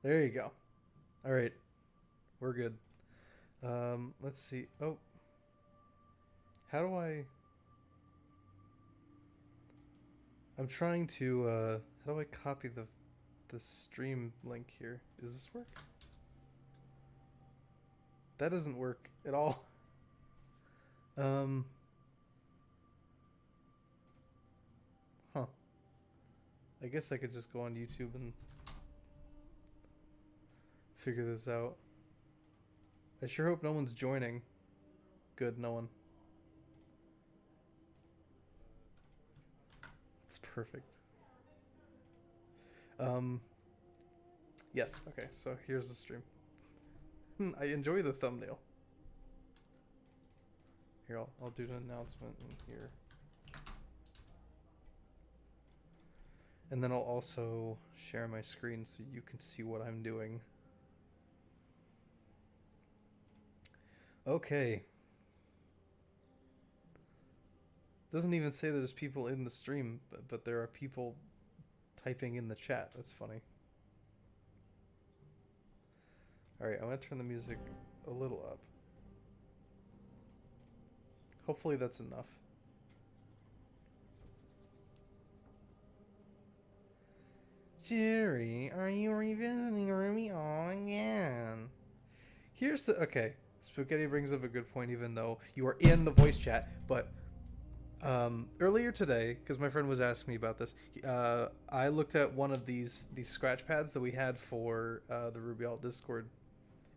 There you go. All right, we're good. Let's see. Oh, how do I? I'm trying to. How do I copy the stream link here? Does this work? That doesn't work at all. Um. Huh. I guess I could just go on YouTube and figure this out. I sure hope no one's joining. Good, no one. It's perfect. Um. Yes. Okay. So here's the stream. I enjoy the thumbnail. Here, I'll do an announcement in here. And then I'll also share my screen so you can see what I'm doing. Okay. Doesn't even say there's people in the stream, but there are people typing in the chat. That's funny. Alright, I'm going to turn the music a little up. Hopefully that's enough. Jerry, are you revisiting RWBY all again? Here's the... Okay, Spaghetti brings up a good point even though you are in the voice chat, but... earlier today, because my friend was asking me about this, I looked at one of these scratch pads that we had for the RWBY Alt Discord,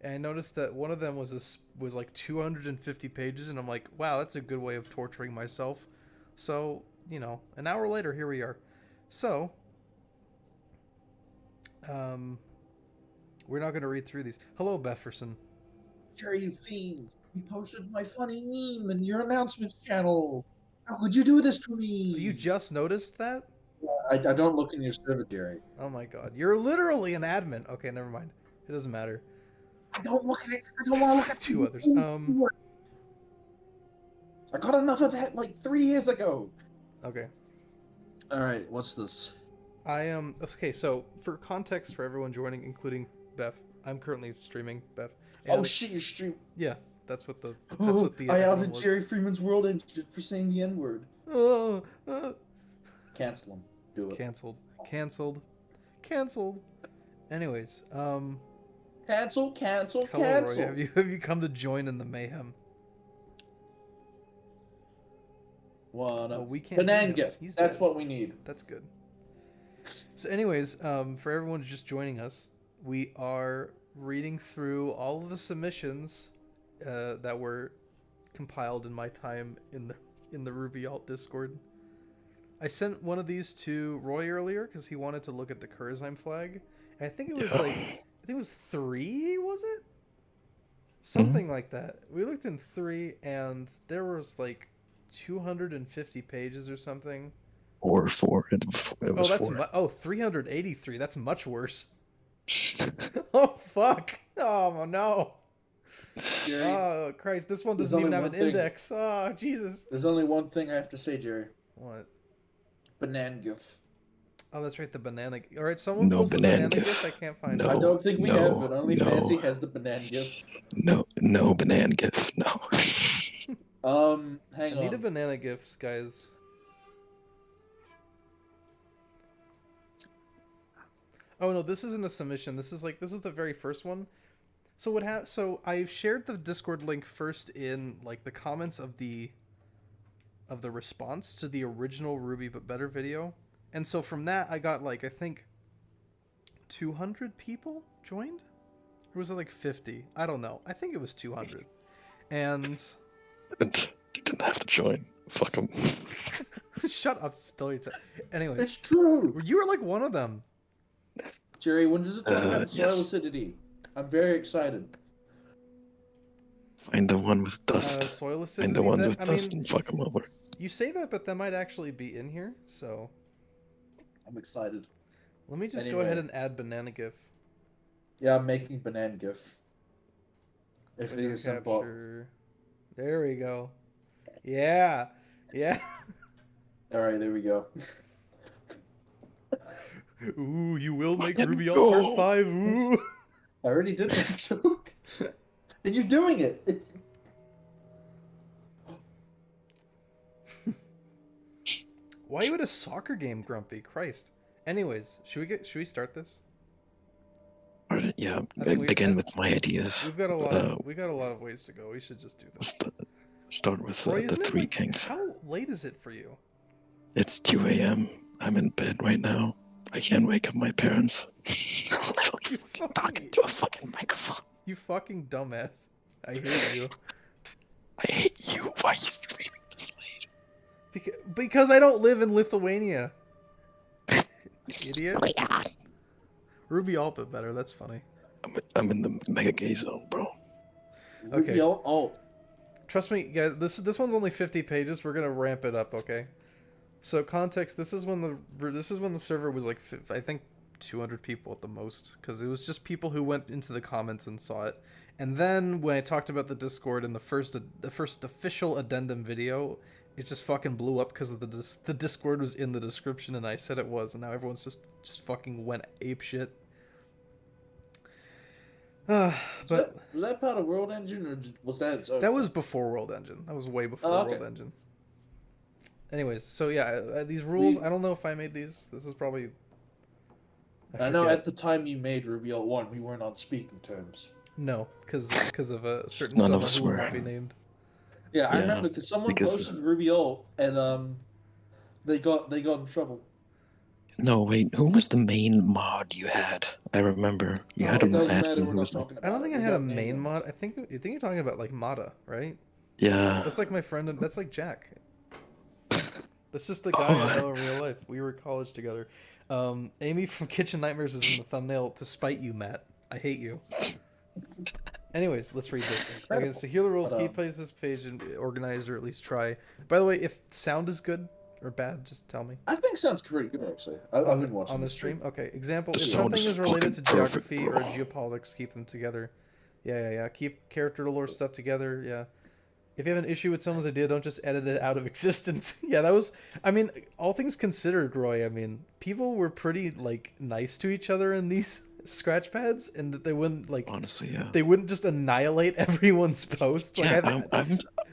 and I noticed that one of them was like 250 pages, and I'm like, wow, that's a good way of torturing myself. So, you know, an hour later, here we are. So, we're not going to read through these. Hello, Befferson. Jerry, you fiend! You posted my funny meme in your announcements channel. How could you do this to me? You just noticed that? I don't look in your server, Jerry. Oh my god, you're literally an admin. Okay, never mind. It doesn't matter. I don't look at it. I don't want to look at two others. I got enough of that like 3 years ago. Okay. All right, what's this? I am okay. So for context for everyone joining, including Beth, I'm currently streaming Beth. Oh shit, you're streaming. Yeah, that's what the. I outed Jerry Freeman's World Engine for saying the N-word. Cancel him. Do it. Cancelled. Anyways, Cancel. Hello, Roy. Have you come to join in the mayhem? We can't. Banana gift. That's what we need. That's good. So, anyways, for everyone just joining us, we are reading through all of the submissions that were compiled in my time in the RWBY Alt Discord. I sent one of these to Roy earlier because he wanted to look at the Kurzheim flag. And I think it was it was 3, was it? Something like that. We looked in 3 and there was like 250 pages or something. Or 4. It was 4. 383. That's much worse. Oh, fuck. Oh, no. Jerry, oh, Christ. This one doesn't even have an index. Oh, Jesus. There's only one thing I have to say, Jerry. What? Banana gif. Oh, that's right, the banana. All right, someone post the banana gif. I can't find it. I don't think we have it. Only Fancy has the banana gif. No banana gif. No. Hang on. I need a banana gif, guys. Oh no, this isn't a submission. This is the very first one. So so I've shared the Discord link first in like the comments of the response to the original RWBY but Better video. And so from that I got like I think 200 people joined? Or was it like 50? I don't know. I think it was 200. And you didn't have to join. Fuck them. Shut up, storyteller. Anyway, it's true. You were like one of them. Jerry, when does it talk about soil acidity? I'm very excited. Find the one with dust. Soil acidity. Find the ones with dust and fuck them over. You say that, but that might actually be in here, so... I'm excited. Let me just go ahead and add banana gif. Yeah, I'm making banana gif. If it is capture. There we go. Yeah. Alright, there we go. Ooh, you will make Fucking Ruby Alt go. Part 5. Ooh. I already did that joke. And you're doing it. Why are you at a soccer game, Grumpy? Christ. Anyways, should we start this? Alright, yeah, I think begin with my ideas. We've got a lot of ways to go. We should just do this. Start with Roy, the isn't it Three like, Kings. how late is it for you? It's 2 a.m. I'm in bed right now. I can't wake up my parents. I'm literally You fucking talking to a fucking microphone. You fucking dumbass. I hate you. I hate you. Why are you streaming this late? Because I don't live in Lithuania. Idiot. Ruby Alt but better. That's funny. I'm in the mega gay zone, bro. Okay. Ruby Alt. Trust me, guys. This one's only 50 pages. We're gonna ramp it up, okay? So context. This is when the server was like I think 200 people at the most, because it was just people who went into the comments and saw it. And then when I talked about the Discord in the first official addendum video, it just fucking blew up because of the Discord was in the description and I said it was, and now everyone's just fucking went ape shit. But was that part of World Engine, or was that its own? that was before World Engine. That was way before okay. World Engine. Anyways, so yeah, these rules. I don't know if I made these. This is probably. I know at the time you made Ruby Alt 1, we weren't on speaking terms. No, because of a certain None summer of us who will were. not be named. Yeah, I Yeah, remember because someone because- posted Ruby Alt and they got in trouble. No, wait. Who was the main mod you had? I remember you had It a doesn't admin matter. We're who not was. talking about I don't think it. I We had a got named main them. mod. I think you're talking about like Mata, right? Yeah. That's like my friend. That's like Jack. That's just the guy I know in real life. We were in college together. Amy from Kitchen Nightmares is in the thumbnail to spite you, Matt. I hate you. Anyways, let's read this. Okay, so here are the rules. Keep plays this page and organize, or at least try. By the way, if sound is good or bad, just tell me. I think sounds pretty good actually. I've been watching on the this stream. Okay, example: The if sound something is is related to fucking perfect, geography or bro. geopolitics, keep them together. Yeah. Keep character lore stuff together. Yeah. If you have an issue with someone's idea, don't just edit it out of existence. Yeah, that was. I mean, all things considered, Roy. I mean, people were pretty like nice to each other in these scratch pads, and that they wouldn't like. Honestly, yeah. They wouldn't just annihilate everyone's posts. Like, Yeah,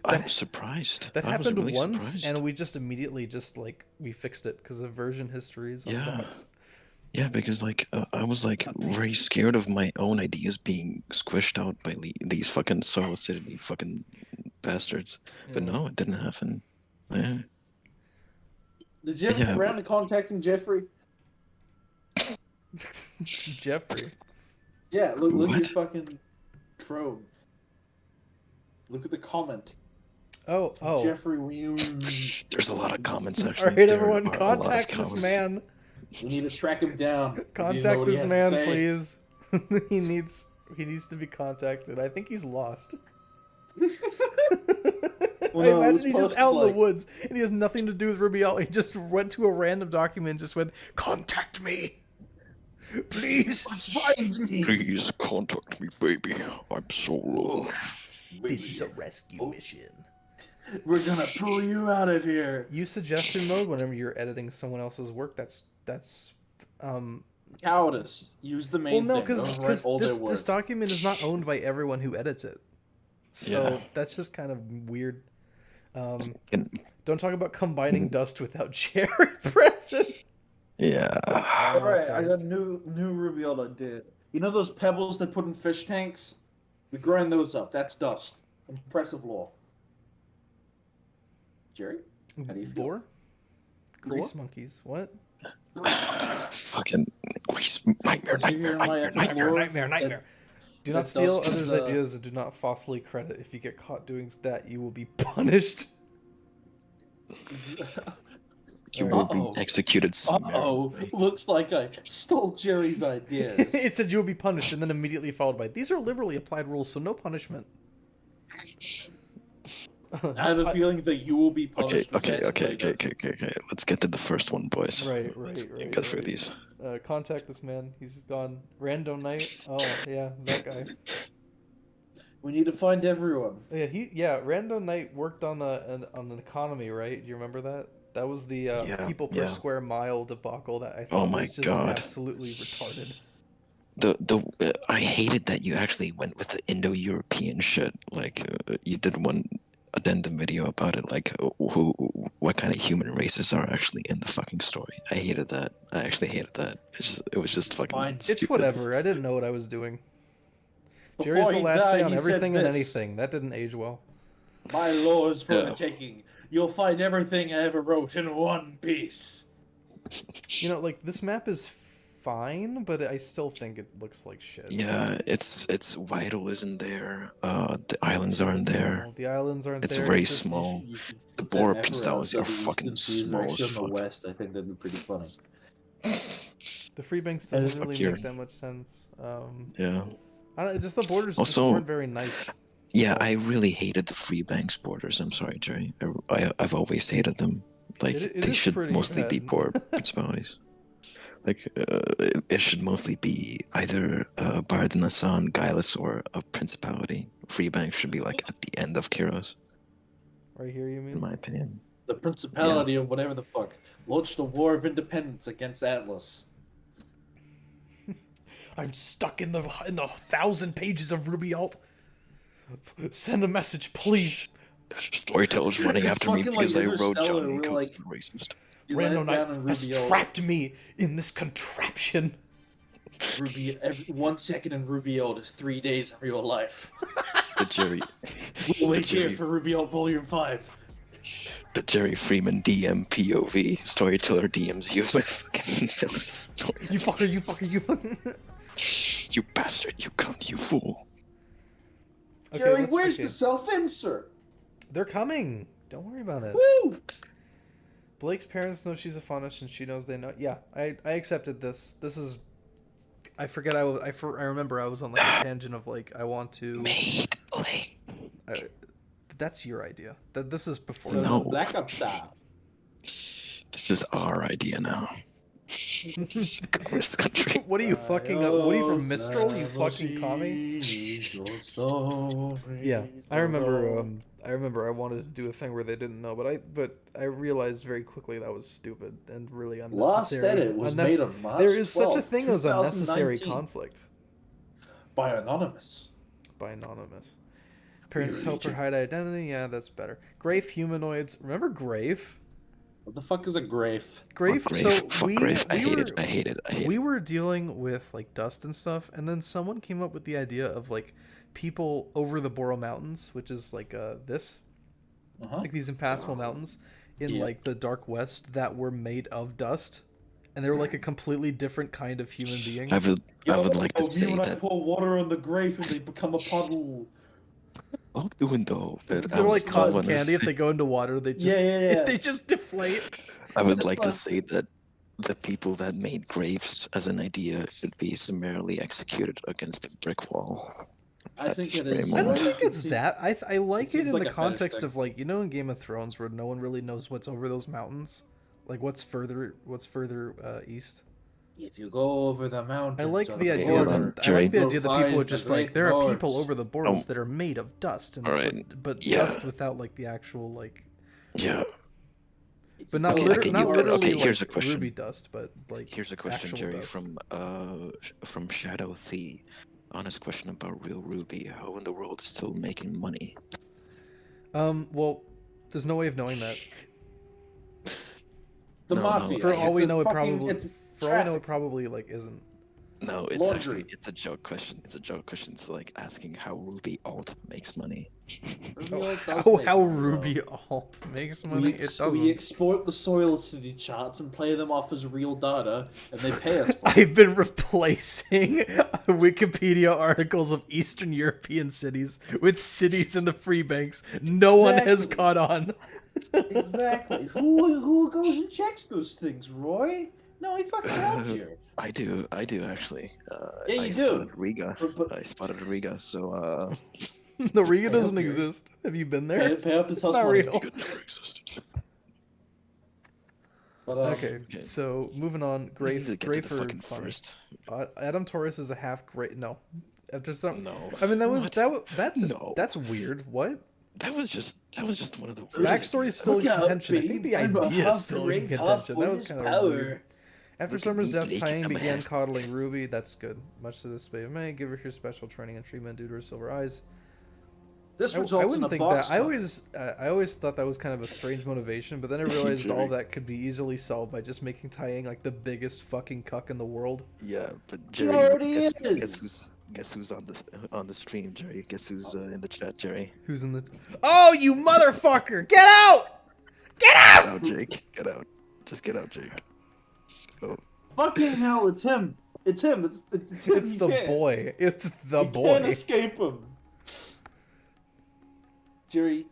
I'm surprised. that I was happened really once, surprised. and we just immediately just like we fixed it because of version histories on Yeah. docs. Yeah, because like I was like very scared of my own ideas being squished out by these fucking Sorrow City fucking bastards. But Yeah. no, it didn't happen. Yeah. Did you ever get around to contacting Jeffrey? Jeffrey. Yeah, look at your What? fucking Chrome. Look at the comment. Oh. Jeffrey Williams. There's a lot of comments All actually. right, There everyone, are a lot of contact this comments. man. We need to track him down. Contact this man, please. he needs to be contacted. I think he's lost. Well, I no, it imagine was he's just posted, out in the like- woods and he has nothing to do with Ruby Alt. He just went to a random document and just went, contact me. Please. Find me. Please contact me, baby. I'm so low. This is a rescue mission. We're gonna pull you out of here. Use suggestion mode whenever you're editing someone else's work. That's Cowardice. Use the main well, no, thing. Don't write all their work. this document is not owned by everyone who edits it. So Yeah. that's just kind of weird. And- Don't talk about combining dust without Jerry present. Yeah. Alright, I got Christ. a new Ruby Alt idea. You know those pebbles they put in fish tanks? We grind those up. That's dust. Impressive law. Jerry? How do you feel? Lore? Grease monkeys. What? Fucking nightmare. Did you hear my epic lore? Nightmare. Do that not steal dust is, others' ideas and do not falsely credit. If you get caught doing that, you will be punished. You will Uh-oh. be executed Uh-oh. summarily. Looks like I stole Jerry's ideas. It said you will be punished, and then immediately followed by, these are liberally applied rules, so no punishment. I have a feeling that you will be Okay, punished. with that later. okay. Let's get to the first one, boys. Right. Let's get through these. Contact this man. He's gone. Random night. Oh, yeah, that guy. We need to find everyone. Yeah, Random Knight worked on an economy, right? Do you remember that? That was the Yeah, people per yeah. square mile debacle that I Oh thought my was just God. absolutely retarded. I hated that you actually went with the Indo-European shit. Like you did one addendum video about it, like what kind of human races are actually in the fucking story. I hated that. I actually hated that. It was just fucking Fine. It's stupid. whatever. I didn't know what I was doing. Jerry's Before the he last say died, on he everything said and this. anything. That didn't age well. My laws for Yeah. the taking. You'll find everything I ever wrote in one piece. You know, like this map is fine, but I still think it looks like shit. Yeah, it's Vital isn't there. The islands aren't there. No, the islands aren't It's there. very It's just- small. You should The set border map around principalities so are the fucking eastern seas are small actually as on the fuck. west. I think that'd be pretty funny. The free banks And doesn't fuck really your- make that much sense. Yeah. I don't, just the borders just Also- weren't very nice. Yeah, I really hated the Free Banks borders. I'm sorry, Jerry. I've always hated them. Like It they is should pretty mostly be bad. poor principalities. Like it should mostly be either Bardan-Hassan, Guileless, or a principality. Free Banks should be like at the end of Kiros, Right here, you in mean? my opinion. The Principality of whatever the fuck launched a war of independence against Atlas. I'm stuck in the 1,000 pages of Ruby Alt. Send a message, please. Storyteller's running after me Fucking like because I wrote Interstellar, John we're Nico like- is racist. You Random land Knight down in has Ruby Alt. trapped me in this contraption. Every 1 second in Ruby Alt is 3 days in real life. The Jerry, We'll wait Jerry- here for Ruby Alt Volume 5. the Jerry Freeman DM POV. Storyteller DMs you with fucking story. You fucker, you fucker, you fucker. You bastard! You cunt! You fool! Okay, Jerry, let's where's the begin. self-insert? They're coming. Don't worry about it. Woo! Blake's parents know she's a faunish and she knows they know. Yeah, I accepted this. This is... I forget I remember I was on like a tangent of like, I want to... Made late. That's your idea. This is before. No. Black Ops style. This is our idea now. This country. What are you fucking up? What are you from Mistral? You fucking commie? Yeah, I remember. I remember I wanted to do a thing where they didn't know, but I realized very quickly that was stupid and really Lost unnecessary. Edit was made on March There is such a 12th, thing as unnecessary 2019. conflict By Anonymous. by anonymous. Parents Weird help her agent. hide identity. Yeah, that's better. Grave humanoids. Remember Grave? What the fuck is a Grave? Grave. Fuck So Grave. Fuck we Grave. I we hate were it. I hate it. I hate we it. were dealing with like dust and stuff, and then someone came up with the idea of like people over the Boro Mountains, which is like this, Uh-huh. like these impassable mountains in Yeah. like the Dark West that were made of dust, and they were like a completely different kind of human being. I would like to me say when I that. pour water on the grave and they become a puddle. I'll do it though. But They're like I cotton wanna candy. If say- they go into water, they just Yeah. they just deflate. I would That's like to fine. say that the people that made graves as an idea should be summarily executed against a brick wall. I think That's it very is. I don't much. think it's that. I like it seems in like the a fetish context thing. of like, you know, in Game of Thrones where no one really knows what's over those mountains, like what's further east. If you go over the mountains, I like on the idea hold that on, Jerry. that people are You'll just find like the there are great people lords. over the borders Oh. that are made of dust, and Alright, but yeah. dust without like the actual like, Yeah. but not Okay, literally, okay, not you- literally okay, like here's a question. ruby dust, but like Here's a question, actual Jerry, dust. from Shadow Thea. Honest question about real Ruby. How in the world is still making money? Well, there's no way of knowing that. The No, no, mafia. For all we It's a know, it fucking- probably it's for all we know, it traffic. probably like isn't. No, it's Laundry. actually it's a joke question. It's a joke question. It's like asking how Ruby alt makes money. Ruby Alt does How make how money, bro. Ruby alt makes money? It doesn't. We export the soil city charts and play them off as real data, and they pay us for it. I've been replacing Wikipedia articles of Eastern European cities with cities in the free banks. No one has Exactly. caught on. Exactly. Who goes and checks those things, Roy? No, he fucking helps you. I do actually. Yeah, I you spotted do. Riga. But- I spotted Riga. So The Riga doesn't Jerry. exist. Have you been there? Pay up his It's house not money. real. Riga never existed. But, Okay, so moving on. We need to Great, get to great the for fucking fun. first. Adam Torres is a half great. No, after some. No. I mean that was What? that was that just No. that's weird. What? That was just one of the worst. Backstory is still in Look out, contention. I think the babe, I'm a idea is still in half brave, half contention. That was voice kind of power. weird. After Look at Summer's me, death, Blake, Tying I'm a began half- coddling Ruby. That's good. Much to this way of May, give her special training and treatment due to her silver eyes. This I results in wouldn't a think box that. cutter. I always thought that was kind of a strange motivation, but then I realized all Jerry. that could be easily solved by just making Tying like the biggest fucking cuck in the world. Yeah, but He Jerry, already guess who's on the stream, Jerry? Guess who's in the chat, Jerry? Who's in the? Oh, you motherfucker! Get out! Get Get out! out, Jake. Get out. Just get out, Jake. Just go. Fucking hell, it's him. It's him. It's him. It's You the can't- boy. It's the you can't boy. escape him. Jerry,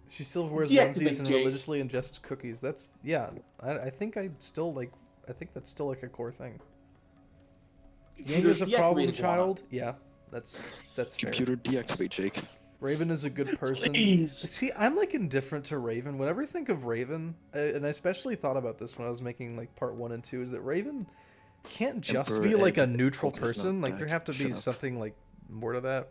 She still wears Deactivate onesies and Jake. religiously ingests cookies. That's yeah. I think I still like. I think that's still like a core thing. Yang is a deactivate problem Iguana. child. Yeah, that's fair. Computer deactivate, Jake. Raven is a good person. Please. See, I'm like indifferent to Raven. Whenever I think of Raven, and I especially thought about this when I was making like part 1 and 2, is that Raven can't just Emperor be like a Ed neutral does not person. Like there die. have to be Shut up. something like more to that.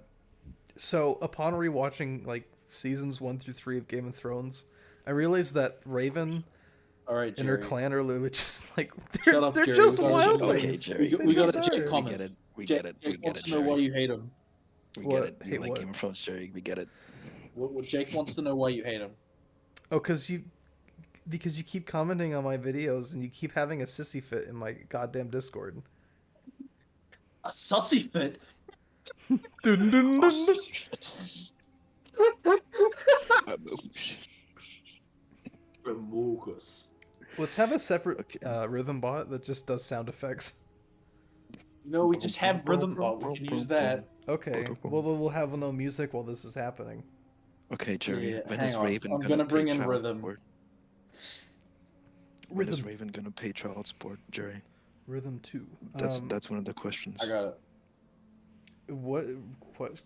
So upon rewatching like seasons 1 through 3 of Game of Thrones, I realized that Raven All right, and Jerry. her clan are literally just like Shut up, they're Jerry. just We gotta- wildlings. Okay, Jerry. We got just a Jake are. We comment. get it. We Jake, get it. Jake We get wants it, to know why Jerry. you hate him. We What? get it. You Hey, like what? Game of Thrones, Jerry. We get it. Jake wants to know why you hate him. Oh, because you keep commenting on my videos and you keep having a sissy fit in my goddamn Discord. A sussy fit. Dun, dun, dun, Oh, dun. shit. Remogus. Let's have a separate Okay. rhythm bot that just does sound effects. You know, we just have rhythm bot. We can use that. Okay, well then we'll have no music while this is happening. Okay, Jerry. Yeah, when hang is on. Raven I'm gonna gonna pay bring in child rhythm. support? When is Rhythm, Raven gonna pay child support, Jerry? rhythm 2. That's one of the questions. I got it. What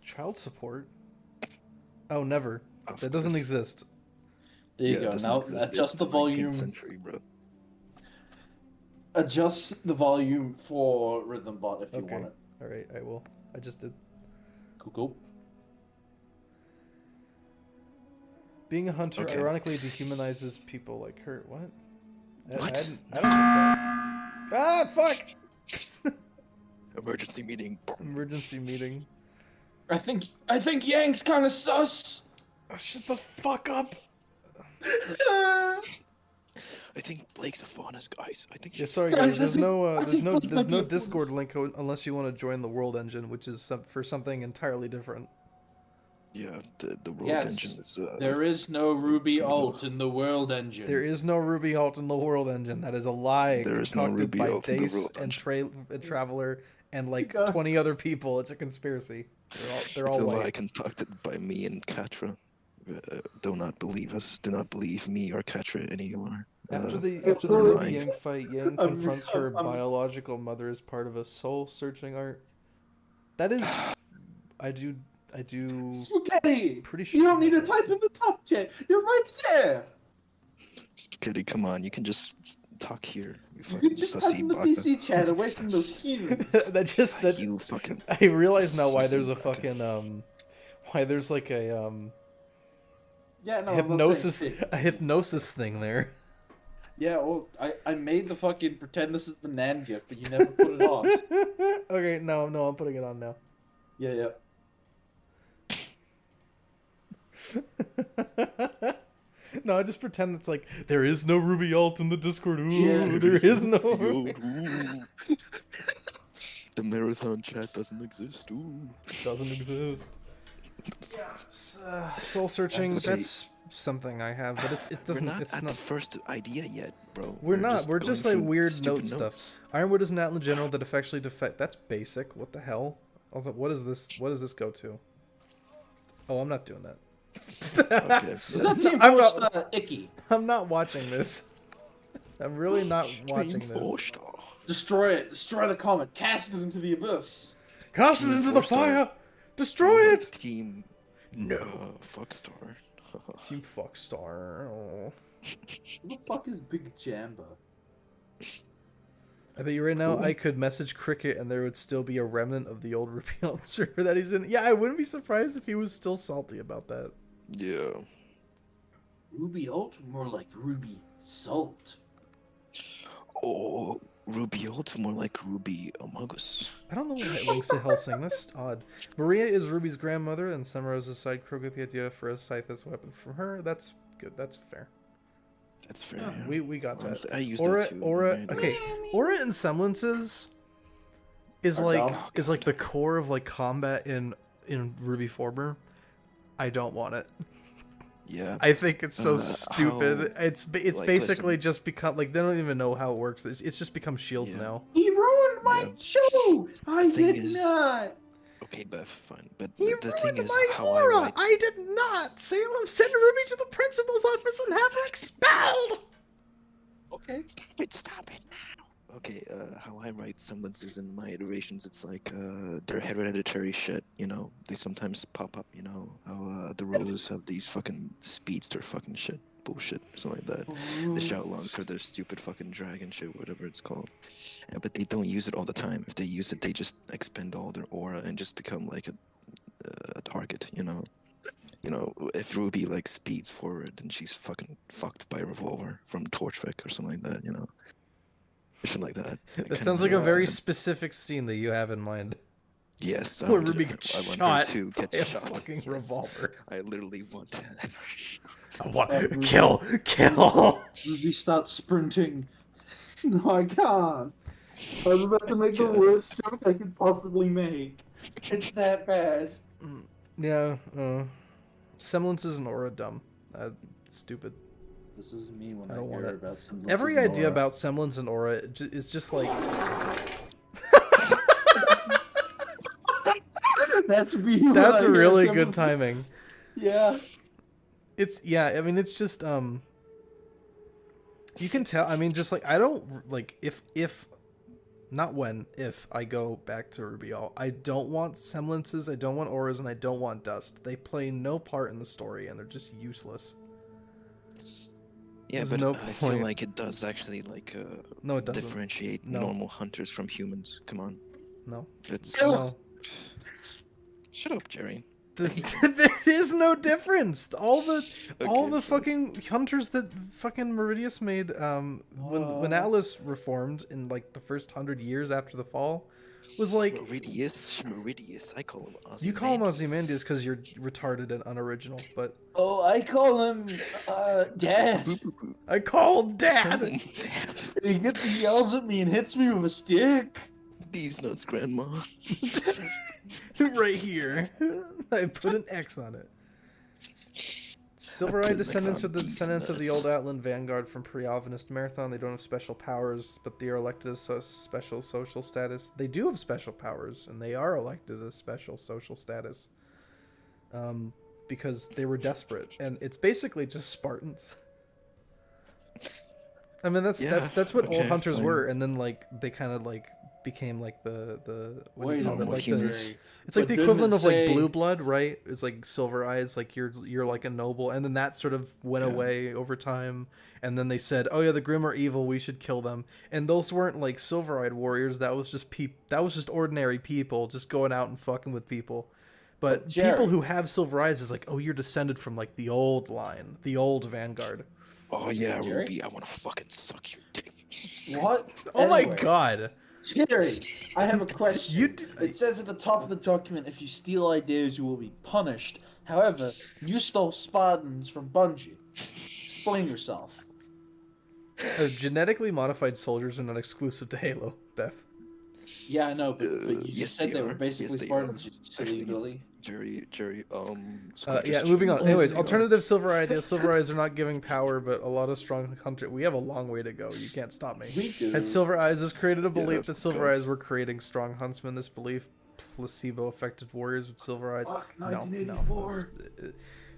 child support? Oh, never. Of That doesn't course. exist. There you Yeah, it go. doesn't Now exist. adjust It's the 19th volume. Century, bro. Adjust the volume for rhythm bot if you Okay. want it. All right, I will. I just did. Cool. Being a hunter Okay. ironically dehumanizes people like her. What? What? I don't get that. Ah, fuck! Emergency meeting. Emergency meeting. I think Yang's kind of sus. Oh, shut the fuck up! I think Blake's a faunus, guys. I think Yeah, she's sorry Guys, guys. I There's think- no I think Blake there's might no be a Discord bonus. link unless you want to join the World Engine, which is for something entirely different. Yeah, the world Yes, engine is. There is no Ruby Something alt else. in the world engine. There is no Ruby alt in the World Engine. That is a lie. There is no concocted Ruby by alt in the Dace World and Engine. Traveler and like God. 20 other people. It's a conspiracy. They're It's all a lie white. concocted by me and Katra. Do not believe us. Do not believe me or Katra anymore. After the Ruby Ruby Yang fight, Yang I'm- confronts her I'm- biological mother as part of a soul-searching art. That is, I do. Spaghetti! Pretty sure You don't need to that- type in the top chat. You're right there. Spaghetti, come on, you can just talk here. You You fucking can just type sussy in the baka. PC chat away from those heathens. that You fucking. I realize now why there's a Sussy baka. fucking why there's like a Yeah, no, I'm not saying hypnosis shit. thing there. Yeah, well, I made the fucking pretend this is the Nan gift, but you never put it on. Okay, no, I'm putting it on now. Yeah. No, I just pretend it's like there is no Ruby alt in the Discord. Ooh, Yeah. there is no. Ooh. The marathon chat doesn't exist. Ooh. Doesn't exist. Soul searching. Okay. That's something I have, but it doesn't. We're not It's at not. the first idea yet, bro. We're not. We're just going like through weird stupid note notes. stuff. Ironwood is an outland general that effectually defect. That's basic. What the hell? Also, what is this? What does this go to? Oh, I'm not doing that. Okay. Is Yeah. that team I'm force not- icky? I'm not watching this. I'm really not watching Team this. Four-star. Destroy it. Destroy the comet. Cast it into the abyss. Cast it Team into the 4-star. fire. Destroy it. Team. No. Fuckstar. Team Fuckstar. Oh. Who the fuck is Big Jamba? I bet you right now I could message Cricket and there would still be a remnant of the old repeal server that he's in. Yeah, I wouldn't be surprised if he was still salty about that. Yeah. Ruby Ult, more like Ruby Salt. Oh, Ruby Ult, more like Ruby Among Us. I don't know why it links to Helsing. That's odd. Maria is Ruby's grandmother, and Summerose side crook with the idea for a scythe as a weapon from her. That's good. That's fair. That's fair. Yeah. Yeah. We got Honestly, that. I used Aura, that too. Aura. man. Okay, Aura and Semblances is Are like dumb. is like the core of like combat in Ruby Former. I don't want it. Yeah. I think it's so Uh, stupid. how- It's like, basically listen. just become like they don't even know how it works. It's just become shields Yeah. now. He ruined my Yeah. shoe! I thing did is- not! Okay, Beth, fine. But He the thing ruined is, my how aura. I write. I did not. Salem, send Ruby to the principal's office and have her expelled. Okay. Stop it now. Okay, how I write semblances in my iterations, it's like they're hereditary shit, you know. They sometimes pop up, you know. How the roses have these fucking speedster fucking shit, bullshit, something like that. The Xiaolongs are their stupid fucking dragon shit, whatever it's called. Yeah, but they don't use it all the time. If they use it, they just expend all their aura and just become like a target, you know. You know, if Ruby like speeds forward, then she's fucking fucked by a revolver from Torchwick or something like that, you know. Shit like that. That sounds like a very specific scene that you have in mind. Yes. Where Ruby gets I want shot her to get by a shot. fucking Yes. revolver. I literally want to. I want Ruby. kill. Ruby, start sprinting. No, I can't. I was about to make the Yeah. worst joke I could possibly make. It's that bad. Yeah. Semblances and aura dumb. Stupid. This is me when I I, don't want hear it. about some. Every idea about semblance and aura is just like That's me. when that's I hear really some- good timing. Yeah. It's I mean it's just you can tell. I mean just like I don't like if not when if I go back to Ruby All, I don't want semblances, I don't want auras, and I don't want dust. They play no part in the story and they're just useless. Yeah, There's but no I feel point. like it does actually like No, it doesn't. differentiate No. normal hunters from humans. Come on, No. it's No. shut up, Jerry. There is no difference. All the Okay, sure. fucking hunters that fucking Meridius made when Atlas reformed in like the first 100 years after the fall was like Meridius. I call him Ozymandias. you call him Ozymandias because you're retarded and unoriginal, but Oh, I call him Dad. Boop, boop, boop. I call him Dad. He gets he yells at me and hits me with a stick. These nuts, Grandma. Right here. I put an X on it. Silver-eyed put an X descendants on of the these descendants of the nuts. old Atlan Vanguard from pre-Alvinist Marathon. They don't have special powers, but they are elected as special social status. They do have special powers, and they are elected as special social status. Because they were desperate, and it's basically just Spartans. I mean, that's what old okay, hunters fine. were, and then like they kind of like became like the what do you Wait call a it? normal Like humans. the, it's like But the equivalent of didn't like say- blue blood, right? It's like silver eyes, like you're like a noble, and then that sort of went Yeah. away over time, and then they said, oh yeah, the Grim are evil, we should kill them, and those weren't like silver-eyed warriors. That was just ordinary people just going out and fucking with people. But Jerry. people who have silver eyes is like, oh, you're descended from like the old line, the old Vanguard. Oh yeah, Jerry? Ruby, I want to fucking suck your dick. What? Oh my Anyway, god. Jerry, I have a question. You d- It says at the top of the document, if you steal ideas, you will be punished. However, you stole Spartans from Bungie. Explain yourself. Genetically modified soldiers are not exclusive to Halo, Beth. Yeah, I know, but you yes, just said they they were are. basically Yes, they Spartans, are. you silly Actually, Billy. Jerry, Yeah, moving on. Yes, Anyways, they are. alternative silver ideas. Silver eyes are not giving power, but a lot of strong hunter. We have a long way to go. You can't stop me. We do. Had silver eyes, this created a Yeah, belief that let's silver go. eyes were creating strong huntsmen. This belief placebo affected warriors with silver eyes. Fuck, No, 1984.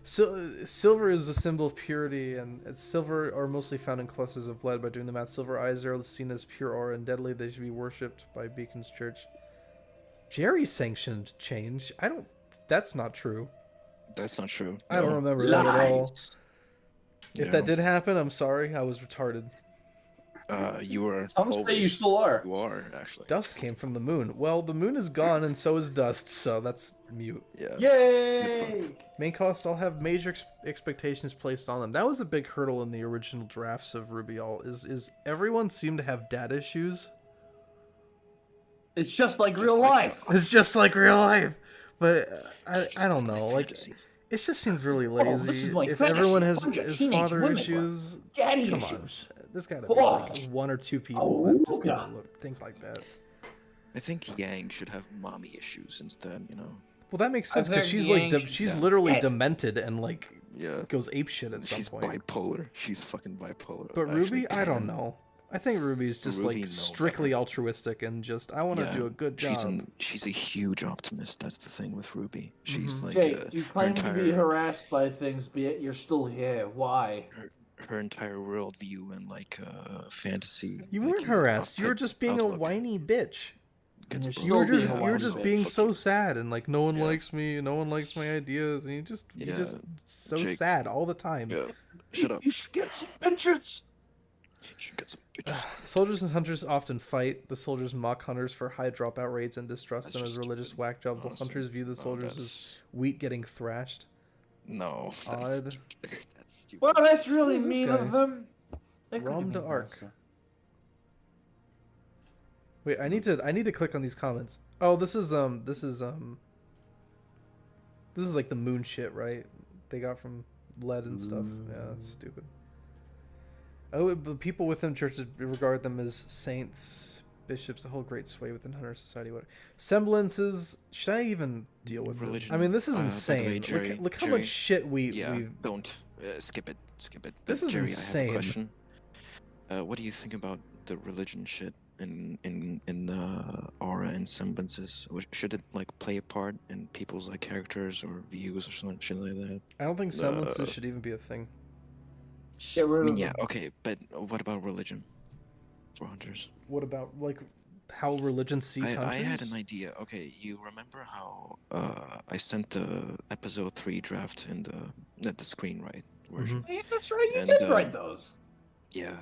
silver is a symbol of purity, and silver are mostly found in clusters of lead. By doing the math, silver eyes are seen as pure aura and deadly. They should be worshipped by Beacon's Church. Jerry sanctioned change. I don't. That's not true. That's not true. I don't No. remember that at all. Lies. If Yeah. that did happen, I'm sorry. I was retarded. You were. Some say you always- still are. You are actually. Dust came from the moon. Well, the moon is gone, and so is dust, so that's mute. Yeah. Yay! Main costs all have major expectations placed on them. That was a big hurdle in the original drafts of RWBY All. Is everyone seemed to have dad issues? It's just like real It's like life. It's just like real life, but I don't know. Like, fantasy. it just seems really Oh, this lazy. is like If fantasy. everyone has Bunch of his teenage father women issues, Daddy come on. issues. There's gotta be Oh. like one or two people that just yeah. don't think like that. I think Yang should have mommy issues instead. You know. Well, that makes sense I've because heard she's like Yang- she's yeah. literally Yeah. demented and like Yeah. goes apeshit at some She's point. bipolar. She's fucking bipolar. But Actually, Ruby, I don't can. know. I think Ruby's just Ruby, like no, strictly never. altruistic and just I want to Yeah, do a good job. She's a huge optimist. That's the thing with Ruby. She's like Jake, her you claim to be entire harassed by things, but yet you're still here. Why? her entire worldview and like fantasy. You like, weren't harassed. You were type just being a outlook whiny bitch. gets And you're You were Still just being a you were whiny just bitch. being Fuck so you. sad and like no one Yeah. likes me, no one likes my ideas, and you just Yeah. so Jake. sad all the time. Yeah. Shut up. You should get some pictures. You should get some bitches. Soldiers and hunters often fight. The soldiers mock hunters for high dropout rates and distrust That's them as just religious stupid, whack jobs, while honestly. hunters view the No, soldiers as that's- wheat getting thrashed. No, that's Odd. stupid. That's stupid. Well, that's really Who's this mean guy? of them. They could Rom have to been Arc. nicer. Wait, I need to click on these comments. Oh, this is like the moon shit, right? They got from lead and stuff. Yeah, that's stupid. Oh, the people within churches regard them as saints, bishops, a whole great sway within hunter society. What semblances? Should I even deal with Religion. this? I mean, this is By the way, insane. Jerry- look how Jerry, much shit Yeah, we. don't skip it. Skip it. This But is Jerry, insane. I have a question. What do you think about the religion shit in the aura and semblances? Should it like play a part in people's like characters or views or something shit like that? I don't think semblances should even be a thing. Get I rid mean, of yeah, them. okay, but what about religion for hunters? What about like how religion sees hunters? I had an idea. Okay, you remember how I sent the episode 3 draft in the screenwrite version? Yeah, that's right. You And, did write those. Yeah,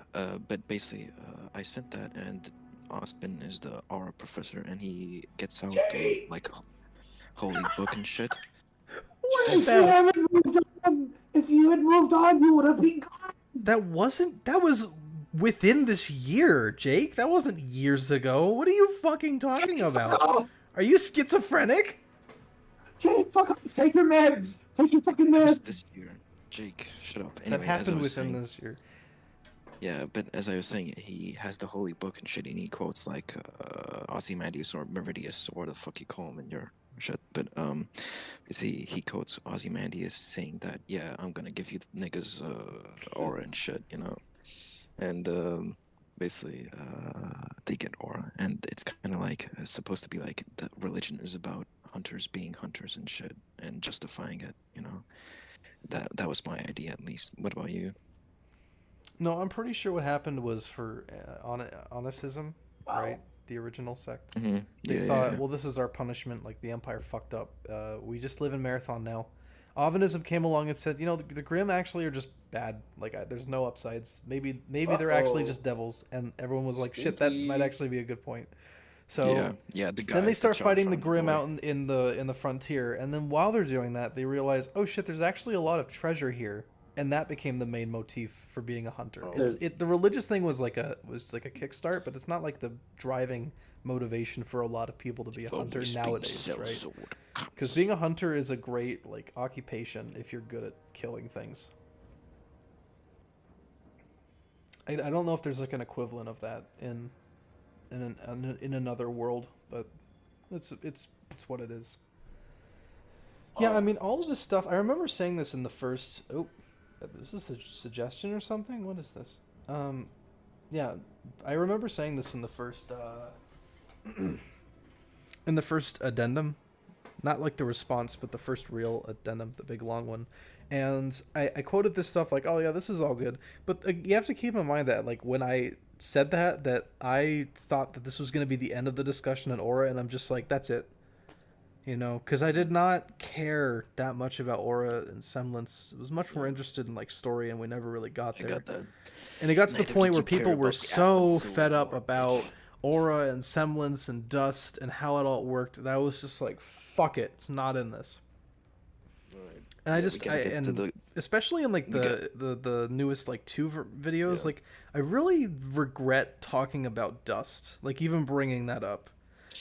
but basically, I sent that, and Osman is the aura professor, and he gets out Jay! like holy book and shit. What If the- you haven't moved on, if you had moved on, you would have been gone. That was within this year, Jake. That wasn't years ago. What are you fucking talking about? Oh, Are you schizophrenic? Jake, fuck off. Take your meds. Take your fucking That was meds. this year. Jake, shut up. That Anyway, as I happened was within saying, this year. yeah, but as I was saying, he has the holy book and shit, and he quotes like Ozymandias or Meridius, or what the fuck you call him in your shit. But you see, he quotes Ozymandias saying that, yeah, I'm gonna give you niggas aura and shit, you know, and basically they get aura, and it's kind of like supposed to be like the religion is about hunters being hunters and shit, and justifying it, you know. That was my idea, at least. What about you? No, I'm pretty sure what happened was for Onicism, Wow. right? The original sect. Mm-hmm. They thought, well, this is our punishment. Like, the Empire fucked up. We just live in Marathon now. Ovanism came along and said, you know, the Grimm actually are just bad. Like, there's no upsides. Maybe they're actually Uh-oh. just devils. And everyone was like, shit, that Stinky. might actually be a good point. So yeah. The then they guys start that jump fighting the from Grimm boy. out in the frontier, and then while they're doing that, they realize, oh shit, there's actually a lot of treasure here, and that became the main motif for being a hunter. Oh. The religious thing was like a kickstart, but it's not like the driving motivation for a lot of people to be a hunter Always being nowadays, right? sellsword. Because being a hunter is a great like occupation if you're good at killing things. I don't know if there's like an equivalent of that in another world, but it's what it is. Yeah, I mean, all of this stuff. I remember saying this in the first. Oh, is this a suggestion or something? What is this? Yeah, I remember saying this in the first. In the first addendum, not like the response, but the first real addendum, the big long one. And I quoted this stuff like, oh yeah, this is all good. But you have to keep in mind that like when I said that I thought that this was going to be the end of the discussion on Aura, and I'm just like, that's it. You know, because I did not care that much about aura and semblance. I was much more interested in like story, and we never really got I there. got that. And it got to the Neither point did where you care people were about the so Atlan fed up War, about bitch. aura and semblance and dust and how it all worked that I was just like, fuck it, it's not in this. Alright. And I Yeah, we just, gotta get to and the. especially in like we got- the newest like videos, Yeah. like I really regret talking about dust, like even bringing that up,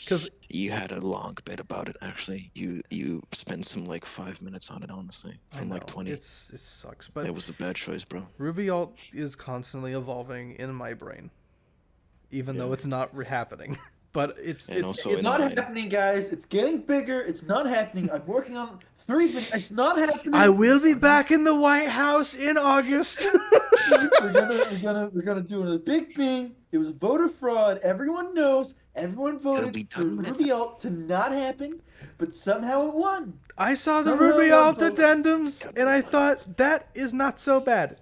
because You had a long bit about it, actually. You spent some like 5 minutes on it, honestly, I from know like 20. it sucks, but It was a bad choice, bro. Ruby alt is constantly evolving in my brain, even though Yeah. it's not happening. But And it's also It's in not mine. happening, guys. It's getting bigger. It's not happening. I'm working on 3 videos. It's not happening. I will be back in the White House in August. We're gonna do a big thing. It was voter fraud. Everyone knows. Everyone voted be for done when it's- Ruby Alt to not happen, but somehow it won. I saw the Somehow Ruby it won, alt folks. addendums, and I thought that is not so bad.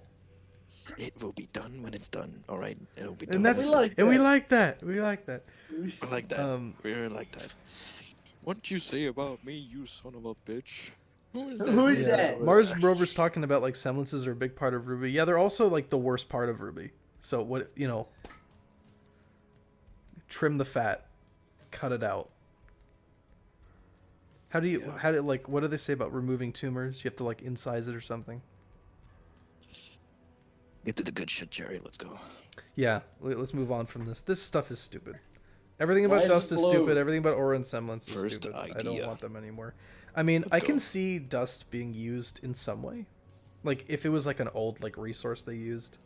It will be done when it's done. All right, it'll be done. And when that's it's We like and we that. like that. We like that. done. I like that. We really like that. What you say about me, you son of a bitch? Who is Who is that? Mars Rover's talking about like semblances are a big part of Ruby. Yeah, they're also like the worst part of Ruby. So what, you know, trim the fat, cut it out. How do like what do they say about removing tumors? You have to like incise it or something. Get to the good shit, Jerry. Let's go. Yeah, let's move on from this. This stuff is stupid. Everything Why about is it dust is blue? stupid. Everything about aura and semblance is First stupid. I don't idea. want them anymore. I mean, Let's I can go. see dust being used in some way. Like if it was like an old like resource they used.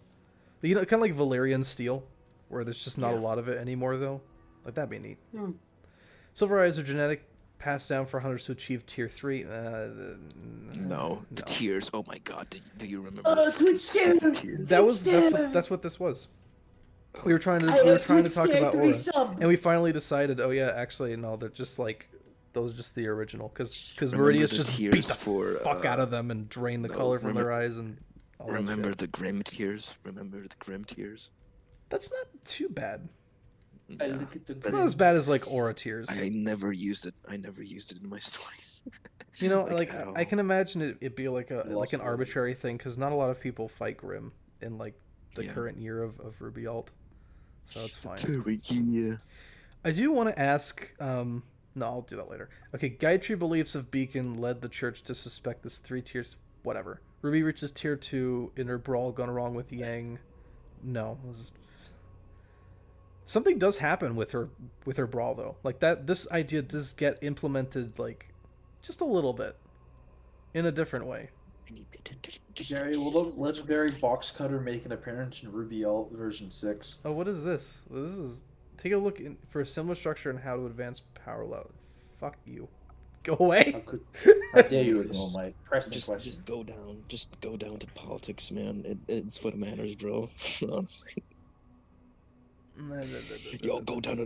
You know, kind of like Valerian steel, where there's just not a Yeah. lot of it anymore though. Like that'd be neat. Hmm. Silver eyes are genetic, passed down for hunters to achieve tier 3. No, the tears. Oh my god, do you remember? Oh, the fucking Twitch stupid Stan! tears? That's what this was. We were trying to I have talk Twitch about Stan aura, 3 and we finally decided. Oh yeah, actually no, they're just like those, are just the original, because Remember Meridius the just tears beat the for, fuck out of them and drained the no, color from their eyes and. All that Remember shit. the grim tears? Remember the grim tears? That's not too bad. I Yeah. look at the It's not as bad as like aura tears. I never used it. I never used it in my stories. You know, Like, like at I all. can imagine it be like a Lost an Ruby. arbitrary thing, because not a lot of people fight Grim in like the Yeah. current year of Ruby alt, so it's fine. Yeah. I do want to ask. No, I'll do that later. Okay, Gayatri beliefs of Beacon led the church to suspect this 3 tiers. Whatever. Ruby reaches tier 2 in her brawl gone wrong with Yang. No, something does happen with her brawl though. Like that, this idea does get implemented like just a little bit in a different way. Gary, will the legendary box cutter make an appearance in Ruby Alt version 6? Oh, what is this? This is take a look for a similar structure and how to advance power level. Fuck you. Go away. How dare you ignore my pressing question? Just go down. Just go down to politics, man. It's what matters, bro. Honestly. Yo, go down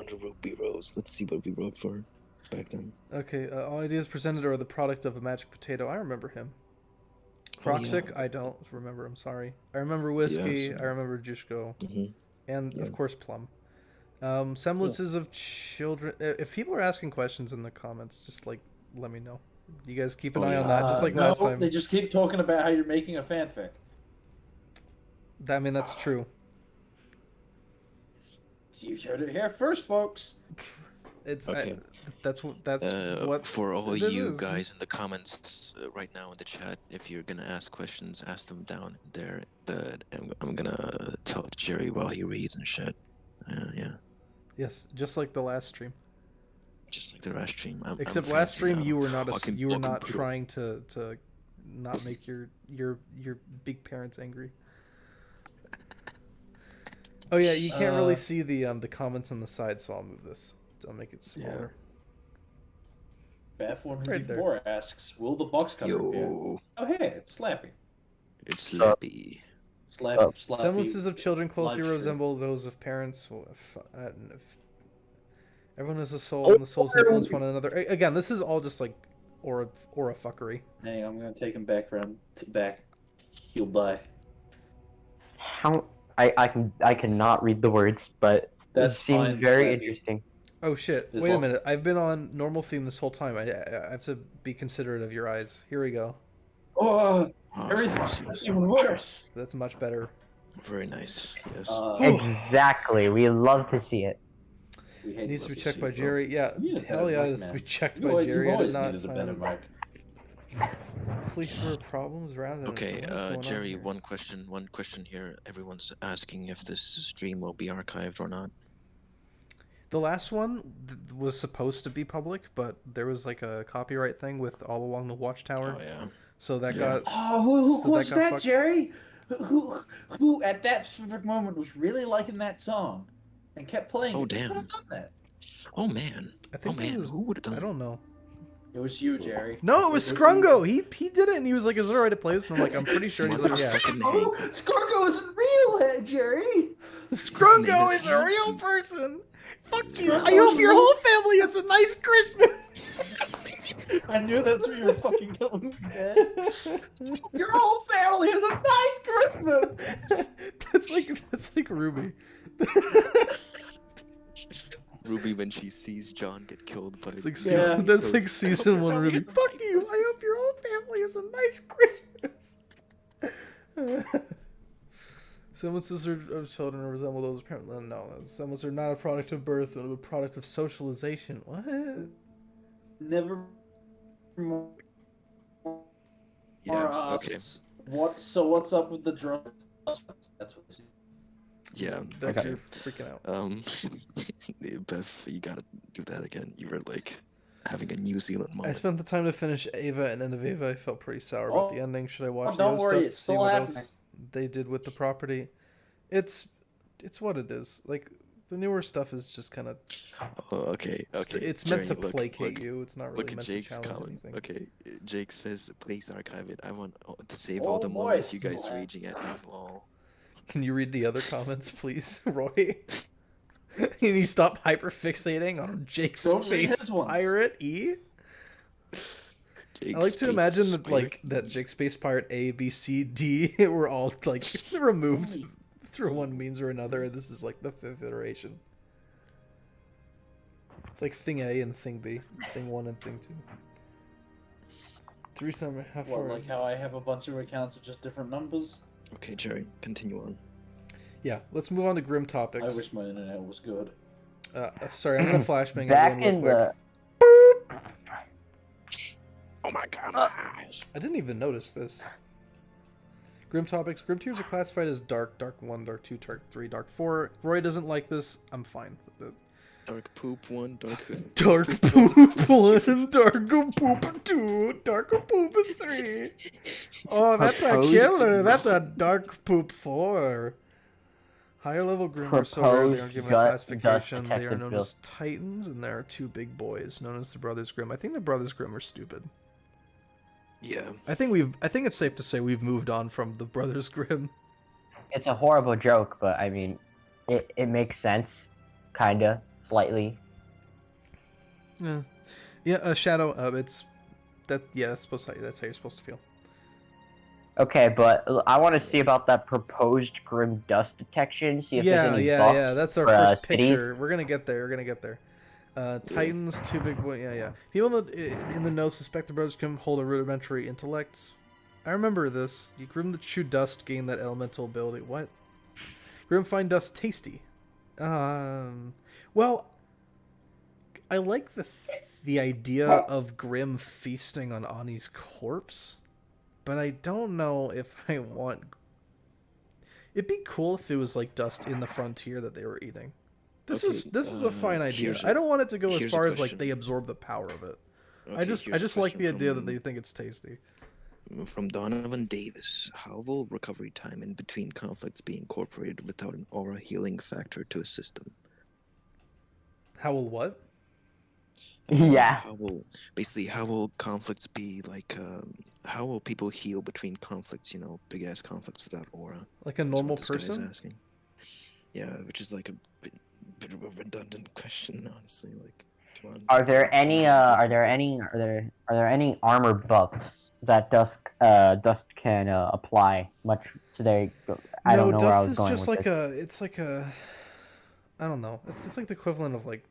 to Ruby Rose. Let's see what we wrote for back then. Okay, all ideas presented are the product of a magic potato. I remember him. Proxic, I don't remember. I'm sorry. I remember Whiskey. Yes. I remember Jushko, Mhm. and Yeah. of course Plum. Semblances of children. If people are asking questions in the comments, just like let me know. You guys keep an eye on that, just like no, last time. They just keep talking about how you're making a fanfic. I mean, that's true. You heard it here first, folks. It's Okay. that's what For all this you is. guys in the comments right now in the chat, if you're gonna ask questions, ask them down there. I'm gonna tell Jerry while he reads and shit. Yeah, Yes, just like the last stream. just like the last stream. I'm Except last fancy stream now. you were not Fucking- you were fucking not pro. trying to not make your big parents angry. Oh yeah, you can't really see the comments on the side, so I'll move this. I'll make it smaller. Bat454 asks, will the box cutter appear? Yo, Oh hey, it's Slappy. it's Slappy. Slappy. Semblances of children closely live stream. resemble those of parents. Everyone has a soul, and the souls influence one another. Again, this is all just like aura fuckery. Hang on, I'm gonna take him back back. He'll die. How I cannot read the words, but That's it seems fine, very Slappy. interesting. Oh shit! There's Wait a lots- minute. I've been on normal theme this whole time. I have to be considerate of your eyes. Here we go. Oh, Oh, of everything course, gets yes. even worse. That's much better. Very nice. Yes. Exactly. We love to see it. We hate Needs to be to checked see by it, bro. Jerry. Yeah, You need a hell better yeah, it mic, needs to man. be checked You by always- Jerry. You've I did always not needed a better sign mic. flee for problems rather than. Okay, what is going on Jerry. here? One question here. Everyone's asking if this stream will be archived or not. The last one was supposed to be public, but there was like a copyright thing with All Along the Watchtower. Oh yeah. So that Yeah. got. Oh, who So that was got that, fucked. Jerry? Who at that specific moment was really liking that song and kept playing Oh, it? Who damn. could have done that? Oh man. I Oh think it man. was. Who would have done I it? don't know. It was you, Jerry. No, it was Scrungo. He did it, and he was like, "Is it alright to play this?" And I'm like, "I'm pretty sure." He's like, "Yeah." Motherfucking Oh, Scorgo isn't real, Jerry. Scrungo is is a real Hanson. person. Fuck you. Scrungo's I hope your real. whole family has a nice Christmas. I knew that's where you were fucking going with that. Your whole family has a nice Christmas. That's like Ruby. Ruby when she sees John get killed by. It's like Yeah. season, that's like Goes, season one Ruby. "Family Fuck you. I hope your whole family has a nice Christmas. Semblance of children resemble those apparently. No, semblance are not a product of birth, but a product of socialization. What? Never more. Yeah. us. Okay. What? So what's up with the drug? That's what. This is. Yeah. That's Okay. you're freaking out. Beth, you gotta do that again. You were like having a New Zealand I moment. spent the time to finish Ava and End of Ava. I felt pretty sour about the ending. Should I watch the don't other worry, stuff it's to see still what happening. else they did with the property? It's what it is. Like the newer stuff is just kind of. Oh, okay. Okay. It's meant to Jerry, look, placate look, you. It's not really Look at meant Jake's to challenge comment. anything. Okay, Jake says, "Please archive it. I want to save all Oh the boy, moments you it's guys still raging at me." Lol. Can you read the other comments, please, Roy? Can you stop hyperfixating on Jake's Don't read face his ones. pirate E? Jake's I like to Jake's imagine that spirit. like that Jake Space Pirate A, B, C, D were all like removed through one means or another, and this is like the 5th iteration. It's like thing A and thing B, thing 1 and thing 2. 3 summer how What, far? like how I have a bunch of accounts of just different numbers? Okay, Jerry, continue on. Yeah, let's move on to grim topics. I wish my internet was good. Sorry, I'm gonna flashbang Back everyone in real quick. the Oh my god, my eyes. I didn't even notice this. Grim topics. Grim tiers are classified as dark, dark 1, dark 2, dark 3, dark 4. Roy doesn't like this. I'm fine with it. Dark poop 1, dark Dark poop 1, dark poop 2, dark poop 3. Oh, that's a Proposed- killer. That's a dark poop 4. Higher level grim are so rare they are given a Proposed classification. dust They are detected known bill. as Titans, and there are 2 big boys known as the Brothers Grimm. I think the Brothers Grimm are stupid. Yeah. I think it's safe to say we've moved on from the Brothers Grimm. It's a horrible joke, but I mean, it makes sense, kinda, slightly. Yeah, yeah. Shadow. It's that. Yeah, that's how you're supposed to feel. Okay, but I want to see about that proposed grim dust detection. See if there's any bugs. Yeah. That's our for, first cities. picture. We're gonna get there. Titans, 2 big boy. Yeah. People in the know suspect the Brothers Grimm hold a rudimentary intellect. I remember this. You Grimm the chew dust, gain that elemental ability. What? Grimm find dust tasty. Well, I like the idea of Grimm feasting on Ani's corpse, but I don't know if I want. It'd be cool if it was like dust in the frontier that they were eating. This is a fine idea. I don't want it to go as here's a far as like question. they absorb the power of it. Okay, I here's a just like the question idea that from- they think it's tasty. From Donovan Davis, how will recovery time in between conflicts be incorporated without an aura healing factor to assist them? How will what? Yeah. How will conflicts be like? How will people heal between conflicts? You know, big ass conflicts without aura. Like a That's normal what this guy's person? asking. Yeah, which is like a bit of a redundant question, honestly. Like, come on. Are there any armor buffs that dust can apply? Much today. I don't know where I was dust is going just with like this. it's like a. I don't know. It's like the equivalent of like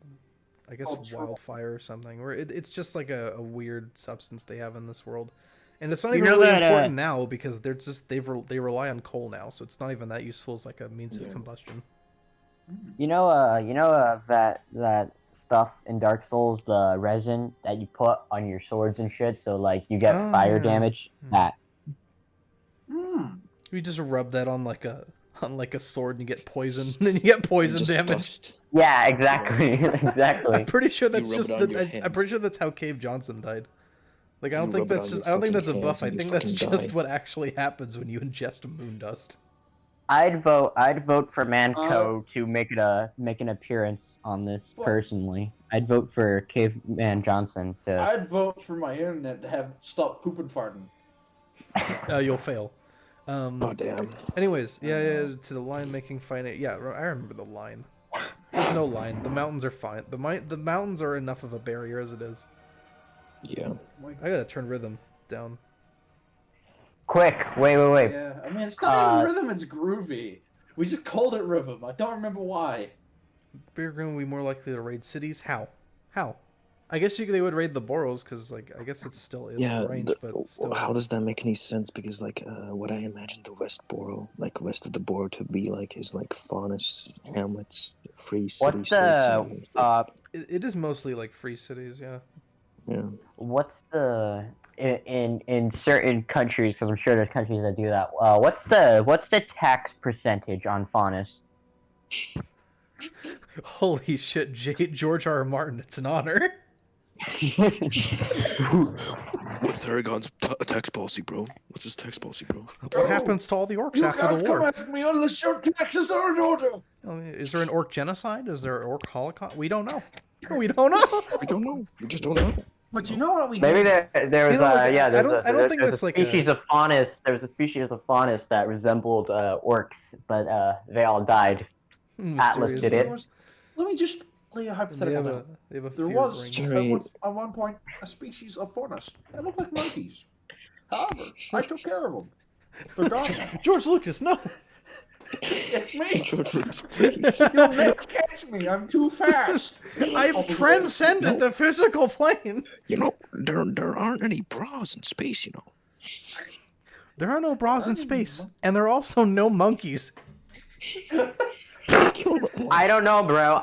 I guess wildfire or something, where it's just like a weird substance they have in this world, and it's not even really important now because they rely on coal now, so it's not even that useful as like a means of combustion. That stuff in Dark Souls, the resin that you put on your swords and shit, so like you get fire damage. That. You just rub that on like a sword and you get poison, and then you get poison damage. Dust. Yeah, exactly, exactly. I'm pretty sure that's just I'm pretty sure that's how Cave Johnson died. Like I don't think that's a buff. I think that's just what actually happens when you ingest moon dust. I'd vote for Manco to make an appearance on this personally. I'd vote for Caveman Johnson to. I'd vote for my internet to have stop pooping farting. You'll fail. Oh damn. Anyways, yeah, to the line making finite. Yeah, I remember the line. There's no line. The mountains are fine. The mountains are enough of a barrier as it is. Yeah. I gotta turn rhythm down. Quick, wait. Yeah, I mean it's not even rhythm. It's groovy. We just called it rhythm. I don't remember why. Bigger Grim will be more likely to raid cities. How? I guess they would raid the boroughs because like I guess it's still in range, but still. How does that make any sense? Because like what I imagine the west borough, like west of the borough, to be like is like Faunus, Hamlets, free cities. It is mostly like free cities, yeah. Yeah. What's the in certain countries? Because I'm sure there's countries that do that. What's the tax percentage on Faunus? Holy shit, George R. R. Martin! It's an honor. What's Aragon's tax policy, bro? What's his tax policy, bro? What happens to all the orcs after the war? You can't come at me unless your taxes are in order. Is there an orc genocide? Is there an orc holocaust? We don't know. We don't know. We don't know. We just don't know. But you know what we maybe do? there was I don't think that's like a species of Faunus. There was a species of Faunus that resembled orcs, but they all died. Atlas did it. Let me just lay a hypothetical down. There was, at one point, a species of Faunus that looked like monkeys. However, I took care of them. They're gone now. George Lucas, no! It's me! George Lucas, please. You'll never catch me, I'm too fast! I've transcended the physical plane! You know, there aren't any bras in space, you know. There are no bras in space, and there are also no monkeys. I don't know, bro.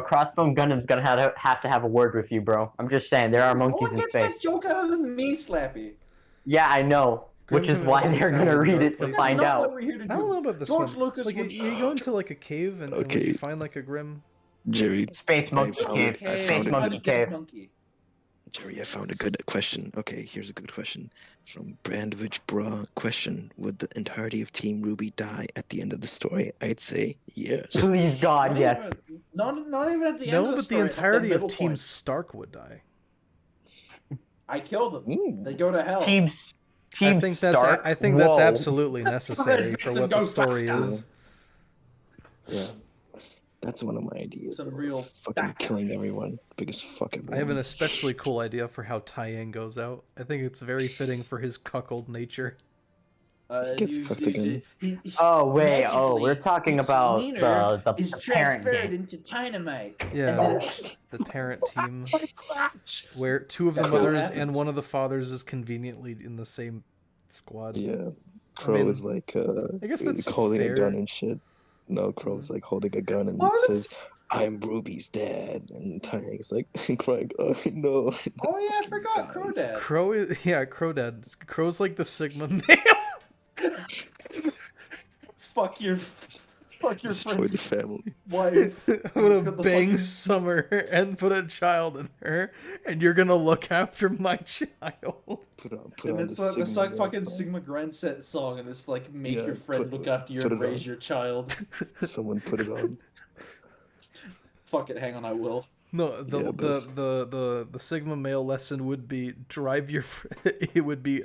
Crossbone Gundam's gonna have to have a word with you, bro. I'm just saying, there are monkeys in space. What gets that joke other than me, Slappy? Yeah, I know. Which is why they're gonna read it to find out. I don't know about this George one. Lucas like, you go into like a cave and like, you find like a Grim. Jerry. Space monkey cave. Space monkey cave. Jerry, I found a good question. Okay, here's a good question. From Brandovich Bra. Question: would the entirety of Team RWBY die at the end of the story? I'd say yes. Please God, yes. Not even at the end No, of the but story. the entirety of Team point. Stark would die. I killed them. Ooh. They go to hell. I think that's absolutely necessary for what the story is. Yeah. That's one of my ideas. Some real fucking killing everyone. Biggest fucking. I have an especially cool idea for how Tien goes out. I think it's very fitting for his cuckold nature. He gets cooked again. We're talking about the is parent transferred game. into Dynamite. Yeah, the parent team, where two of the mothers and one of the fathers is conveniently in the same squad. Yeah, Crow is like I guess that's holding fair. a gun and shit. No, Crow's like holding a gun and says, "I'm Ruby's dad," and Tiny's like crying, "Oh no." Oh yeah, I forgot Crow Dad. Crow Dad. Crow's like the Sigma male. Fuck your Destroy the family. wife. I'm gonna bang Summer and put a child in her, and you're gonna look after my child. Put on It's like fucking Sigma Grandset song, and it's like make your friend look after you and raise your child. Someone put it on. Fuck it, hang on, I will. No, the Sigma male lesson would be it would be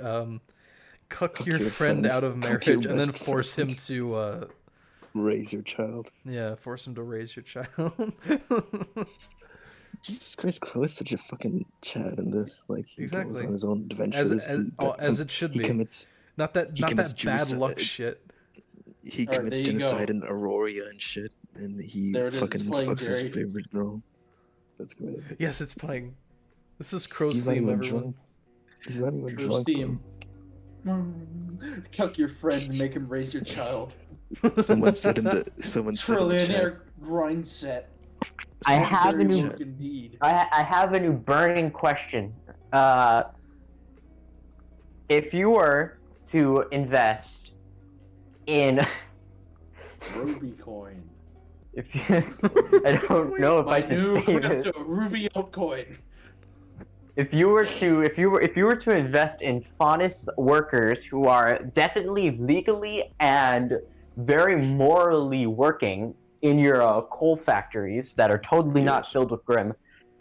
cuck your friend out of marriage and then force him to raise your child. Yeah, force him to raise your child. Jesus Christ, Crow is such a fucking Chad in this. Like he goes on his own adventures. As it should be. Not that bad luck shit. He commits genocide in Aurora and shit, and he fucking fucks his favorite girl. That's great. Yes, it's playing. This is Crow's theme, everyone. He's not even Crow's drunk. theme. Tuck your friend and make him raise your child. Someone said in the chat. Grind set. I have a new burning question. If you were to invest in RWBY coin. If you, I don't know if I should say this. RWBY altcoin. If you were to invest in honest workers who are definitely legally and very morally working in your coal factories that are totally not filled with Grim,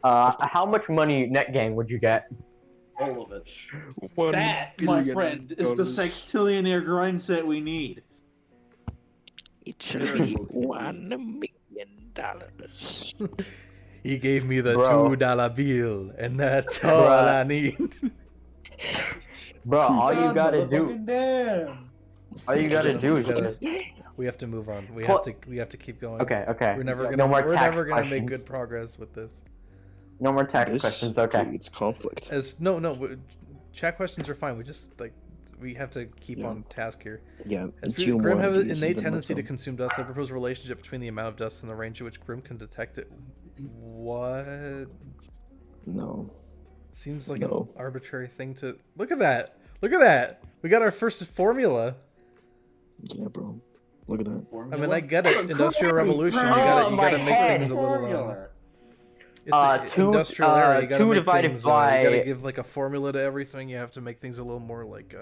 how much money net gain would you get? All of it. That, my friend, is the sextillionaire grind set we need. It should be $1 million. He gave me the $2 bill, and that's all I need. Bro, all you gotta do is we have to move on. We have to keep going. Okay. We're never gonna make good progress with this. No more tax questions. Okay. It's conflict. Chat questions are fine. We have to keep on task here. Yeah. Grim have an innate tendency to consume dust. I propose a relationship between the amount of dust and the range at which Grim can detect it. What? No. Seems like an arbitrary thing to... Look at that! Look at that! We got our first formula! Yeah, bro. Look at that. I mean, I get it. Industrial Revolution, you gotta make things a little... It's industrial era, you gotta make things... you gotta give, like, a formula to everything. You have to make things a little more, like,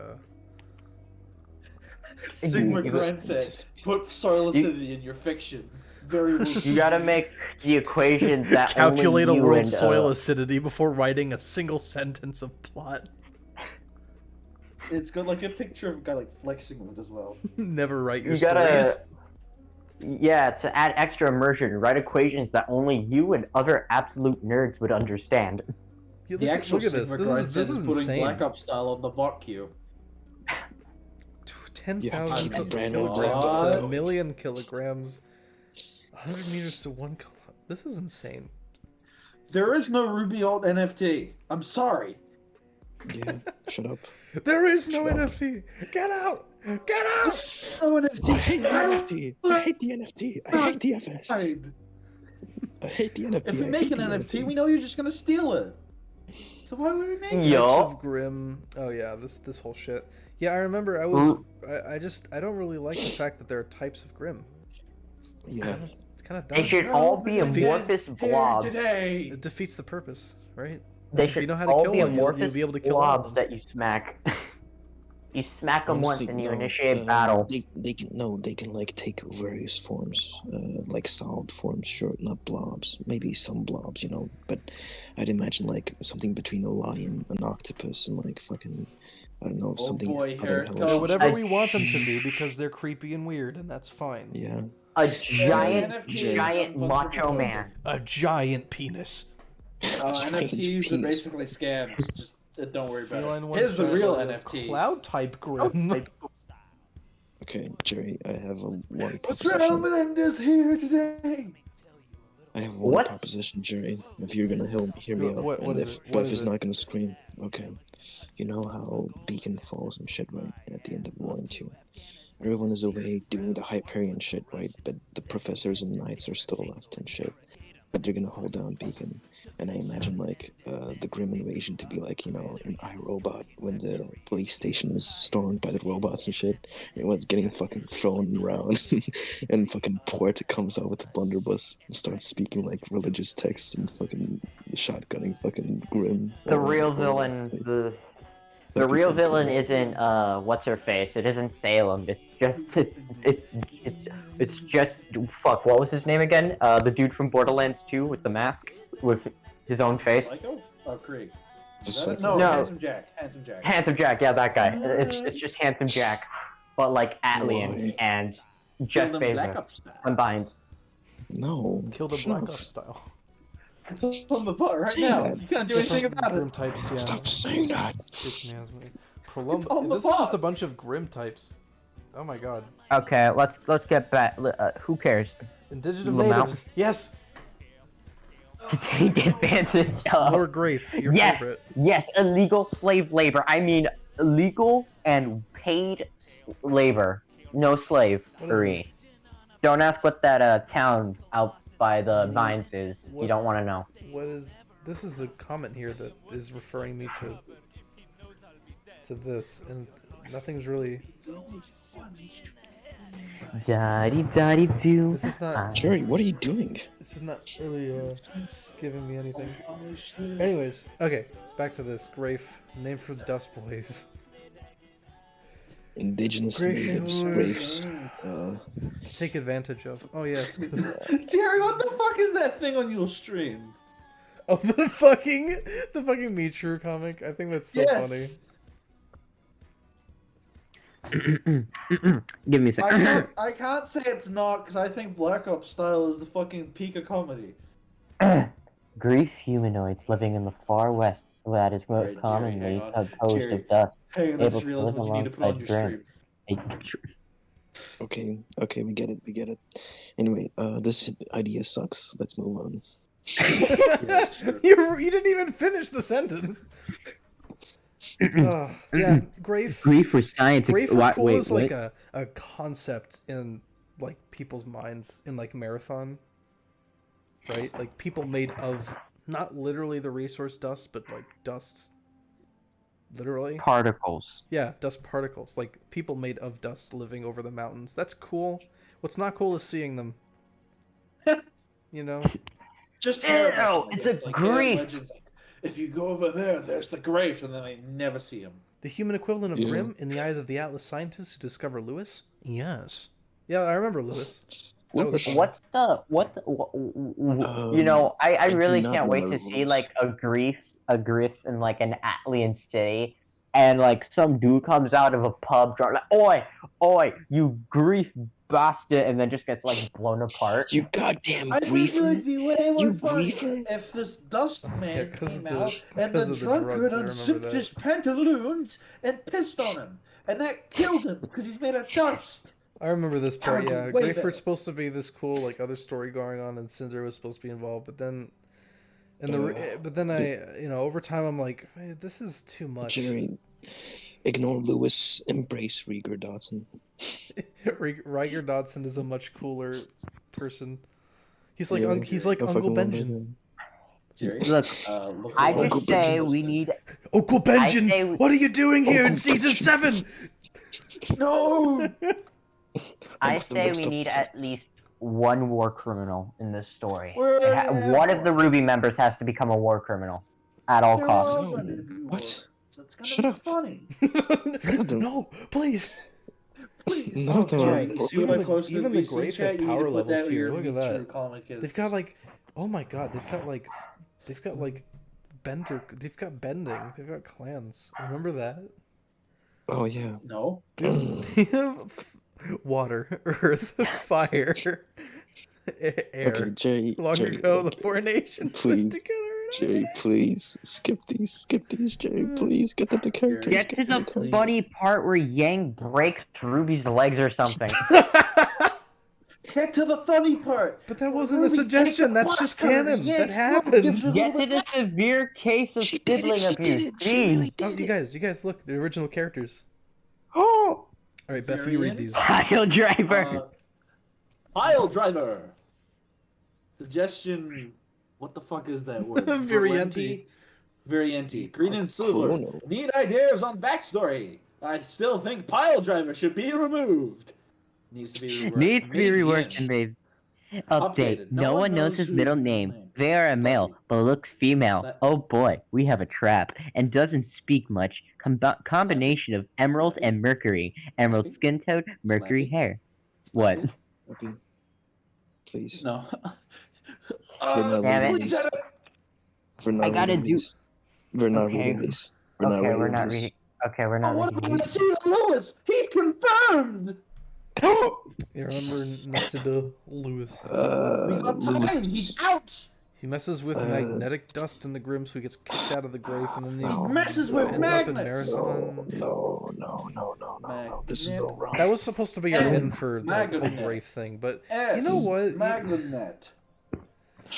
Sigma grind set. Put soil acidity in your fiction. You gotta make the equations that calculate only a world's soil acidity before writing a single sentence of plot. It's got like a picture of a guy like flexing with it as well. Never write your stories. Yeah, to add extra immersion, write equations that only you and other absolute nerds would understand. Yeah, look at this. This is putting insane. Black Ops style on the bot queue. 10,000 kilograms, a million kilograms, 100 meters to 1 kilometer. This is insane. There is no RWBY alt NFT. I'm sorry. Yeah, shut up. There is no NFT. Get out! Get out! No NFT. I hate the NFT. I hate the NFT. I hate the FS. I hate the NFT. If we make an NFT, we know you're just gonna steal it. So why would we make it? Types of Grim. Oh yeah, this whole shit. Yeah, I remember. I don't really like the fact that there are types of Grim. Yeah. It's kind of dumb. They should all be amorphous blobs. It defeats the purpose, right? They if you should know how to all kill be them, amorphous you'll be able to kill blobs that you smack. You smack them once and you initiate battle. They can like take various forms, like solid forms, sure, not blobs. Maybe some blobs, but I'd imagine like something between a lion, an octopus, and like fucking, I don't know, something other whatever we want them to be, because they're creepy and weird, and that's fine. Yeah. A giant macho man. A giant penis. NFTs are basically scams. Just don't worry about it. Here's the real NFT. Cloud type Grim. Okay, Jerry, I have one What's wrong with I'm just here today? I have one proposition, Jerry. If you're gonna hear me out, and if Buff is not gonna scream, okay. You know how Beacon falls and shit, right? At the end of 1 and 2. Everyone is away doing the Hyperion shit, right? But the professors and knights are still left and shit. But they're gonna hold down Beacon. And I imagine, like, the Grim invasion to be like, in iRobot, when the police station is stormed by the robots and shit. Everyone's getting fucking thrown around. And fucking Port comes out with a blunderbuss and starts speaking, like, religious texts and fucking shotgunning fucking Grim. The real villain, the real villain isn't what's her face. It isn't Salem. It's just fuck. What was his name again? The dude from Borderlands 2 with the mask with his own face. Psycho? Oh, Krieg. No, Handsome Jack. Handsome Jack. Handsome Jack. Yeah, that guy. It's just Handsome Jack, but like Atlian and Jeff Bezos combined. No. Kill the Black Ops style. It's on the butt right now. You can't do anything about Grim it. types, yeah. Stop saying that. This is just a bunch of Grim types. Oh my god. Okay, let's get back. Who cares? Indigenous natives. Yes. to take advantage of. Lord Grafe, your yes, favorite. yes, illegal slave labor. I mean, legal and paid labor. No slavery. Don't ask what that town out by the vines is. You don't want to know. What is? This is a comment here that is referring me to this, and nothing's really. Da-dee-da-dee-doo. This is not. Jerry, what are you doing? This is not really giving me anything. Anyways, okay, back to this. Grafe, name for the Dust Boys. Indigenous Grafe natives, Lords. graves. To take advantage of. Oh yes. Jerry, what the fuck is that thing on your stream? Oh, the fucking Michiru comic. I think that's so funny. Give me a second. I can't say it's not, because I think Black Ops style is the fucking peak of comedy. Grief humanoids living in the far west that is most Right, Jerry, commonly hang on. composed Jerry, of dust. Hang on, I just realized what you need to put on your stream. Okay, we get it. Anyway, this idea sucks. Let's move on. You didn't even finish the sentence. Yeah, Grafe. Grief for scientists. Grafe cool is like a concept in like people's minds in like Marathon, right? Like people made of not literally the resource dust, but like dust. Literally particles. Yeah, dust particles. Like people made of dust living over the mountains. That's cool. What's not cool is seeing them. You know? Just hear about them, it's a like, grief. Legends, like, if you go over there's the graves, and then I never see them. The human equivalent of Grimm in the eyes of the Atlas scientists who discover Lewis? Yes. Yeah, I remember Lewis. What's the you know, I really can't wait to see like a grief in like an Atlian city, and like some dude comes out of a pub drunk, like, oi, you grief bastard, and then just gets like blown apart. You goddamn I think it would be way more You funny griefer. if this dust man came out and because the of the drunkard drugs, I unzipped remember his pantaloons and pissed on him, and that killed him because he's made of dust. I remember this part, yeah. Way better. Greyford's supposed to be this cool, like, other story going on, and Cinder was supposed to be involved, but then... over time, I'm like, hey, this is too much. Jerry, ignore Lewis, embrace Rieger Dodson. Rieger Dodson is a much cooler person. He's like Uncle Benjamin. Jerry, look, I just say we need... Uncle Benjamin, what are you doing here in Season 7? No! I say we need at least one war criminal in this story. One of the RWBY members has to become a war criminal at all costs. What? That's Shut up. Funny. No, please. Please. None of them are Even the Grafe have power levels here. Look at that. They've got like, oh my god, they've got like bending. They've got clans. Remember that? Oh yeah. No. They have water, earth, fire, air. Okay, Jay. Long ago, the four nations please, together. Jay, please skip these, Jay. Please get the characters. Get to the funny part where Yang breaks Ruby's legs or something. Get to the funny part. But that wasn't a suggestion. That's just canon. That happens. Get to the severe case of sibling abuse. Really Oh, you guys, look, the original characters. Oh. All right, Beth, you read these. Pile driver. Pile driver. Suggestion. What the fuck is that word? Variante. Green and silver. Need ideas on backstory. I still think pile driver should be removed. Needs to be reworked. And made. Update. No one knows his middle name. They are a male, but looks female. Oh boy, we have a trap. And doesn't speak much. Combination of emerald and mercury. Emerald skin tone, mercury hair. What? Please. No. Damn it. We're not reading these. We're not reading these. We're not reading. Okay, we're not reading. What about Nasida Lewis? He's confirmed. You remember Nasida Lewis? We got time. He's out. He messes with magnetic dust in the Grimm, so he gets kicked out of the Grafe, and then he messes with ends up in magnets. Marathon. No. This is all wrong. That was supposed to be our in for the whole Grafe thing, but you know what? Magnet.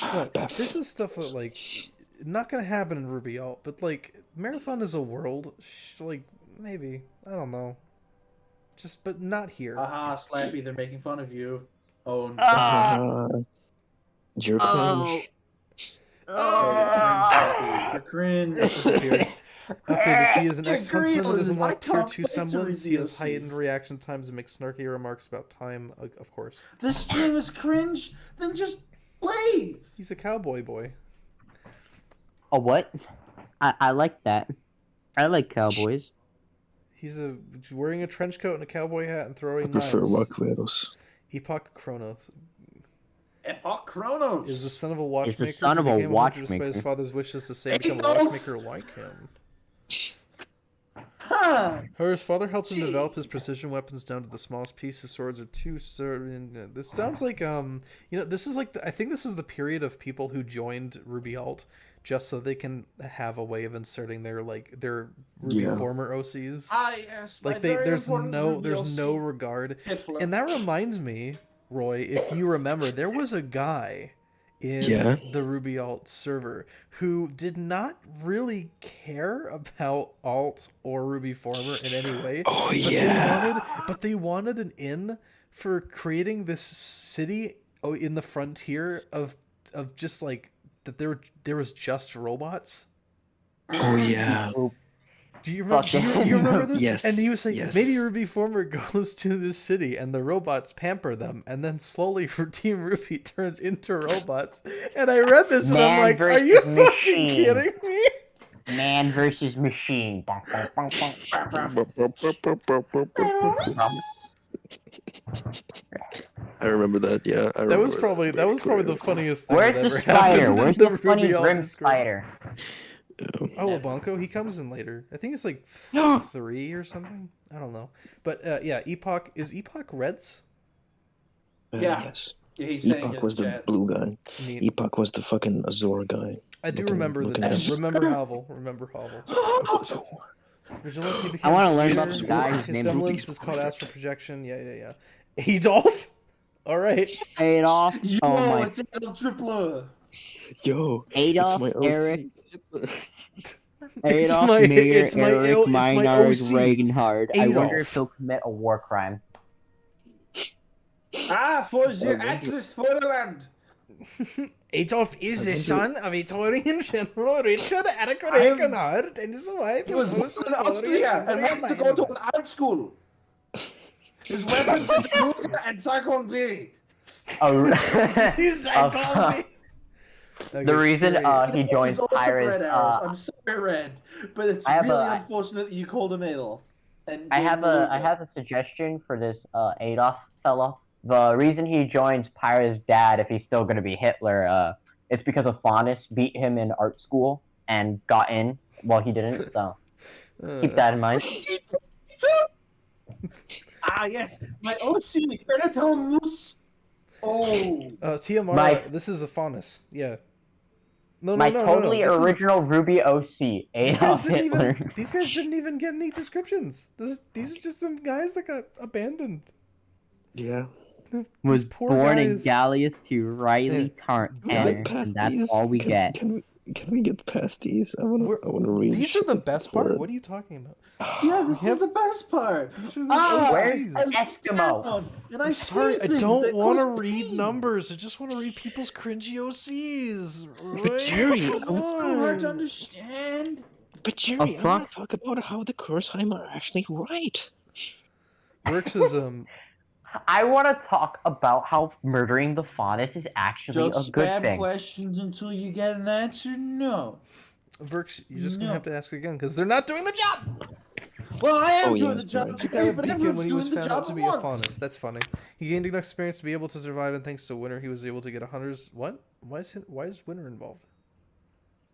No, this is stuff that, like, not gonna happen in RWBY Alt, but, like, Marathon is a world, like, maybe. I don't know. Just, but not here. Aha, Slappy, they're making fun of you. Oh, You're cringe. You're cringe. Disappeared. Updated. He is an Yeah, ex-huntsman that doesn't I want tier can't 2 wait to semblance. He read has heightened VOCs. reaction times and makes snarky remarks about time, of course. This stream is cringe. Then just leave. He's a cowboy boy. A what? I like that. I like cowboys. He's wearing a trench coat and a cowboy hat and throwing I prefer knives. Vaqueros. Epoch Chronos Epoch Chronos. is the son of a watchmaker. He's the son of who a became hunter despite watchmaker. his father's wishes to say become a Adolf! watchmaker like him. Huh. His father helped him develop his precision weapons down to the smallest piece. His swords are too certain. This sounds like this is like I think this is the period of people who joined RWBY Alt just so they can have a way of inserting their RWBY former OCs. Yes, Like there's no regard. Hitler. And that reminds me, Roy, if you remember, there was a guy in the RWBY Alt server who did not really care about Alt or RWBY Former in any way. Oh, But they wanted an in for creating this city in the frontier of just like that there was just robots. Oh, yeah. Do you remember? You remember this? Yes. And he was saying, yes. maybe RWBY Former goes to this city and the robots pamper them, and then slowly for Team RWBY turns into robots. And I read this and I'm like, are you fucking kidding me? Man versus machine. I remember that. Yeah, I That was remember probably the funniest thing Where's that ever the spider? happened. Where's in the funny RWBY Alt grim Discord. spider? Oh, Abanko, he comes in later. I think it's like 3 or something. I don't know. But yeah, Epoch is Epoch Reds. Yeah. Yes. Yeah, he's saying Epoch it was in the chat. blue guy. Neat. Epoch was the fucking Azor guy. I do looking- remember the looking name. at- Remember Havel. Remember Havel. Vigilante became I wanna a learn leader. about this guy whose His name is semblance Ruby's is called perfect. astral projection. Yeah. Adolf. All right. Adolf. Yo, Oh my. it's Adolf Tripler. Yo, Adolf, it's my OC. Eric. It's Adolf, my- Mayer, it's my Eric, L- it's my Meinhard, OC. Regenhard. I wonder Adolf. if he'll commit a war crime. For the Atlas Fatherland. Adolf is the wonder- son of Italian General Richard Eric Regenhard and his wife. He was born in Austria and went to go to an art school. His weapons is Luger and Cyclone B. He's The reason he joined He's also Pirates. Red Arrows. I'm sorry, Red, but it's I have really a- unfortunate that you called him Adolf. And I gave have him a Luger. suggestion for this Adolf fella. The reason he joins Pyra's dad, if he's still gonna be Hitler, it's because of Faunus beat him in art school and got in while he didn't. So keep that in mind. Yes, my OC, Predator Moose. Oh, TMR. My- This is a faunus. Yeah. No. My no. totally This is- original RWBY OC, These guys, Adolf didn't Hitler. even, these guys didn't even get any descriptions. These are just some guys that got abandoned. Yeah. Was These poor born in guys. Gallius to Riley Tanner, and Past that's these? all we Can- get. Can we get past these? I wanna read. These are the shit best part. before- What are you talking about? yeah, this is the best part. These are the Where's OCs. Eskimo? And I I'm sorry, see I things don't that want to cause read pain. numbers. I just want to read people's cringy OCs. But Right? Jerry, Come It's so hard to on. understand. But Jerry, I Upfront? want to talk about how the Kurzheim are actually right. Works is I want to talk about how murdering the Faunus is actually Just a good spam thing. questions until you get an answer. No. Verks, you're just gonna No. have to ask again because they're not doing the job. Well, I am Oh, doing yeah, the job right. The guy would but beat him everyone's when he doing was the found out job to at be a once. faunus. That's funny. He gained enough experience to be able to survive, and thanks to Winter, he was able to get a hunter's. What? Why is Winter involved?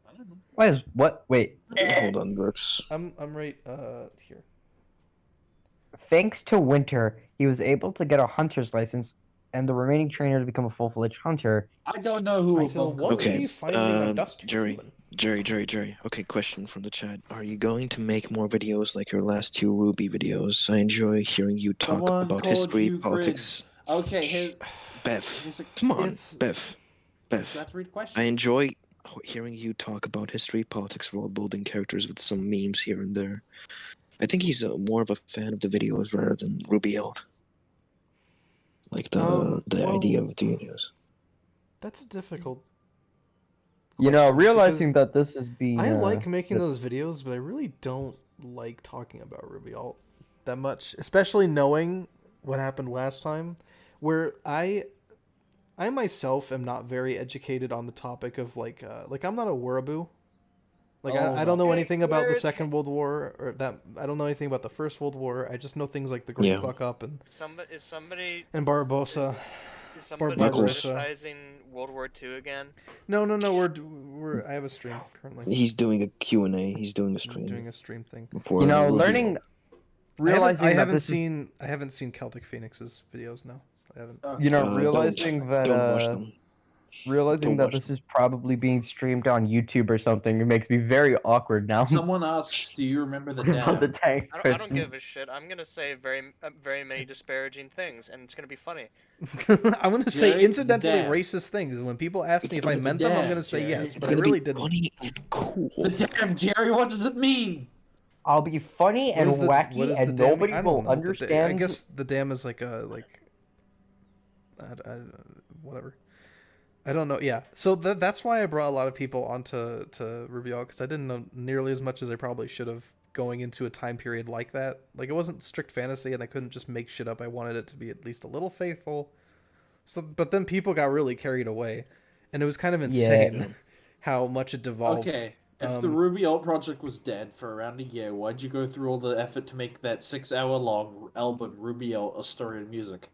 I don't know. What is what? Wait. Hold on, Verks. I'm right here. Thanks to Winter, he was able to get a hunter's license, and the remaining trainer to become a full-fledged hunter. I don't know who. Until one Okay, day finding a dust Jerry. human. Jerry. Okay, question from the chat. Are you going to make more videos like your last two RWBY videos? I enjoy hearing you talk Someone about called history, you politics. Okay, Bev, here's a- come on, It's- Bev. Beth, You have to read questions. I enjoy hearing you talk about history, politics, world building, characters with some memes here and there. I think he's more of a fan of the videos rather than RWBY alt. Like the idea of the videos. That's a difficult. Realizing that this is being. I like making those videos, but I really don't like talking about RWBY alt that much, especially knowing what happened last time, where I myself am not very educated on the topic of like I'm not a Wereaboo. Like I don't know anything about the Second World War or that. I don't know anything about the First World War. I just know things like the Great Fuck Up and and Barbarossa. Is somebody criticizing World War II again? No. We're. I have a stream currently. He's doing a QnA. He's doing a stream. Doing a stream thing. For learning. Realizing I haven't seen Celtic Phoenix's videos. No, I haven't. Realizing that. Realizing that this is probably being streamed on YouTube or something, it makes me very awkward now. Someone asks, "Do you remember the About the dam?" tank I don't give a shit. I'm gonna say very many disparaging things, and it's gonna be funny. I'm gonna say Jerry, incidentally the dam. racist things. When people ask It's me if I gonna be meant them, I'm dam, gonna say Jerry. yes, It's but I gonna really be didn't. funny and cool. The dam, Jerry. What does it mean? I'll be funny and wacky, and nobody will understand. I guess the dam is like a whatever. I don't know. Yeah, so that's why I brought a lot of people onto RWBY alt, because I didn't know nearly as much as I probably should have going into a time period like that. Like, it wasn't strict fantasy, and I couldn't just make shit up. I wanted it to be at least a little faithful. So, but then people got really carried away, and it was kind of insane how much it devolved. Okay, if the RWBY alt project was dead for around a year, why'd you go through all the effort to make that 6-hour-long album RWBY alt a story and music?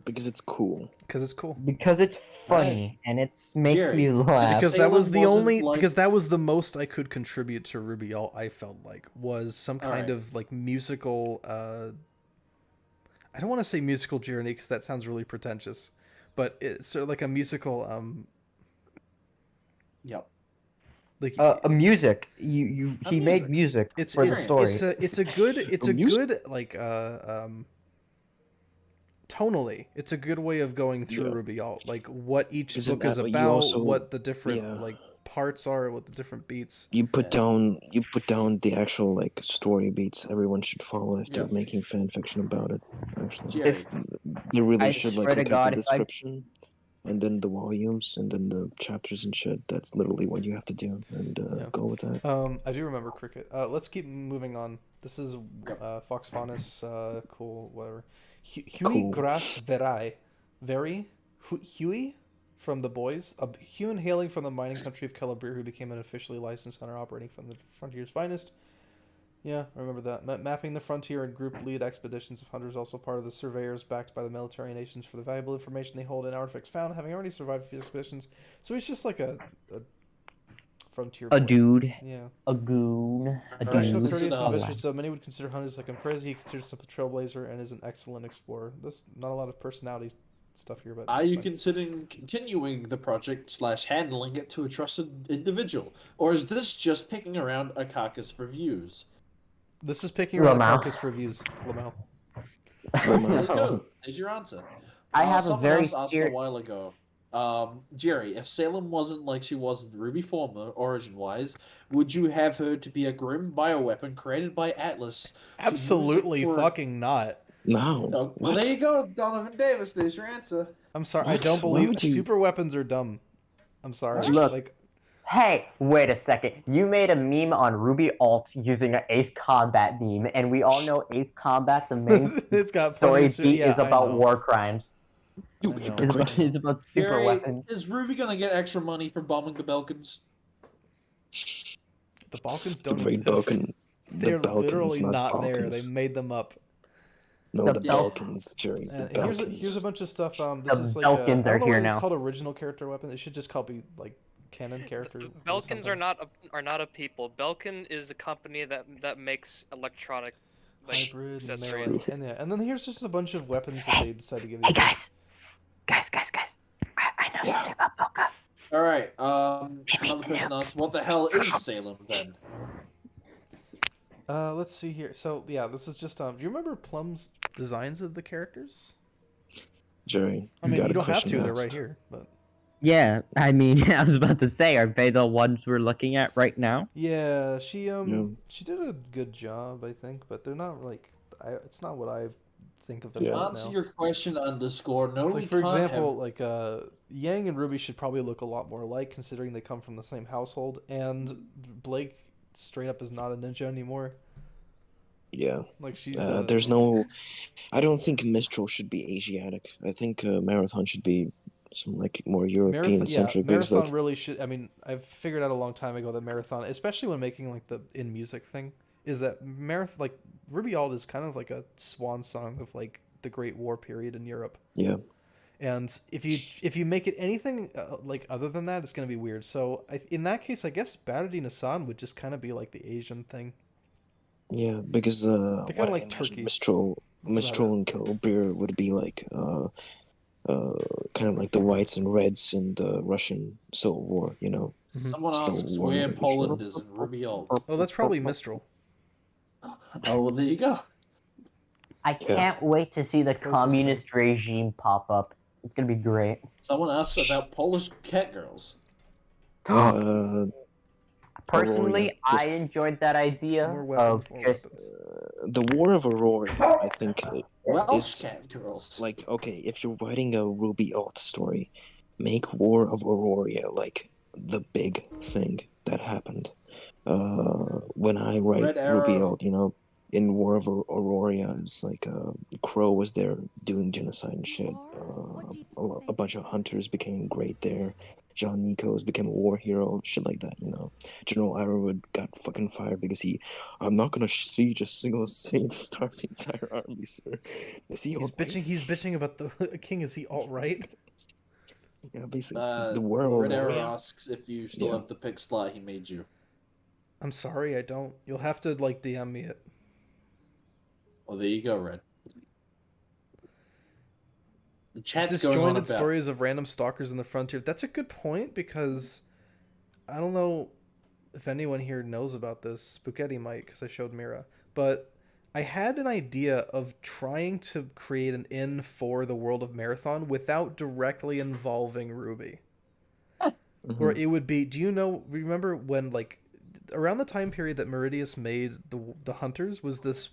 Because it's cool. Because it's cool. Because it's funny and it makes Jerry, me laugh. Because that was the Salem only. wasn't like- Because that was the most I could contribute to RWBY alt. I felt like was some kind Alright. of like musical. I don't want to say musical journey because that sounds really pretentious, but it's sort of like a musical. Yep. Like a music. He made music for the story. It's a good like tonally, it's a good way of going through RWBY alt, like what each book is about, what the different like parts are, what the different beats. You put down the actual like story beats. Everyone should follow if they're making fan fiction about it. Actually, Jerry. they really should swear like to look God, at the description, and then the volumes, and then the chapters and shit. That's literally what you have to do, and go with that. I do remember Cricket. Let's keep moving on. This is Fox Faunus, cool, whatever. Huey Gras Verai, Huey from The Boys, a human hailing from the mining country of Calabria who became an officially licensed hunter operating from the frontier's finest. Yeah, I remember that. Mapping the frontier and group lead expeditions of hunters, also part of the surveyors backed by the military nations for the valuable information they hold and artifacts found, having already survived a few expeditions. So he's just like a frontier boy. Dude. Yeah. A goon. Professional, Dude. courteous, and adventurous, though many would consider hunters like Impreza. He considers himself a trailblazer and is an excellent explorer. There's not a lot of personality stuff here, but Are you considering continuing the project / handling it to a trusted individual, or is this just picking around a carcass for views? This is picking around a carcass for views, Lamau. There you go. There's your answer. I have a very someone else asked a while ago. Jerry, if Salem wasn't like she was in RWBY former, origin-wise, would you have her to be a grim bioweapon created by Atlas? Absolutely fucking not. No. Well, there you go, Donovan Davis. There's your answer. I'm sorry. I don't believe super weapons are dumb. I'm sorry. Look. Like, hey, wait a second. You made a meme on RWBY alt using an Ace Combat meme, and we all know Ace Combat, the main it's got story plenty beat is about war crimes. It's about super Jerry, weapons. is RWBY gonna get extra money for bombing the Balkans? The Balkans The don't Great exist. Balkan. They're the Balkans, literally not there. Balkans. They made them up. No, the The Balkans, Jerry. The Balkans. Here's a bunch of stuff. This The is like Balkans I are don't know here why it's now. called original character weapon. It should just be like canon character. or Belkans something. are not a people. Belkin is a company that makes electronic Hybrid accessories. melee. And then here's just a bunch of weapons that they decided to give. Hey these guys, I know something about Boca. All right. Another person asked, "What the hell is Salem then?" Let's see here. So yeah, this is just do you remember Plum's designs of the characters? Jerry, I mean, got you a don't have question to. They're asked. right here, but Yeah, I mean, I was about to say, are they the ones we're looking at right now? Yeah, she did a good job, I think, but they're not like it's not what I think of them To as answer now. your question underscore, no, we Like for can't example, have. like Yang and Ruby should probably look a lot more alike considering they come from the same household, and Blake straight up is not a ninja anymore. Yeah. Like she's There's no. I don't think Mistral should be Asiatic. I think Marathon should be some like more European centric because Marathon like really should. I mean, I've figured out a long time ago that Marathon, especially when making like the in music thing, is that Marathon like Ruby Alt is kind of like a swan song of like the Great War period in Europe. yeah. And if you make it anything like other than that, it's gonna be weird. So in that case, I guess Batterdeen Hassan would just kind of be like the Asian thing. Yeah, because They're kind what of I like imagine Turkey. Mistral That's about Mistral it. and Kilbeer would be like kind of like the whites and reds in the Russian Civil War, you know. Someone Still asks war where language. Poland is in Ruby Alt. Oh, that's probably Mistral. Oh, well, there you go. I can't wait to see the communist regime pop up. It's gonna be great. Someone asks about Polish cat girls. Personally, Aurora, I enjoyed that idea More of weapons, more just weapons. the War of Aurora, I think, Welsh is cat girls. like okay. If you're writing a Ruby Alt story, make War of Aurora like the big thing that happened. When I write Red Ruby Arrow. Alt, you know, in War of Aurora, it's like Crow was there doing genocide and shit. A bunch of hunters became great there. John Nikos became a war hero, shit like that, you know. General Ironwood got fucking fired because I'm not gonna siege a single city to starve the entire army, sir. Is he He's bitching. He's bitching about the king. Is he alt right? Yeah, basically, the War of Red Arrow Aurora. asks if you still have the pick slot he made you. I'm sorry, I don't. You'll have to like DM me it. Well, there you go, Red. The chat's going on Disjointed about stories of random stalkers in the frontier. That's a good point because I don't know if anyone here knows about this. Spaghetti might because I showed Mira. But I had an idea of trying to create an inn for the world of Marathon without directly involving Ruby. Or it would be, do you know, remember when like around the time period that Meridius made the hunters was this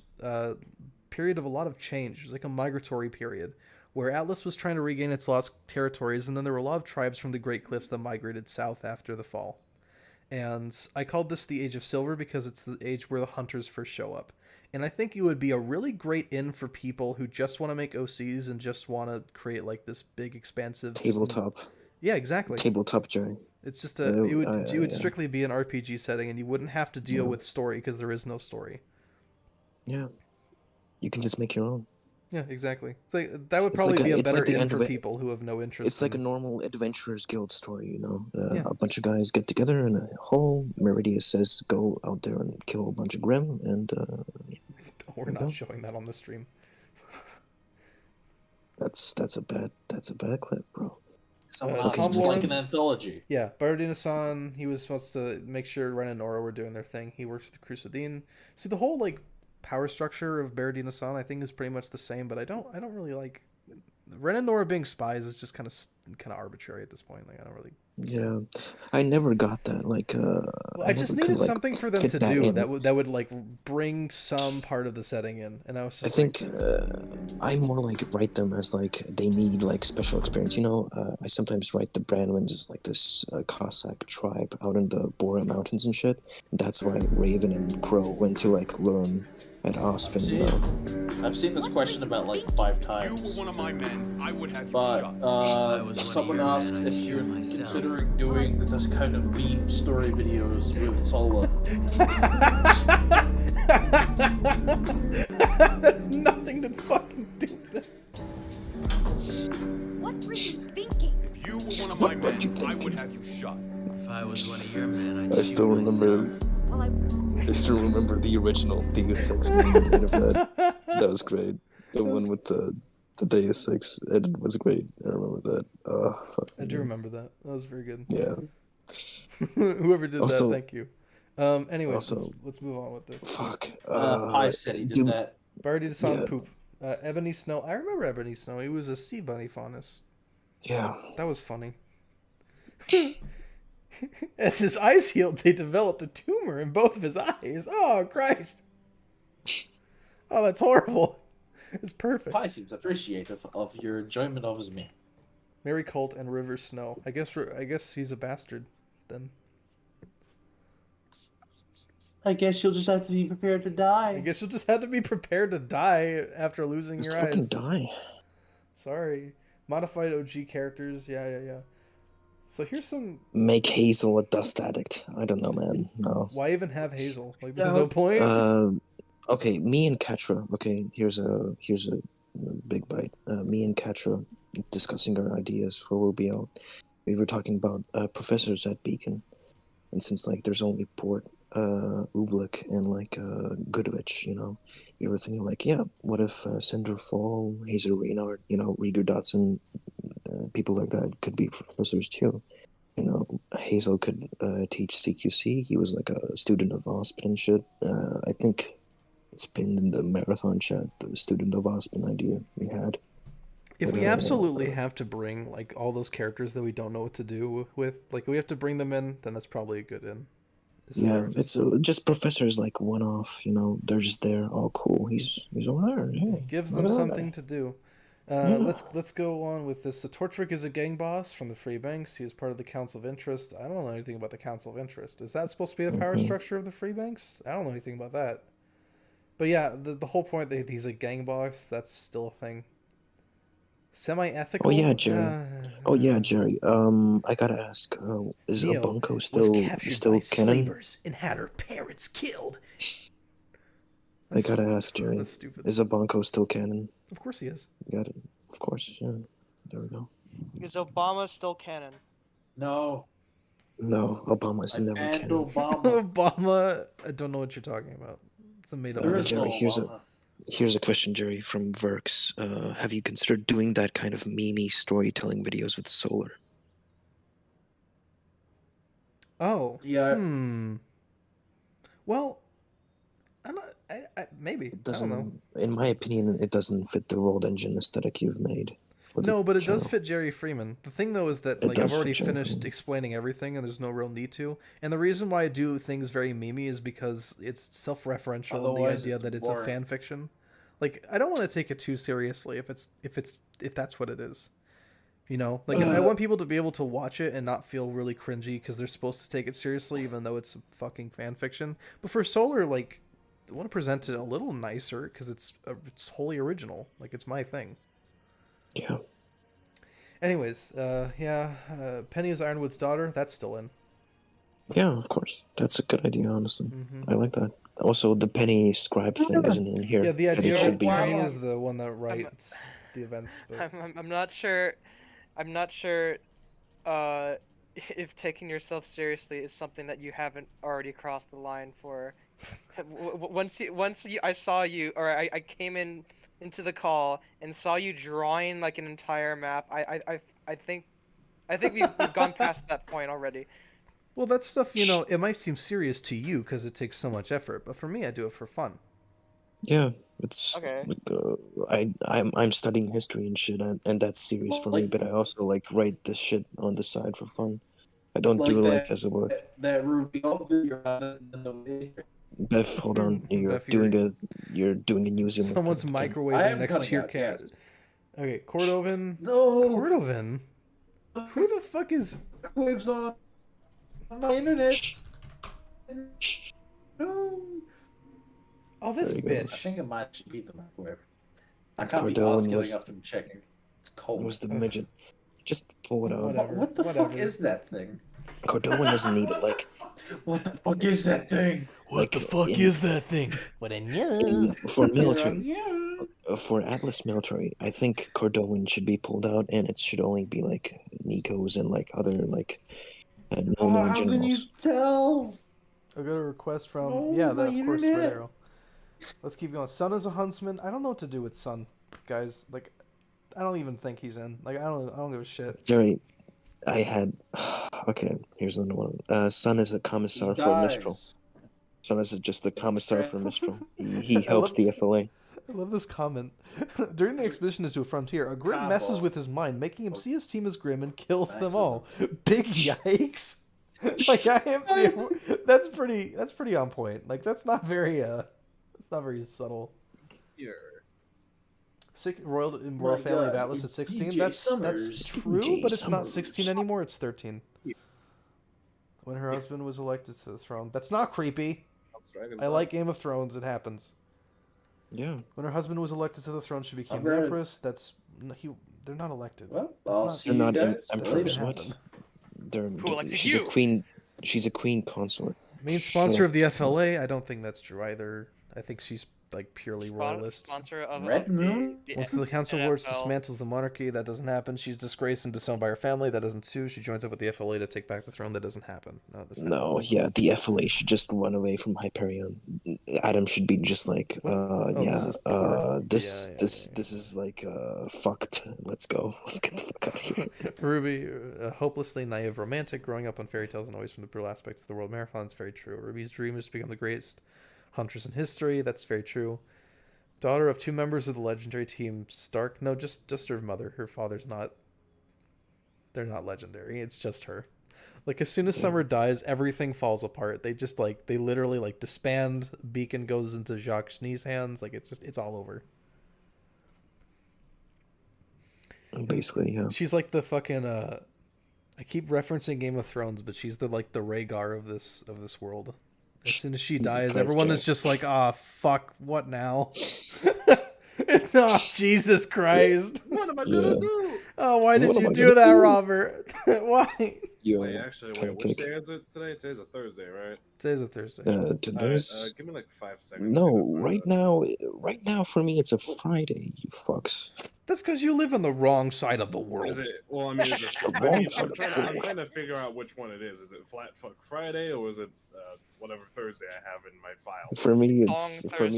period of a lot of change. It was like a migratory period where Atlas was trying to regain its lost territories, and then there were a lot of tribes from the Great Cliffs that migrated south after the fall. And I called this the Age of Silver because it's the age where the hunters first show up. And I think it would be a really great inn for people who just want to make OCs and just want to create like this big expansive tabletop. Yeah, exactly. Tabletop Jerry. It's just it would strictly be an RPG setting, and you wouldn't have to deal with story because there is no story. Yeah, you can just make your own. Yeah, exactly. It's like, that would probably be a better inn for people who have no interest. It's like a normal Adventurers Guild story, you know. A bunch of guys get together in a hall. Meridius says, "Go out there and kill a bunch of Grim," and we're not showing that on the stream. That's a bad clip, bro. Tom Lawrence, like an anthology. Yeah, Bardina-san, he was supposed to make sure Ren and Nora were doing their thing. He works with the Crusadine. See, the whole like power structure of Bardina-san, I think, is pretty much the same. But I don't really like Ren and Nora being spies. Is just kind of arbitrary at this point. Like I don't really. Yeah, I never got that. Like, well, I just needed something for them to do that would like bring some part of the setting in, and I was just. I think I more like write them as like they need like special experience. You know, I sometimes write the Brandwins as like this Cossack tribe out in the Bora Mountains and shit. That's why Raven and Crow went to like learn at Aspen. I've seen this question about like 5 times. You were one of my men. I would have you shot. Someone asks if you're considering doing this kind of meme story videos with Sola. There's nothing to fucking do with it. What were you thinking? If you were one of my men, I would have you shot. If I was one of your men, I still remember. I still remember the original Deus Ex meme of that. That was great. The one with the Deus Ex edit was great. I remember that. I do remember that. That was very good. Yeah. Whoever did that, thank you. Anyway, let's move on with this. Fuck. Pi said he did that. Bardina-san poop. Ebony Snow. I remember Ebony Snow. He was a sea bunny faunus. Yeah. That was funny. As his eyes healed, they developed a tumor in both of his eyes. Oh, Christ. Oh, that's horrible. It's perfect. Pi seems appreciative of your enjoyment of his meal. Mary Colt and River Snow. I guess he's a bastard, then. I guess you'll just have to be prepared to die. I guess you'll just have to be prepared to die after losing Just your fucking eyes. die. Sorry. Modified OG characters. Yeah. So here's some... Make Hazel a dust addict. I don't know, man. No. Why even have Hazel? Like, there's no point? Okay, me and Katra. Okay, here's a big bite. Me and Katra discussing our ideas for RWBY. We were talking about professors at Beacon, and since like there's only Port, Ublik, and like Goodrich, you know, we were thinking like, yeah, what if Cinder Fall, Hazel Reynard, you know, Rieger Dotson, people like that could be professors too. You know, Hazel could teach CQC. He was like a student of OSP and shit. I think it's been in the marathon chat, the student of OSP idea we had. If we absolutely have to bring like all those characters that we don't know what to do with, like we have to bring them in, then that's probably a good in. Yeah, it's just professors like one off, you know, they're just there. Oh, cool, he's over there. Yeah, gives them something to do. Let's go on with this. So Torchwick is a gang boss from the Free Banks. He is part of the Council of Interest. I don't know anything about the Council of Interest. Is that supposed to be the power structure of the Free Banks? I don't know anything about that. But yeah, the whole point that he's a gang boss, that's still a thing. Semi-ethical. Oh yeah, Jerry. I gotta ask, is Abunko still canon? Slavers and had her parents killed. I gotta ask, Jerry. That's stupid. Is Abunko still canon? Of course he is. Got it. Of course, yeah. There we go. Is Obama still canon? No. No, Obama's never canon. Obama, I don't know what you're talking about. It's a made-up. Jerry, here's a question, Jerry, from Verx. Have you considered doing that kind of meme storytelling videos with Solar? Oh. Yeah. Well, I'm not. Maybe. It doesn't, I don't know. In my opinion, it doesn't fit the world engine aesthetic you've made. No, but it does fit Jerry Freeman. The thing, though, is that like I've already finished explaining everything, and there's no real need to. And the reason why I do things very memey is because it's self-referential in the idea that it's a fan fiction. Like, I don't want to take it too seriously if that's what it is. You know, like I want people to be able to watch it and not feel really cringy because they're supposed to take it seriously, even though it's a fucking fan fiction. But for Solar, like, I want to present it a little nicer because it's wholly original. Like, it's my thing. Yeah. Anyways, Penny is Ironwood's daughter. That's still in. Yeah, of course. That's a good idea, honestly. I like that. Also, the Penny scribe thing isn't in here. Yeah, the idea should be. Penny is the one that writes the events. But... I'm not sure. I'm not sure if taking yourself seriously is something that you haven't already crossed the line for. I saw you, or I came into the call and saw you drawing like an entire map. I think we've gone past that point already. Well, that stuff, you know, it might seem serious to you because it takes so much effort, but for me, I do it for fun. Yeah, it's okay. I'm studying history and shit, and that's serious for me. But I also like write this shit on the side for fun. I don't do it like as a work. That RWBY video. Beth, hold on. You're doing a New Zealand. Someone's thing. microwaving next to your cat. Okay, Cordovan. No. Cordovan. Who the fuck is? Waves on my internet. No. Oh, this bitch. I think it might be the microwave. I can't be asked getting up and checking. It's cold. It was the midget. Just pull it out. What the fuck is that thing? Cordovan doesn't need it. Like, what the fuck is that thing? What the fuck is that thing? What a for military, for Atlas military, I think Cordovan should be pulled out, and it should only be like Nikos and like other like no-known generals. How can you tell? I got a request from of course, Red Arrow. Let's keep going. Sun is a huntsman. I don't know what to do with Sun, guys. Like, I don't even think he's in. Like, I don't give a shit. Jerry, I had. Okay, here's another one. Sun is a commissar for Mistral. Sun is just a commissar for Mistral. He helps the FLA. I I love this comment. During the expedition into a frontier, a Grim messes with his mind, making him see his team as Grim and kills them all. Big yikes! Like that's pretty on point. Like that's not very subtle. Here. Royal family of Atlas at 16. That's true, but it's not 16 anymore. It's 13. When her husband was elected to the throne. That's not creepy. I like Game of Thrones. It happens. Yeah. When her husband was elected to the throne, she became the empress. They're not elected. Well, they're not empress. What? She's a queen. She's a queen consort. Main sponsor of the FLA. I don't think that's true either. I think she's like purely royalist. Sponsor of Red Moon. Once the Council of Lords dismantles the monarchy, that doesn't happen. She's disgraced and disowned by her family. That doesn't too. She joins up with the FLA to take back the throne. That doesn't happen. No, yeah, the FLA should just run away from Hyperion. Adam should be just like, this is like fucked. Let's go. Let's get the fuck out of here. RWBY, a hopelessly naive romantic, growing up on fairy tales and always from the brutal aspects of the world marathon. It's very true. RWBY's dream is to become the greatest hunters in history. That's very true. Daughter of 2 members of the legendary team Stark. No, just her mother. Her father's not. They're not legendary. It's just her. Like as soon as Summer dies, everything falls apart. They just they literally disband. Beacon goes into Jacques Schnee's hands. Like it's all over. Basically, yeah. She's like the fucking I keep referencing Game of Thrones, but she's the Rhaegar of this world. As soon as she dies, everyone is just like, fuck, what now? Oh, Jesus Christ. What am I gonna do? Oh, why did you do that, Robert? Why? Wait, which day is it today? Today's a Thursday, right? Today's a Thursday. Today's... give me like 5 seconds. No, right now for me it's a Friday, you fucks. That's because you live on the wrong side of the world. Is it? Well, I mean, I'm trying to figure out which one it is. Is it Flat Fuck Friday or is it whatever Thursday I have in my file? For me,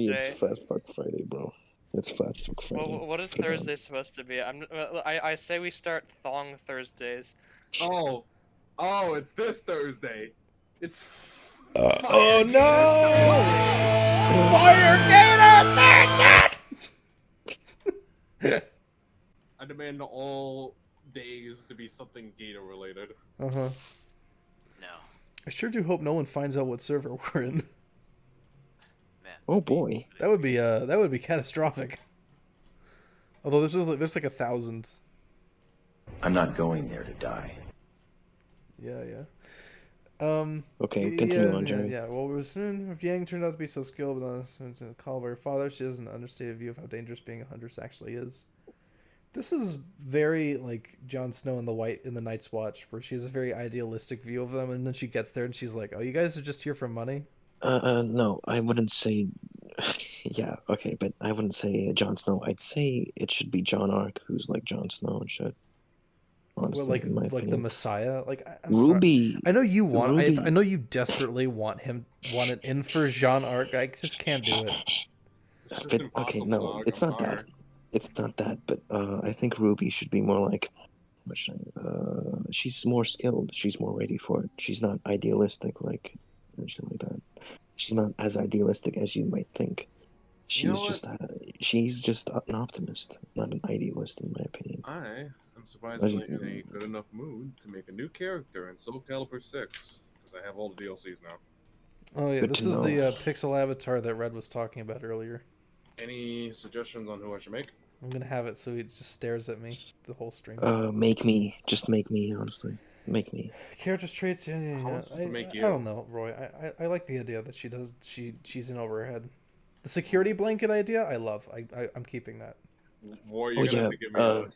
it's Flat Fuck Friday, bro. It's Flat Fuck Friday. Well, what is Thursday supposed to be? I say we start Thong Thursdays. Oh, it's this Thursday. It's. Oh no! Fire Gator Thursday! I demand all days to be something Gator related. No. I sure do hope no one finds out what server we're in. Oh boy. That would be catastrophic. Although there's like 1,000. I'm not going there to die. Yeah. Okay, continue on, Jerry. Yeah. Well, Yang turned out to be so skilled, but honest to call her father, she has an understated view of how dangerous being a huntress actually is. This is very like Jon Snow in the Night's Watch, where she has a very idealistic view of them, and then she gets there and she's like, "Oh, you guys are just here for money." No, I wouldn't say. Yeah, okay, but I wouldn't say Jon Snow. I'd say it should be Jon Arc, who's like Jon Snow and shit. Honestly, in my opinion. The Messiah. Like RWBY. Sorry. I know you want. I know you desperately want it in for Jon Arc. I just can't do it. But, okay, no, it's not that. It's not that. But I think RWBY should be more like. She's more skilled. She's more ready for it. She's not idealistic like shit like that. She's not as idealistic as you might think. She's just an optimist, not an idealist, in my opinion. I am surprisingly in a good enough mood to make a new character in Soul Calibur 6 because I have all the DLCs now. Oh yeah, this is the pixel avatar that Red was talking about earlier. Any suggestions on who I should make? I'm gonna have it so he just stares at me the whole stream. Make me, honestly. Make me. Character's traits, yeah. I don't know, Roy. I like the idea that she's in over her head. The security blanket idea, I love. I'm keeping that. War, you're gonna have to give me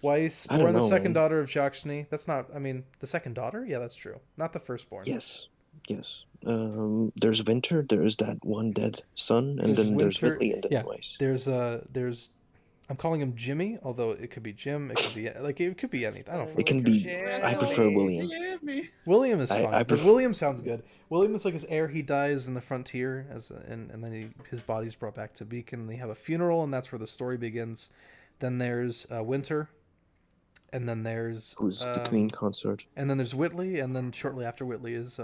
Weiss, born the second daughter of Jacques Schnee. That's not. I mean, the second daughter. Yeah, that's true. Not the firstborn. Yes. There's Winter. There's that one dead son, and then there's Whitley, and then Weiss. There's. I'm calling him Jimmy, although it could be Jim. It could be it could be anything. I don't know. It can be. I prefer William. William is fine. William sounds good. William is like his heir. He dies in the frontier, and then his body's brought back to Beacon. And they have a funeral, and that's where the story begins. Then there's Winter, and then there's who's the queen consort. And then there's Whitley, and then shortly after Whitley is.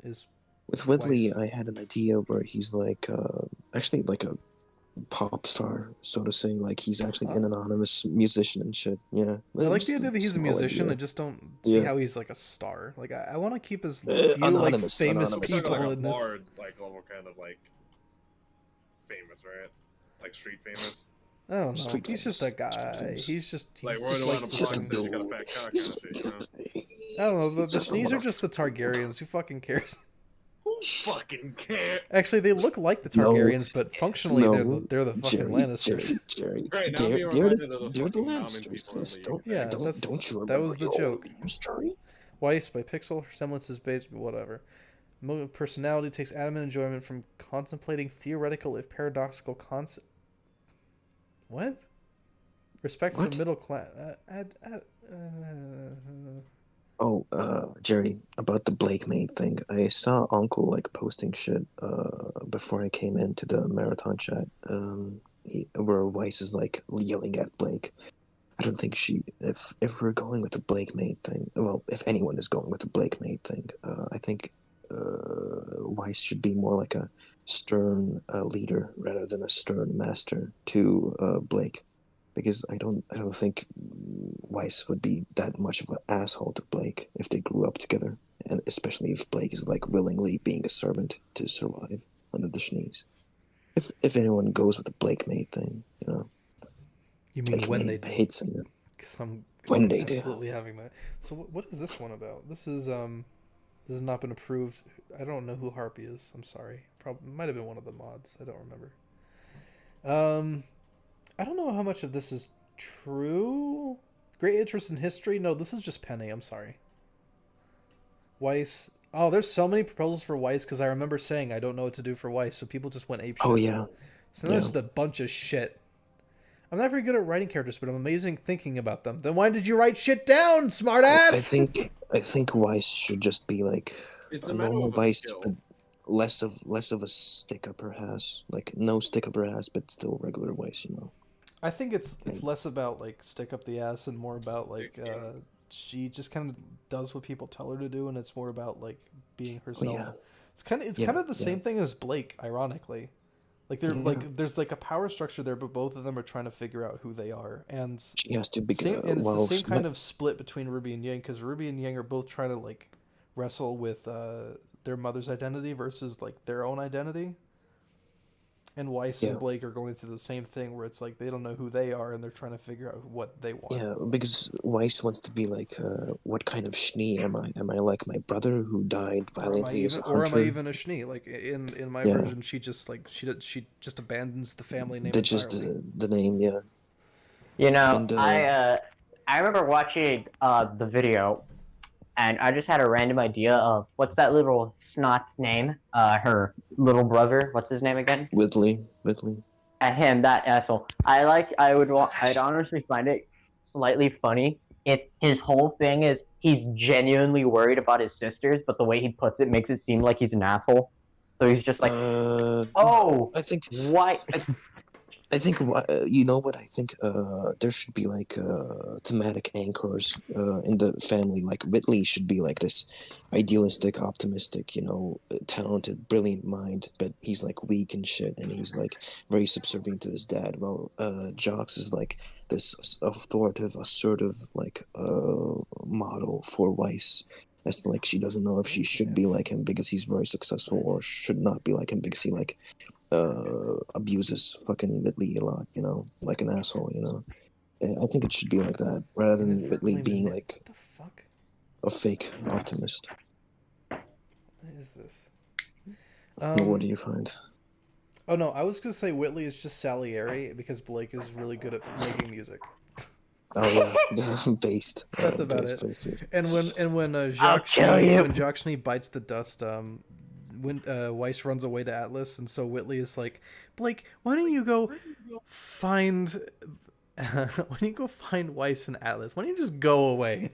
With Whitley, Weiss. I had an idea where he's like actually like a pop star, so to say. Like he's actually an anonymous musician and shit. Yeah, I like the just idea that he's a small musician. idea. I just don't see Yeah. how he's like a star. Like I want to keep as few like Anonymous, famous anonymous. He's people like a in this. bard, like level kind of like famous, right? Like street famous. I don't know. Street He's famous. just a Street guy. famous. He's just Like just we're the like one Just a says you got a dude. fat cock kind of shit, you know? I don't know. The Just a Sneeze are just the Targaryens. Who fucking cares? Who fucking care? Actually, they look like the No. Targaryens, but functionally No, they're the fucking Jerry, Lannisters. Jerry. Great, now I'm being They're reminded of the the fucking Namen Lannisters. people in Yes, the don't, Yeah, UK. that's- don't you remember that was the your joke. old story? Weiss, by pixel resemblances based, whatever. Mode of personality takes adamant enjoyment from contemplating theoretical, if paradoxical, concept. What? Respect for What? middle class. Oh, Jerry, about the Blake maid thing. I saw Uncle like posting shit before I came into the marathon chat. Where Weiss is like yelling at Blake. I don't think if we're going with the Blake maid thing, well, if anyone is going with the Blake maid thing, I think Weiss should be more like a stern leader rather than a stern master to Blake. Because I don't think Weiss would be that much of an asshole to Blake if they grew up together, and especially if Blake is like willingly being a servant to survive under the Schnees. If anyone goes with the Blake maid thing, you know. You mean Blake when maid, they I do? hate saying that. Because I'm When they do. absolutely having that. So what is this one about? This has not been approved. I don't know who Harpy is. I'm sorry. Probably might have been one of the mods. I don't remember. I don't know how much of this is true. Great interest in history. No, this is just Penny. I'm sorry. Weiss. Oh, there's so many proposals for Weiss because I remember saying I don't know what to do for Weiss, so people just went apeshit. Oh yeah. So there's just a bunch of shit. I'm not very good at writing characters, but I'm amazing thinking about them. Then why did you write shit down, smartass? I think Weiss should just be like It's a a matter normal of a Weiss, skill. but less of a stick up her ass. Like no stick up her ass, but still regular Weiss, you know. I think it's less about like stick up the ass and more about like she just kind of does what people tell her to do, and it's more about like being herself. yeah. It's kind of the same thing as Blake, ironically. Like they're like there's like a power structure there, but both of them are trying to figure out who they are, and She has to be and it's the same kind of split between Ruby and Yang, because Ruby and Yang are both trying to like wrestle with their mother's identity versus like their own identity. And Weiss and Blake are going through the same thing where it's like they don't know who they are and they're trying to figure out what they want. Yeah, because Weiss wants to be like, what kind of Schnee am I? Am I like my brother who died violently as a hunter? Or am I even a Schnee? Like in my version, she just like she just abandons the family name. Just the name, yeah. You know, and, I remember watching the video, and I just had a random idea of what's that little snot's name? Her little brother. What's his name again? Whitley. Him, that asshole. I'd honestly find it slightly funny if his whole thing is he's genuinely worried about his sisters, but the way he puts it makes it seem like he's an asshole. So he's just like, I think why? I think you know what I think. There should be like thematic anchors in the family. Like Whitley should be like this idealistic, optimistic, you know, talented, brilliant mind, but he's like weak and shit, and he's like very subservient to his dad. Well, Jocks is like this authoritative, assertive, like model for Weiss. As like she doesn't know if she should be like him because he's very successful, or should not be like him because he like abuses fucking Whitley a lot, you know, like an asshole, you know. I think it should be like that rather than Whitley being like a fake optimist. What is this? What do you find? Oh no, I was gonna say Whitley is just Salieri because Blake is really good at making music. Oh yeah, based. That's about based, it. Based. And when Jacques Schnee bites the dust, when Weiss runs away to Atlas, and so Whitley is like, Blake, why don't you go find Weiss and Atlas? Why don't you just go away?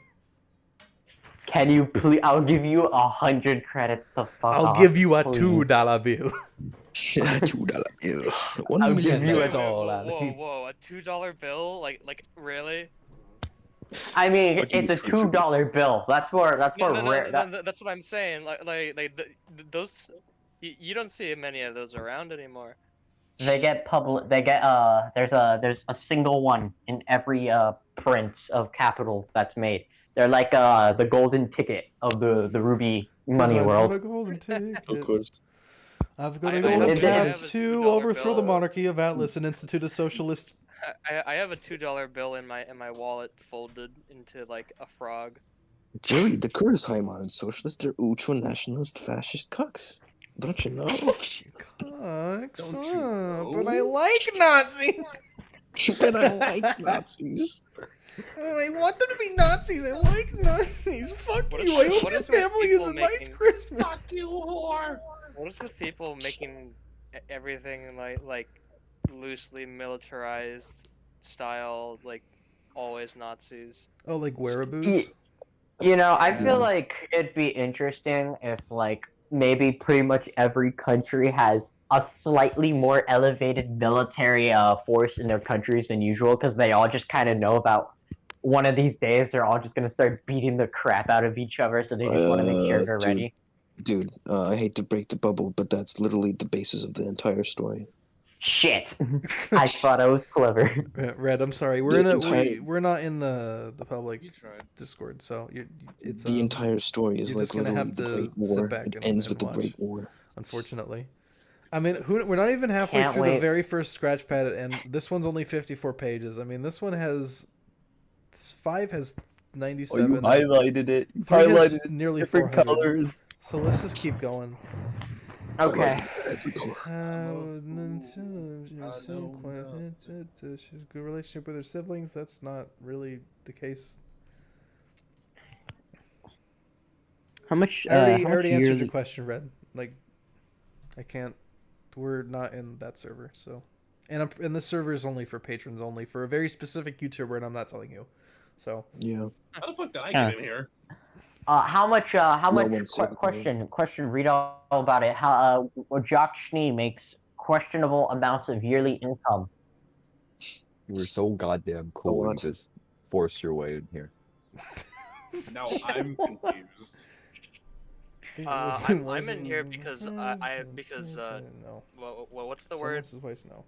Can you please? I'll give you 100 credits to fuck off. I'll give you a $2 bill. $2 bill. I'll give you a whoa, a $2 bill? Like really? I mean, it's a $2 bill. That's rare. That's what I'm saying. Like those, you don't see many of those around anymore. They get public. They get There's a single one in every print of Capital that's made. They're like the golden ticket of the RWBY money world. I've got a golden ticket. Of course. I've got a I golden have path a to $2 overthrow the bill. monarchy of Atlas and institute a socialist. I have a $2 bill in my wallet folded into like a frog. Jerry, the Kurds high modern socialists, they're ultra-nationalist fascist cucks. Don't you know? Cucks, Don't you know? but I like Nazis. But I like Nazis. I want them to be Nazis. I like Nazis. Fuck What you. is- I hope what your is with family is people a nice making- Christmas. Fuck you, whore! What is with people making everything like loosely militarized style, like always Nazis? Oh, like wearaboos? You know, I feel Yeah. like it'd be interesting if, like, maybe pretty much every country has a slightly more elevated military force in their countries than usual, because they all just kind of know about one of these days they're all just gonna start beating the crap out of each other, so they just want to make sure they're Dude. ready. Dude, I hate to break the bubble, but that's literally the basis of the entire story. Shit, I thought I was clever. Red, I'm sorry. The We're not in the public You tried. Discord, so it's The entire story is you're like just gonna literally have the to Great sit War. back It and- ends and with the watch. Great War. unfortunately. I mean, we're not even halfway Can't through the wait. very first scratch pad, and this one's only 54 pages. I mean, this one has 5 has 97. Oh, you highlighted it. You 3 has highlighted it nearly different 400. colors. So let's just keep going. Okay. Good relationship with her siblings. That's not really the case. How much? I how already much answered yearly- your question, Red. Like, I can't. We're not in that server, so, and this server is only for patrons only for a very specific YouTuber, and I'm not telling you. So Yeah. How the fuck did I Huh. get in here? How much? one said it. Question. Read all about it. How? Jock Schnee makes questionable amounts of yearly income. You were so goddamn cool and what? just forced your way in here. Now I'm confused. I'm in here because no. what's the word? No.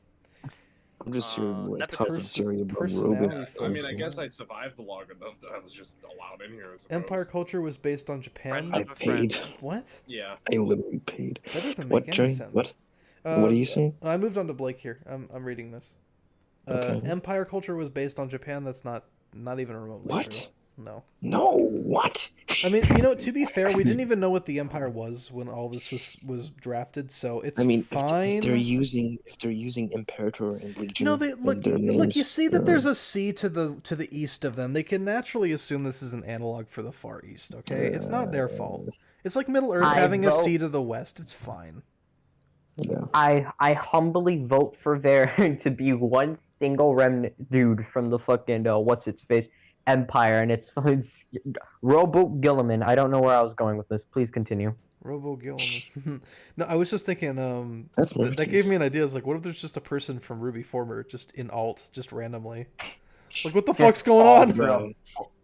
I'm just here like nepotism. top of Jerry above Personality Roby. I mean, I guess I survived long enough that I was just allowed in here. I suppose. Empire culture was based on Japan. I paid. What? Yeah. I literally paid. That doesn't What, make any Jerry? sense. What? What are you saying? I moved on to Blake here. I'm reading this. Okay. Empire culture was based on Japan. That's not even remotely What? true. No. No, what? I mean, to be fair, we didn't even know what the Empire was when all this was drafted, so it's I mean, fine. if they're using Imperator and Legion, No, they in look. their names, You see that there's a sea to the east of them. They can naturally assume this is an analog for the Far East. Okay, it's not their fault. It's like Middle Earth I having a vote- sea to the west. It's fine. Yeah. I humbly vote for there to be one single remnant dude from the fucking what's its face Empire, and it's Robo Gilliman. I don't know where I was going with this. Please continue. Robo Gilliman. No, I was just thinking. That's that gave me an idea. It's like, what if there's just a person from RWBY former just in alt, just randomly? Like, what the fuck's going on?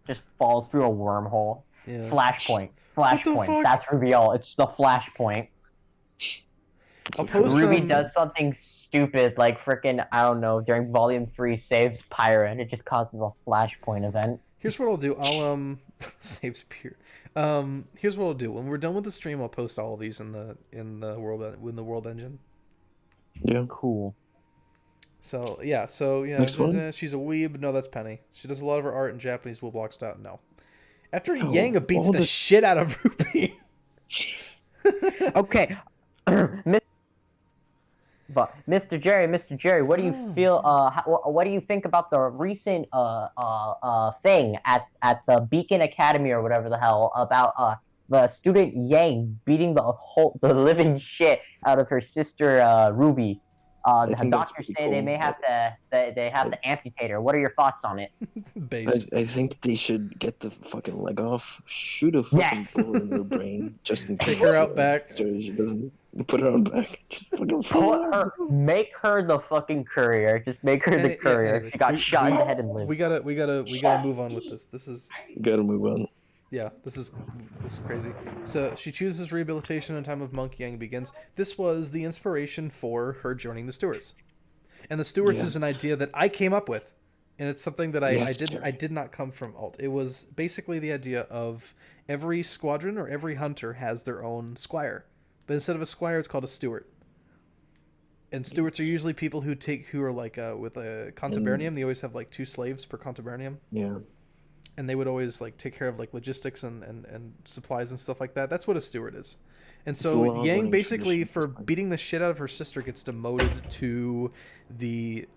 Just falls through a wormhole. Yeah. Flashpoint. What the Flashpoint. fuck? That's reveal. It's the Flashpoint. I'll post RWBY some- does something stupid, like frickin' I don't know, during Volume 3 saves Pyre, and it just causes a Flashpoint event. Here's what I'll do. I'll saves Pure. Here's what I'll do. When we're done with the stream, I'll post all of these in the world engine. Yeah. Cool. So yeah. Next one? She's a weeb. No, that's Penny. She does a lot of her art in Japanese Woolblock style. No. After No, Yang beats all the this- shit out of RWBY. Okay. But Mr. Jerry, what do you feel? What do you think about the recent thing at the Beacon Academy or whatever the hell about the student Yang beating the living shit out of her sister Ruby? The think that's doctors pretty say they cool. may have to amputate her. What are your thoughts on it? Based. I think they should get the fucking leg off, shoot a fucking bullet in her brain, just in case. Take her out back. She doesn't put her out back. Just fucking Make her the fucking courier. Just make her the courier. anyways, She got shot in the head and lived. We gotta move on with this. This is Gotta move on. Yeah, this is crazy. So she chooses rehabilitation in time of Monk Yang begins. This was the inspiration for her joining the Stewarts. And the Stewarts is an idea that I came up with. And it's something that I did not come from alt. It was basically the idea of every squadron or every hunter has their own squire. But instead of a squire, it's called a steward. And stewards are usually people who are like with a contubernarium. They always have like 2 slaves per contubernarium. Yeah. And they would always like take care of like logistics and supplies and stuff like that. That's what a steward is. And so Yang basically, for beating the shit out of her sister, gets demoted to the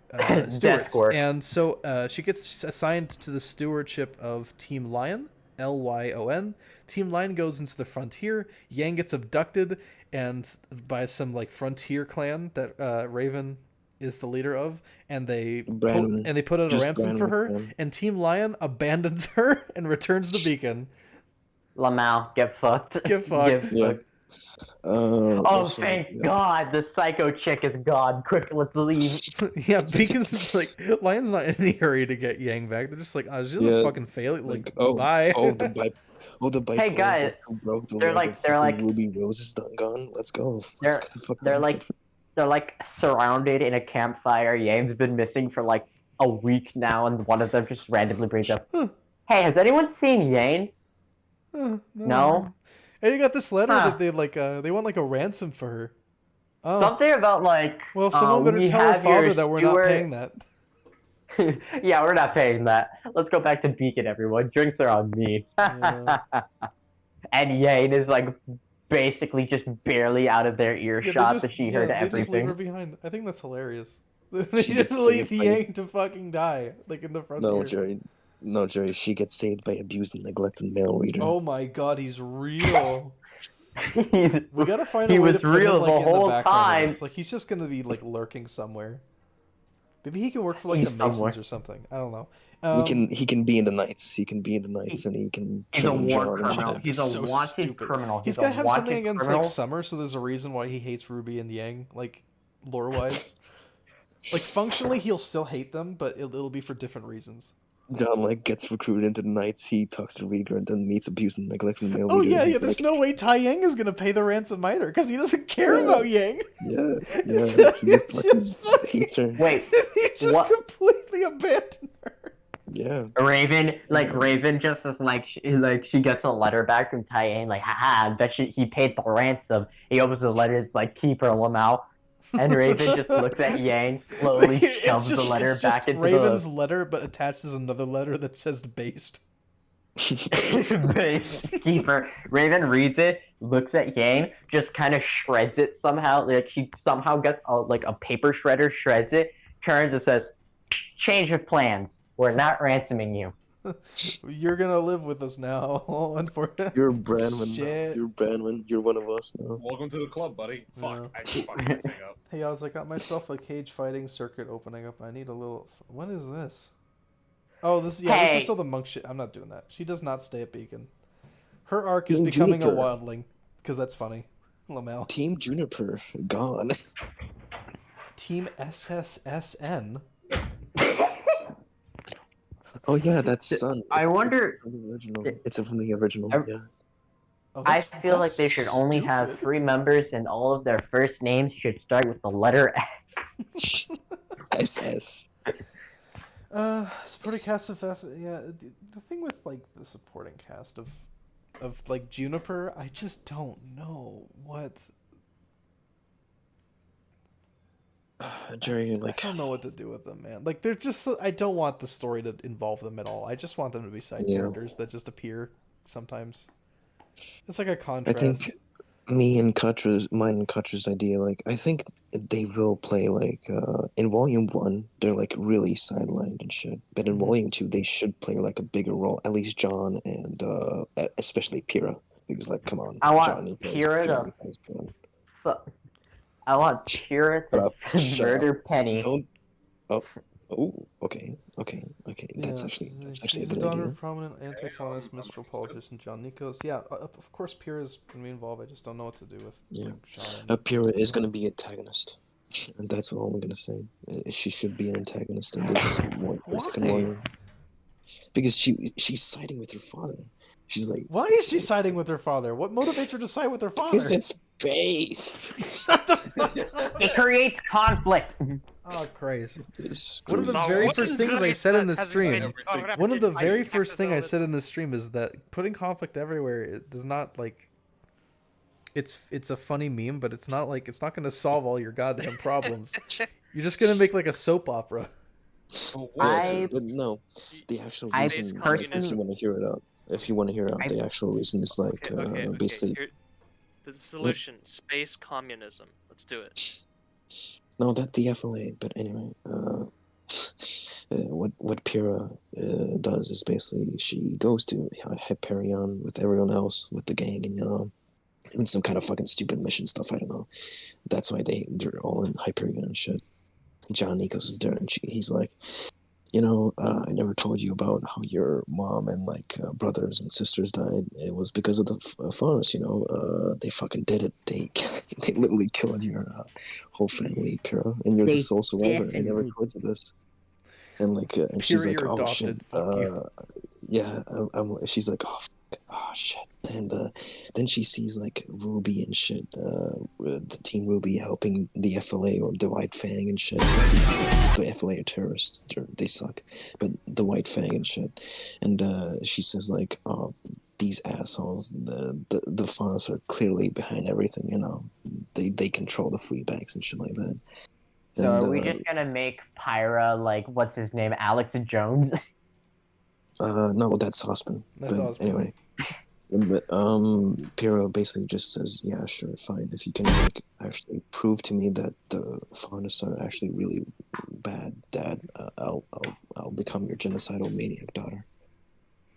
stewards. And so she gets assigned to the stewardship of Team Lion, Lyon. Team Lion goes into the frontier. Yang gets abducted and by some like frontier clan that Raven is the leader of, and they put out a ransom for her, and Team Lion abandons her and returns the beacon. Lamau, get fucked. Get fucked. Yeah. Thank God, the psycho chick is gone. Quick, let's leave. Yeah, Beacon's like, Lion's not in any hurry to get Yang back. They're just like, oh, she's a fucking failure. Like, bye. The bipolar. Hey guys, who broke the they're leg like of Ruby Rose is done gone. Let's go. They're like surrounded in a campfire. Yang's been missing for like a week now, and one of them just randomly brings up, "Hey, has anyone seen Yang?" No. And you got this letter that they like. They want like a ransom for her. Oh. Something about like. Well, someone better tell her father that we're not paying that. Yeah, we're not paying that. Let's go back to Beacon, everyone. Drinks are on me. Yeah. And Yang is like basically just barely out of their earshot, but she heard everything. They just leave her behind. I think that's hilarious. They just leave Yang to fucking die, like in the front. No, Jerry. She gets saved by abused and neglected male reader. Oh my God, he's real. We gotta find a way to put him like in the background. It's like he's just gonna be like lurking somewhere. Maybe he can work for like the Masons or something. I don't know. He can be in the Knights. He can be in the Knights, and he can. He's a war criminal. He's a wanted criminal. He's gotta have something against like Summer, so there's a reason why he hates Ruby and Yang, like lore wise. Like functionally, he'll still hate them, but it'll be for different reasons. John like gets recruited into the Knights. He talks to Rieger and then meets abused and neglected male. Oh yeah. There's no way Tai Yang is gonna pay the ransom either, because he doesn't care about Yang. Yeah. He just hates her. Wait, he just completely abandoned her. Yeah. Raven just is like she gets a letter back from Tai Yang, like, haha, I bet he paid the ransom. He opens the letter, it's like, keep her Lamau. And Raven just looks at Yang, slowly shoves the letter back into Raven's letter, but attaches another letter that says based. Based. Keeper. Raven reads it, looks at Yang, just kind of shreds it somehow. Like she somehow gets a paper shredder, shreds it, turns and says, "Change of plans. We're not ransoming you." You're gonna live with us now. You're Brandman. You're Brandman. You're one of us now. Welcome to the club, buddy. Yeah. Fuck, I fucked everything up. Hey, I got myself a cage fighting circuit opening up. I need a little. What is this? Oh, this is still the monk shit. I'm not doing that. She does not stay at Beacon. Her arc is becoming a wildling, because that's funny. Lamel. Team Juniper gone. Team SSSN. Oh yeah, that's Sun. I wonder. It's from the original. Yeah. Oh, I feel like they should only have 3 members, and all of their first names should start with the letter S. SS. Supporting cast of the thing with like the supporting cast of like Juniper, I just don't know what. Jerry, I don't know what to do with them, man. Like they're just. I don't want the story to involve them at all. I just want them to be side characters that just appear sometimes. It's like a contrast. I think mine and Katra's idea, like I think they will play like in Volume 1 they're like really sidelined and shit, but in Volume 2 they should play like a bigger role. At least John and especially Pyrrha, because like come on, I want Pyrrha to. I want Pyrrha to murder Penny. Okay. That's actually she's a good the daughter idea. of prominent anti-faunist minstrel politician John Nikos. Yeah, of course Pyrrha's gonna be involved. I just don't know what to do with. Yeah, like, Pyrrha is gonna be antagonist, and that's all I'm gonna say. She should be an antagonist in the second one. Because she's siding with her father. She's like, why is she siding with her father? What motivates her to side with her father? because it's based. Shut the fuck up. It creates conflict. Oh Christ! It's One of the crazy. very first things I said in the stream. One of the very first thing I said said in the stream is that putting conflict everywhere, it does not like. It's a funny meme, but it's not like it's not going to solve all your goddamn problems. You're just going to make like a soap opera. But no, the actual reason, like, if you want to hear it out, the actual reason is like basically. Here, the solution: space communism. Let's do it. No, that's the FLA. But anyway, what Pyrrha does is basically she goes to Hyperion with everyone else with the gang and doing some kind of fucking stupid mission stuff. I don't know. That's why they're all in Hyperion and shit. John Nikos is there, and he's like, I never told you about how your mom and like brothers and sisters died. It was because of the Faunus, they fucking did it. They literally killed your whole family, Pyrrha, and you're the sole survivor. I never told you this. And like, and she's like, oh shit, yeah. She's like, oh shit. And then she sees like RWBY and shit, the Team RWBY helping the FLA or the White Fang and shit. The FLA are terrorists, they suck, but the White Fang and shit. And she says like, oh, these assholes, the Faunus are clearly behind everything. They control the free banks and shit like that. So are we just gonna make Pyra like what's his name, Alex Jones? No, that's Osman. That's but Osman. Anyway. But Pyrrha basically just says, yeah, sure, fine. If you can like actually prove to me that the Faunus are actually really bad, Dad, I'll become your genocidal maniac daughter.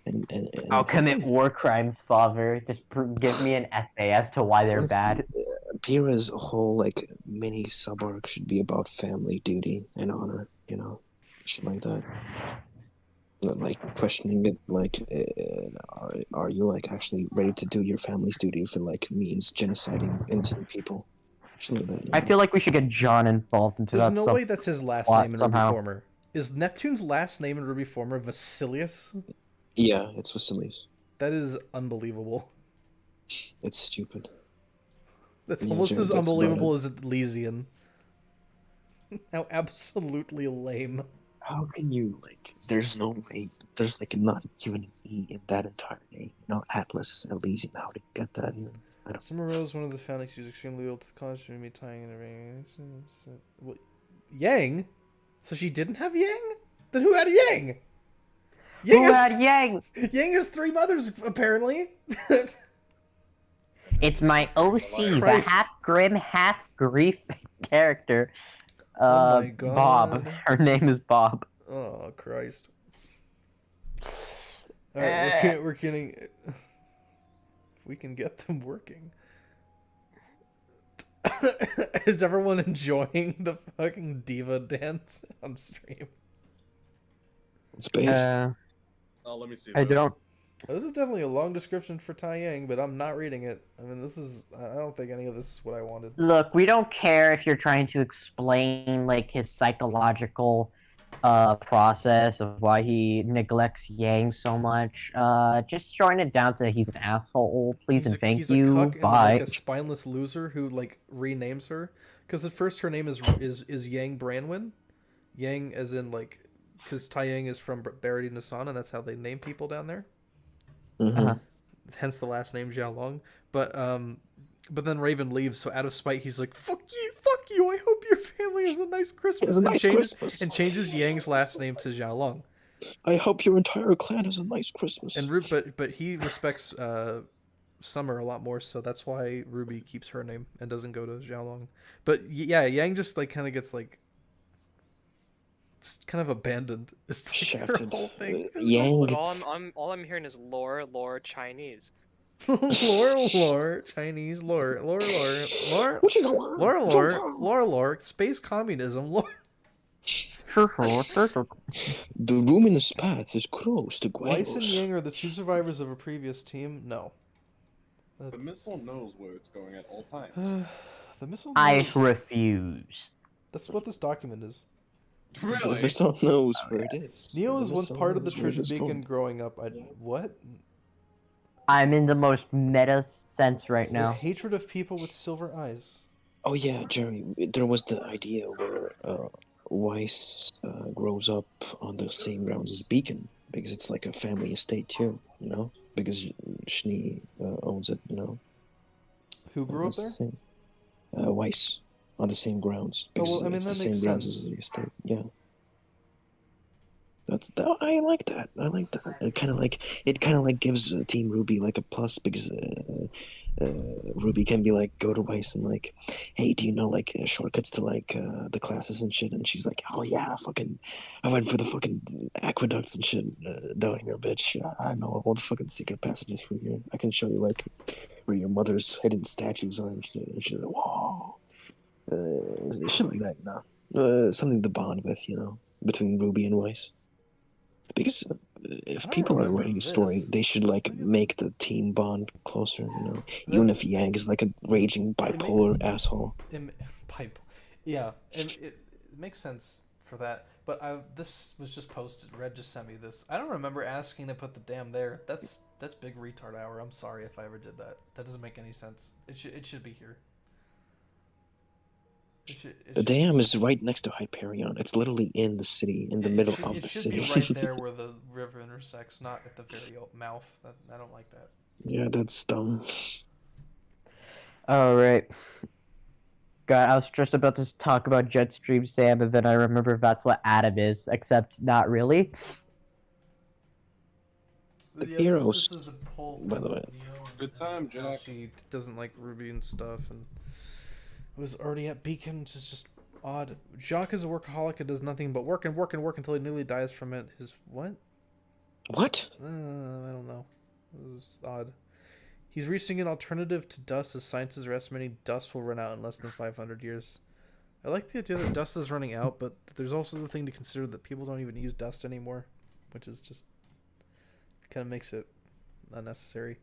And I'll commit war crimes, father. Just give me an essay as to why they're bad. Pyrrha's whole like mini sub arc should be about family duty and honor, shit like that. Like questioning it, like, are you like actually ready to do your family's duty if it like means genociding innocent people? Like that, I feel like we should get John involved into that. There's no way that's his last name in RWBY Former. Is Neptune's last name in RWBY Former Vasilius? Yeah, it's Vasilius. That is unbelievable. It's stupid. That's almost as unbelievable as Elysian. How absolutely lame. How can you, like, there's no way, there's, like, not even an E in that entire name. Atlas, Elysian, how did you get that? Summer Rose, one of the founding, she was extremely loyal to the college, to me tying in a ring. What? Yang? So she didn't have Yang? Then who had Yang? Who had Yang? Yang has 3 mothers, apparently. It's my OC, the half-grim, half-grief character. Oh my God. Bob. Her name is Bob. Oh, Christ. Alright, we're getting... If we can get them working. Is everyone enjoying the fucking diva dance on stream? It's based. Oh, let me see. I don't... This is definitely a long description for Tai Yang, but I'm not reading it. I mean, I don't think any of this is what I wanted. Look, we don't care if you're trying to explain, like, his psychological process of why he neglects Yang so much. Just shorten it down to he's an asshole, please and thank you, He's a cuck bye. and like a spineless loser who, like, renames her. Because at first her name is Yang Branwen. Yang as in, like, because Tai Yang is from Baradi Nasan, and that's how they name people down there. Mm-hmm. Hence the last name Xiaolong. But then Raven leaves, so out of spite he's like, fuck you, I hope your family has a nice Christmas. And changes Yang's last name to Xiaolong. I hope your entire clan has a nice Christmas. And but he respects Summer a lot more, so that's why RWBY keeps her name and doesn't go to Xiaolong. But yeah, Yang just like kind of gets like, it's kind of abandoned. It's like her whole thing. But all I'm hearing is lore Chinese. lore Chinese lore space communism lore. The room in the spot is closed to Weiss and Yang are the 2 survivors of a previous team. No. The missile knows where it's going at all times. The missile. I refuse. That's what this document is. Really? The missile knows where it is. Neo was once part of the Treasure Beacon growing up. What? I'm in the most meta sense right Your now. hatred of people with silver eyes. Oh yeah, Jerry. There was the idea where Weiss grows up on the same grounds as Beacon because it's like a family estate too, you know. Because Schnee owns it, you know. Who grew up That's there? the thing. Weiss on the same grounds Oh, because well, I mean, it's the that same makes grounds sense. as the estate. Yeah. I like that. I like that. It kind of like gives Team RWBY like a plus because RWBY can be like go to Weiss and like, hey, do you know like shortcuts to like the classes and shit? And she's like, oh yeah, fucking, I went for the fucking aqueducts and shit down here, bitch. I know all the fucking secret passages from here. I can show you like where your mother's hidden statues are and shit. And she's like, whoa, shit like that, you know, something to bond with, you know, between RWBY and Weiss. Because if people are writing a story, they should like make the team bond closer. You know, even if Yang is like a raging bipolar asshole. Yeah, it makes sense for that. But this was just posted. Red just sent me this. I don't remember asking to put the damn there. That's big retard hour. I'm sorry if I ever did that. That doesn't make any sense. It should be here. The dam is right next to Hyperion. It's literally in the city, in the middle of the city. It should be right there where the river intersects, not at the very mouth. I don't like that. Yeah, that's dumb. Alright. God, I was just about to talk about Jetstream Sam, and then I remember that's what Adam is, except not really. The heroes, this is a whole by the way. Good time, Jack. She doesn't like RWBY and stuff, and was already at Beacon, which is just odd. Jacques is a workaholic and does nothing but work and work and work until he nearly dies from it. His what? What? I don't know. This is odd. He's reaching an alternative to dust as scientists are estimating dust will run out in less than 500 years. I like the idea that dust is running out, but there's also the thing to consider that people don't even use dust anymore, which is just kind of makes it unnecessary.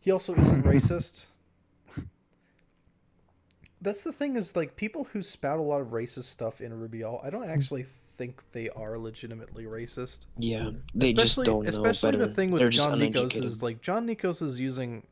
He also isn't racist. That's the thing is, like, people who spout a lot of racist stuff in RWBY, I don't actually think they are legitimately racist. Yeah, they just don't know especially better. The thing with They're John just Nikos uneducated. is, like, John Nikos is using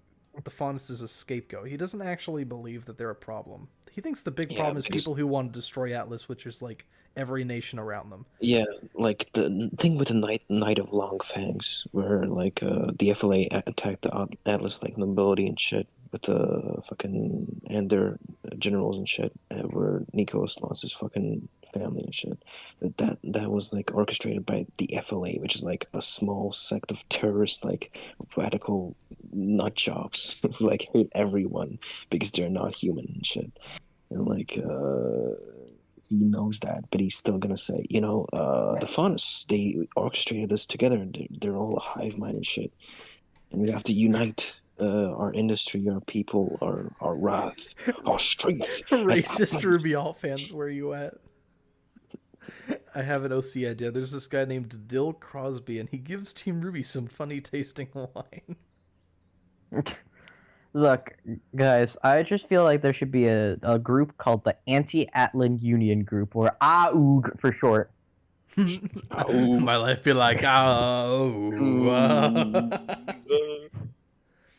the Faunus as a scapegoat. He doesn't actually believe that they're a problem. He thinks the big problem is people who want to destroy Atlas, which is, like, every nation around them. Yeah, like the thing with the Night of Long Fangs, where like the FLA attacked the Atlas like nobility and shit with the fucking and their generals and shit, where Nikos lost his fucking family and shit. That was like orchestrated by the FLA, which is like a small sect of terrorist, like radical nut jobs, who like hate everyone because they're not human and shit. And like he knows that, but he's still gonna say, you know, the Faunus, they orchestrated this together. They're all a hive mind and shit, and we have to unite our industry, our people, our wrath, our strength. Racist RWBY fans, where are you at? I have an OC idea. There's this guy named Dill Crosby, and he gives Team RWBY some funny tasting wine. Look, guys, I just feel like there should be a group called the Anti-Atlan Union Group, or AUG for short. My life be like, oh.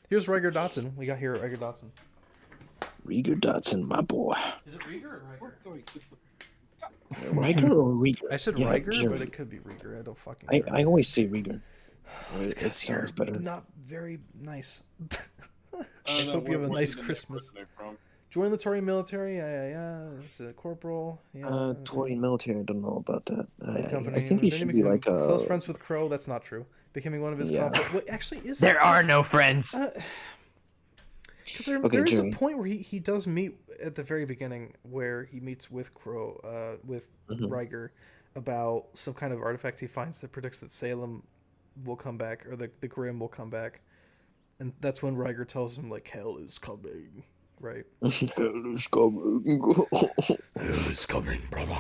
Here's Rieger Dotson. We got here Rieger Dotson. Rieger Dotson, my boy. Is it Rieger or Rieger? Rieger or Rieger? I said yeah, Rieger, but it could be Rieger. I don't fucking know. I always say Rieger. It sounds better. Not very nice. I hope you have a nice Christmas. Join the Taurian military. Yeah. Is it a corporal? Yeah. Taurian military. I don't know about that. I think he should be like a close friends with Crow. That's not true. Becoming one of his. What actually is? There are no friends. Because there is a point where he does meet at the very beginning where he meets with Crow, with Rieger, about some kind of artifact he finds that predicts that Salem will come back, or the Grim will come back. And that's when Rieger tells him, like, hell is coming, right? Hell is coming. Hell is coming, brother.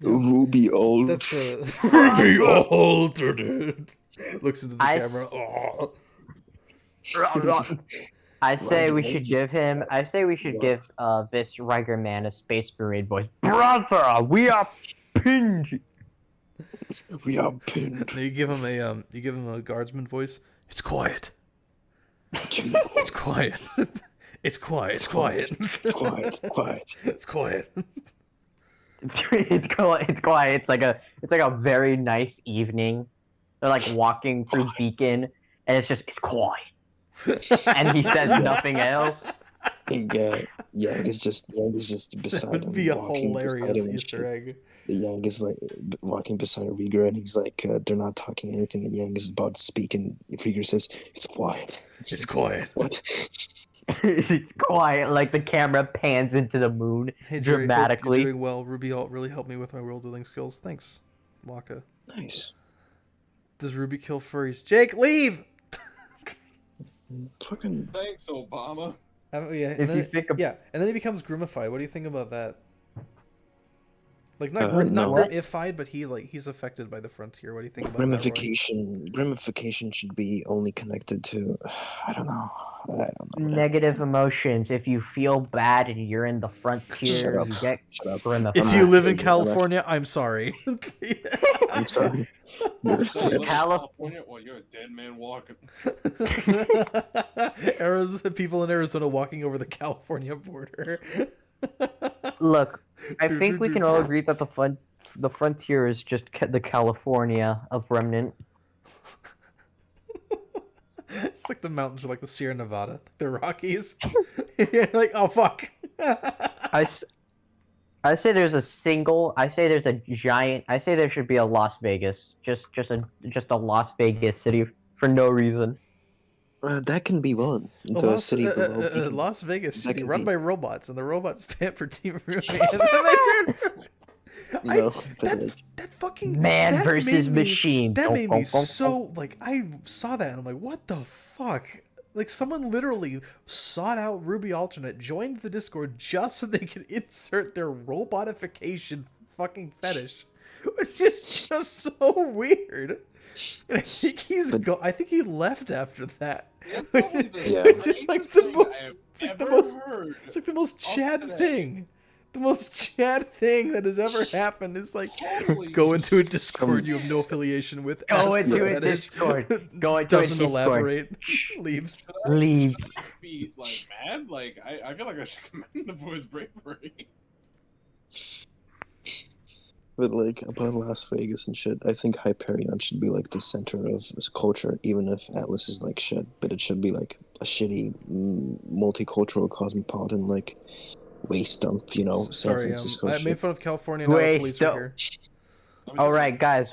RWBY altered. That's RWBY altered. Looks into the camera. Oh. I say we should give this Rieger man a Space Marine voice. Brother, we are pinned. We are pinned. You give him a guardsman voice. It's quiet. It's quiet. It's quiet. It's quiet. It's quiet. It's quiet. It's quiet. It's quiet. It's like a very nice evening. They're like walking through Beacon, and it's quiet. And he says nothing else. Yang is just beside him. That'd be a walking beside hilarious him and Easter shit. egg. Yang is like walking beside Rieger, and he's like, they're not talking anything, and Yang is about to speak, and Rieger says, "It's quiet." It's quiet. What? It's quiet, like the camera pans into the moon Hey, Jerry, dramatically. hope you're doing well. Ruby really helped me with my world building skills. Thanks, Waka. Nice. Does Ruby kill furries? Jake, leave! Fucking. Thanks, Obama. Yeah, and then he becomes Grimified. What do you think about that? Like not Grimified, but he's affected by the frontier. What do you think about that? Grimification should be only connected to, I don't know. Negative emotions. If you feel bad and you're in the frontier, you get grimified. If you live in California, I'm sorry. I'm sorry. California? Well, you're a dead man walking. People in Arizona walking over the California border. Look, I think we can all agree that the frontier is just the California of Remnant. It's like the mountains are like the Sierra Nevada, the Rockies. Like, oh fuck. I say there's a giant. I say there should be a Las Vegas, just a Las Vegas city for no reason. That can be one. The city below Las Vegas City, run by robots, and the robots pamper Team Ruby, and then they turn. That fucking man versus machine. That made me so like I saw that and I'm like, what the fuck? Like someone literally sought out Ruby Alternate, joined the Discord just so they could insert their robotification fucking fetish, which is just so weird. And I think I think he left after that. It's just like the most. It's like the most Chad thing. The most Chad thing that has ever happened is like go into a Discord you have no affiliation with. Go into a Discord. Doesn't elaborate. Leaves. Be like mad. Like I feel like I should commend him for his bravery. But like about Las Vegas and shit, I think Hyperion should be like the center of this culture, even if Atlas is like shit. But it should be like a shitty, multicultural, cosmopolitan like waste dump, you know, San Francisco. I made fun of California. Now the police are here. All right, guys.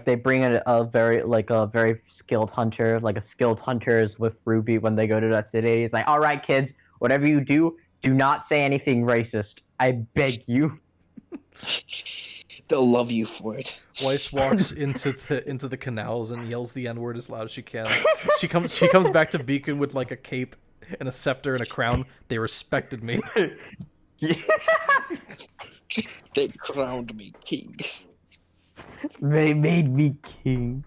They bring in a very skilled hunter, like a skilled hunter is with Ruby when they go to that city. He's like, all right, kids, whatever you do not say anything racist. I beg you. They'll love you for it. Weiss walks into the canals and yells the N-word as loud as she can. She comes back to Beacon with like a cape and a scepter and a crown. They respected me. They crowned me king. They made me king.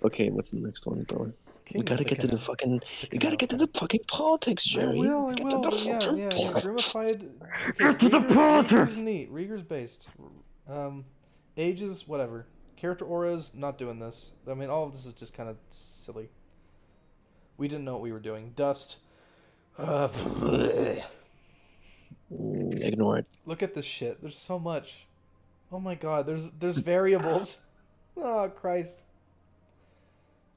Okay, what's the next one, bro? We gotta get to the fucking. You gotta get to the fucking politics, Jerry. I will. Get to the fucking Grimified. Get to the politics. Rieger's neat. Rieger's based. Ages, whatever. Character auras, not doing this. I mean, all of this is just kind of silly. We didn't know what we were doing. Dust. Ignore it. Look at this shit. There's so much. Oh my god. There's variables. Oh Christ.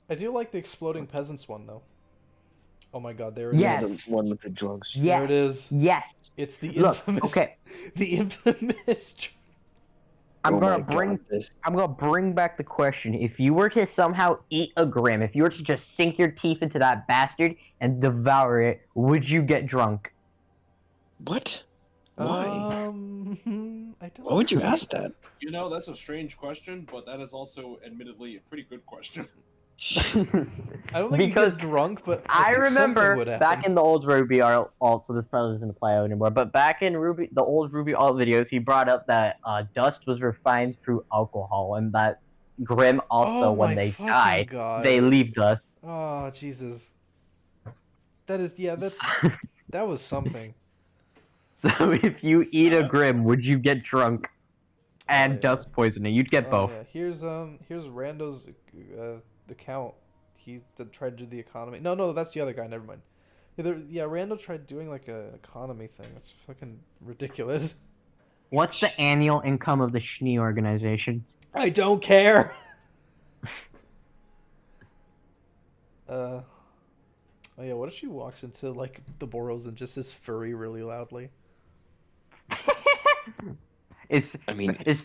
I do like the exploding peasants one though. Oh my god, there it is. The one with the drugs. There it is. Yes. It's the infamous. The infamous. I'm gonna bring back the question. If you were to somehow eat a Grim, if you were to just sink your teeth into that bastard and devour it, would you get drunk? What? Why? I don't. Why would you ask that? You know, that's a strange question, but that is also admittedly a pretty good question. I don't think you get drunk, but I remember back in the old RWBY alt, so this probably doesn't apply anymore. But back in RWBY, the old RWBY alt videos, he brought up that dust was refined through alcohol, and that Grim also, when they die, they leave dust. Oh Jesus! That is that was something. So if you eat a Grim, would you get drunk? and dust poisoning. You'd get both. Yeah. Here's Rando's account. He tried to do the economy. No, that's the other guy. Never mind. Rando tried doing like an economy thing. That's fucking ridiculous. What's the annual income of the Schnee organization? I don't care. Oh yeah, what if she walks into like the Boros and just says furry really loudly? Is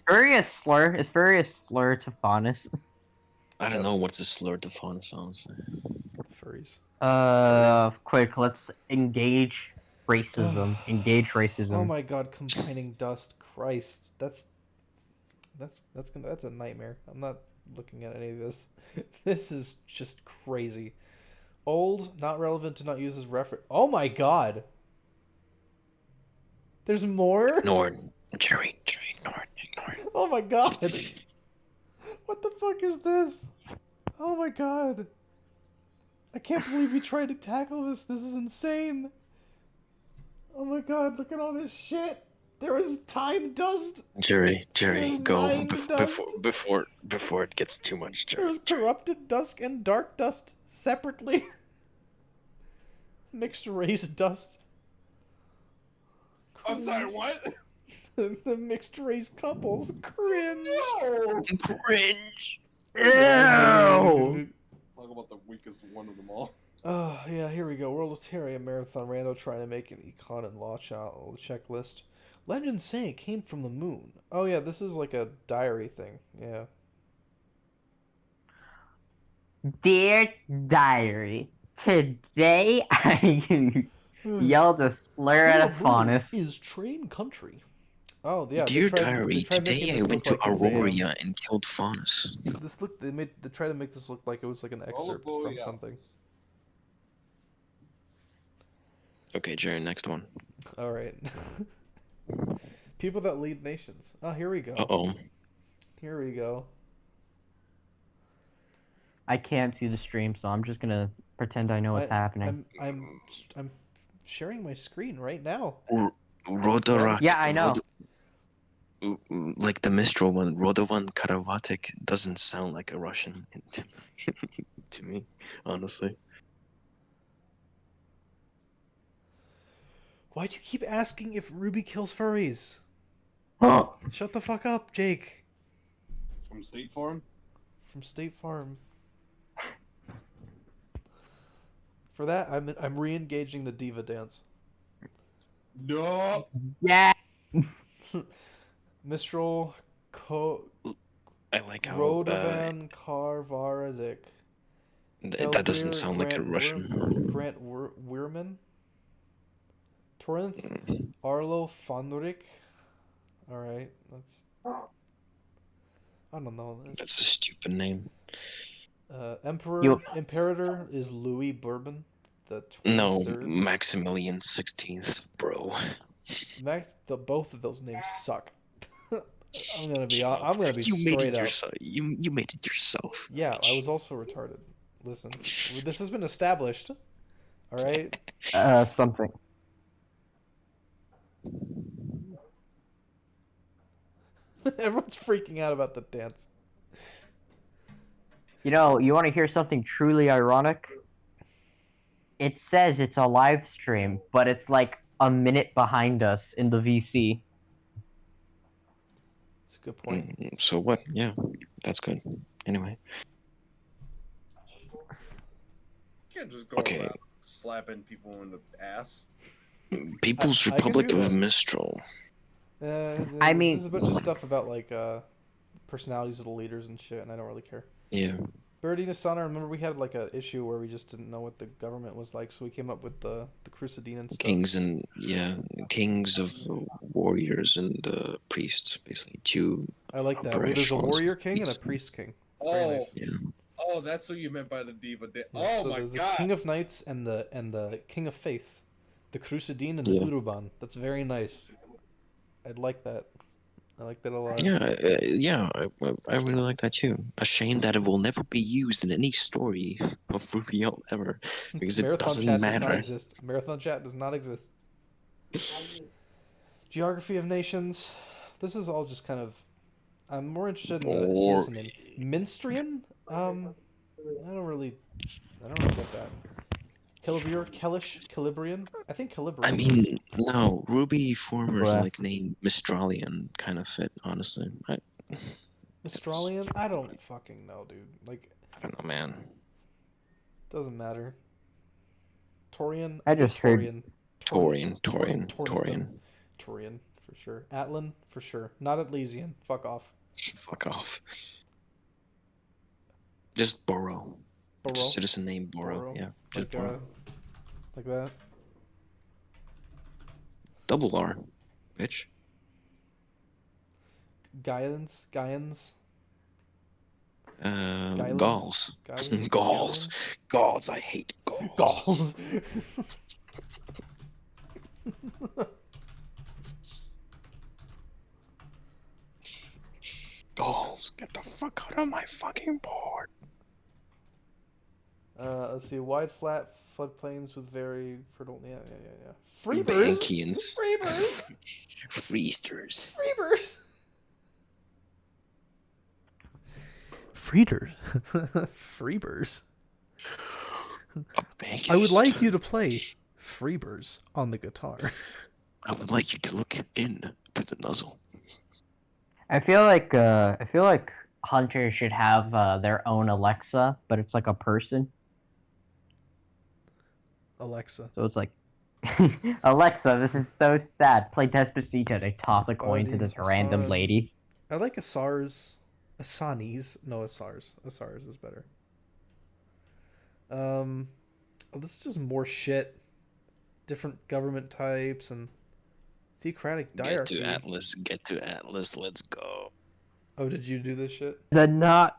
furry a slur? Is furry a slur to Faunus? I don't know what's a slur to Faunus, honestly. Furries. Quick, let's engage racism. Engage racism. Oh my god, combining dust. Christ. That's a nightmare. I'm not looking at any of this. This is just crazy. Old, not relevant, to not use as reference. Oh my god. There's more? Ignore. Jerry, ignore it. Oh my god. What the fuck is this? Oh my god. I can't believe we tried to tackle this. This is insane. Oh my god, look at all this shit. There was time dust. Jerry, go before it gets too much, Jerry. There was corrupted dust and dark dust separately. Mixed race dust. I'm sorry, what? The mixed race couples. Cringe. No! Cringe. Ew! Talk about the weakest one of them all. Oh, yeah, here we go. World of Terraria Marathon Rando trying to make an econ and law checklist. Legends say it came from the moon. Oh, yeah, this is like a diary thing. Yeah. Dear diary, today I yelled a slur at a Faunus. Is train country. Oh yeah. Dear diary, today I went to Aurora and killed Faunus. They tried to make this look like it was like an excerpt from something. Okay, Jerry, next one. All right. People that lead nations. Oh, here we go. Uh-oh. Here we go. I can't see the stream, so I'm just gonna pretend I know what's happening. I'm sharing my screen right now. Rodorak. Yeah, I know. Like the Mistral one, Rodovan Karavatik doesn't sound like a Russian to me, honestly. Why'd you keep asking if Ruby kills furries? Shut the fuck up, Jake. From State Farm? From State Farm. For that, I'm re-engaging the diva dance. No. Yeah. Mistral I like how Rodovan Karvaradik. That doesn't sound like a Russian. Grant Weirman. Torinth Arlo Fonrik. Alright, that's... I don't know. That's a stupid name. Imperator is Louis Bourbon. The 23rd. No, Maximilian 16th, bro. Both of those names suck. I'm gonna be straight up. You made it yourself. Yeah, I was also retarded. Listen, this has been established. All right. Something. Everyone's freaking out about the dance. You know, you want to hear something truly ironic? It says it's a live stream, but it's like a minute behind us in the VC. That's a good point. So what? Yeah, that's good. Anyway. You can't just go around slapping people in the ass. People's Republic of Mistral. I mean, there's a bunch of stuff about like personalities of the leaders and shit, and I don't really care. Yeah. Bernardina Sana, remember we had like an issue where we just didn't know what the government was like, so we came up with the Crusadine stuff. Kings of warriors and priests, basically two. I like that. Well, there's a warrior king and a priest king. It's very nice. Yeah. Oh, that's what you meant by the diva. So there's the king of knights and the king of faith, the Crusadine and the Uruban. That's very nice. I'd like that. I like that a lot. Yeah, I really like that too. A shame that it will never be used in any story of RWBY ever, because it doesn't matter. Marathon chat does not exist. Geography of nations. This is all just kind of I'm more interested in the citizen name. Minstrian? I don't really get that. Calibrian? I think Calibrian. I mean, no, Ruby former's like name Mistralian kind of fit, honestly. Mistralian? I don't fucking know, dude. Like, I don't know, man. Doesn't matter. Torian? I just heard Torian, for sure. Atlan, for sure. Not Atlesian. Fuck off. Fuck off. Just Burrow. Just citizen name Burrow. Yeah, just Burrow. Like that. Double R, bitch. Gaians. Gauls. Gauls. I hate Gauls. Gauls, get the fuck out of my fucking board. Let's see. Wide, flat floodplains with very fertile. Yeah. Freebirds. Bankians. Freesters. Freebers. I would like you to play Freebers on the guitar. I would like you to look into the nuzzle. I feel like hunters should have their own Alexa, but it's like a person. Alexa. So it's like, Alexa, this is so sad. Play Despacito. They toss a coin to this random lady. I like Asani's. No, Asars. Asars is better. This is just more shit. Different government types and theocratic diarchy. Get to Atlas. Let's go. Oh, did you do this shit? No,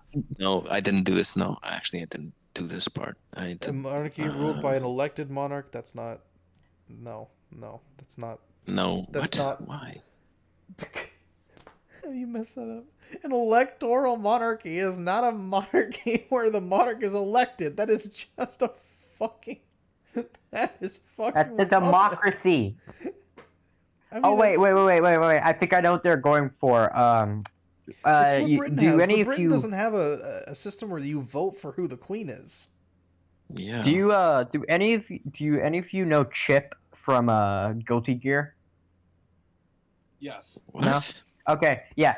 I didn't do this. No, actually, I didn't do this part. A monarchy ruled by an elected monarch. That's not. No, that's not. No, that's what? Not. Why? How do you mess that up? An electoral monarchy is not a monarchy where the monarch is elected. That is just a fucking. That is fucking. That's a democracy. I mean, oh wait! I think I know what they're going for. That's what Britain has. Britain doesn't have a system where you vote for who the queen is. Yeah. Do any of you know Chip from Guilty Gear? Yes. What? No? Okay, yeah.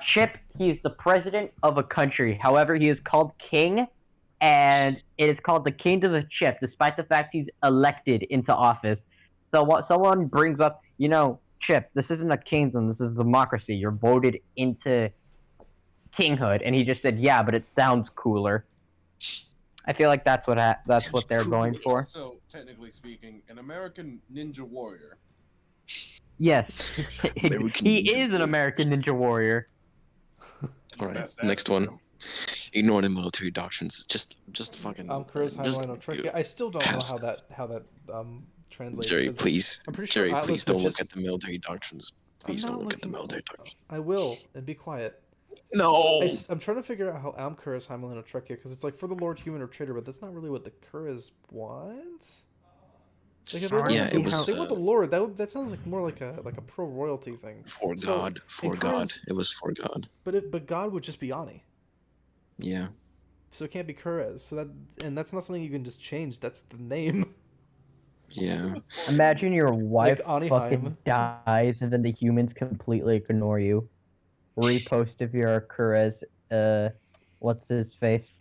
Chip, he's the president of a country. However, he is called king, and it is called the Kingdom of Chip, despite the fact he's elected into office. So what someone brings up, Chip, this isn't a kingdom, this is democracy. You're voted into kinghood, and he just said, yeah, but it sounds cooler. I feel like that's what they're going for. So, technically speaking, an American ninja warrior. Yes, he is an American ninja warrior. All right, next one. Ignore the military doctrines. Just fucking. I still don't know how that translates. Jerry, please. I'm pretty sure Jerry, please don't look at the military doctrines. Please don't look at the military doctrines. I will, and be quiet. No. I'm trying to figure out how Amkur is Heimelin Trachea, because it's like for the Lord Human or Traitor, but that's not really what the Kuras want. Like, it was. They want the Lord. That sounds like more like a pro royalty thing. For God, it was for God. But God would just be Ani. Yeah. So it can't be Kurez. So that's not something you can just change. That's the name. Yeah. Imagine your wife fucking dies and then the humans completely ignore you. Repost if you're a Kurez. What's his face?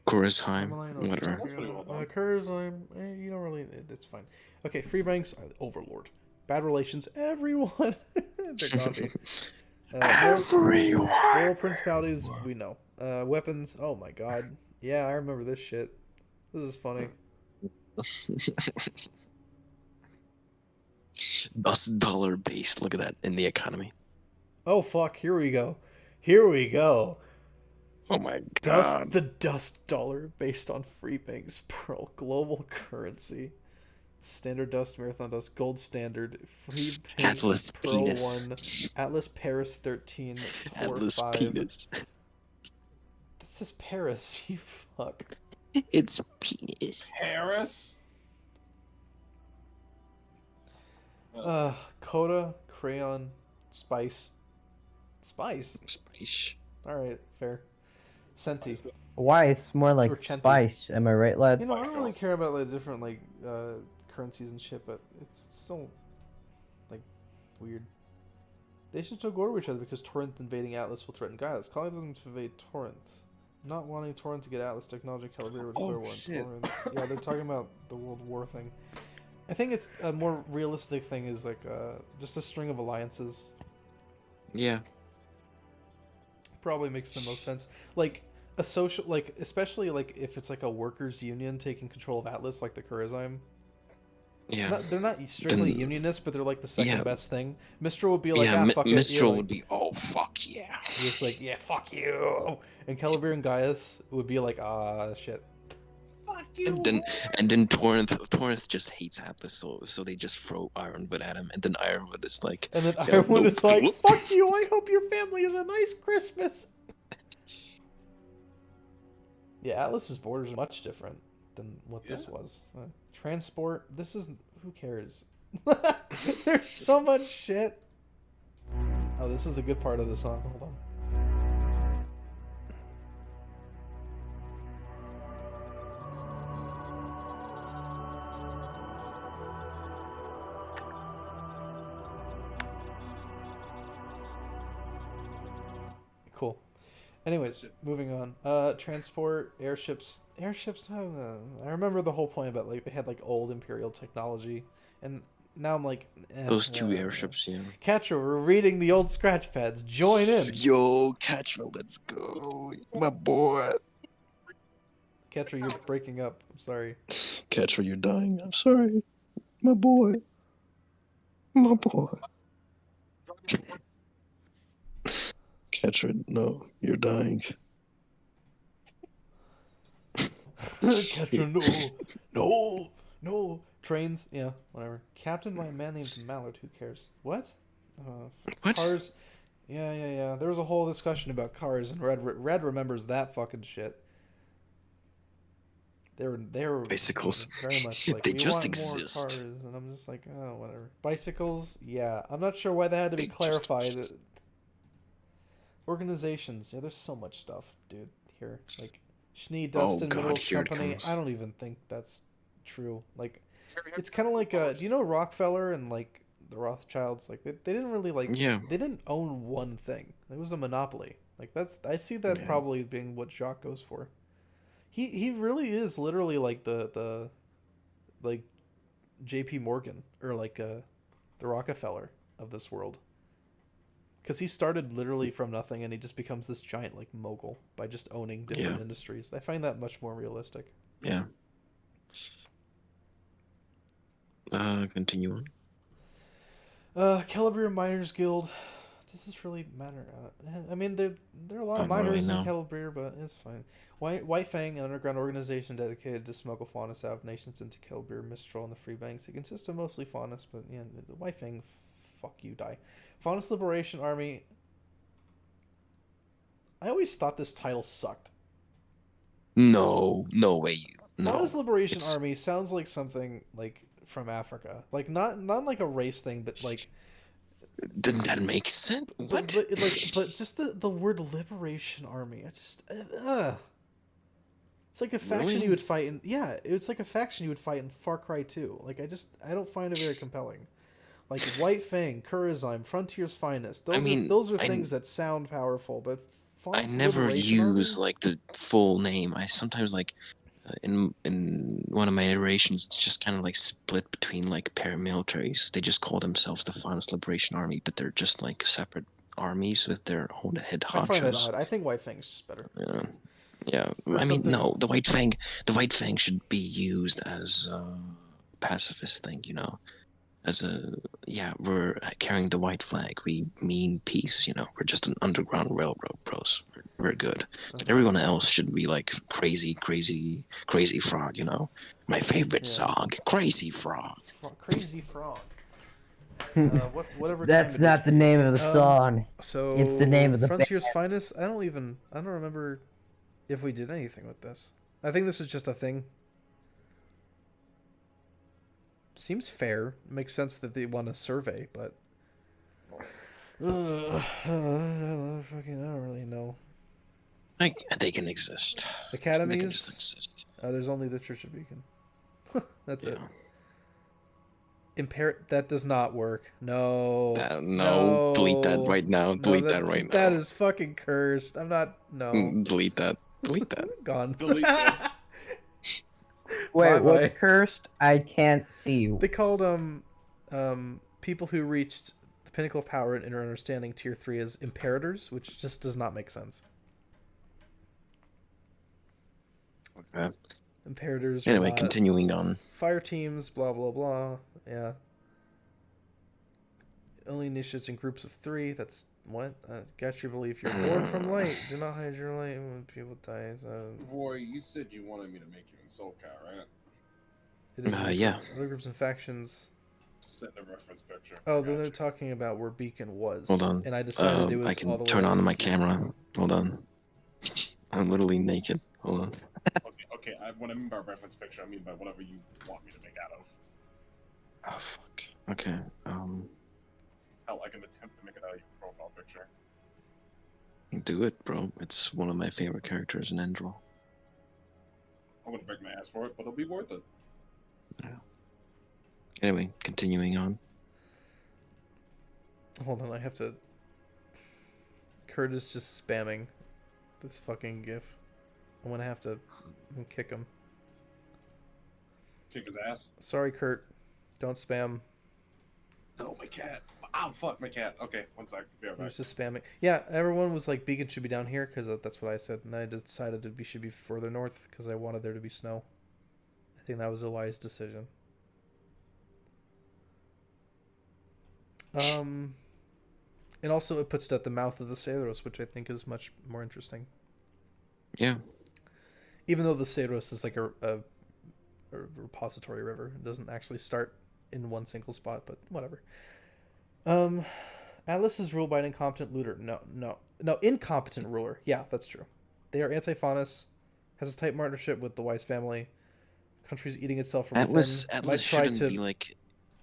Kurazheim. Whatever. Kurazheim. You don't really. It's fine. Okay, free banks are the overlord. Bad relations. Everyone. They're gonna be. Moral principalities. We know. Weapons. Oh my god. Yeah, I remember this shit. This is funny. $1 base. Look at that in the economy. Oh fuck! Here we go. Oh my god. The dust dollar based on free banks pearl global currency. Standard dust, marathon dust, gold standard, free banks, Atlas pearl penis. 1, Atlas Paris 13, Tor Atlas 5. penis. That says Paris, you fuck. It's penis. Paris. Coda, crayon, spice. Spice. Spice. All right, fair. Senti. Why? It's more like Or Chenti. spice. Am I right, lads? You know, I don't really care about like different like currencies and shit, but it's still like weird. Nations don't go to each other because Torrent invading Atlas will threaten Gaius. Calling them to invade Torrent. Not wanting Torrent to get Atlas technology, Calibur would declare war on Torrent. Yeah, they're talking about the World War thing. I think it's a more realistic thing is like just a string of alliances. Yeah. Probably makes the most sense. Like a social, like especially like if it's like a workers' union taking control of Atlas, like the Kurazime. Yeah. They're not strictly unionists, but they're like the second best thing. Mistral would be like, fuck it. Mistral like, would be, oh, fuck yeah. It's like, yeah, fuck you. And Calibur and Gaius would be like, shit. Fuck you. And then Torrent just hates Atlas, so they just throw Ironwood at him, and then Ironwood is like... And then Ironwood is like, fuck you, I hope your family has a nice Christmas. Yeah, Atlas's borders are much different than what this was. Transport, this is... Who cares? There's so much shit. Oh, this is the good part of the song. Hold on. Cool. Anyways, moving on. Transport, airships. Airships, I remember the whole point about, like, they had, like, old Imperial technology. And now I'm like... Those two airships, yeah. Catra, we're reading the old scratch pads. Join in! Yo, Catra, let's go. My boy. Catra, you're breaking up. I'm sorry. Catra, you're dying. I'm sorry. My boy. My boy. Catra, no, you're dying. Catra, no. Trains, yeah, whatever. Captain by a man named Mallard, who cares? What? What? Cars. Yeah. There was a whole discussion about cars, and Red remembers that fucking shit. They were bicycles. Very much like, they we just want exist. More cars, and I'm just like, oh, whatever. Bicycles, yeah. I'm not sure why that had to be clarified. Organizations, yeah. There's so much stuff, dude. Here, like Schnee Dustin Minerals Company. I don't even think that's true. Like, it's kind of like do you know Rockefeller and like the Rothschilds? Like they didn't really like. Yeah. They didn't own one thing. It was a monopoly. Like I see that probably being what Jacques goes for. He really is literally like the like J.P. Morgan or like the Rockefeller of this world. Because he started literally from nothing and he just becomes this giant like mogul by just owning different industries. I find that much more realistic. Yeah. Continue on. Calibur Miners Guild. Does this really matter? I mean, there are a lot of miners in Calibur, but it's fine. White Fang, an underground organization dedicated to smuggle faunus out of nations into Calibur, Mistral, and the Free Banks. It consists of mostly faunus, but yeah, the White Fang, fuck you, die. Faunus Liberation Army. I always thought this title sucked. No way. No. Faunus Liberation Army sounds like something like from Africa, like not like a race thing, but like. Didn't that make sense? What? But just the word Liberation Army. I just it's like a faction you would fight in. Yeah, it's like a faction you would fight in Far Cry 2. Like I don't find it very compelling. Like White Fang, Kurazime, Frontier's Finest. Those are things that sound powerful, but I never use like the full name. I sometimes like in one of my iterations, it's just kind of like split between like paramilitaries. They just call themselves the Faunus Liberation Army, but they're just like separate armies with their own head honchos. I find that odd. I think White Fang's just better. Yeah. I mean, no, the White Fang should be used as a pacifist thing, you know. As we're carrying the white flag. We mean peace, you know. We're just an underground railroad, bros. We're good. But everyone else should be like crazy frog, you know. My favorite song, Crazy Frog. Crazy Frog. Whatever. That's not the name of the song. So it's the name of the Frontier's Finest. I don't remember if we did anything with this. I think this is just a thing. Seems fair. Makes sense that they want a survey, but I don't really know. They can exist. Academies? They can just exist. There's only the Church of Beacon. That's Yeah. it. That does not work. No. No, delete that right now. Delete that right now. That is fucking cursed. I'm not. No. Delete that. Delete that. Gone. Delete this. Wait, Bye-bye. what's cursed? I can't see you. They called people who reached the pinnacle of power and inner understanding tier 3 as imperators, which just does not make sense. Okay. Imperators. Anyway, continuing on. Fire teams, blah blah blah. Yeah. Only initiates in groups of 3. That's what? Got your belief. You're born from light. Do not hide your light when people die. Roy, you said you wanted me to make you in SoCal, right? It is Yeah. Other groups and factions. Send a reference picture. Oh, then they're talking about where Beacon was. Hold on. And I decided it was I can all the turn way on my camera. Hold on. I'm literally naked. Hold on. Okay. What I mean by reference picture, I mean by whatever you want me to make out of. Oh fuck. Okay. Hell, I can attempt to make it out of your profile picture. Do it, bro. It's one of my favorite characters in Endril. I'm gonna break my ass for it, but it'll be worth it. Yeah. Anyway, continuing on. Hold on, I have to. Kurt is just spamming this fucking GIF. I'm gonna have to kick him. Kick his ass. Sorry, Kurt. Don't spam. No, my cat. Oh, fuck my cat. Okay, one sec. Be right He back. was just spamming. Yeah, everyone was like, Beacon should be down here because that's what I said, and I decided it should be further north because I wanted there to be snow. I think that was a wise decision. And also it puts it at the mouth of the Cedros, which I think is much more interesting. Yeah. Even though the Cedros is like a repository river, it doesn't actually start in one single spot, but whatever. Atlas is ruled by an incompetent ruler. No, incompetent ruler. Yeah, that's true. They are anti-Faunus, has a tight partnership with the Weiss family. Country's eating itself from Atlas within. shouldn't be like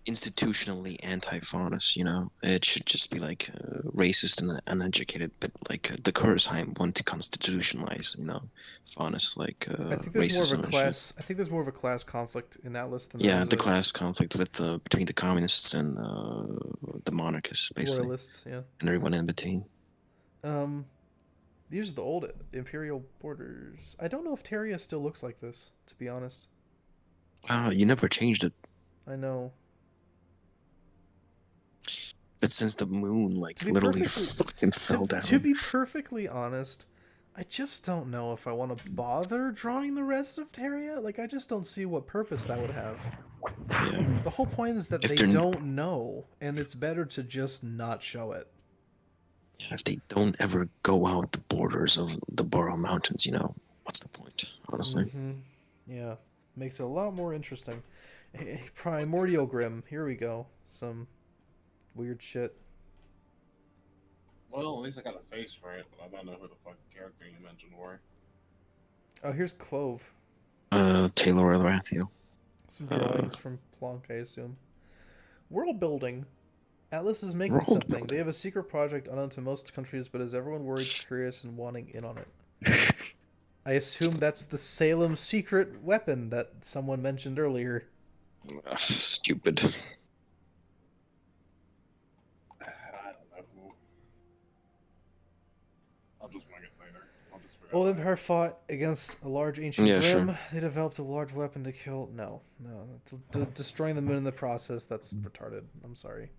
institutionally anti-Faunus, you know? It should just be like racist and uneducated, but like the Kurzheim want to constitutionalize, you know, Faunus like I think there's more of racism a and class. I think there's more of a class conflict in Atlas than yeah, there's the class conflict with between the communists and the monarchists, basically, royalists. Yeah, and everyone in between. These are the old imperial borders. I don't know if Terria still looks like this, to be honest. You never changed it. I know. But since the moon, like, literally fucking fell down. To be perfectly honest, I just don't know if I want to bother drawing the rest of Terria. Like, I just don't see what purpose that would have. Yeah. The whole point is that they don't know, and it's better to just not show it. Yeah, if they don't ever go out the borders of the Borough Mountains, you know, what's the point, honestly? Mm-hmm. Yeah, makes it a lot more interesting. Primordial Grim, here we go. Some weird shit. Well, at least I got a face for it, but I don't know who the fuck the character you mentioned were. Oh, here's Clove. Taylor Elrathiel. Some drawings from Plonk, I assume. World building. Atlas is making something. They have a secret project unknown to most countries, but is everyone worried, curious, and wanting in on it? I assume that's the Salem secret weapon that someone mentioned earlier. Stupid. I don't know. I'll just wing it later. I'll just figure Old Empire fought against a large ancient Grim. Sure. They developed a large weapon to kill... No. Destroying the moon in the process, that's retarded. I'm sorry.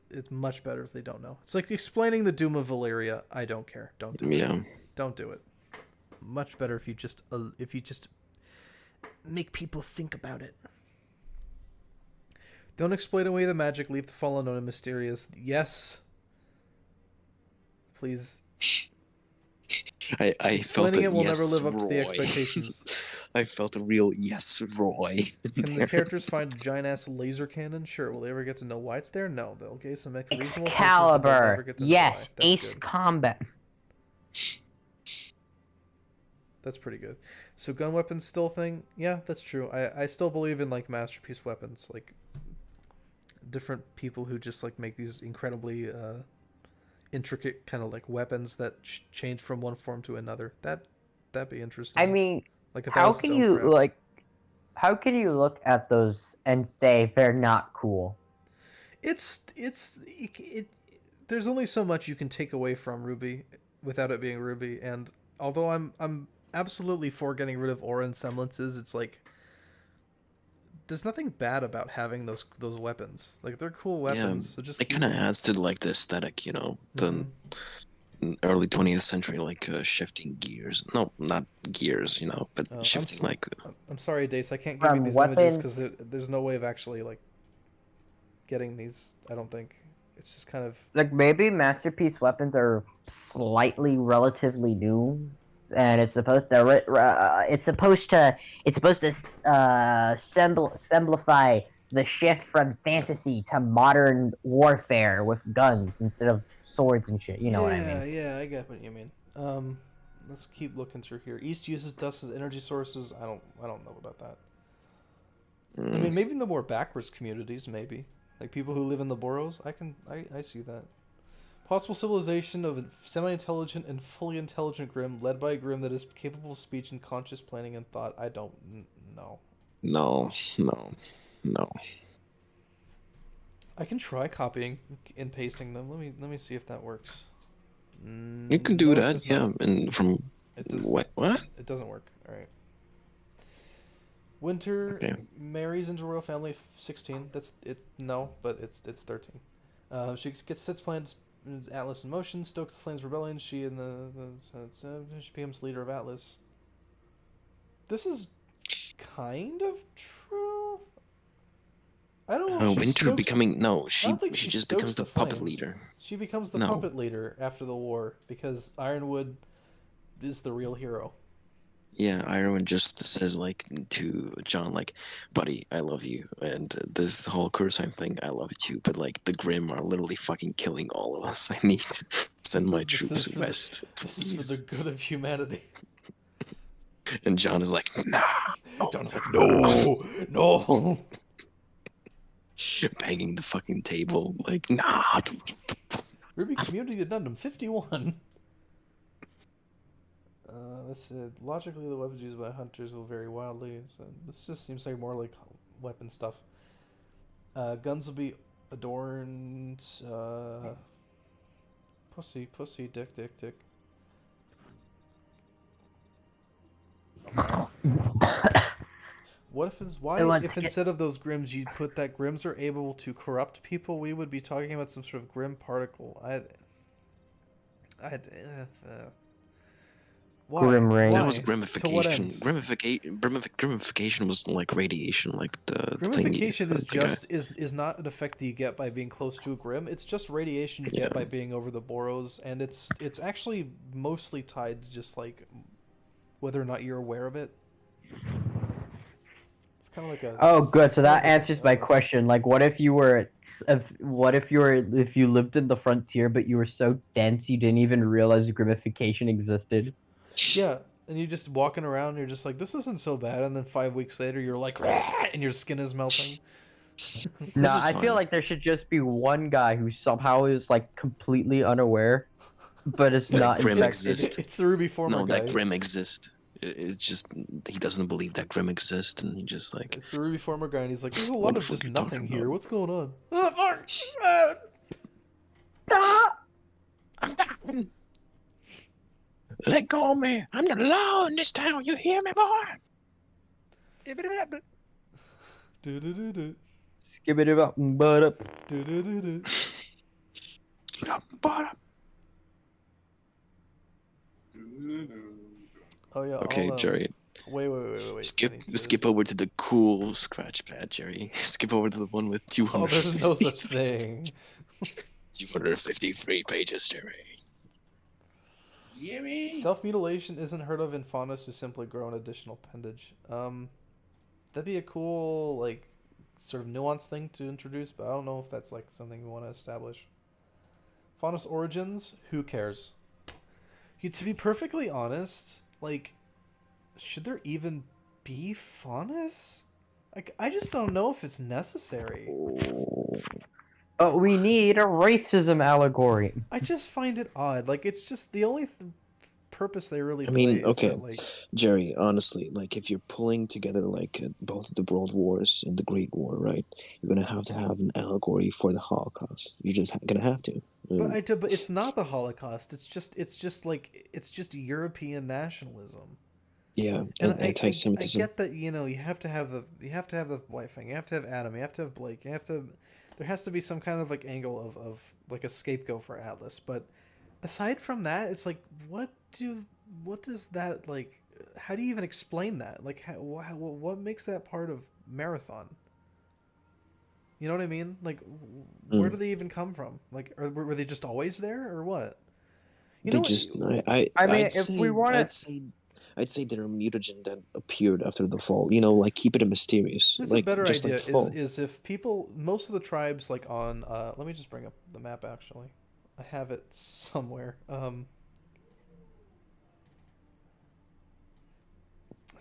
It's much better if they don't know. It's like explaining the doom of Valyria. I don't care. Don't do it. Don't do it. Much better if you just make people think about it. Don't explain away the magic. Leave the fall unknown and mysterious. Yes. Please. I felt it will yes, never live up Roy. to the expectations. I felt a real yes, Roy. Can the characters find a giant ass laser cannon? Sure. Will they ever get to know why it's there? No. They'll gain some reasonable Caliber. Yes. Ace good. Combat. That's pretty good. So gun weapons still thing? Yeah, that's true. I still believe in like masterpiece weapons. Like different people who just like make these incredibly intricate kind of like weapons that change from one form to another. That'd be interesting. I mean, like if that how was its can own you craft. how can you look at those and say they're not cool? There's only so much you can take away from RWBY without it being RWBY, and although I'm absolutely for getting rid of aura and semblances, it's like there's nothing bad about having those weapons. Like they're cool weapons, so just it kind of adds to like the aesthetic, you know, the early 20th century, like shifting gears. No, not gears, you know, but shifting like. I'm sorry, Dace, I can't give you these images because there's no way of actually like getting these. I don't think it's just kind of like maybe masterpiece weapons are relatively new, and it's supposed to semblify the shift from fantasy to modern warfare with guns instead of swords and shit. You know what I mean? Yeah, I get what you mean. Let's keep looking through here. East uses dust as energy sources. I don't know about that. I mean, maybe in the more backwards communities, maybe like people who live in the boroughs. I see that. Possible civilization of a semi-intelligent and fully intelligent Grimm, led by a Grimm that is capable of speech and conscious planning and thought. I don't know. No. I can try copying and pasting them. Let me see if that works. You can do that, yeah. And from what? It doesn't work. All right. Winter marries into royal family 16. That's it. No, but it's 13. She sets plans. Atlas in motion, stokes the flames rebellion. She becomes leader of Atlas. This is kind of true. I don't know. Winter becoming she just becomes the puppet leader. She becomes the puppet leader after the war because Ironwood is the real hero. Yeah, Ironwood just says like to John, like, buddy, I love you, and this whole Kurosawa thing, I love it too. But like the Grimm are literally fucking killing all of us. I need to send my troops west. This is for the good of humanity. And John is like, nah. John's like, no. Banging the fucking table, like, nah. RWBY Community Addendum 51. Logically, the weapons used by hunters will vary wildly. So this just seems like more like weapon stuff. Guns will be adorned. Pussy, dick. What if instead of those Grimms you put that Grimms are able to corrupt people? We would be talking about some sort of Grimm particle. Why? Grim ring. That was grimmification. Grimmification was like radiation, like the grimmification is not an effect that you get by being close to a Grimm. It's just radiation you get by being over the boroughs, and it's actually mostly tied to just like whether or not you're aware of it. It's kind of like a. Oh, good. So that answers my question. Like, what if you lived in the frontier, but you were so dense you didn't even realize grimmification existed? Yeah, and you're just walking around and you're just like, this isn't so bad, and then 5 weeks later you're like, rah! And your skin is melting. No, I feel like there should just be one guy who somehow is like completely unaware, but it's not infected. It's the RWBY former guy. No, that Grimm exists. It's just he doesn't believe that Grimm exists, and he just like. It's the RWBY former guy, and he's like, there's a lot of just nothing here. What's going on? Oh, fuck! Stop! I'm down. Let go of me. I'm the law in this town. You hear me, boy? Do-do-do-do. Skip it up and butt up. Do-do-do-do. Oh yeah. Okay, Jerry. Wait. Skip over to the cool scratch pad, Jerry. Skip over to the one with 200. Oh, there's no such thing. 253 pages, Jerry. Self-mutilation isn't heard of in faunas who simply grow an additional appendage. That'd be a cool, like, sort of nuanced thing to introduce, but I don't know if that's, like, something we want to establish. Faunus origins? Who cares? To be perfectly honest, like, should there even be faunus? Like, I just don't know if it's necessary. But we need a racism allegory. I just find it odd. Like, it's just the only purpose they really I play mean, is okay, that, like... Jerry, honestly, like if you're pulling together like both the World Wars and the Great War, right? You're gonna have to have an allegory for the Holocaust. You're just gonna have to. But it's not the Holocaust. It's just European nationalism. Yeah, And and I anti-Semitism. get that, you know, you have to have the wife thing, you have to have Adam, you have to have Blake, there has to be some kind of like angle of like a scapegoat for Atlas. But aside from that, it's like what does that, like, how do you even explain that? Like what makes that part of Marathon? You know what I mean? Like, where do they even come from? Like, were they just always there, or what? You They know, just, I mean, if we want to, I'd say they're a mutagen that appeared after the fall. You know, like keep it mysterious. There's like a better just idea like the fall. is if people, most of the tribes, like on let me just bring up the map actually. I have it somewhere.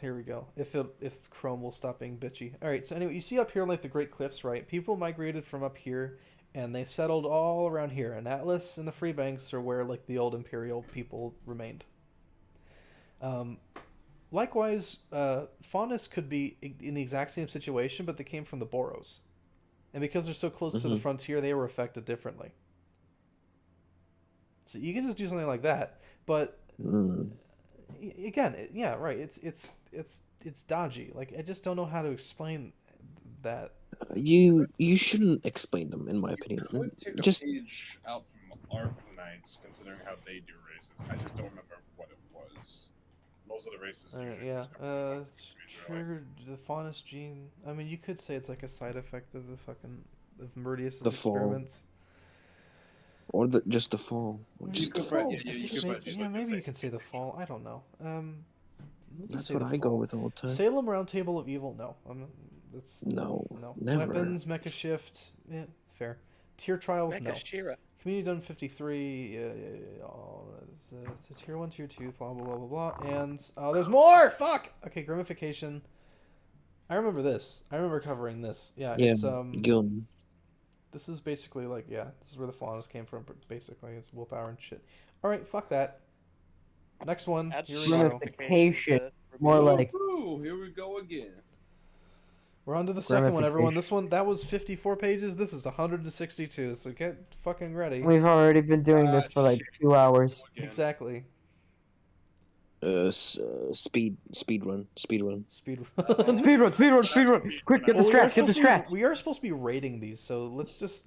Here we go. If Chrome will stop being bitchy. All right. So anyway, you see up here like the Great Cliffs, right? People migrated from up here, and they settled all around here. And Atlas and the Free Banks are where like the old Imperial people remained. Likewise, Faunus could be in the exact same situation, but they came from the Boros, and because they're so close to the frontier, they were affected differently. So you can just do something like that, but again, yeah, right. It's dodgy. Like, I just don't know how to explain that. You shouldn't explain them, in my opinion. Could take a Just page out from Arc Knights, considering how they do races. I just don't remember what it was. Most of the races. Yeah. Triggered the Faunus gene. I mean, you could say it's like a side effect of Meridius's experiments. Or just the fall. Just the fall. Yeah, maybe you can say the fall. I don't know. That's what I go with all the time. Salem Round Table of Evil. No, that's no. Never. Weapons, Mecha Shift. Yeah, fair. Tier Trials. Mecha No. Shira. Community Done 53. Tier 1, Tier 2. Blah blah blah blah blah. And there's more. Fuck. Okay, Grimification. I remember this. I remember covering this. Yeah. It's Gilm. This is basically like, yeah, this is where the Faunus came from, basically. It's willpower and shit. Alright, fuck that. Next one. That's here we go. Grimification. More like... Ooh, here we go again. We're on to the second one, everyone. This one, that was 54 pages. This is 162, so get fucking ready. We've already been doing this for like 2 hours. Exactly. Speed run. Speed run. Speed run. Quick, get the strats. We are supposed to be rating these, so let's just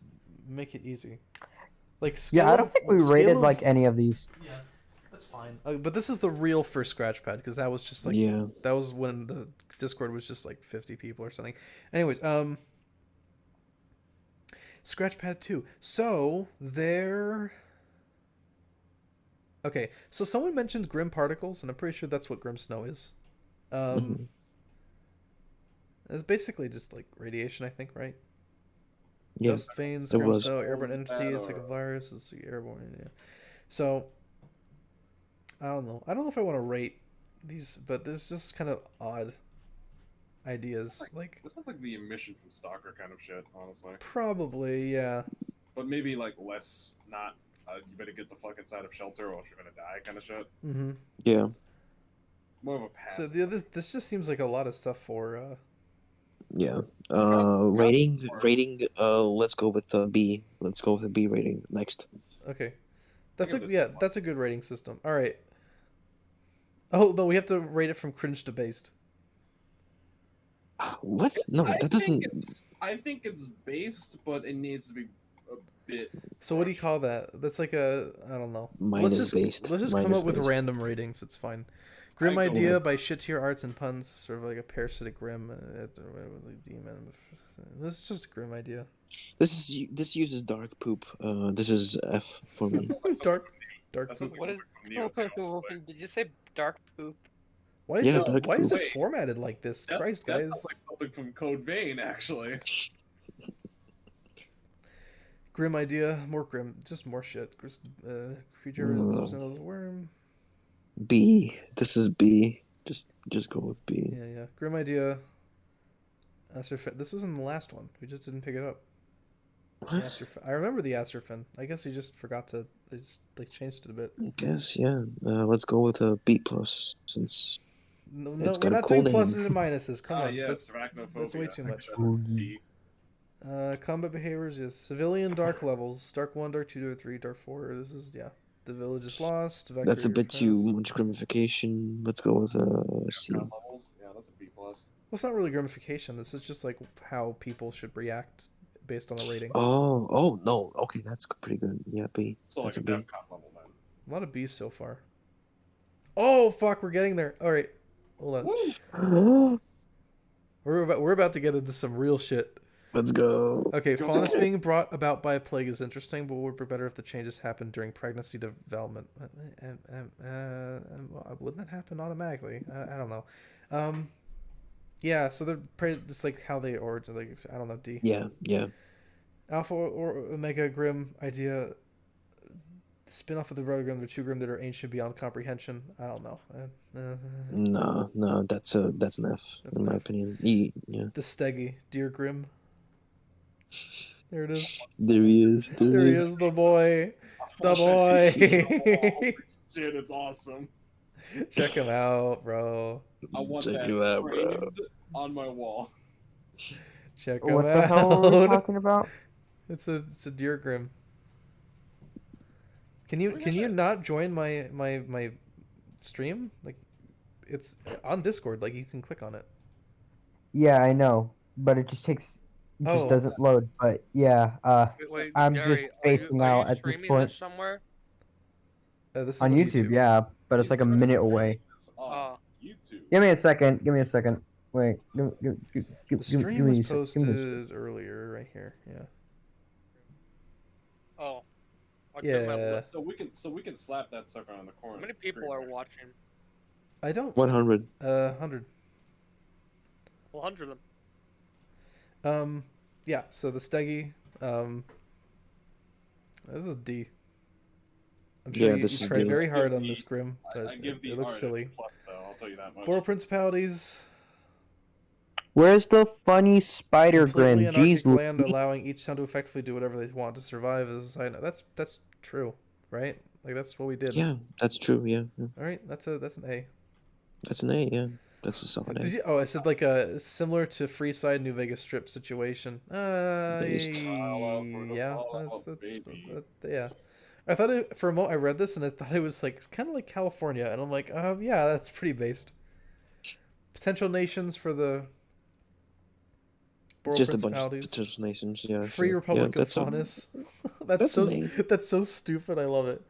make it easy. Like, I don't think we rated like any of these. Yeah, that's fine. But this is the real first Scratchpad, because that was just like, that was when the Discord was just like 50 people or something. Anyways, Scratchpad 2. So there. Okay, so someone mentioned Grim Particles, and I'm pretty sure that's what Grim Snow is. It's basically just like radiation, I think, right? Yeah. Dust veins, Grim Snow, airborne entities, like a virus, is airborne. Yeah. So I don't know. I don't know if I want to rate these, but there's just kind of odd ideas. This is like the emission from Stalker kind of shit, honestly. Probably, yeah. But maybe like less, not. You better get the fuck inside of shelter or else you're gonna die kind of shit. Mm-hmm. Yeah. More of a pass. So this just seems like a lot of stuff for. Yeah. Rating. Let's go with B. Let's go with a B rating next. Okay. That's a good rating system. All right. Oh no, we have to rate it from cringe to based. What? No, that doesn't. I think it's based, but it needs to be a bit. So what do you call that? That's like a, I don't know. Based. Let's just come up with random ratings. It's fine. Grim Idea by Shit Tier Arts and Puns, sort of like a parasitic grim demon. This is just a grim idea. This uses dark poop. This is F for me. dark poop. What is? Did you say dark poop? Why is it formatted like this? Christ, guys. That's like something from Code Vein, actually. Grim idea, more grim, just more shit. Creature resistance as worm. B. This is B. Just go with B. Yeah. Grim idea. Acerfin. This was in the last one. We just didn't pick it up. What? I remember the Acerfin. I guess he just forgot to. They just like changed it a bit. I guess, yeah. Let's go with a B plus since it's we're got a not cool doing name. pluses and minuses. Come on, yes, that's way too much. B. Combat behaviors is civilian dark levels: dark 1, dark 2, dark 3, dark 4. This is The village is lost. That's a bit too much gamification. Let's go with C. Levels? Yeah, that's a B plus. Well, it's not really gamification. This is just like how people should react based on a rating. Oh no. Okay, that's pretty good. Yeah, B. So That's like a a B. DevCon level then. A lot of B's so far. Oh fuck, we're getting there. All right, hold on. We're about to get into some real shit. Let's go. Okay, faunus being brought about by a plague is interesting, but would be better if the changes happened during pregnancy development. Wouldn't that happen automatically? I don't know. Yeah, so they're just like how they origin. Like I don't know. D. Yeah. Alpha or Omega Grim idea. Spin-off of the Brother Grimm. They're two Grimm that are ancient beyond comprehension. I don't know. No, that's an F in my opinion. E, yeah. The Steggy, Dear Grimm. There it is. There he is. There he is, the boy. The boy. Holy shit, it's awesome. Check him out, bro. I want Check that him out, framed bro. on my wall. Check him What out. the hell are we talking about? It's a Dear Grimm. Can you not join my stream? Like, it's on Discord. Like, you can click on it. Yeah, I know, but it just doesn't load. But yeah, Wait, I'm Gary, just spacing out at this point. This somewhere? This is On YouTube, yeah, but it's like a minute away. YouTube. Give me a second. Wait. The stream was posted earlier, right here. Yeah. Oh. Yeah. So we can slap that sucker on the corner. How many people are watching? I don't. 100. 100. 100 of them. Yeah. So the Steggy. This is D. I'm sure you tried very hard on this Grim, but it looks silly. Plus, though, I'll tell you that much. Boral Principalities. Where's the funny spider Grim? Completely Jeez, anarchic land, allowing each town to effectively do whatever they want to survive as a society. That's true, right? Like that's what we did. Yeah, that's true. Yeah. All right, that's an A. That's an A. Yeah, that's a solid A. I said like a similar to Freeside New Vegas Strip situation. Based. Yeah, yeah. I thought for a moment I read this and I thought it was like kind of like California, and I'm like, yeah, that's pretty based. Potential nations for the. Boral Just a bunch of potential nations. Yeah. Free Republic of Faunus. That's so stupid. I love it.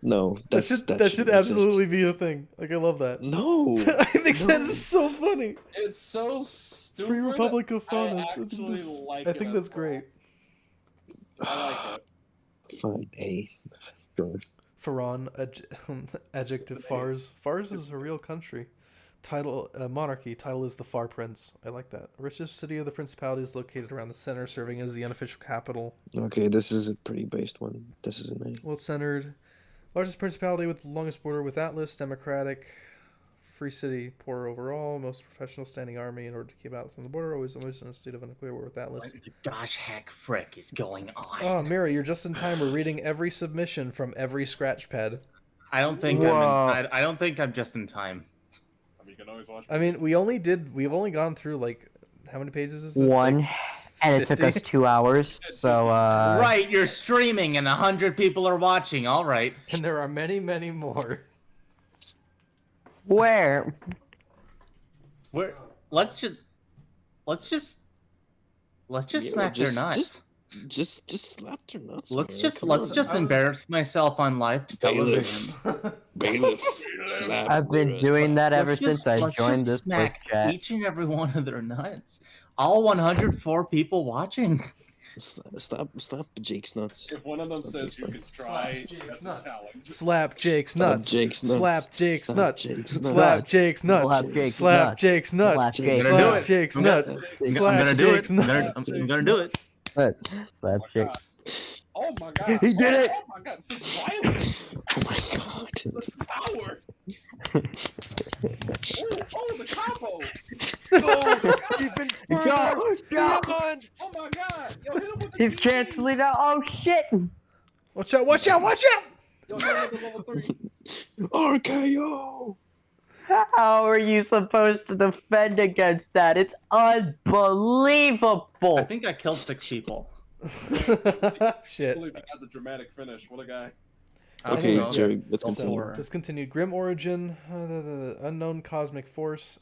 No, that should absolutely be a thing. Like I love that. No, I think that's so funny. It's so stupid. Free Republic of Faunus. I think that's great. I like it. Fine, A. Sure. Faron, adjective Fars. Fars is a real country. Title, monarchy. Title is the Far Prince. I like that. Richest city of the principality is located around the center, serving as the unofficial capital. Okay, this is a pretty based one. This is an A. Well centered. Largest principality with the longest border with Atlas. Democratic. Free city. Poor overall. Most professional standing army in order to keep Atlas on the border. Always in a state of unclear war with Atlas. What the gosh heck frick is going on? Oh, Mira, you're just in time. We're reading every submission from every scratch pad. I don't think I don't think I'm just in time. You can always watch. I mean, we've only gone through like how many pages is this? One, like and it took us 2 hours. So right, you're streaming and 100 people are watching. All right, and there are many, many more. Where? Let's just smack their nuts. Just slap their nuts. Let's just embarrass myself on live television. Bailiff. Slap. I've been doing that ever since I joined this Twitch chat. Each and every one of their nuts. All 104 people watching. Slap Jake's nuts. If one of them says you can try, that's a challenge. Slap Jake's nuts. Slap Jake's nuts. Slap Jake's nuts. Slap Jake's nuts. Slap Jake's nuts. I'm gonna do it. I'm gonna do it. Slap Jake. Oh my god. He did it. Oh my god, such violence. Oh my god. Such power. Oh, the combo! Even Go! Go! Oh my god! Yo, hit him with the He's DP. canceling out. Oh shit! Watch out! Watch out! Watch out! Yo, hit him with the level 3. RKO! How are you supposed to defend against that? It's unbelievable. I think I killed 6 people. Shit. I believe he got the dramatic finish. What a guy. Okay, Anyway, Jerry, let's So, continue. let's continue. Grim origin, the unknown cosmic force.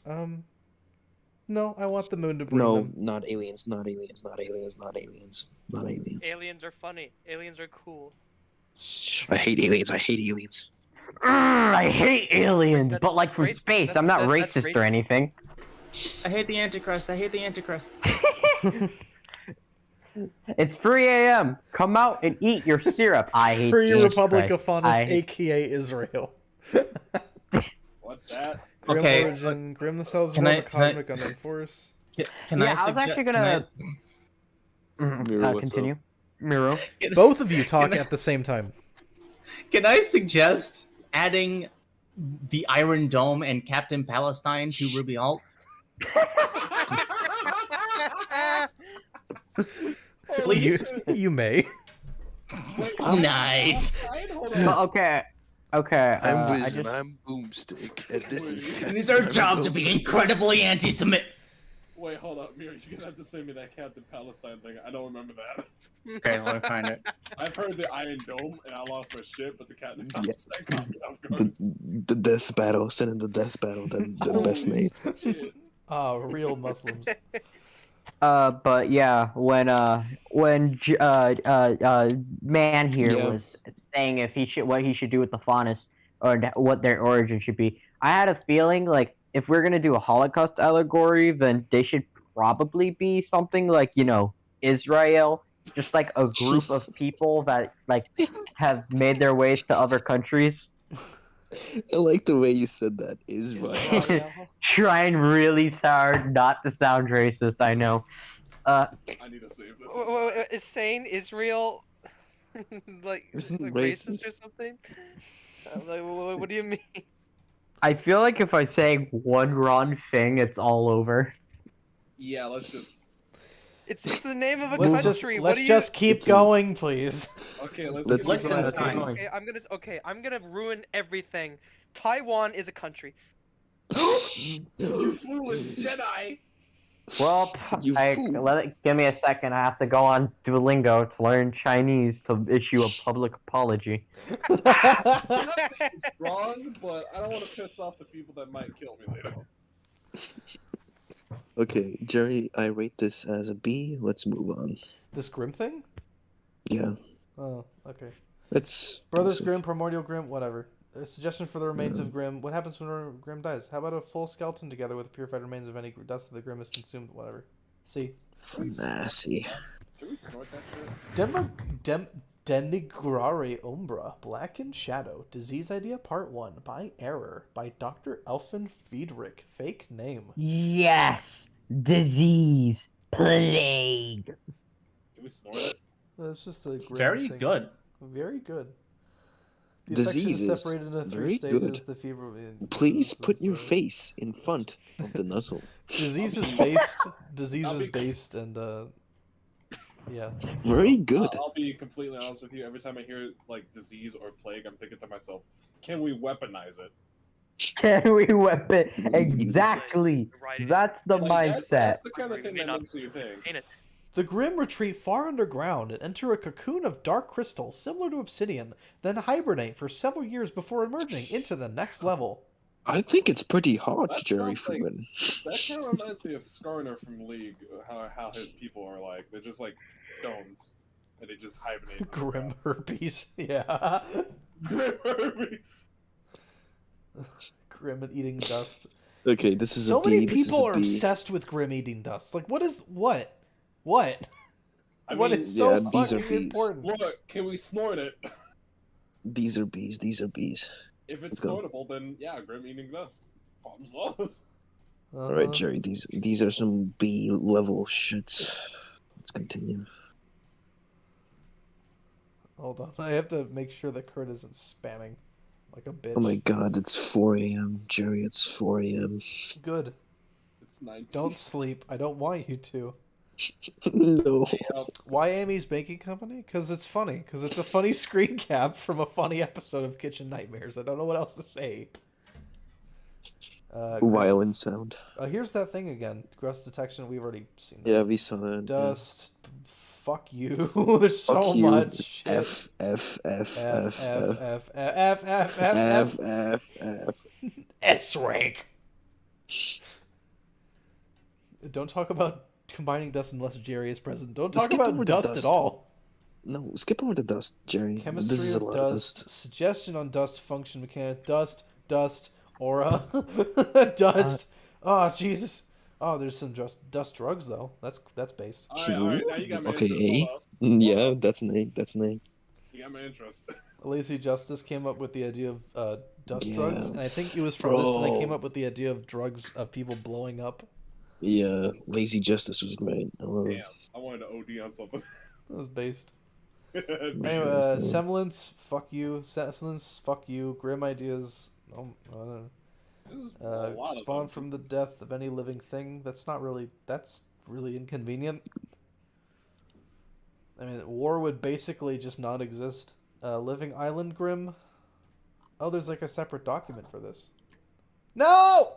No, I want the moon to bring No, them. not aliens, not aliens, not aliens, not aliens, not aliens. Aliens are funny. Aliens are cool. I hate aliens, I hate aliens. I hate aliens, but like from Race- space. that's- I'm not that's racist or racist. anything. I hate the Antichrist. I hate the Antichrist. It's 3 a.m. Come out and eat your syrup. I hate Free the Republic Antichrist. of Faunus, I hate- aka Israel. What's that? Grim Okay, origin, Grim themselves can more I- of a can I- cosmic unknown force. Can Yeah, I I was suggest? actually gonna Miro, what's continue. Miro. Both of you talk at the same time. Can I suggest adding the Iron Dome and Captain Palestine to RWBY Alt? Please. You may. Nice. But okay. Okay. I'm I Vision, just- I'm Boomstick, and this is It's our job to be incredibly anti-Semitic. Wait, hold up, Mira. You're gonna have to send me that Captain Palestine thing. I don't remember that. Okay, let me find it. I've heard the Iron Dome, and I lost my shit, but the Captain Palestine caught me off the, guard. the death battle, send in the death battle, then the Beth made. Shit. Ah, real Muslims. But yeah, when man here Yeah. was saying if what he should do with the Faunus or what their origin should be, I had a feeling like if we're gonna do a Holocaust allegory, then they should probably be something like Israel, just like a group of people that like have made their ways to other countries. I like the way you said that, Israel. Trying really hard not to sound racist, I know. I need to save this. Is saying Israel like Isn't racist racist? or something? Like, what do you mean? I feel like if I say one wrong thing, it's all over. Yeah, let's just. It's the name of a Let's country. let's just keep going, please. Okay, let's Let's- get let's- Okay, I'm gonna ruin everything. Taiwan is a country. You foolish Jedi! Well, You fool. give me a second. I have to go on Duolingo to learn Chinese to issue a public apology. Wrong, but I don't want to piss off the people that might kill me later. Okay, Jerry, I rate this as a B. Let's move on. This Grim thing? Yeah, Oh, okay. it's Brothers Grimm, Primordial Grimm, whatever. A suggestion for the remains of Grimm. What happens when Grimm dies? How about a full skeleton together with the purified remains of any dust that the Grimm is consumed? Whatever. See. Nasty. Can we snort that shit? Denigrare Umbra, Black in Shadow, Disease Idea Part 1, by Error, by Dr. Elfin Friedrich, fake name. Yes, disease, plague. Can we snort it? That's just a Grimm Very thing. good. Very good. The Disease infection is is separated into 3 very stages. good. The fever. Please put your face in front of the nuzzle. Disease is based. Disease is based, and yeah. Very good. I'll be completely honest with you. Every time I hear like disease or plague, I'm thinking to myself, "Can we weaponize it?" Can we whip it? Exactly. Right. That's the Like, mindset. That's the kind of thing May that not makes you think. Ain't it? The Grimm retreat far underground and enter a cocoon of dark crystal similar to obsidian, then hibernate for several years before emerging into the next level. I think it's pretty hot, That Jerry sounds like- Freeman. That kind of reminds me of Skarner from League. How his people are like. They're just like stones, and they just hibernate. Grim herpes. Yeah. Grim Herbie. Grim and eating dust. Okay, this is So a B. many This is people a are B. obsessed with Grim eating dust. Like, what is what? What? I What mean, is so yeah, these are fucking Bs. important? Look, can we snort it? These are B's. These are B's. If it's Let's go. snortable, then yeah, Grim eating dust. Problem solved. All right, Jerry. These are some B level shits. Let's continue. Hold on, I have to make sure that Kurt isn't spamming. like a bitch. Oh my god, it's 4 a.m. Jerry, it's 4 a.m. Good. It's 9. Don't sleep. I don't want you to. No. Why Amy's Baking Company? Because it's funny. Because it's a funny screen cap from a funny episode of Kitchen Nightmares. I don't know what else to say. Violin sound. Here's that thing again. Gross detection. We've already seen that. Yeah, we saw that. Dust. Yeah. Fuck you. There's so much shit. F. S rank. Don't talk about combining dust unless Jerry is present. Don't talk about dust at all. No, skip over the dust, Jerry. Chemistry this is of a lot dust. of dust. Suggestion on dust function mechanic. Dust. Aura. Dust. Oh, Jesus. Oh, there's some dust drugs, though. That's based. All right, now you got my okay, interest. A? Yeah, that's an A. That's an A. You got my interest. Lazy Justice came up with the idea of dust drugs, and I think it was from this they came up with the idea of drugs, of people blowing up. Yeah, Lazy Justice was great. Damn, I wanted to OD on something. That was based. Anyway, Semblance, fuck you. Semblance, fuck you. Grim Ideas, spawn from the death of any living thing. That's really inconvenient. I mean, war would basically just not exist. Living Island Grim. Oh, there's like a separate document for this. No!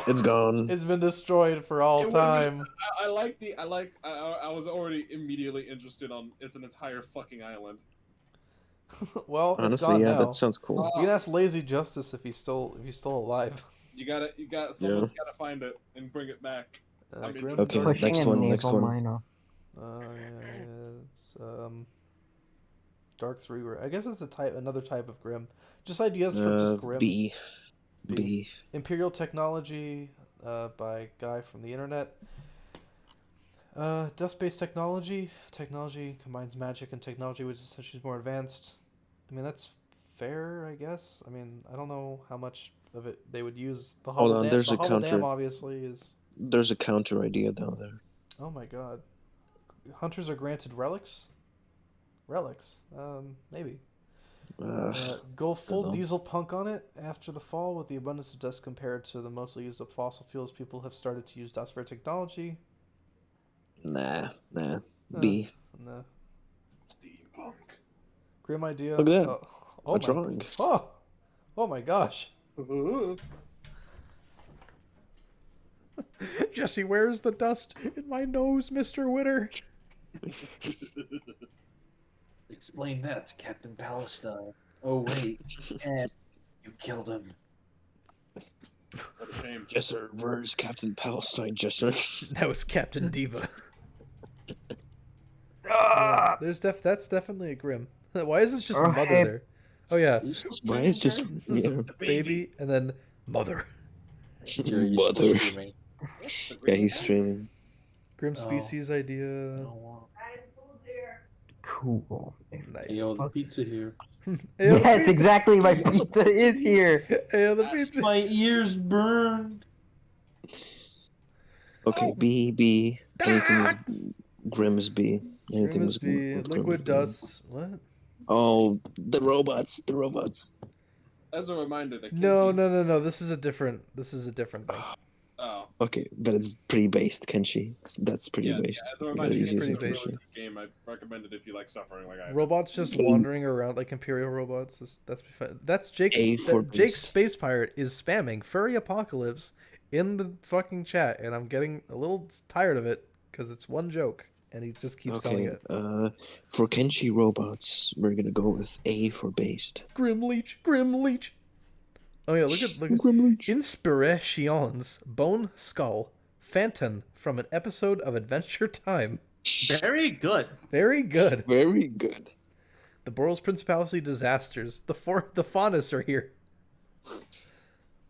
It's gone. It's been destroyed for all time. I was already immediately interested on. It's an entire fucking island. Well, honestly, it's gone yeah, now. that sounds cool. You can ask Lazy Justice if he's still alive. Someone's gotta find it and bring it back. Okay, next one. It's Dark 3. I guess it's another type of Grim. Just ideas for just Grim. B. Imperial Technology by guy from the internet. Dust-based technology. Technology combines magic and technology, which is essentially more advanced. I mean, that's fair, I guess. I mean, I don't know how much of it they would use. The Hold on, there's a counter. Dam obviously is. There's a counter idea down there. Oh my god. Hunters are granted relics? Maybe. Go full diesel punk on it. After the fall, with the abundance of dust compared to the mostly used up fossil fuels, people have started to use dust for technology. Nah. B. Nah. Steampunk. Grim idea. Look at that. Oh a drawing. Oh my gosh. Jesse, where's the dust in my nose, Mr. Witter? Explain that to Captain Palestine. Oh wait, and you killed him. What a shame. Jesser, where's Captain Palestine, Jesser? That was Captain Diva. Yeah, that's definitely a Grim. Why is this just mother there? Oh yeah. Why is just baby and then mother. Mother. Yeah, he's streaming. Grim species idea. Cool. Nice. Yo, the pizza here. Yes, exactly. My pizza is here. Hey, the pizza. My ears burned. Okay, B. Anything with Grim is B. Anything with liquid dust. What? Oh, the robots. As a reminder, No. This is a different thing. Oh. Okay, but it's pretty based, Kenshi. That's pretty based. Yeah, as a reminder, it's pretty based. This game, I recommend it if you like suffering like I have. Robots just wandering around like Imperial robots. That's Jake's Space Pirate is spamming Furry Apocalypse in the fucking chat, and I'm getting a little tired of it because it's one joke, and he just keeps telling it. For Kenshi robots, we're gonna go with A for based. Grim Leech. Oh yeah, look at Inspirations, Bone Skull, Phantom from an episode of Adventure Time. Very good. Very good. The Boral's Principality disasters. The Faunus are here.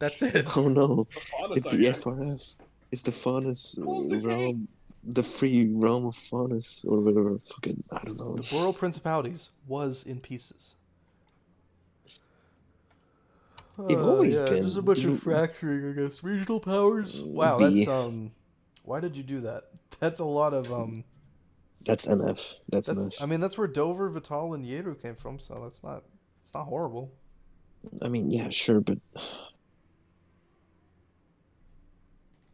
That's it. Oh no, it's the FRF. It's the Faunus realm, the free realm of Faunus or whatever. Fucking I don't know. The Boral Principalities was in pieces. They've always been. There's a bunch of fracturing, I guess. Regional powers. Wow, that's why did you do that? That's a lot of That's NF. That's NF. I mean, that's where Dover, Vital, and Yeru came from, so it's not horrible. I mean, yeah, sure, but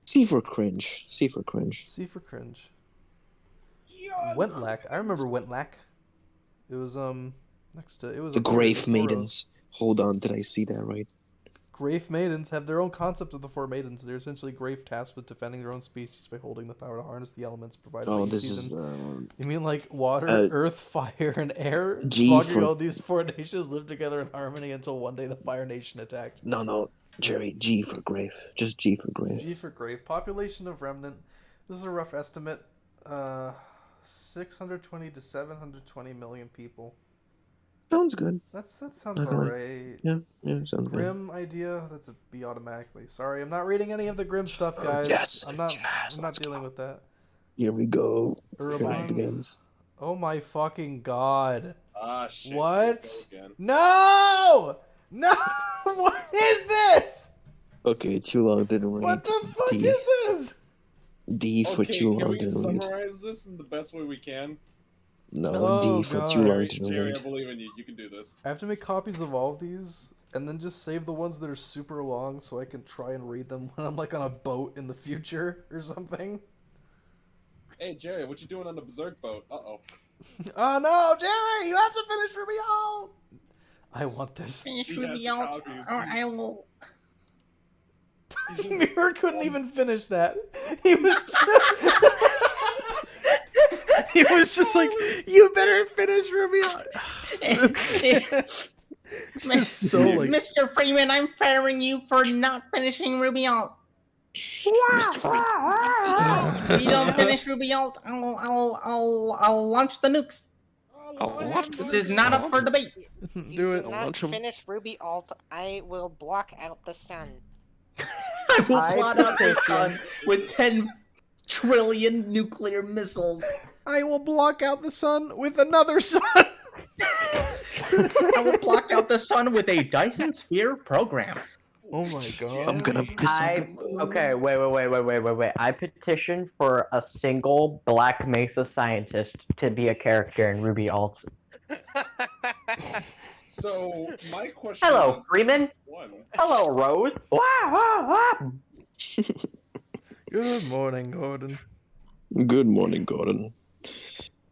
C for cringe. C for cringe. C for cringe. Wentlack. I remember Wentlack. It was next to it was The up there in the Grave Four Rows. Maidens. Hold on, did I see that right? Grave Maidens have their own concept of the Four Maidens. They're essentially grave tasked with defending their own species by holding the power to harness the elements provided by each season. You mean like water, earth, fire, and air? All these four nations lived together in harmony until one day the Fire Nation attacked. No, Jerry, G for grave. Just G for grave. G for grave. Population of Remnant. This is a rough estimate. 620 to 720 million people. Sounds good. That sounds alright. Yeah, sounds good. Grim idea. That's a B automatically. Sorry, I'm not reading any of the Grim stuff, guys. Yes, I'm not dealing with that. Here we go. Begins. Oh my fucking god. Ah, shit. What? No! No! What is this? Okay, too long didn't wait. What the fuck is this? D for too long didn't wait. Can we summarize this in the best way we can? No, D for too long didn't Jerry, wait. I believe in you. You can do this. I have to make copies of all of these, and then just save the ones that are super long so I can try and read them when I'm like on a boat in the future or something. Hey, Jerry, what you doing on the Berserk boat? Uh-oh. Oh no, Jerry! You have to finish RWBY Alt! I want this. Finish RWBY Alt, or I will... Mirror couldn't even finish that. He was he was just like, you better finish RWBY Alt. Just so like, Mr. Freeman, I'm firing you for not finishing RWBY Alt. If you don't finish RWBY Alt, I'll launch the nukes. This is not up for debate. Do it. Not finish RWBY Alt. I will block out the sun. I will blot out the sun with 10 trillion nuclear missiles. I will block out the sun with another sun. I will block out the sun with a Dyson Sphere program. Oh my god. I'm gonna piss on the moon. Okay, wait. I petition for a single Black Mesa scientist to be a character in RWBY Alt. So, my question Hello, is... Freeman. Hello, Rose. Good morning, Gordon. Good morning, Gordon.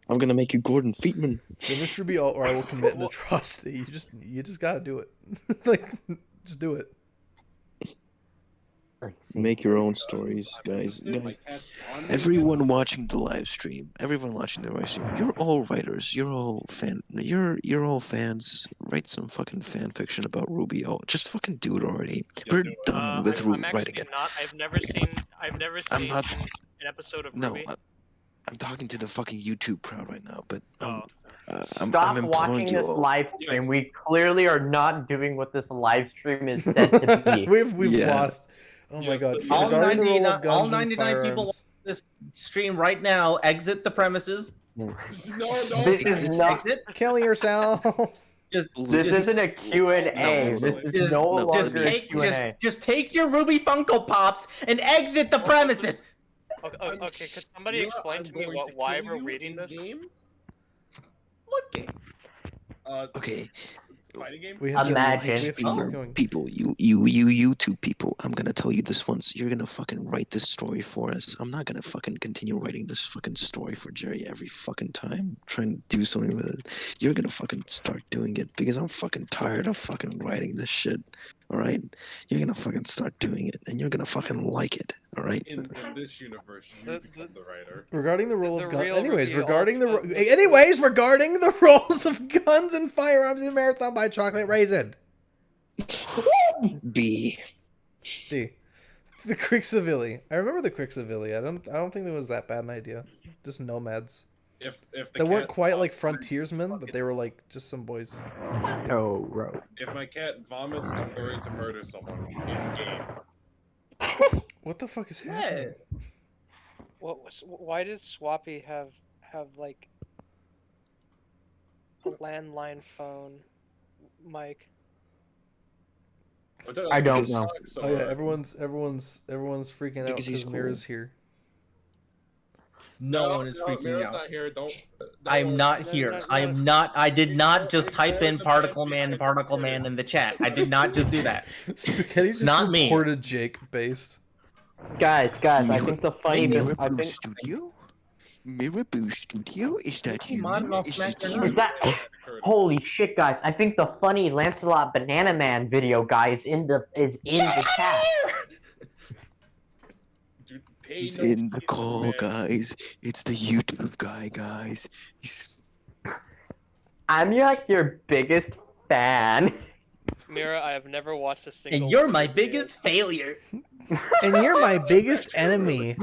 I'm gonna make you Gordon Feetman. Finish RWBY Alt or I will commit an atrocity. You just gotta do it. Like, just do it. Make your own stories, guys. Everyone watching the live stream, you're all writers. You're all fans. Write some fucking fan fiction about RWBY Alt. Just fucking do it already. We're done with writing it. I've never seen an episode of RWBY. No, I'm talking to the fucking YouTube crowd right now, but Stop I'm watching you this all. live stream. We clearly are not doing what this live stream is said to be. We've lost. Oh my god. All 99 people watching this stream right now, exit the premises. No, This is not. Exit. Kill yourselves. This isn't a Q&A. This is no longer a Q&A. Just take your RWBY Funko Pops and exit the premises. Okay, could somebody explain to me why we're reading this? What game? Okay. Fighting game? We have Imagine. People, you YouTube people, I'm gonna tell you this once. You're gonna fucking write this story for us. I'm not gonna fucking continue writing this fucking story for Jerry every fucking time. Trying to do something with it. You're gonna fucking start doing it because I'm fucking tired of fucking writing this shit. Alright? You're gonna fucking start doing it and you're gonna fucking like it. Alright? In this universe, you become the writer. Regarding the role of guns. Anyways, regarding the roles of guns and firearms in Marathon by Chocolate Raisin. B. D. The Crixavili. I remember the Crixavili. I don't think that was that bad an idea. Just nomads. If they weren't quite like frontiersmen, but they were like just some boys. No, bro. If my cat vomits, I'm going to murder someone in game. What the fuck is happening? Why does Swappy have like a landline phone mic? I don't know. Oh yeah, everyone's freaking out because Mira's here. No one is freaking Mira's out. not here. Don't I'm not here. I am not. I did not just type in Particle Man in the chat. I did not just do that. Spaghetti just not me. reported Jake based. Guys, I think the funny bit. I think Studio? Miraboo Studio? Is that you? Is that? Holy shit, guys! I think the funny Lancelot Banana Man video guy is in the chat. He's in the call, guys. It's the YouTube guy, guys. I'm your biggest fan. Mira, I have never watched a single. And you're my biggest failure. And you're my biggest enemy.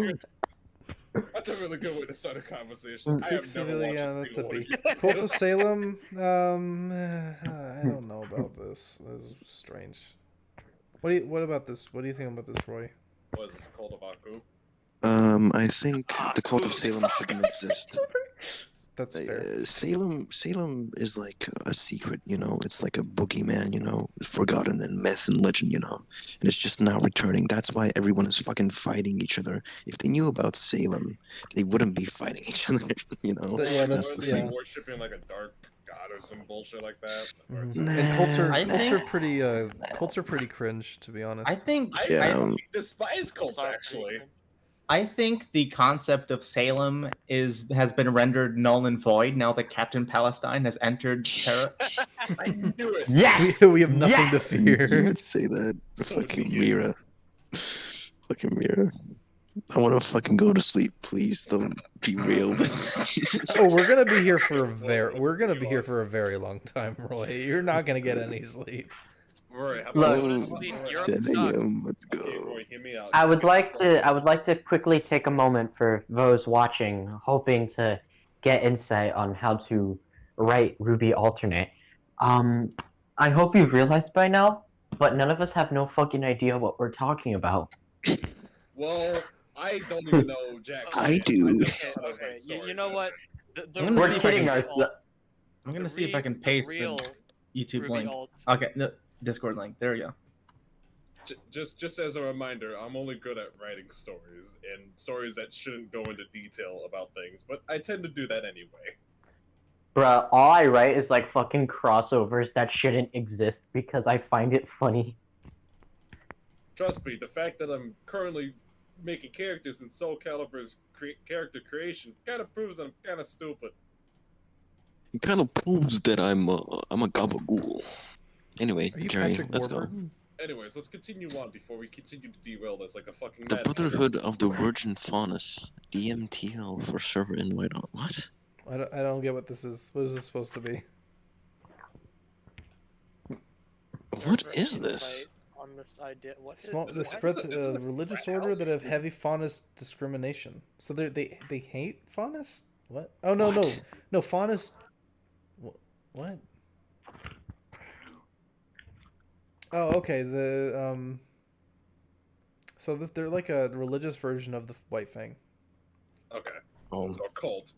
That's a really good way to start a conversation. I have never watched a that's a single B. one. Cult of Salem. I don't know about this. This is strange. What about this? What do you think about this, Roy? What is this, Cult of Aku? I think the Cult of Salem shouldn't exist. That's fair. Salem is like a secret, you know. It's like a boogeyman, you know, forgotten in myth and legend, you know. And it's just now returning. That's why everyone is fucking fighting each other. If they knew about Salem, they wouldn't be fighting each other, you know. That's the thing. Worshipping like a dark god or some bullshit like that. And cults are pretty cringe, to be honest. I think I despise cults actually. I think the concept of Salem has been rendered null and void now that Captain Palestine has entered Terra. I knew it. Yes! We have nothing to fear. You would say that. Fucking Mira. Fucking Mira. I want to fucking go to sleep. Please don't derail this. Oh, we're gonna be here for a very long time, Roy. You're not gonna get any sleep. Roy, how Look, about 10 a.m. Let's go. Roy, hear me out. I would like to quickly take a moment for those watching, hoping to get insight on how to write Ruby alternate. I hope you've realized by now, but none of us have no fucking idea what we're talking about. Well, I don't even know Jack. I do. Okay. You know what? We're kidding ourselves. I'm gonna see if I can paste the YouTube link. Okay, the Discord link. There we go. Just as a reminder, I'm only good at writing stories, and stories that shouldn't go into detail about things, but I tend to do that anyway. Bruh, all I write is like fucking crossovers that shouldn't exist because I find it funny. Trust me, the fact that I'm currently making characters in Soul Calibur's character creation kind of proves I'm kind of stupid. It kind of proves that I'm a gabagool. Anyway, Jerry, let's go. Anyways, let's continue on before we continue to derail this like a fucking The mad Brotherhood of the Virgin Faunus. DMTL for server invite on what? I don't get what this is. What is this supposed to be? What is this? On this idea, The spread religious order that have heavy faunus discrimination. So they hate faunus? What? Oh no no faunus. What? Oh, okay. So they're like a religious version of the White Fang. Okay. Oh. So cult.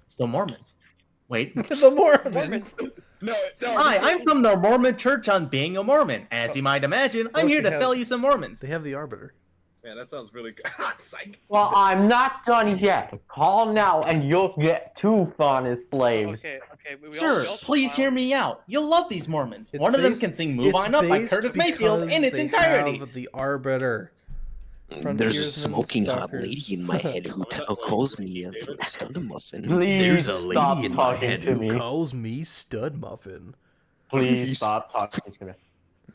It's the Mormons. Wait. The Mormons. No. Hi, I'm from the Mormon Church on being a Mormon. As you might imagine, I'm here to sell you some Mormons. They have the Arbiter. Man, that sounds really good. Psych. Well, I'm not done yet. Call now and you'll get 2 Faunus slaves. Okay. Sir, please hear me out. You'll love these Mormons. One of them can sing Move On Up by Curtis Mayfield in its entirety. Have the Arbiter. There's a smoking hot lady in my head who calls me a stud muffin. Please There's a stop lady in my talking head to who me. calls me stud muffin. Please stop talking to me.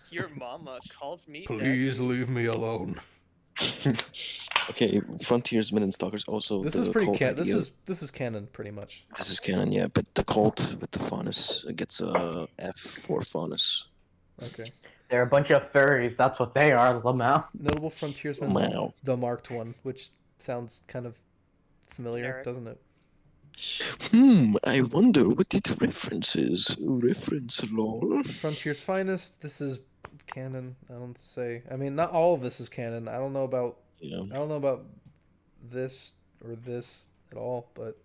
Your mama calls me. Please leave me alone. Okay, Frontiersmen and Stalkers also. This is pretty this is canon pretty much. This is canon, yeah. But the cult with the faunus gets a F for faunus. Okay. They're a bunch of furries. That's what they are, Lamau. Notable frontiersmen. Wow. The Marked One, which sounds kind of familiar, doesn't it? I wonder what it references. Reference lol. Frontier's Finest. This is canon. I don't say. I mean, not all of this is canon. I don't know about. Yeah. I don't know about this or this at all. But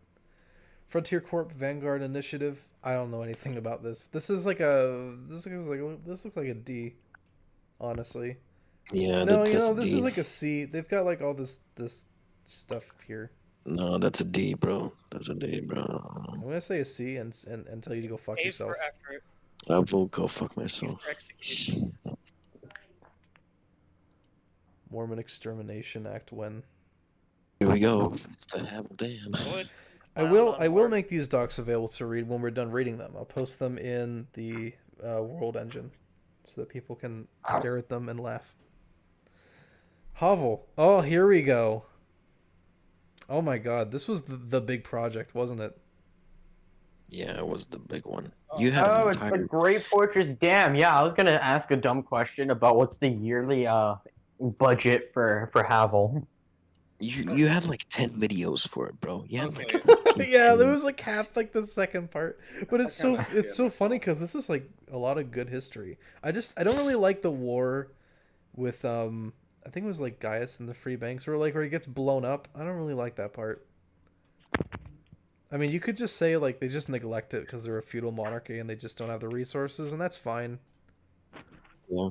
Frontier Corp Vanguard Initiative. I don't know anything about this. This is like a. This looks like a D. Honestly. Yeah. No, this is like a C. They've got like all this stuff here. No, that's a D, bro. That's a D, bro. I'm gonna say a C and tell you to go fuck A yourself. for effort. I will go fuck E myself. for execution. Mormon Extermination Act when. Here we go. It's the Havel Dam. I will make these docs available to read when we're done reading them. I'll post them in the World Engine so that people can stare at them and laugh. Hovel. Oh, here we go. Oh my god, this was the big project, wasn't it? Yeah, it was the big one. You had Oh, an it's the entire... Great Fortress Dam. Yeah, I was gonna ask a dumb question about what's the yearly budget for Havel. You had like 10 videos for it, bro. You had like Yeah, there was like half like the second part, but it's so funny because this is like a lot of good history. I don't really like the war with I think it was like Gaius and the Free Banks, where he gets blown up. I don't really like that part. I mean, you could just say like they just neglect it because they're a feudal monarchy and they just don't have the resources, and that's fine. Yeah.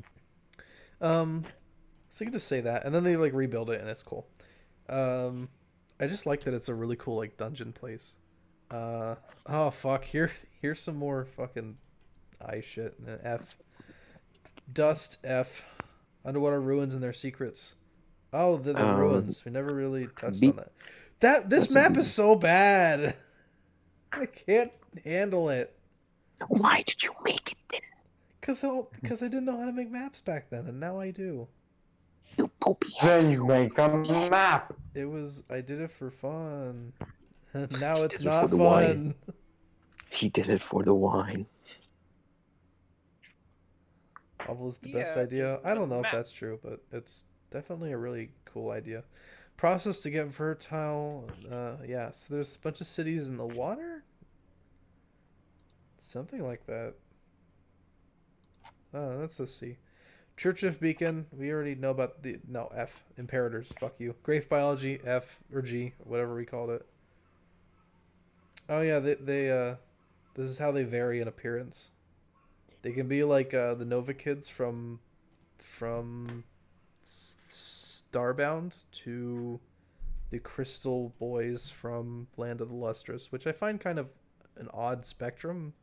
So you can just say that, and then they like rebuild it, and it's cool. I just like that it's a really cool like dungeon place. Oh fuck, here's some more fucking I shit. F. Dust F. Underwater ruins and their secrets. Oh, the ruins. We never really touched on that. This map is so bad. I can't handle it. Why did you make it then? Because I didn't know how to make maps back then, and now I do. You poopy. Then make a map. I did it for fun. Now it's not fun. He did it for the wine. Hovel's the best idea. I don't know if that's true, but it's definitely a really cool idea. Process to get fertile. Yeah, so there's a bunch of cities in the water? Something like that. Oh, that's a C. Church of Beacon. We already know about the... No, F. Imperators. Fuck you. Grave Biology. F. Or G. Whatever we called it. Oh, yeah. This is how they vary in appearance. They can be like the Nova Kids from Starbound to the Crystal Boys from Land of the Lustrous, which I find kind of an odd spectrum,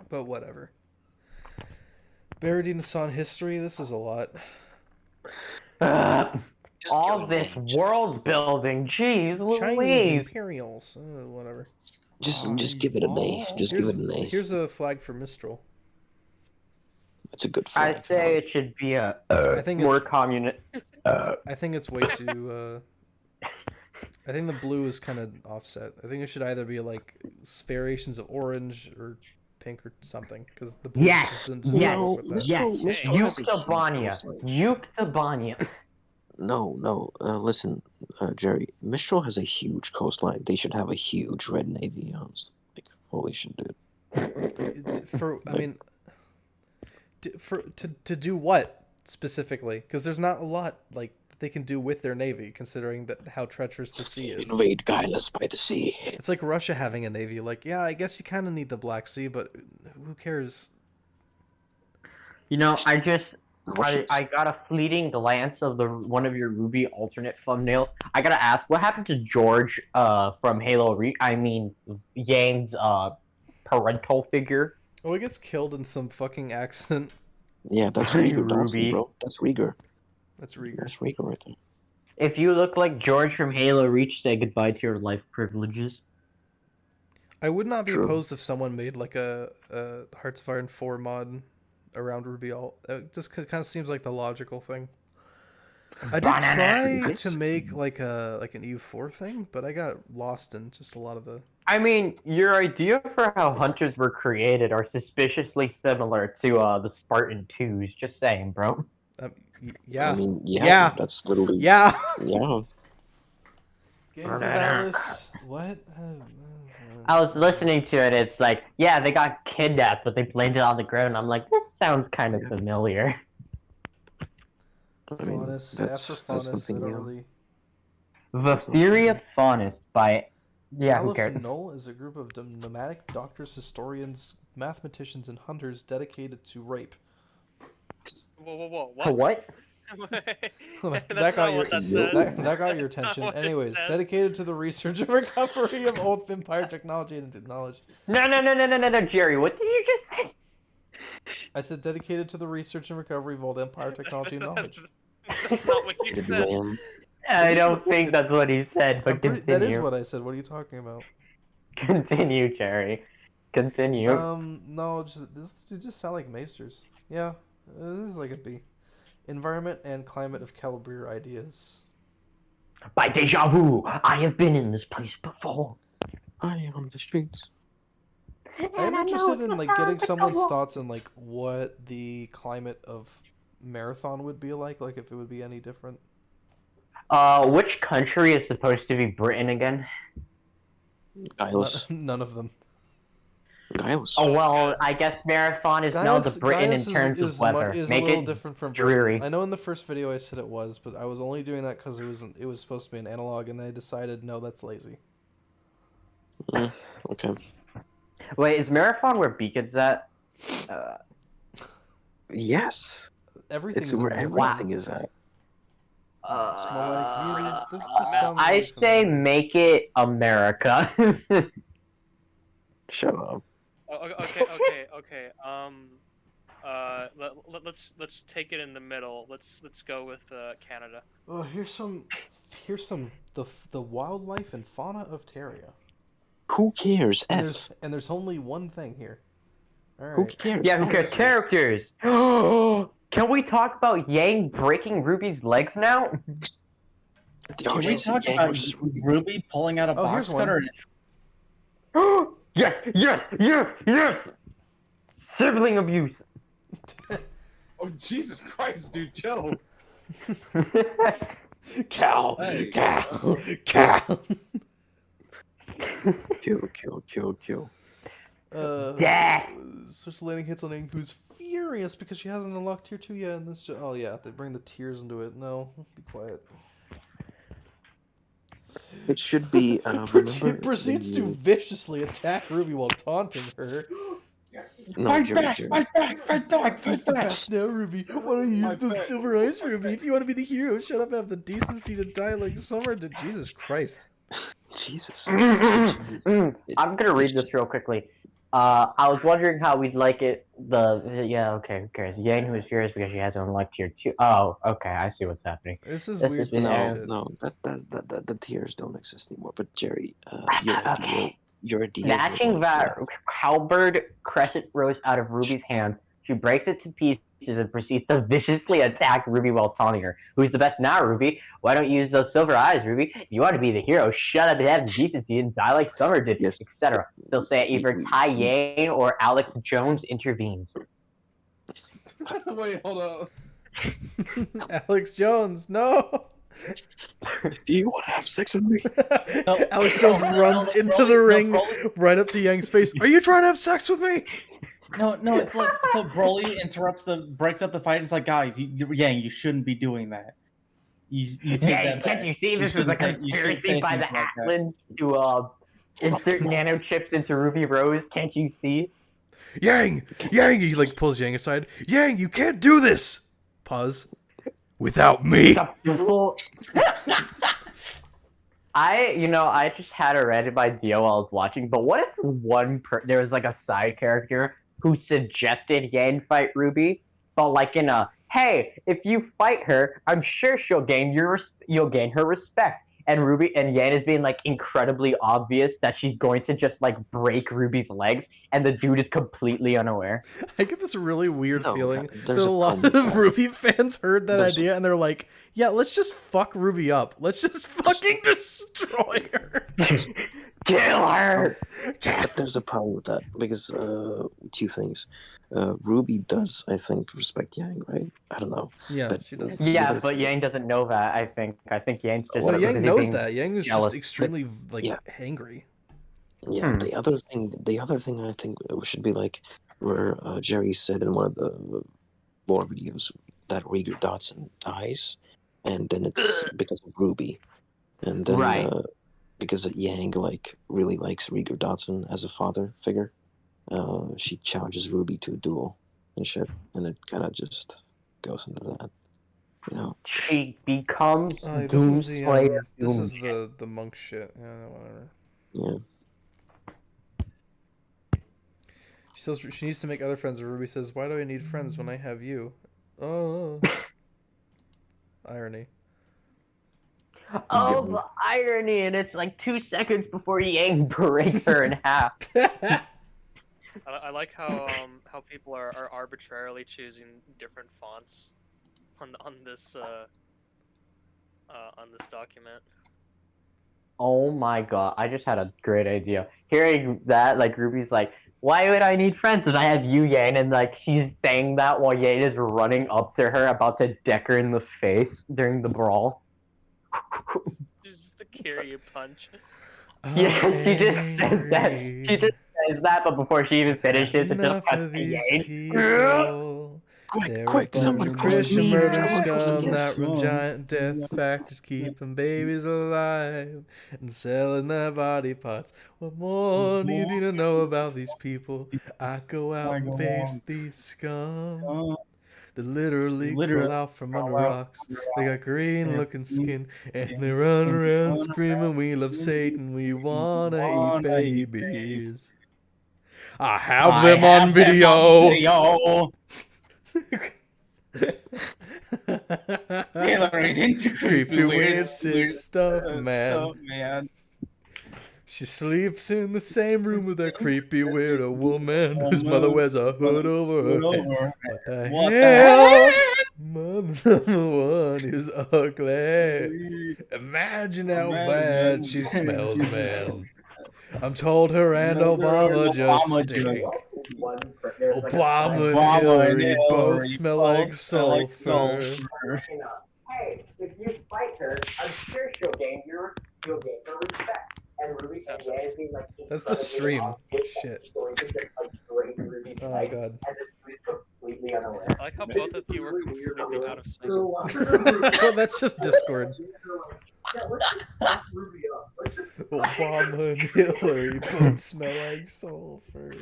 but whatever. Buried San history. This is a lot. All this world building. Jeez Louise. Chinese Imperials. Whatever. Just give it an A. Just give it an A. Here's a flag for Mistral. That's a good flag. I'd say it should be a more communist. I think it's way too... I think the blue is kind of offset. I think it should either be like variations of orange or pink or something. Because the blue doesn't work with that. Yuktobania. No. Listen, Jerry. Mistral has a huge coastline. They should have a huge red navy. Like, holy shit, dude. To do what specifically? Because there's not a lot like they can do with their navy, considering that how treacherous the sea is. Invade Guileless by the sea. It's like Russia having a navy. Like, yeah, I guess you kind of need the Black Sea, but who cares? You know, I got a fleeting glance of one of your RWBY alternate thumbnails. I gotta ask, what happened to George from Halo Yang's parental figure? Oh, he gets killed in some fucking accident. Yeah, that's Rieger Dawson, bro. That's Rieger. That's Rieger. That's Rieger right there. If you look like George from Halo Reach, say goodbye to your life privileges. I would not be opposed if someone made like a Hearts of Iron 4 mod around RWBY alt. It just kind of seems like the logical thing. I did try to make like an EU4 thing, but I got lost in just a lot of the... I mean, your idea for how hunters were created are suspiciously similar to the Spartan 2s. Just saying, bro. Yeah. I mean, yeah. That's literally... Yeah. Yeah. Games of Atlas. What? I was listening to it. It's like, yeah, they got kidnapped, but they landed on the ground. I'm like, this sounds kind of familiar. I mean, Faunus, that's something new. The Theory of Faunus by... Yeah, who cares? Null is a group of nomadic doctors, historians, mathematicians, and hunters dedicated to rape. Whoa, What? that got your that got your attention. Anyways, dedicated to the research and recovery of old empire technology and knowledge. No, Jerry, what did you just say? I said dedicated to the research and recovery of old empire technology and knowledge. That's not what you said. I don't think that's what he said, but continue. That is what I said. What are you talking about? Continue, Jerry. Continue. No, it just sound like maesters. Yeah, this is like a B. Environment and climate of caliber ideas. By deja vu, I have been in this place before. I am on the streets. I'm interested in like getting someone's thoughts on like what the climate of Marathon would be like if it would be any different. Which country is supposed to be Britain again? Guileless. None of them. Guileless. Oh well, I guess Marathon is now the Britain in terms of weather. Is Make a little it different from dreary. I know in the first video I said it was, but I was only doing that because it was supposed to be an analog, and they decided no, that's lazy. Okay. Wait, is Marathon where Beacon's at? Yes. Everything it's is where everything is at. I say make it America. Shut up. Okay. Let's take it in the middle. Let's go with Canada. Oh, here's some the wildlife and fauna of Terria. Who cares? And there's only one thing here. All right. Who cares? Yeah, because characters. Can we talk about Yang breaking Ruby's legs now? Can we talk about Ruby pulling out a box cutter? Yes! Sibling abuse. Oh Jesus Christ, dude, chill. Cow. Kill. Yeah. Starts landing hits on Ing, who's furious because she hasn't unlocked tier 2 yet. And this, oh yeah, they bring the tears into it. No, be quiet. It should be. Proceeds to viciously attack Ruby while taunting her. No, fight back! Best now, Ruby. Why don't you use the silver eyes, Ruby? If you want to be the hero, shut up and have the decency to die like Summer did. Jesus Christ. Jesus. I'm gonna read this real quickly. I was wondering how we'd like it. Okay, who cares? Yang, who is furious because she hasn't unlocked tier 2. Oh, okay, I see what's happening. This is weird. No, the tiers don't exist anymore. But Jerry, you're a deal. Snatching that halberd crescent rose out of Ruby's hand, she breaks it to pieces and proceeds to viciously attack Ruby while taunting her. Who's the best now, Ruby? Why don't you use those silver eyes, Ruby? You want to be the hero. Shut up and have decency and die like Summer did, etc. They'll say either Tai Yang or Alex Jones intervenes. Wait, hold on. Alex Jones, no! Do you want to have sex with me? Alex Jones runs into the ring right up to Yang's face. Are you trying to have sex with me? No, it's like, so Broly breaks up the fight, and it's like, guys, Yang, you shouldn't be doing that. You take that back. Can't you see this is a conspiracy by the Atlan to insert nano chips into Ruby Rose? Can't you see? Yang, he like pulls Yang aside. Yang, you can't do this. Pause. Without me. I just had a random idea while I was watching, but what if there was like a side character who suggested Yang fight Ruby, but like in a, hey, if you fight her, I'm sure you'll gain her respect. And Yang is being like incredibly obvious that she's going to just like break Ruby's legs, and the dude is completely unaware. I get this really weird feeling that a lot of Ruby fans heard that idea and they're like, yeah, let's just fuck Ruby up. Let's just fucking destroy her. Kill her! But there's a problem with that, because two things. Ruby does, I think, respect Yang, right? I don't know. Yeah, but she does. Yeah, but Yang doesn't know that, I think. I think Yang's just... Well, Yang knows that. Yang is jealous. just extremely, angry. Yeah, the other thing I think should be like, where Jerry said in one of the lore videos that Rieger Dodson dies, and then it's because of Ruby. And then... because Yang really likes Rieger Dodson as a father figure, she challenges Ruby to a duel and shit, and it kind of just goes into that. You know. She becomes This Doom is the Slayer. this is the monk shit. Yeah, whatever. Yeah. She says she needs to make other friends. And Ruby says, "Why do I need friends when I have you?" Oh, irony. Oh, the irony, and it's like 2 seconds before Yang breaks her in half. I like how people are arbitrarily choosing different fonts on this document. Oh my god, I just had a great idea. Hearing that, like, Ruby's like, why would I need friends if I have you, Yang? And, like, she's saying that while Yang is running up to her, about to deck her in the face during the brawl. Just a Kiryu punch. Yeah, she just says that. She just says that, but before she even finishes, it just cuts to Yang. They're a bunch of Christian murder scum that run giant death factories, keeping babies alive and selling their body parts. What more do you need to know about these people? I go out and face these scum. They literally crawl out from under rocks. They got green looking skin, and they run around screaming, "We love Satan, we wanna eat babies." I have them on video. Hillary's into Creepy weird sick stuff, man. She sleeps in the same room with a creepy weirdo woman whose mother wears a hood over her head. What the hell? Mother one is ugly. Imagine how bad she smells, man. I'm told her and Obama just stink. Obama and Hillary both smell like sulfur. Hey, if you fight her, I'm sure she'll gain her respect. And Ruby and Yang being like, That's the stream. Shit. Oh god. I like how both of you were completely out of sync. Well, that's just Discord. Obama and Hillary both smell like sulfur.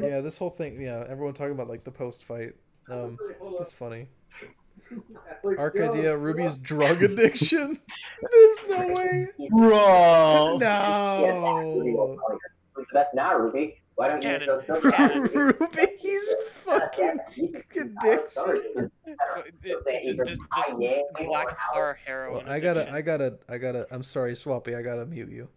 Yeah, this whole thing, yeah, everyone talking about like the post-fight. That's funny. Arc idea, Ruby's drug addiction? There's no way. Bro. No. That's not Ruby. Why don't you Ruby's fucking addiction. Just black tar heroin. Well, I gotta. I'm sorry, Swappy. I gotta mute you.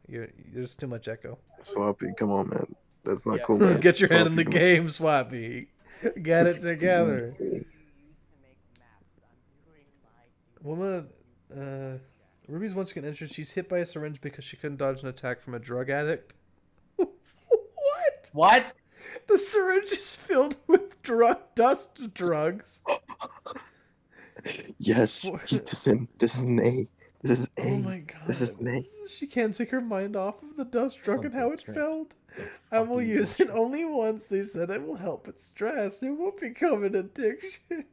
There's too much echo. Swappy, come on, man. That's not cool, man. Get your head in the game, Swappy. Get it together. Woman, Ruby's once again injured. She's hit by a syringe because she couldn't dodge an attack from a drug addict. What? What? The syringe is filled with dust drugs. Yes, keep this in. This is an A. This is A. Oh my god. This is an A. She can't take her mind off of the dust drug and how it felt. I will use it only once. They said it will help with stress. It won't become an addiction.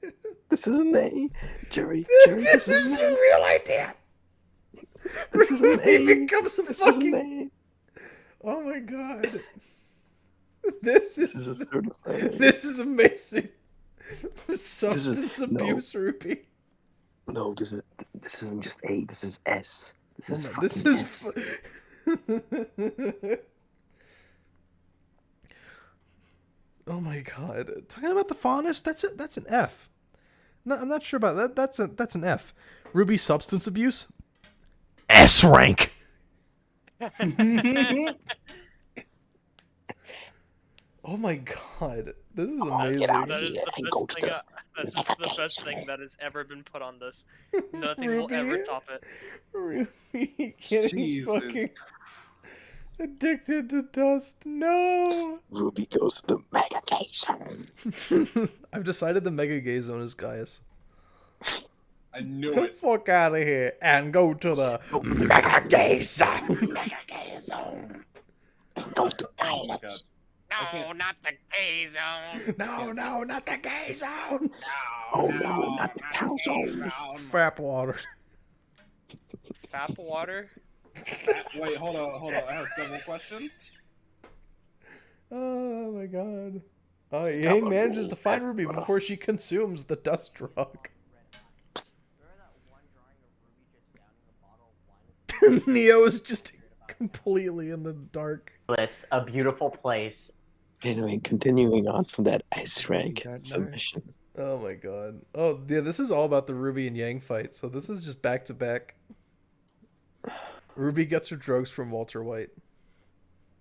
This is an A. Jerry. This is a real idea. This is an A. It becomes a fucking... Oh my god. This is a certified. This is amazing. Substance abuse, no. Ruby. No, this isn't just A. This is S. This is fucking this is S. Oh my god! Talking about the faunus, that's an F. No, I'm not sure about that. That's an F. Ruby substance abuse. S rank. Oh my god, this is amazing. That is the best thing that has ever been put on this. Nothing will ever top it. Ruby getting fucking addicted to dust. No. Ruby goes to the mega gay zone. I've decided the mega gay zone is Gaius. I knew it. Fuck out of here and go to the mega gay zone. Mega gay zone. Go to Gaius. No, not the gay zone. No, not the gay zone. No, not the cow zone. Fap water. Fap water? Wait, hold on. I have several questions. Oh my god. Yang manages to find Ruby before she consumes the dust drug. Neo is just completely in the dark. A beautiful place. Anyway, continuing on from that ice rank submission. Oh my god. Oh yeah, this is all about the Ruby and Yang fight. So this is just back to back. Ruby gets her drugs from Walter White.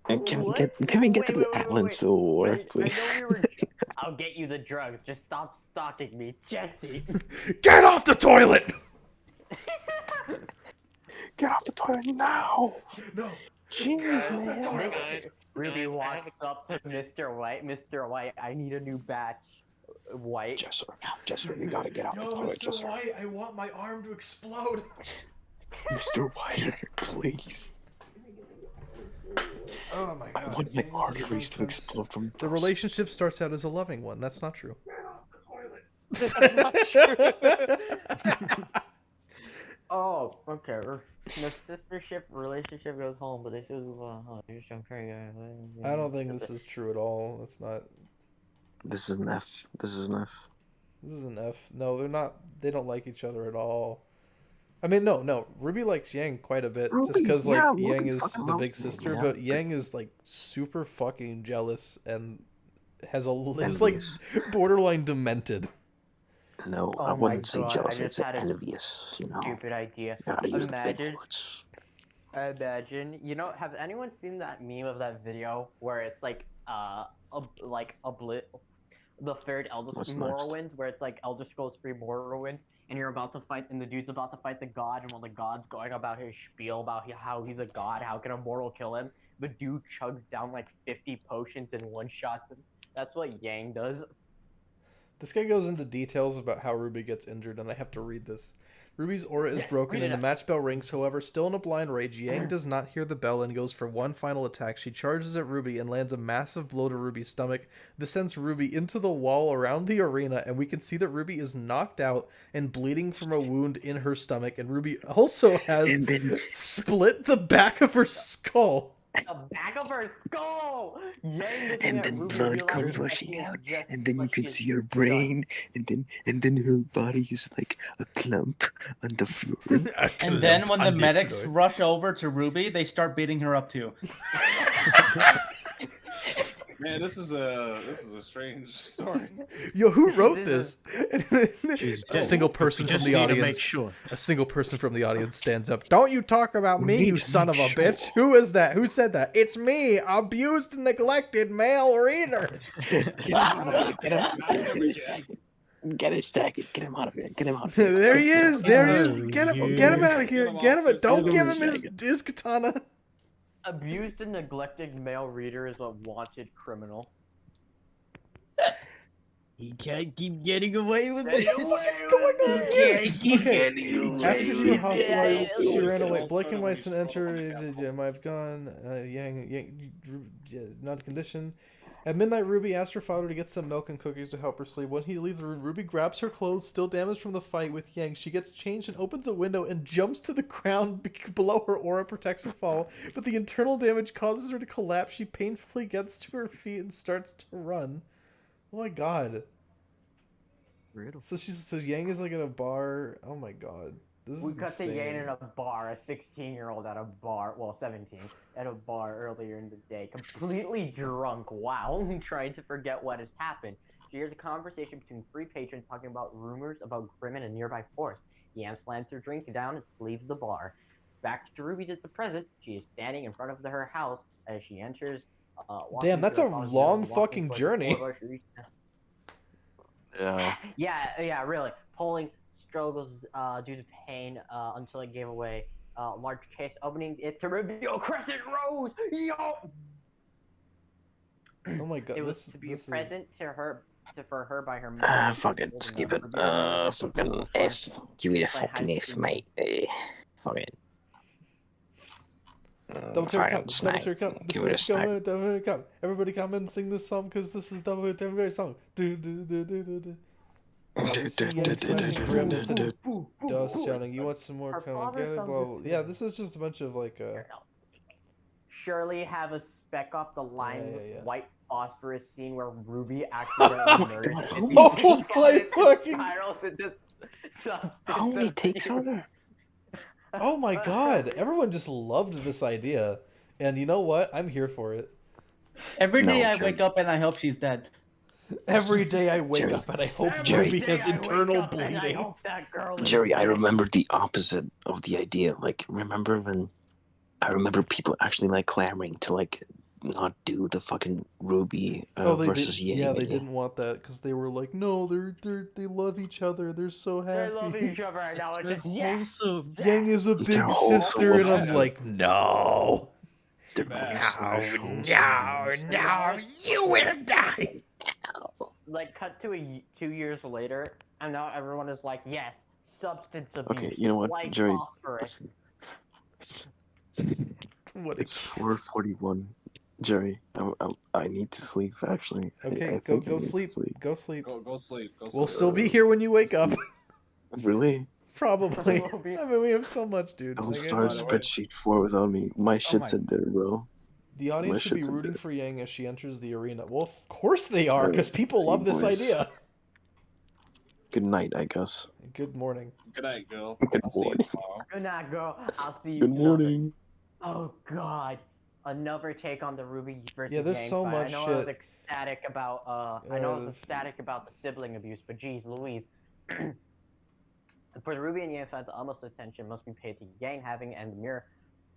And can we get to Alan's war, please? I'll get you the drugs. Just stop stalking me, Jesse. Get off the toilet! Get off the toilet now! No. Jeez, man. Ruby walks up to Mr. White. Mr. White, I need a new batch. White. Jesser, we gotta get off the toilet, Mr. White, I want my arm to explode. Mr. White, please. Oh my god. I want my arteries to explode from the relationship starts out as a loving one. That's not true. That's not true. Oh, okay. The sistership relationship goes home, but they still move on. I don't think this is true at all. That's not. This is an F. This is an F. This is an F. No, they're not. They don't like each other at all. I mean, no. Ruby likes Yang quite a bit, just because Yang is the big sister, but Yang is like super fucking jealous and is like borderline demented. No, I wouldn't say jealous. It's envious. You know. Stupid idea. Imagine. You know, has anyone seen that meme of that video where it's like the third Elder Scrolls Morrowind, where it's like Elder Scrolls 3 Morrowind, and you're about to fight, and the dude's about to fight the god, and while the god's going about his spiel about how he's a god, how can a mortal kill him, the dude chugs down like 50 potions in one shot. That's what Yang does. This guy goes into details about how Ruby gets injured, and I have to read this. Ruby's aura is broken and the match bell rings, however, still in a blind rage, Yang does not hear the bell and goes for one final attack. She charges at Ruby and lands a massive blow to Ruby's stomach. This sends Ruby into the wall around the arena, and we can see that Ruby is knocked out and bleeding from a wound in her stomach, and Ruby also has split the back of her skull. The back of her skull! And then blood comes rushing out, and then you can see her brain, and then her body is like a clump on the floor. And then when the medics rush over to Ruby, they start beating her up too. Man, this is a strange story. Yo, who wrote this? A single person from the audience. A single person from the audience stands up. Don't you talk about me, you son of a bitch. Who is that? Who said that? It's me, abused, neglected male reader. Get it, stack it. Get him out of here. Get him out of here. There he is. There he is. Get him out of here. Get him. Don't give him his katana. Abused and neglected male reader is a wanted criminal. He can't keep getting away with it. What is going on? He can't keep getting away. After being hospitalized, she ran away. Blake and Weiss and enter. I've gone. Yang, not condition. At midnight, Ruby asks her father to get some milk and cookies to help her sleep. When he leaves the room, Ruby grabs her clothes, still damaged from the fight with Yang. She gets changed and opens a window and jumps to the ground below her aura protects her fall. But the internal damage causes her to collapse. She painfully gets to her feet and starts to run. Oh my god. So Yang is like in a bar. Oh my god. This is We got the insane. Yang in a bar, a 16-year-old at a bar, well, 17, at a bar earlier in the day, completely drunk, while trying to forget what has happened. She hears a conversation between three patrons talking about rumors about Grim in a nearby forest. Yam slams her drink down and leaves the bar. Back to Ruby's at the present, she is standing in front of her house as she enters. Damn, that's a long fucking journey. Yeah, really. Pulling struggles due to pain until it gave away. Large case opening it to reveal Crescent Rose. Yo. Oh my god. It was to be a present to her, for her by her mother. Fucking skip it. Fucking F. Give me the fucking F, mate. Fuck it. Double tier cup. Double tier cup. Double tier cup. Everybody come and sing this song because this is double tier song. Dust shouting. You want some more? Come and get it. Well, yeah, this is just a bunch of like. Surely have a speck off the line with white phosphorus scene where Ruby accidentally murders Oh my fucking! spirals into substance How many takes are abuse. there? Oh my god! Everyone just loved this idea, and you know what? I'm here for it. Every day No, I Jerry. wake up and I hope she's dead. Every day I wake Jerry. up and I hope Jerry. Ruby has internal I bleeding. hope that girl is Jerry, I dead. remember the opposite of the idea. Like, remember when I remember people actually like clamoring to like not do the fucking Ruby They versus did. Yang. Yeah, they didn't want that because they were like, no, they love each other. They're so happy. They love each other and now it's just Wholesome. Yang is a big sister, and I'm like, no. They're No, you will die. like cut to 2 years later, and now everyone is like, yes, substance abuse. Okay, you know what, like Jerry? phosphorus. It's 4:41. Jerry, I need to sleep. Actually. Okay, I go think I need to sleep. Go sleep. Go sleep. We'll still be here when you wake up. Really? Probably. I mean, we have so much, dude. Don't Like, start spreadsheet 4 without me. My shit's in there, bro. The audience My should be shit's in rooting there. for Yang as she enters the arena. Well, of course they are, because people love this boys. idea. Good night, I guess. Good morning. Good night, girl. Good I'll see you morning. tomorrow. Good night, girl. I'll see you. Good morning. Oh God, another take on the Ruby versus Yeah, there's Yang so fight. much I know shit. I was ecstatic about I know I was ecstatic about the sibling abuse, but geez, Louise. For the Ruby and Yang fans, utmost attention must be paid to Yang having and the mirror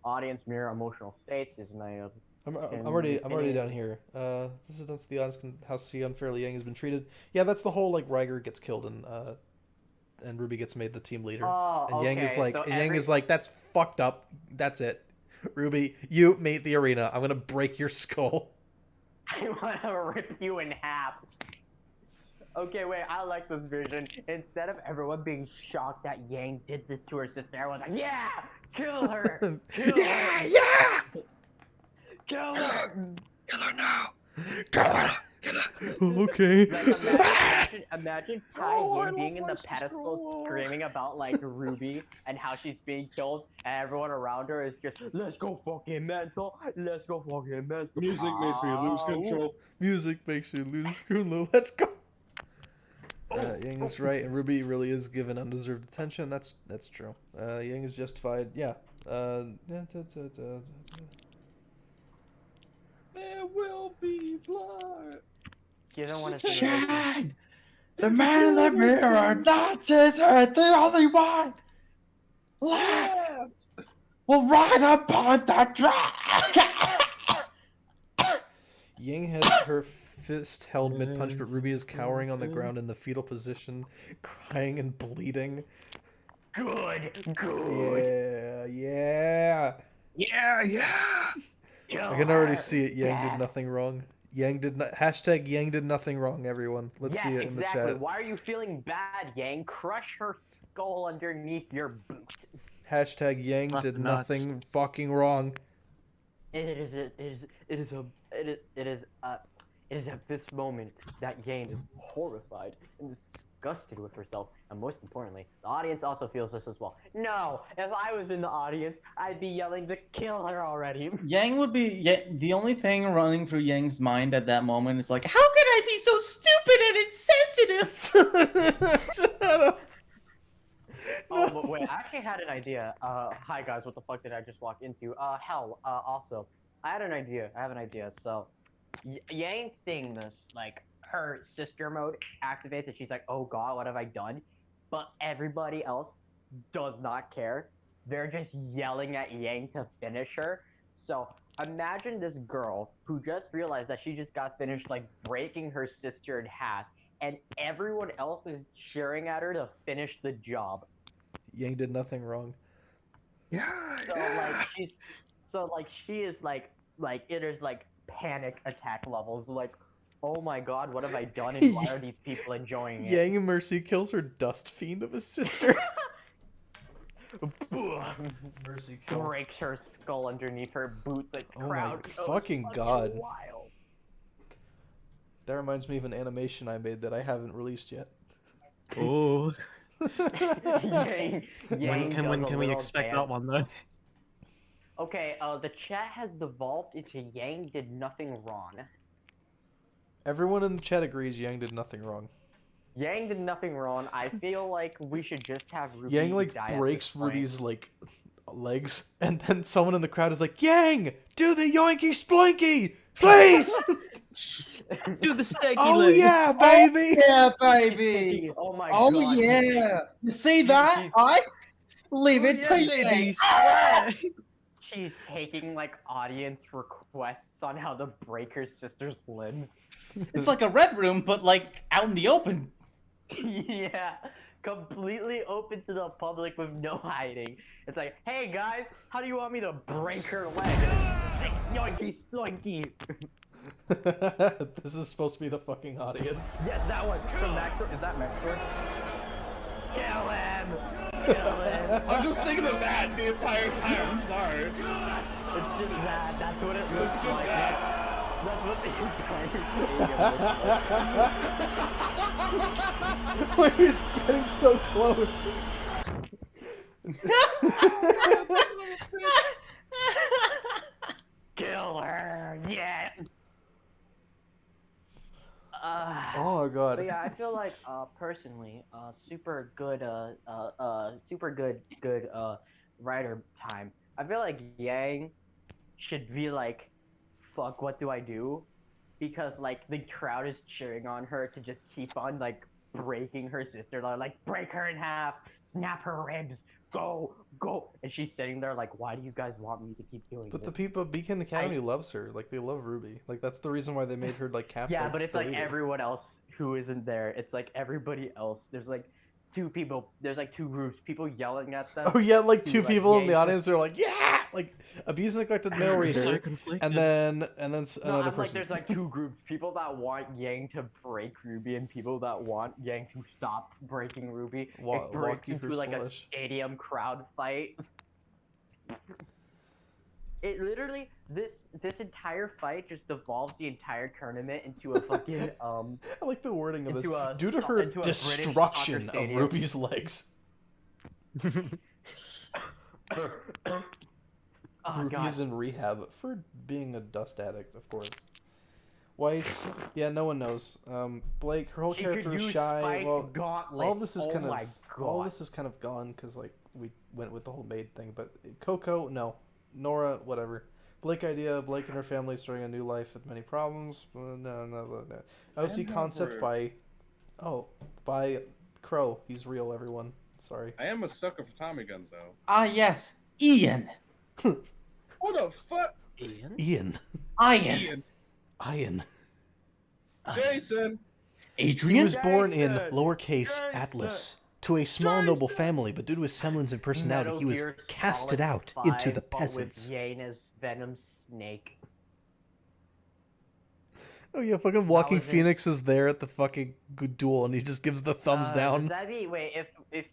audience mirror emotional states is my. I'm already down here. This is the audience how see unfairly Yang has been treated. Yeah, that's the whole like Ryger gets killed and Ruby gets made the team leader. Oh, and Yang is okay, like, so Yang is like, that's fucked up. That's it. Ruby, you made the arena. I'm gonna break your skull. I want to rip you in half. Okay, wait, I like this vision. Instead of everyone being shocked that Yang did this to her sister, everyone's like, yeah, kill her. Kill her. Yeah. Kill her. Kill her now. Okay. Like, imagine Tai Yin being in the pedestal screaming about like Ruby and how she's being killed, and everyone around her is just, let's go fucking mental, let's go fucking mental. Music makes me lose control. Music makes you lose control. Let's go. Yang is right, and Ruby really is given undeserved attention. That's true. Yang is justified. Yeah. There will be blood. You don't want to see Shine! The man in the mirror, not just her, the only one left. Will ride upon the track. Yang has her fist held mid-punch, but Ruby is cowering on the ground in the fetal position, crying and bleeding. Good. Yeah. I can already see it. Yang did nothing wrong. Yang did not. Hashtag Yang did nothing wrong, everyone. Let's see it in the chat. Why are you feeling bad, Yang? Crush her skull underneath your boot. Hashtag Yang did nothing fucking wrong. It is at this moment that Yang is horrified and disgusted with herself, and most importantly, the audience also feels this as well. No, if I was in the audience, I'd be yelling to kill her already. Yang would be the only thing running through Yang's mind at that moment is like, how could I be so stupid and insensitive? Shut up. Oh, but wait, I actually had an idea. Hi guys, what the fuck did I just walk into? Also, I have an idea. So, Yang seeing this, like, her sister mode activates and she's like, oh god, what have I done? But everybody else does not care. They're just yelling at Yang to finish her. So, imagine this girl who just realized that she just got finished, like, breaking her sister in half, and everyone else is cheering at her to finish the job. Yang did nothing wrong. So she is like it is like panic attack levels, like, oh my god, what have I done and why are these people enjoying it? Yang Mercy kills her dust fiend of a sister. Mercy kill. Breaks her skull underneath her boot. The crowd goes fucking god. wild. That reminds me of an animation I made that I haven't released yet. Oh. Yang When can we expect that one though? Okay, the chat has devolved into Yang did nothing wrong. Everyone in the chat agrees Yang did nothing wrong. Yang did nothing wrong. I feel like we should just have Ruby Yang like die at breaks this point. Ruby's like legs, and then someone in the crowd is like, "Yang, do the yoinky splinky, please." Do the steggy Oh leg. yeah, baby. Yeah, baby. Oh my Oh god. yeah. You see that? I leave it to you. She's taking like audience requests on how to break her sister's limbs. It's like a red room, but like out in the open. Yeah, completely open to the public with no hiding. It's like, hey guys, how do you want me to break her leg? Yoinky splinky. This is supposed to be the fucking audience. Yes, that one. From Maxter. Is that Maxter? Kill him! Kill him! I'm just thinking of that the entire time. I'm sorry. It's just that. That's what it looks just like. that. That's what the entire stadium looks like. He's getting so close. Kill her! Yeah! Oh my god. But yeah, I feel like personally, super good writer time. I feel like Yang should be like, fuck, what do I do? Because like the crowd is cheering on her to just keep on like breaking her sister, like break her in half, snap her ribs, go, and she's sitting there like, why do you guys want me to keep doing But this? the people of Beacon Academy loves her. Like they love Ruby. Like that's the reason why they made her like captain. Yeah, but it's like everyone else who isn't there. It's like everybody else. There's like two people. There's like two groups. People yelling at them. Oh yeah, like two who, people in the Yang- audience are like, yeah, like abused neglected male reader, and then No, another I'm like, person. there's like two groups. People that want Yang to break Ruby and people that want Yang to stop breaking Ruby. It breaks Wallkeeper into like a slash. stadium crowd fight. It literally, this entire fight just devolves the entire tournament into a fucking I like the wording of this. into a- Due to her into a British soccer destruction of stadium. Ruby's legs. Oh, Ruby God. is in rehab for being a dust addict, of course. Weiss, yeah, no one knows. Blake, her whole She character could is use shy. Spike Well, Gauntlet. all this is Oh kind of my all God. this is kind of gone because like we went with the whole maid thing. But Coco, no. Nora, whatever. Blake idea. Blake and her family starting a new life with many problems. No. OC concept by Crow. He's real, everyone. Sorry. I am a sucker for Tommy guns, though. Ah, yes. Ian. What the fuck? Ian. Ian. Ian. Jason. He was born in lowercase Atlas to a small noble family, but due to his semblance and personality, Metal he was Gear casted Solid out into 5, the but peasants. With Yang as Venom Snake. Oh yeah, fucking Walking was it. Phoenix is there at the fucking duel, and he just gives the thumbs down. Does that mean, wait, if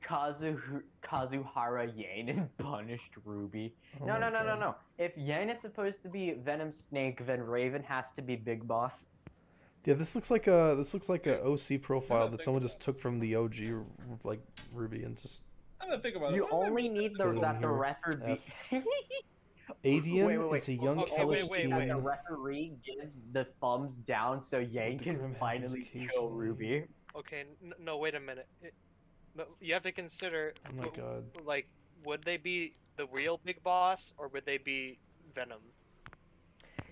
Kazuhara Yang punished Ruby? Oh No. my God. No. If Yang is supposed to be Venom Snake, then Raven has to be Big Boss. Yeah, this looks like a OC profile that someone just took from the OG like Ruby and just. I didn't think about it. You only need Put it in the here. referee. Adian is a young hellish That the teen. referee gives the thumbs down so Yang can finally kill Ruby. Okay, no, wait a minute. No, you have to consider. Oh my God. Like, would they be the real Big Boss or would they be Venom?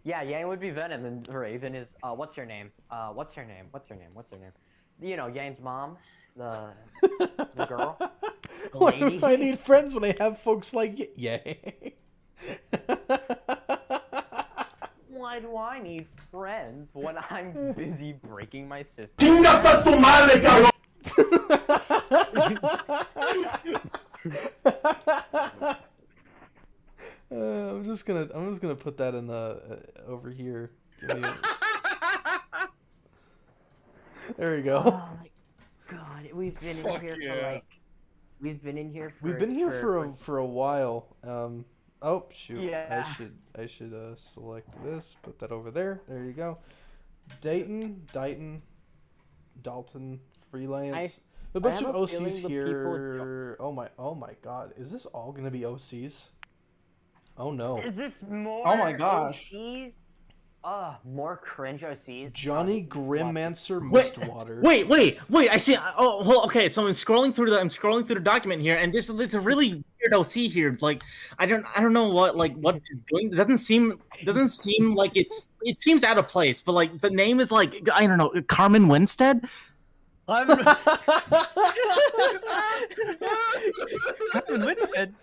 Yeah, Yang would be Venom, and Raven is what's her name? What's her name? You know, Yang's mom, the girl, the Why lady. do I need friends when I have folks like Yang? Why do I need friends when I'm busy breaking my sister? I'm just gonna put that in the over here. Give me there you go. Oh my God, we've been in Fuck here for yeah. like, we've been in here for. We've been here for a while. Oh shoot! Yeah. I should select this. Put that over there. There you go. Dalton, freelance. A bunch have of a feeling OCs the here. Oh my God! Is this all gonna be OCs? Oh no! Is this more? Oh my gosh. OCs? More cringe OCs. Johnny Grimmancer Wait, Mistwater. wait! I see. Oh, well, okay. So I'm scrolling through the document here, and there's a really weird OC here. Like, I don't know what it's doing. It doesn't seem like it seems out of place. But like the name is like, I don't know, Carmen Winstead. Carmen Winstead.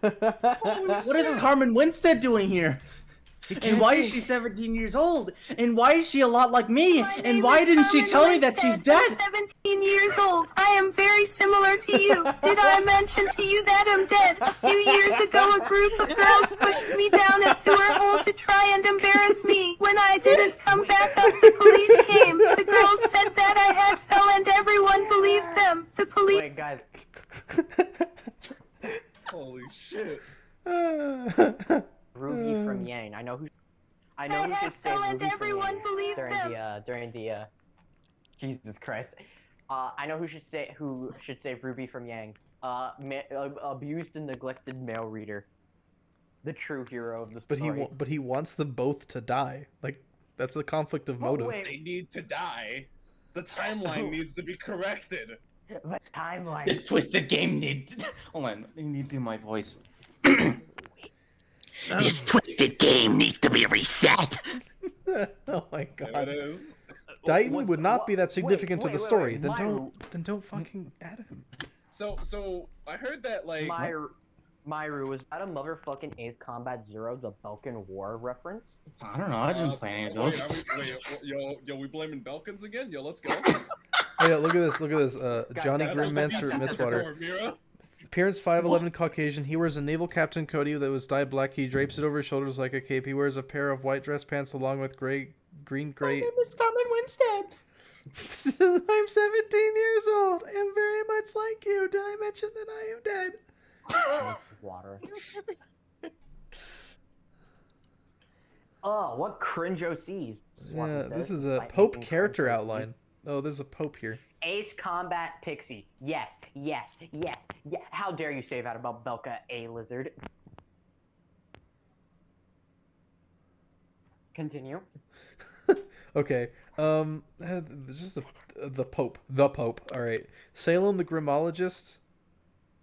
What is Carmen Winstead doing here? And why is she 17 years old? And why is she a lot like me? And why didn't she tell me that she's dead? I'm 17 years old. I am very similar to you. Did I mention to you that I'm dead? A few years ago, a group of girls pushed me down a sewer hole to try and embarrass me. When I didn't come back up, the police came. The girls said that I had fell and everyone believed them. The police... Wait, guys. Holy shit. Ruby from Yang. I know who should say Ruby from Yang during the Jesus Christ. I know who should say Ruby from Yang. Abused and neglected male reader. The true hero of the story. But he wants them both to die. Like, that's a conflict of motive. They need to die. The timeline needs to be corrected. The timeline. This twisted game needs... Hold on, I need to do my voice. This twisted game needs to be reset. Oh my god. There it is. Dighton would not be that significant to the story. Then Myru. don't fucking add him. So I heard that like Myru, was that a motherfucking Ace Combat Zero, the Balkan War reference? I don't know. I didn't play any of those. Yo, we blaming Balkans again? Yo, let's go. Oh yeah, look at this. Johnny Grimmancer Mistwater. Appearance 5'11", Caucasian. He wears a naval captain coatee that was dyed black. He drapes it over his shoulders like a cape. He wears a pair of white dress pants along with green My name is Carmen Winstead. I'm 17 years old and very much like you. Did I mention that I am dead? Water. Oh, what cringe OCs? Yeah, this is a Pope character outline. Oh, there's a Pope here. Ace Combat Pixie. Yes. How dare you say that about Belka, a lizard? Continue. Okay. Just the Pope. The Pope. All right. Salem the Grimologist.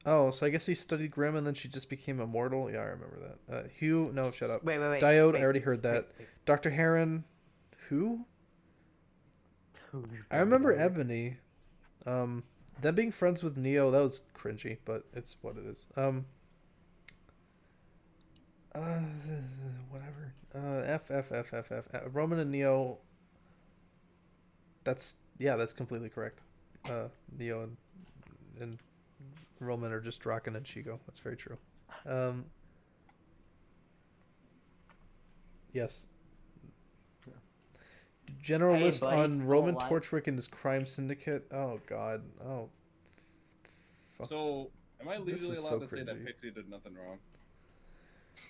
Oh, so I guess he studied Grim and then she just became immortal. Yeah, I remember that. Hugh. No, shut up. Wait. Diode. I already heard that. Wait. Dr. Heron. Who? I remember Ebony. Them being friends with Neo, that was cringy, but it's what it is. Whatever. F. Roman and Neo. That's completely correct. Neo and Roman are just Draken and Chigo. That's very true. Yes. General list on Roman Torchwick and his crime syndicate. Oh god. Oh. Fuck. So, am I legally allowed to say that Pixie did nothing wrong?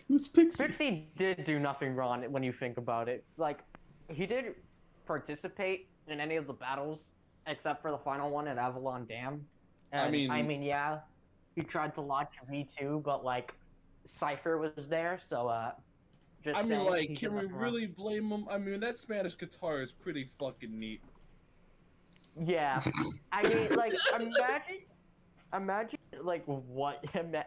Who's Pixie? Pixie did do nothing wrong when you think about it. Like, he did participate in any of the battles except for the final one at Avalon Dam. And, I mean, yeah, he tried to launch V2, but like, Cypher was there, so just I mean, like, can we really blame him? I mean, that Spanish guitar is pretty fucking neat. Yeah, I mean, like, imagine, like, what,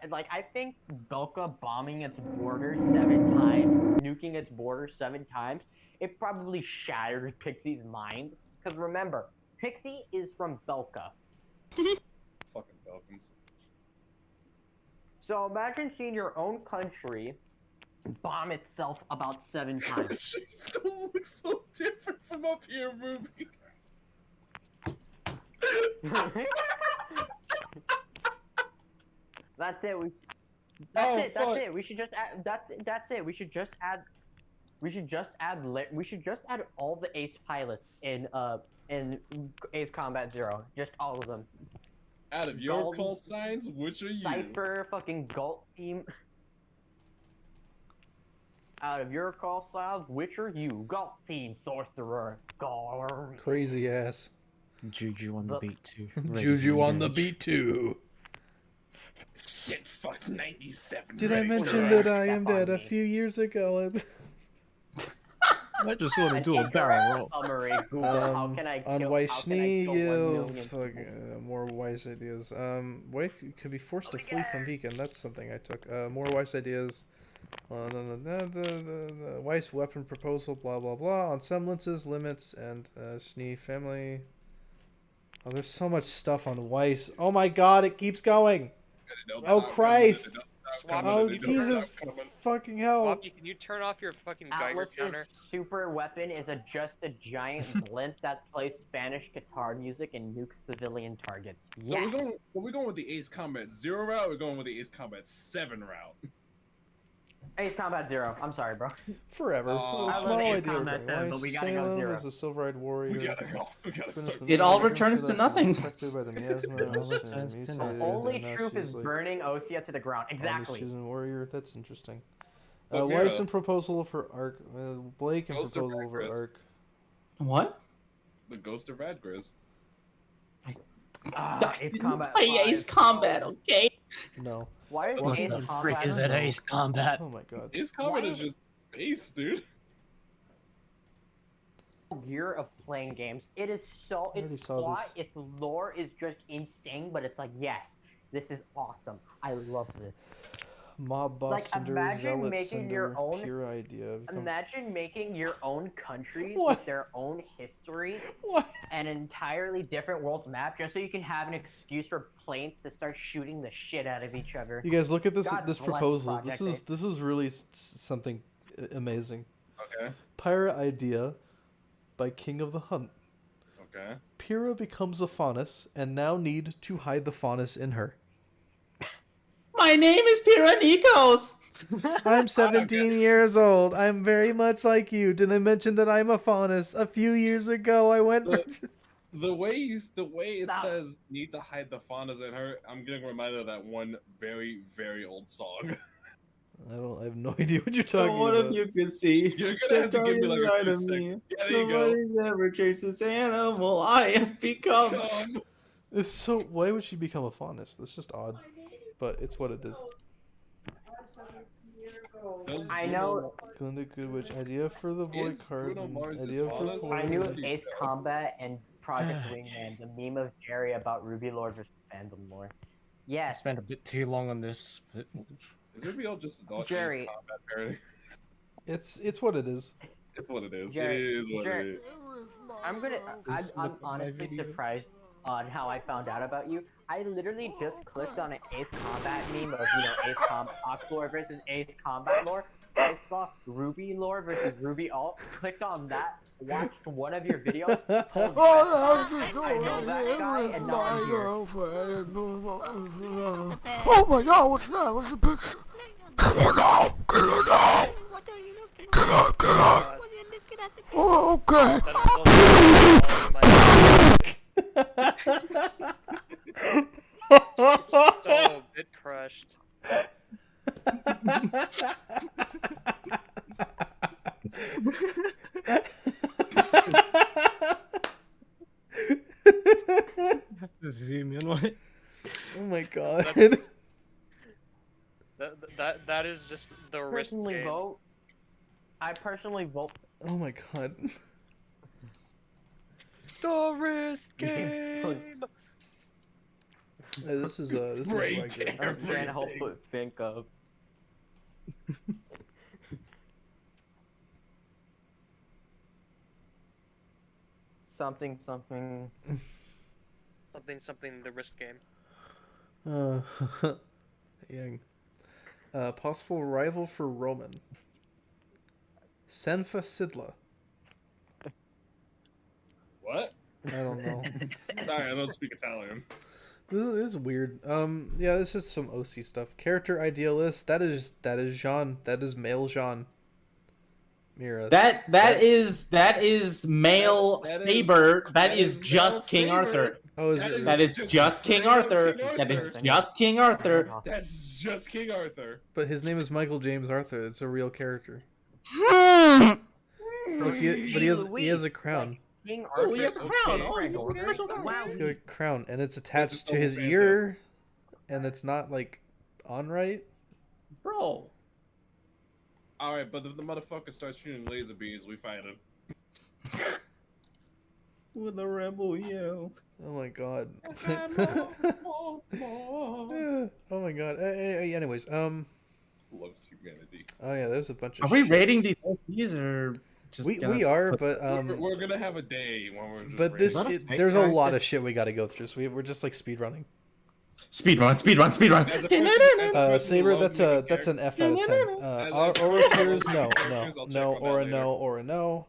like, I think Belka bombing its border 7 times, nuking its border 7 times, it probably shattered Pixie's mind. Because remember, Pixie is from Belka. Fucking Belkans. So imagine seeing your own country bomb itself about 7 times. She still looks so different from up here, Ruby. That's it. That's it. We should just add. That's it. We should just add. We should just add all the Ace pilots in Ace Combat Zero. Just all of them. Out of your call signs, which are you? Cypher, fucking Galt team. Out of your call signs, which are you? Galt team, sorcerer, Gar. Crazy ass. Juju on the beat too. Juju on the beat too. Shit, fuck 97. Did I mention that I am dead a few years ago? I just want to do a barrel roll. Summary, Google, how can I on kill, Weiss how can I kill 1 million more Weiss ideas. Weiss could be forced to flee from Beacon. That's something I took. More Weiss ideas. The Weiss weapon proposal. Blah blah blah. On semblances, limits, and Schnee family. Oh, there's so much stuff on Weiss. Oh my God! It keeps going. Oh Christ! Oh Jesus! Fucking hell! Swampy, can you turn off your fucking Geiger Atlas's counter? super weapon is just a giant blimp that plays Spanish guitar music and nukes civilian targets. So Yes. we're going with the Ace Combat 0 route, or we're going with the Ace Combat 7 route? Ace Combat 0. I'm sorry, bro. Forever. I Small love Ace idea. Combat 7, but we gotta go Salem 0. is a silver-eyed warrior. We gotta go. We gotta start. It all returns to nothing. Affected by the miasma. The only truth is burning Osea to the ground. Exactly. Choosing warrior. That's interesting. But Weiss Mira- and proposal for Arc. Blake and Ghost of proposal for Radgriz. Arc. What? The Ghost of Radgriz. Ace Combat Play 5. Ace Combat, okay? No. Why is What Ace the Combat? frick is that Ace Combat? Oh my God. Ace Combat Why- is just Ace, dude. Year of playing games. It is so. already Its saw plot, this. its lore is just insane. But it's like, yes, this is awesome. I love this. Mob boss Like, Cinder, imagine Zealot making Cinder, your own- pure idea. Imagine making your own countries What? with their own history What? and an entirely different world's map, just so you can have an excuse for planes to start shooting the shit out of each other. You guys look at this God this bless proposal. Project This is really something amazing. Okay. Pirate idea by King of the Hunt. Okay. Pyrrha becomes a faunus and now need to hide the faunus in her. My name is Pyranikos! I'm 17 years old. I'm very much like you. Did I mention that I'm a faunus? A few years ago, I went. The way it says need to hide the faunas in her, I'm getting reminded of that one very, very old song. I have no idea what you're talking So what about. if you could see You're gonna have to give me like a few of me? seconds. Yeah, there you go. Nobody's ever changed this animal I have become. Come. It's so. Why would she become a faunus? That's just odd, but it's what it is. I know. Glinda Goodwich idea for the boy Is card. Bruno Mars Idea for faunus? I knew Poison. Ace Combat and Project Wingman, the meme of Jerry about Ruby Lord versus Fandom Lore. I Yes, spent a bit too long on this. But... Is RWBY just a dog Jerry. Ace Combat parody? It's what it is. It's what it is. Jerry, It is what Jerry. it is. I'm honestly surprised on how I found out about you. I literally just clicked on an Ace Combat meme of, Ace Combat lore versus Ace Combat lore. I saw Ruby lore versus Ruby alt, clicked on that, watched one of your videos, told I know that guy, and now I'm here. Oh my God, what's that? What's the picture? Get out. Oh, okay. So bit crushed. Zoom in on it. Oh my God. That is just the risk Personally game. vote. I personally vote. Oh my God. The risk game. Hey, this is Break my game. I'm trying to help think of. Something. Something, the risk game. Yang. Possible rival for Roman. Senfa Sidla. What? I don't know. Sorry, I don't speak Italian. This is weird. Yeah, this is some OC stuff. Character idealist. That is Jean. That is male Jean. Mira. That is male Saber. That is just King Arthur. Oh, is it? That is just King Arthur. That is just King Arthur. That's just King Arthur. But his name is Michael James Arthur. It's a real character. Look, he has a crown. King Oh, he Arthur. has a crown. Okay. Oh, he's a special guy. Wow. He's got a crown, and it's attached It's to his Phantom. ear, and it's not like on right. Bro. Alright, but if the motherfucker starts shooting laser beams, we fight him. With a rebel yell. Oh my god. Oh my god. Anyways, Loves humanity. Oh yeah, there's a bunch of Are we shit. rating these OPs or just we are, but we're gonna have a day when we're just but there's a lot of shit we got to go through, so we're just like speed running. Speedrun. Saber, that's an F out of 10. Overseers, no, or a no.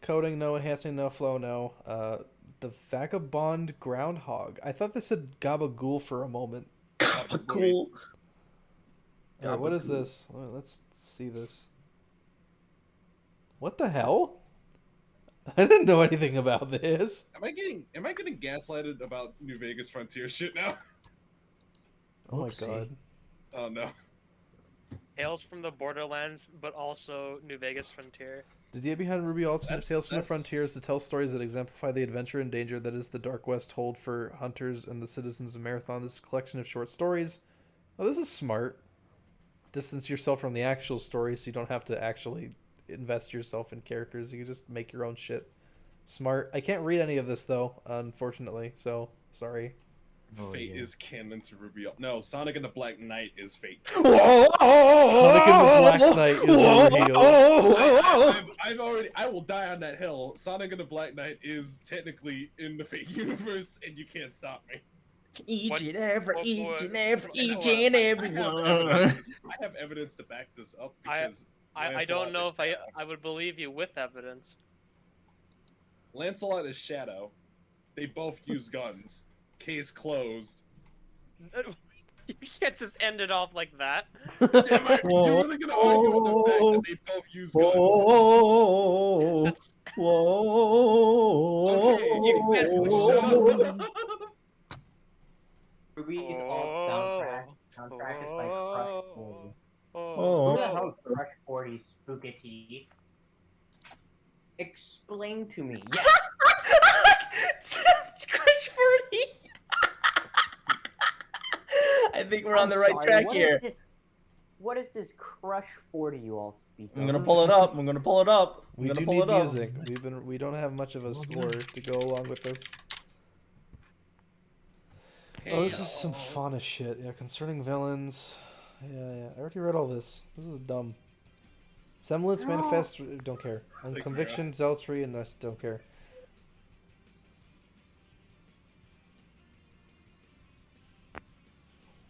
Coding, no. Enhancing, no. Flow, no. The Vagabond Groundhog. I thought this said Gabagool for a moment. Gabagool. Alright, what is this? Let's see this. What the hell? I didn't know anything about this. Am I getting gaslighted about New Vegas Frontier shit now? Oh my god. Oh no. Tales from the Borderlands, but also New Vegas Frontier. The idea behind RWBY Ultimate Tales from the Frontier is to tell stories that exemplify the adventure and danger that is the Dark West hold for hunters and the citizens of Marathon. This is a collection of short stories. Oh, this is smart. Distance yourself from the actual story so you don't have to actually invest yourself in characters. You can just make your own shit. Smart. I can't read any of this though, unfortunately, so sorry. Fate is canon to RWBY. No, Sonic and the Black Knight is Fate. Sonic and the Black Knight is unreal. I will die on that hill. Sonic and the Black Knight is technically in the Fate universe, and you can't stop me. Each and every one. I have evidence to back this up because I don't know if I would believe you with evidence. Lancelot is Shadow. They both use guns. Case closed. You can't just end it off like that. You're really gonna argue with the fact that they both use guns. RWBY is all soundtrack. Soundtrack is like Crush 40. Who the hell is Crush 40 Spookity? Explain to me. Yes. Crush 40. I think we're on the right track here. What is this Crush 40 you all speak of? I'm gonna pull it up. We do need music. We don't have much of a score to go along with this. Oh, this is some fauna shit. Yeah, concerning villains. Yeah. I already read all this. This is dumb. Semblance, manifest. Don't care. And conviction, zealotry, and this don't care.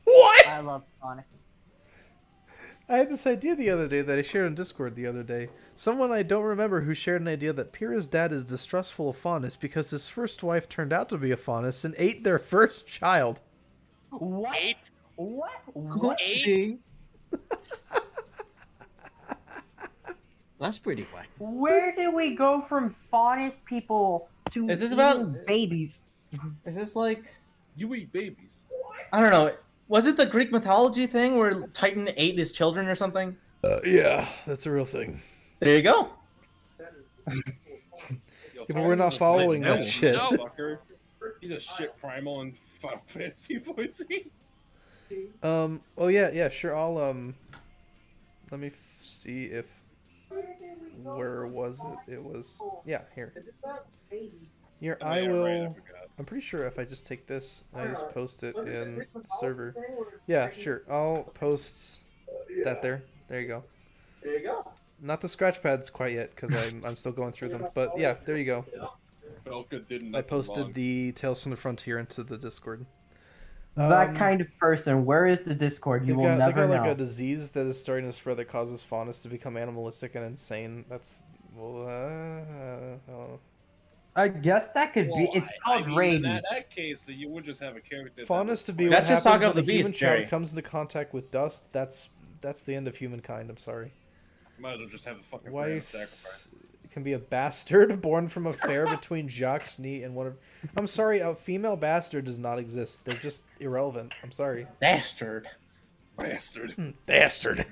What? I love Sonic. I had this idea the other day that I shared on Discord the other day. Someone I don't remember who shared an idea that Pyrrha's dad is distrustful of Faunus because his first wife turned out to be a Faunus and ate their first child. What? What? That's pretty whack. Where did we go from Faunus people to Is this about babies? Is this like you eat babies? I don't know. Was it the Greek mythology thing where Titan ate his children or something? Yeah, that's a real thing. There you go. Yeah, but we're not following that shit. Fucker. He's a shit primal in Final Fantasy 14. Oh yeah, sure. I'll let me see if where was it? It was here. Here I will. I'm pretty sure if I just take this, I just post it in the server. Yeah, sure. I'll post that there. There you go. There you go. Not the scratch pads quite yet because I'm still going through them. But yeah, there you go. I posted the Tales from the Frontier into the Discord. That kind of person. Where is the Discord? You will never know. They got like a disease that is starting to spread that causes Faunus to become animalistic and insane. That's I guess that could be. It's called rabies. In that case, you would just have a character. Faunus to be what happens when the human child comes into contact with dust. That's the end of humankind. I'm sorry. Might as well just have a fucking random sacrifice. It can be a bastard born from a affair between Jacques Sneed and one of. I'm sorry, a female bastard does not exist. They're just irrelevant. I'm sorry. Bastard. Bastard.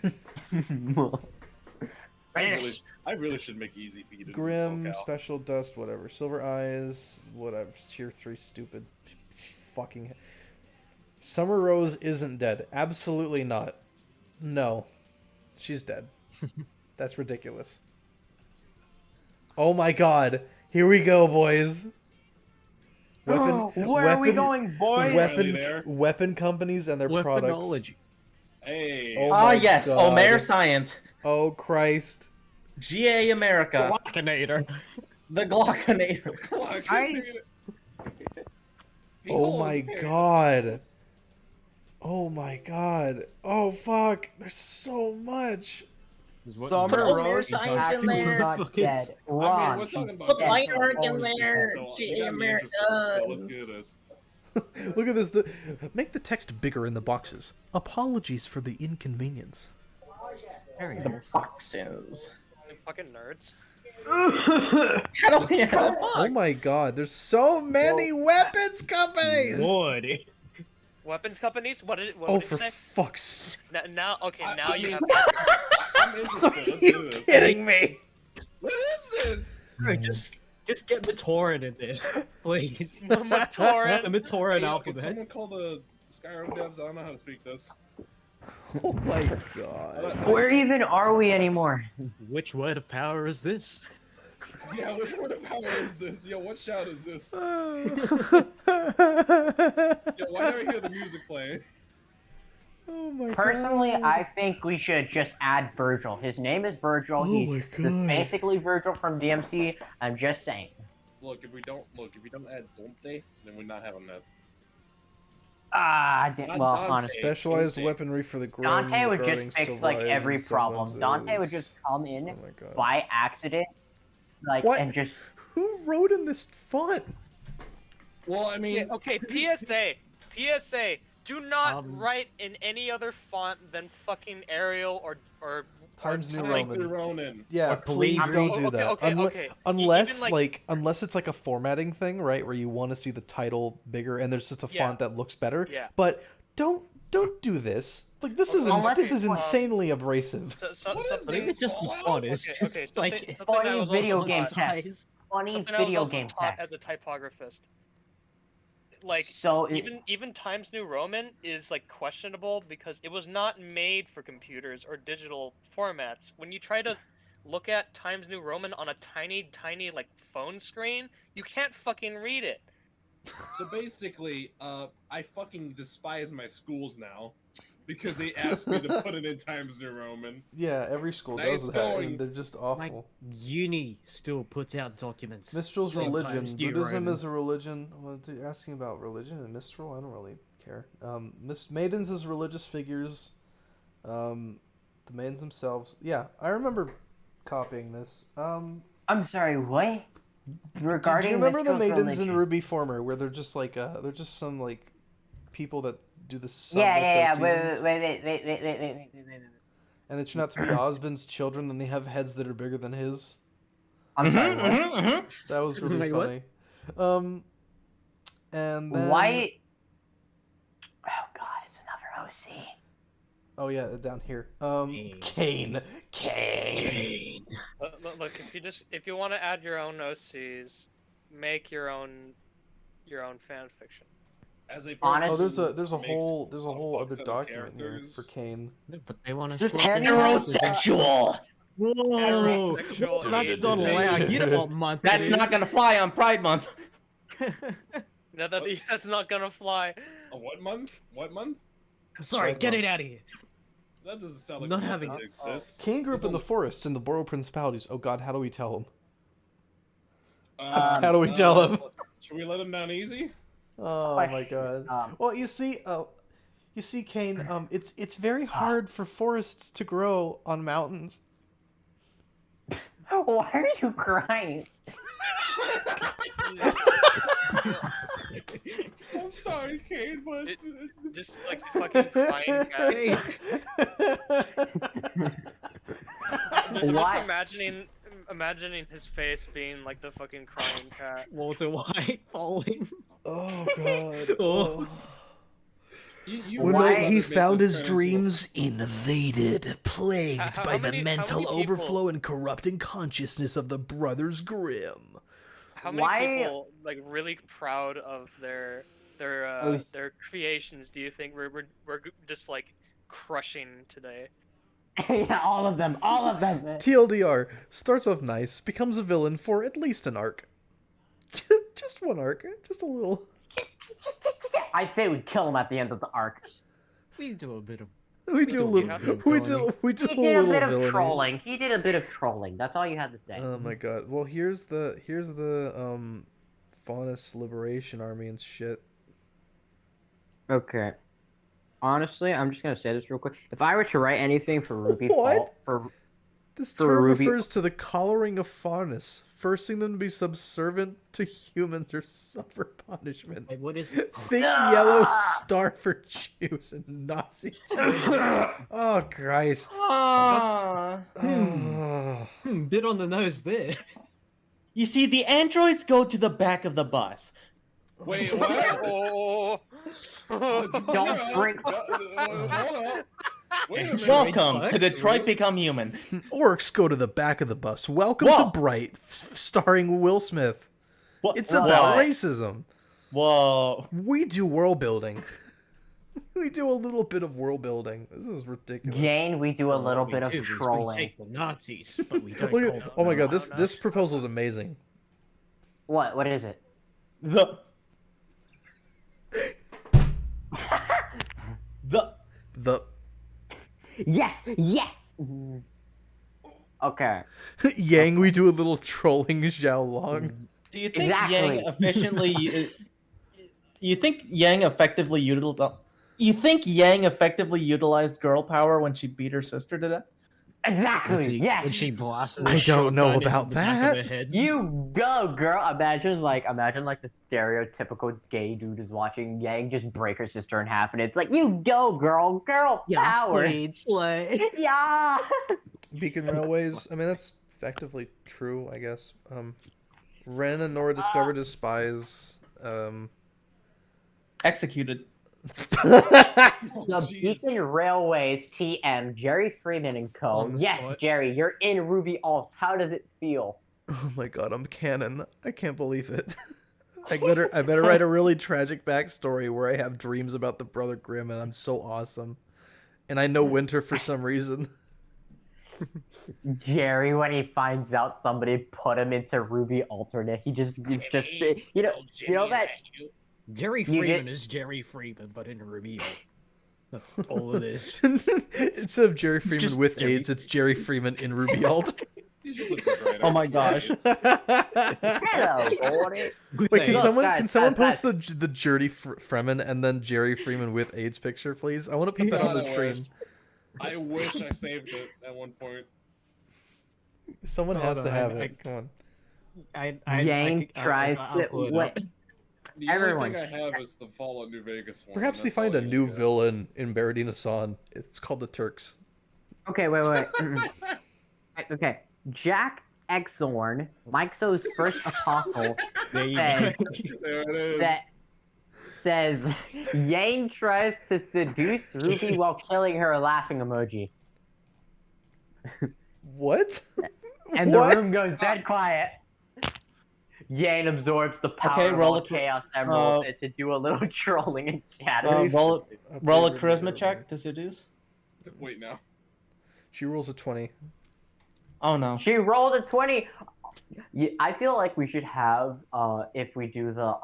I really should make easy beat it. Grim, special dust, whatever. Silver eyes, whatever. Tier 3 stupid. Fucking. Summer Rose isn't dead. Absolutely not. No. She's dead. That's ridiculous. Oh my god. Here we go, boys. Where are we going, boys? Weapon companies and their products. Weaponology. Hey. Oh my yes, God. Omer Science. Oh Christ. GA America. Glockinator. The Glockinator. Oh my God. Oh my God. Oh fuck. There's so much. Omer Science in there. Not dead. Ron. We're talking about Put Light Arc in there. So, GA you got me America. interested. So let's do this. Look at this. Make the text bigger in the boxes. Apologies for the inconvenience. The boxes. You fucking nerds. Oh my God. There's so many weapons companies. Lord. Weapons companies? What did Oh, you for say? fuck's sake. Now, okay, now you have. I'm interested. Let's You do this. kidding me? What is this? Right, just get the torrent in there, please. The torrent. The torrent Can alphabet. someone call the Skyrim devs? I don't know how to speak this. Oh my God. Where even are we anymore? Which word of power is this? Yeah, which word of power is this? Yo, what shout is this? Yo, why do I hear the music playing? Oh my Personally, God. I think we should just add Virgil. His name is Virgil. Oh He's my just God. basically Virgil from DMC. I'm just saying. Look, if we don't add Dante, then we're not having that. Well, honestly. Specialized weaponry for the ground. Dante would just fix like every problem. Dante would just come in by accident, like, What? and just. Who wrote in this font? Well, I mean, Okay, PSA. Do not write in any other font than fucking Arial or Times New Times Roman. New Roman. Yeah, Or please Calibri. don't do that. Okay. Unless Even, unless it's like a formatting thing, right, where you want to see the title bigger and there's just a Yeah. font that looks better. Yeah. But don't do this. Like this is Unless this is it's, insanely abrasive. I think it's just the font. It's just like something that Funny was video also game taught- text. Funny something I was video also game taught text. as a typographist. Like So even Times New Roman is like questionable because it was not made for computers or digital formats. When you try to look at Times New Roman on a tiny like phone screen, you can't fucking read it. So basically, I fucking despise my schools now because they asked me to put it in Times New Roman. Yeah, every school Nice does that, going. and they're just awful. like uni still puts out documents. Mistral's in religion. Times New Buddhism Roman. is a religion. Well, they're asking about religion and Mistral. I don't really care. Maidens as religious figures. The maidens themselves. Yeah, I remember copying this. I'm sorry, what? Regarding do you remember the Mistral's maidens in religion. RWBY Former, where they're just like they're just some like people that do the sun Yeah. with their seasons? Wait. And they turn out to be Osmond's children, and they have heads that are bigger than his. I'm sorry, what? That was really Wait, what? funny. And then... Why? Oh god, it's another OC. Oh yeah, down here. Kane. Look, if you want to add your own OCs, make your own fan fiction. As a Honestly, Oh, there's a makes whole a other fuck ton of document here characters. for Kane. But they want to Just slap in Heterosexual. Whoa! Heterosexual That's not allowed. You know what month That's it not is. gonna fly on Pride Month. That's not gonna fly. What month? What month? Sorry, get it out of here. That doesn't sound like Not a month having that it. exists. Kane grew up in the forest in the Borough Principalities. Oh god, how do we tell him? How How do we tell him? Should we let him down easy? Oh my god. Well, you see, Kane. It's very hard for forests to grow on mountains. Why are you crying? I'm sorry, Kane, but Just like fucking crying cat. Just imagining his face being like the fucking crying cat. Walter White falling. Oh god. Oh. When he found his dreams invaded, plagued How by the many mental people- overflow and corrupting consciousness of the Brothers Grimm. How many people like really proud of their creations do you think we're just like crushing today? Yeah, all of them. TLDR, starts off nice, becomes a villain for at least an arc. Just one arc, just a little. I say we kill him at the end of the arc. We do a bit of. We do a little bit of villainy. trolling. He did a bit of trolling. That's all you had to say. Oh my god. Well, here's the Faunus Liberation Army and shit. Okay. Honestly, I'm just gonna say this real quick. If I were to write anything for Ruby, This term refers to the collaring of Faunus, forcing them to be subservient to humans or suffer punishment. Wait, what is it? Think yellow star for Jews and Nazi Germany. Oh, Christ. Bit on the nose there. You see, the androids go to the back of the bus. Wait, what? Don't bring. Welcome to Detroit Become Human. Orcs go to the back of the bus. Welcome to Bright, starring Will Smith. It's about racism. Whoa. We do world building. We do a little bit of world building. This is ridiculous. Jane, we do a little bit of trolling. We take the Nazis, but we don't. Oh my god, this proposal is amazing. What? What is it? The. Yes. Okay. Yang, we do a little trolling Xiao Long. Do you think Yang efficiently? You think Yang effectively utilized? You think Yang effectively utilized girl power when she beat her sister to death? Exactly. Yes. When she blasted. I don't know about that. You go, girl. Imagine like the stereotypical gay dude is watching Yang just break her sister in half, and it's like, you go, girl power. Slay. Yeah. Beacon Railways. I mean, that's effectively true, I guess. Ren and Nora discovered as spies. Executed. The Beacon Railways TM, Jerry Freeman and Co. Yes, spot. Jerry, you're in Ruby Alts. How does it feel? Oh my god, I'm canon. I can't believe it. I better write a really tragic backstory where I have dreams about the Brother Grimm and I'm so awesome. And I know Winter for some reason. Jerry, when he finds out somebody put him into Ruby Alternate, he's just you know that Jerry Freeman is Jerry Freeman, but in Ruby. That's all it is. Instead of Jerry Freeman with AIDS, it's Jerry Freeman in Ruby Alt. Oh my gosh. Wait, can someone post the Jerry Freeman and then Jerry Freeman with AIDS picture, please? I want to put that on the stream. I wish I saved it at one point. Someone has to have it. Come on. Yang tries to what? The only thing I have is the Fallout New Vegas one. Perhaps they find a new villain in Baradina San. It's called the Turks. Okay, wait. Okay, Jack Exorn, Mikeso's first apostle, says Yang tries to seduce Ruby while killing her, laughing emoji. What? And the room goes dead quiet. Yang absorbs the power of all Chaos Emeralds to do a little trolling in chat. Roll a charisma check to seduce. Wait, now. She rolls a 20. Oh no. She rolled a 20. I feel like we should have, if we do the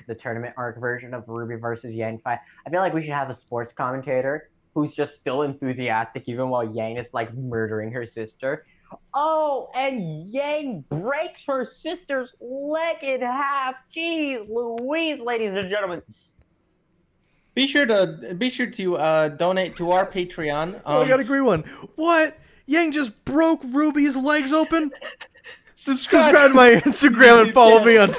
the tournament arc version of Ruby versus Yang fight, I feel like we should have a sports commentator who's just still enthusiastic even while Yang is like murdering her sister. Oh, and Yang breaks her sister's leg in half. Jeez Louise, ladies and gentlemen. Be sure to donate to our Patreon. I got a great one. What? Yang just broke Ruby's legs open? Subscribe to my Instagram and follow me on.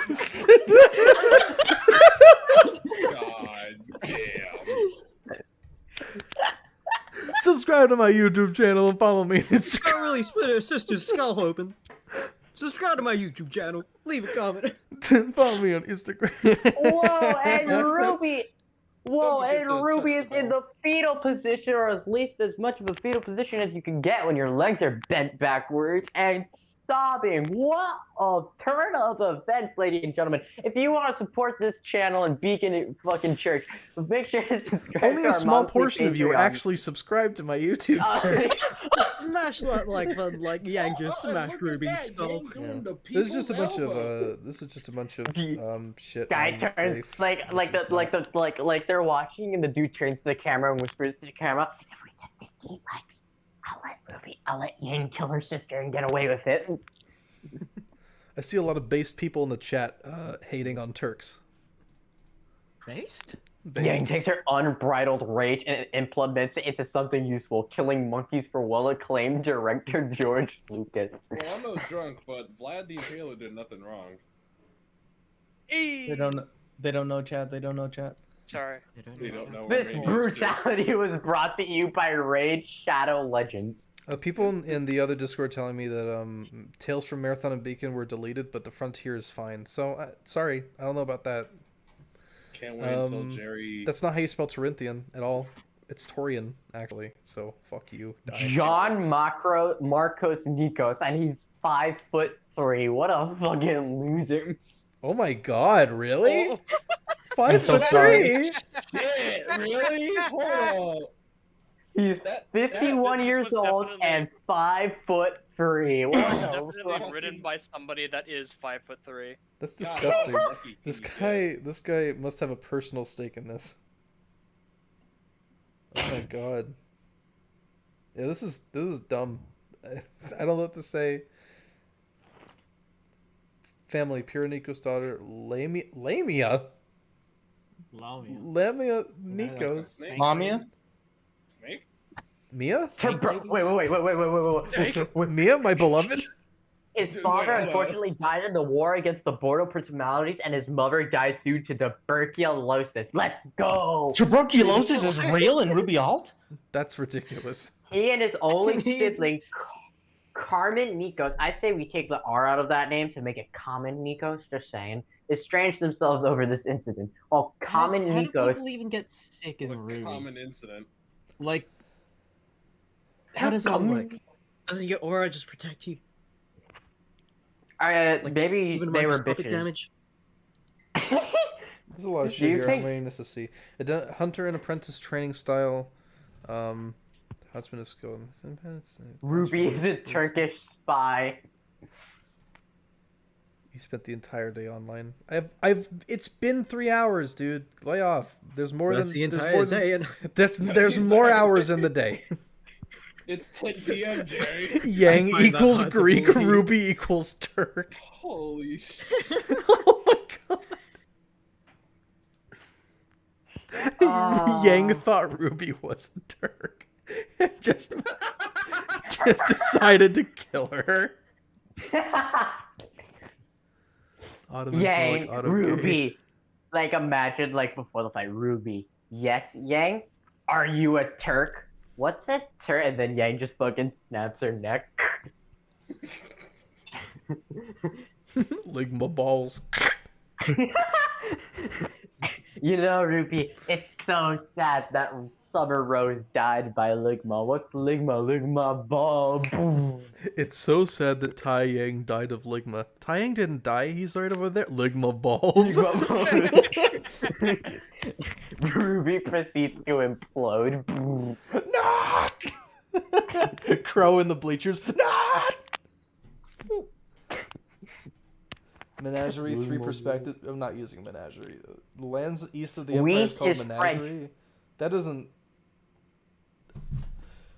God damn. Subscribe to my YouTube channel and follow me on Instagram. Scott really split her sister's skull open. Subscribe to my YouTube channel. Leave a comment. Follow me on Instagram. Whoa, and Ruby. Whoa, and Ruby is in the fetal position, or at least as much of a fetal position as you can get when your legs are bent backwards. And sobbing. What a turn of events, ladies and gentlemen. If you want to support this channel and Beacon fucking Church, make sure to subscribe Only to a our small monthly portion of you Patreon. actually subscribe to my YouTube channel. Smash that like button, like Yang just smashed Ruby's skull. Yeah. This is just a bunch of shit. Guy on turns Rafe, like which is not- like they're watching and the dude turns to the camera and whispers to the camera, "If we get 15 likes, I'll let Yang kill her sister and get away with it." I see a lot of based people in the chat hating on Turks. Based? Yang takes her unbridled rage and implements it into something useful, killing monkeys for well-acclaimed director George Lucas. Well, I'm no drunk, but Vlad the Impaler did nothing wrong. They don't know chat. They don't know chat. Sorry. They don't know. This brutality was brought to you by Raid Shadow Legends. People in the other Discord telling me that Tales from Marathon and Beacon were deleted, but the Frontier is fine. So sorry, I don't know about that. Can't wait until Jerry. That's not how you spell Torinthian at all. It's Torian actually. So fuck you. Die. John Marcos Nikos, and he's 5'3". What a fucking loser! Oh my god, really? Oh. 5'3". Shit, really? Hold on. He's 51 years old and 5'3". What Definitely written by somebody that is 5'3". That's disgusting. This guy must have a personal stake in this. Oh my god. Yeah, this is dumb. I don't know what to say. Family, Pure Nico's daughter, Lamia Nikos. Lamia? Snake? Mia? Wait. Mia, my beloved? His father unfortunately died in the war against the Bordo Principalities, and his mother died due to tuberculosis. Let's go! Tuberculosis is real in RWBY Alt? That's ridiculous. He and his only sibling, Carmen Nikos, I say we take the R out of that name to make it Common Nikos, just saying, estranged themselves over this incident. While Common How do Nikos... people even get sick in RWBY? Common incident. Like, how does that work? Doesn't your aura just protect you? Maybe even they were microscopic bitches. damage? There's a lot of shit here. I'm waiting this to see. Hunter and apprentice training style. Husband of skill. Ruby is a Turkish spy. He spent the entire day online. It's been 3 hours, dude. Lay off. There's more That's than the entire there's more day. Than, there's more hours in the day. It's 10 p.m., Jerry. Yang equals Greek, RWBY equals Turk. Holy shit. Oh my god. Yang thought RWBY was a Turk. And just decided to kill her. Yang, RWBY. Like, imagine, like, before the fight, RWBY. Yes, Yang? Are you a Turk? What's a Turk? And then Yang just fucking snaps her neck. Ligma balls. You know, RWBY, it's so sad that Summer Rose died by Ligma. What's Ligma? Ligma ball. Boom. It's so sad that Tai Yang died of Ligma. Tai Yang didn't die, he's right over there. Ligma balls. RWBY proceeds to implode. No! Crow in the bleachers. No! Menagerie, 3 perspective. I'm not using Menagerie. Lands east of the Empire is called Menagerie. That doesn't.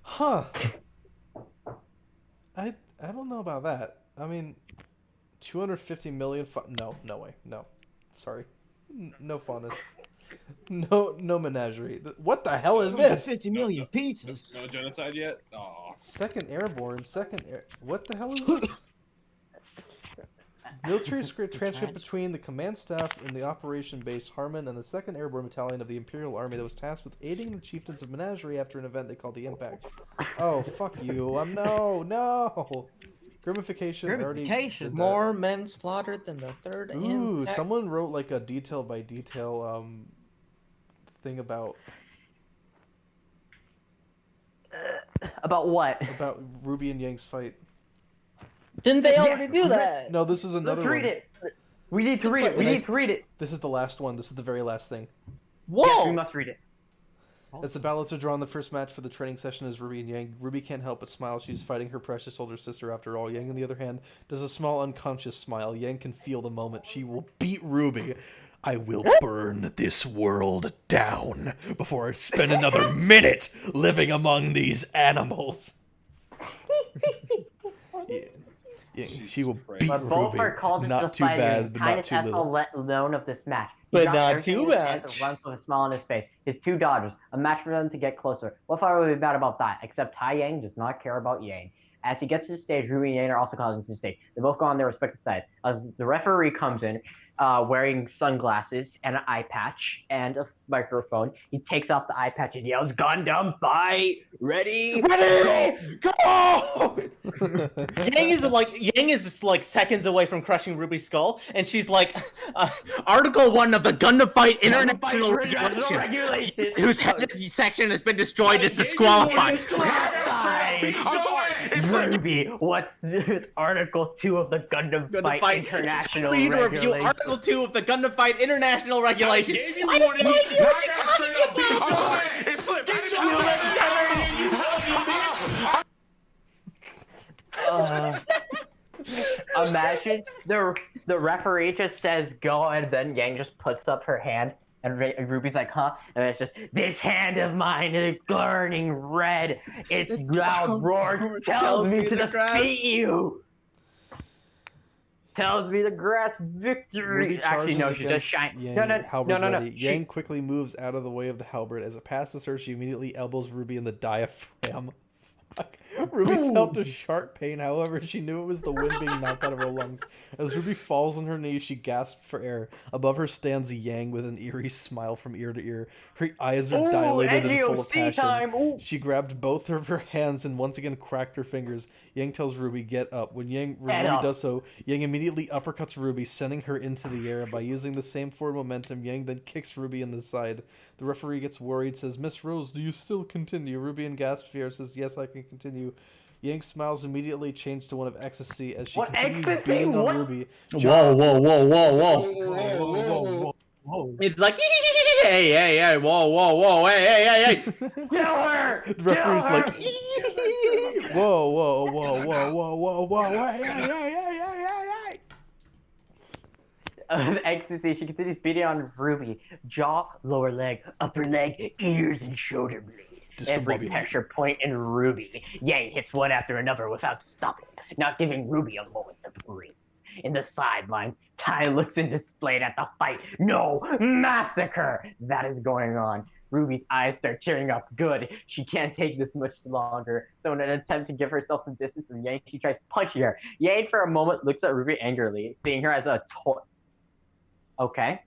Huh. I don't know about that. I mean, 250 million. No way. No. Sorry. No fauna. No Menagerie. What the hell is this? 50 million pizzas. No genocide yet? Aw. Second Airborne. What the hell is this? Military transcript between the command staff in the operation base Harmon and the 2nd Airborne Battalion of the Imperial Army that was tasked with aiding the chieftains of Menagerie after an event they called the Impact. Oh, fuck you. No. Grimmification. More men slaughtered than the 3rd Ooh, Impact. someone wrote like a detail by detail thing about what? About RWBY and Yang's fight. Didn't they already do that? No, this is another Let's read one. it. We need to read it. We need to read it. This is the last one. This is the very last thing. Whoa! Yes, we must read it. As the ballots are drawn, the first match for the training session is RWBY and Yang. RWBY can't help but smile. She's fighting her precious older sister after all. Yang, on the other hand, does a small unconscious smile. Yang can feel the moment. She will beat RWBY. I will burn this world down before I spend another minute living among these animals. Yeah, she will beat But both are called RWBY. into Not too fight bad, but not too little. let known of this match. But drops not everything too in his hands much. and runs with a smile on his face. His two daughters, a match for them to get closer. What fight would be bad about that? Except Tai Yang does not care about Yang. As he gets to the stage, RWBY and Yang are also called into the stage. They both go on their respective sides. As the referee comes in, wearing sunglasses and an eye patch and a microphone, he takes off the eye patch and yells, "Gundam fight! Ready? Go! Yang is just like seconds away from crushing Ruby's skull, and she's like, Article 1 of the Gundam Fight International Regulations, whose section has been destroyed, is disqualified. RWBY, what's Article 2 of the Gundam Fight International For you to review Regulations? Article 2 of the Gundam Fight International Regulations. I have no idea what you're talking about! Imagine the referee just says go, and then Yang just puts up her hand, and RWBY's like, huh? And it's just, this hand of mine is burning red. Its loud roar tells me to defeat you. Tells me the grass victory. RWBY Actually, no, charges she does against shine. Yang, No. halberd ready. Yang quickly moves out of the way of the halberd. As it passes her, she immediately elbows RWBY in the diaphragm. Fuck. RWBY felt a sharp pain, however, she knew it was the wind being knocked out of her lungs. As RWBY falls on her knees, she gasped for air. Above her stands Yang with an eerie smile from ear to ear. Her eyes are dilated and full of passion. She grabbed both of her hands and once again cracked her fingers. Yang tells RWBY, get up. When RWBY does so, Yang immediately uppercuts RWBY, sending her into the air. By using the same forward momentum, Yang then kicks RWBY in the side. The referee gets worried, says, Miss Rose, do you still continue? RWBY in gasp fear says, yes, I can continue. Yang's smiles immediately change to one of ecstasy as she continues beating on RWBY. Whoa. It's like, hey, whoa, hey. Kill her! The referee's like, whoa, hey. Ecstasy, she continues beating on RWBY. Jaw, lower leg, upper leg, ears, and shoulder blades. Every pressure point in RWBY. Yang hits one after another without stopping, not giving RWBY a moment to breathe. In the sidelines, Tai looks in dismayed at the fight. No, massacre that is going on. RWBY's eyes start tearing up. Good. She can't take this much longer. So in an attempt to give herself some distance from Yang, she tries punching her. Yang for a moment looks at RWBY angrily, seeing her as a toy. Okay.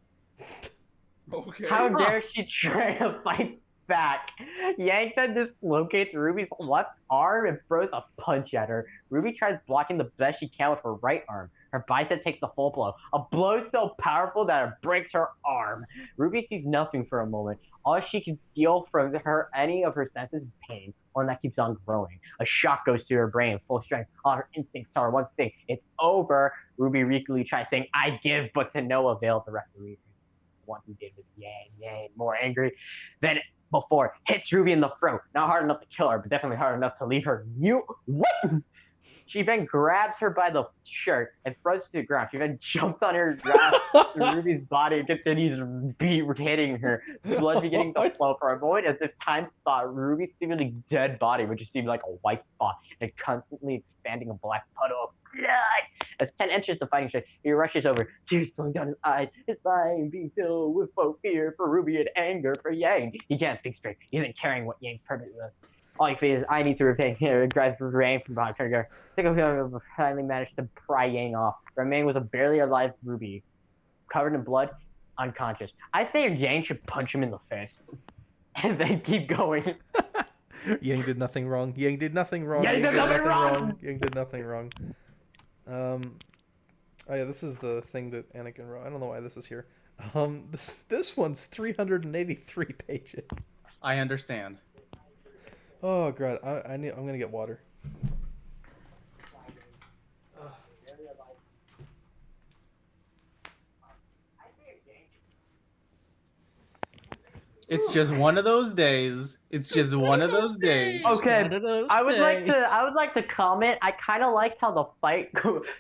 How dare she try to fight back? Yang then dislocates RWBY's left arm and throws a punch at her. RWBY tries blocking the best she can with her right arm. Her bicep takes the full blow. A blow so powerful that it breaks her arm. RWBY sees nothing for a moment. All she can feel from any of her senses is pain, one that keeps on growing. A shock goes to her brain, full strength. All her instincts tell her one thing: it's over. RWBY weakly tries saying, I give, but to no avail. The referee, the one who did was Yang, more angry than before, hits RWBY in the throat. Not hard enough to kill her, but definitely hard enough to leave her what? She then grabs her by the shirt and throws her to the ground. She then jumps on her, grabs RWBY's body and continues hitting her. Blood beginning to flow for a moment as if time thought RWBY's seemingly dead body would just seem like a white spot and constantly expanding a black puddle of blood. As Ten enters the fighting stage, he rushes over, tears flowing down his eyes, his mind being filled with both fear for RWBY and anger for Yang. He can't think straight. He isn't caring what Yang's purpose was. All he feels is, I need to repay here, grabs Rain from behind her. Think of him finally managed to pry Yang off. Remain was a barely alive RWBY, covered in blood, unconscious. I say Yang should punch him in the face. And then keep going. Yang did nothing wrong. Yang did nothing wrong. Yang did nothing wrong. Yang did nothing wrong. Oh yeah, this is the thing that Anakin wrote. I don't know why this is here. This one's 383 pages. I understand. Oh god, I'm gonna get water. It's just one of those days. It's just one of those days. Okay, One of those I would like to. days. I would like to comment. I kind of liked how the fight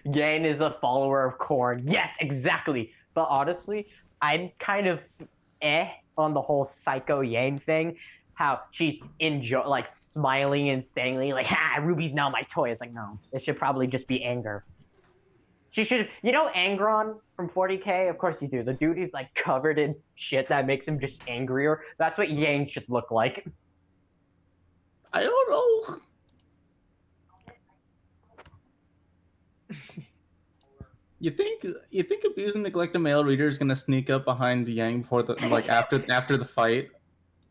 Yang is a follower of Korn. Yes, exactly. But honestly, I'm kind of on the whole Psycho Yang thing. How she's like smiling insanely, like, "Ha, Ruby's now my toy." It's like, no, it should probably just be anger. She should, Angron from 40K? Of course you do. The dude is like covered in shit that makes him just angrier. That's what Yang should look like. I don't know. You think abuse and neglect a male reader is gonna sneak up behind Yang before the after the fight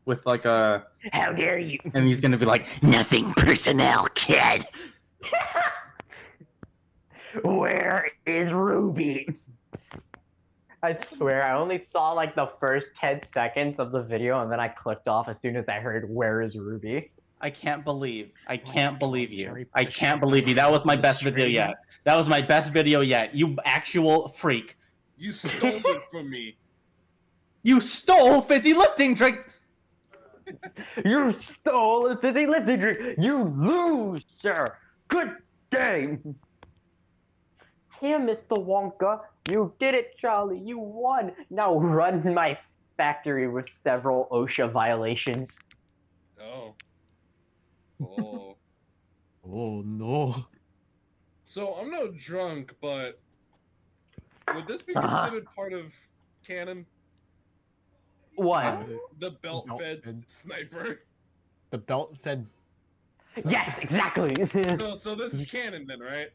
with like a "How dare you?" and he's gonna be like, "Nothing personnel, kid." Where is Ruby? I swear, I only saw like the first 10 seconds of the video and then I clicked off as soon as I heard "Where is Ruby?" I can't believe you. I can't believe you. That was my best video yet. That was my best video yet. You actual freak. You stole it from me. You stole fizzy lifting drink. You stole a fizzy lifting drink. You lose, sir. Good day. Here, Mr. Wonka. You did it, Charlie. You won. Now run my factory with several OSHA violations. Oh. Oh. Oh no. So I'm no drunk, but would this be considered part of canon? What? The belt-fed sniper. The belt-fed. Yes, exactly. So this is canon then, right?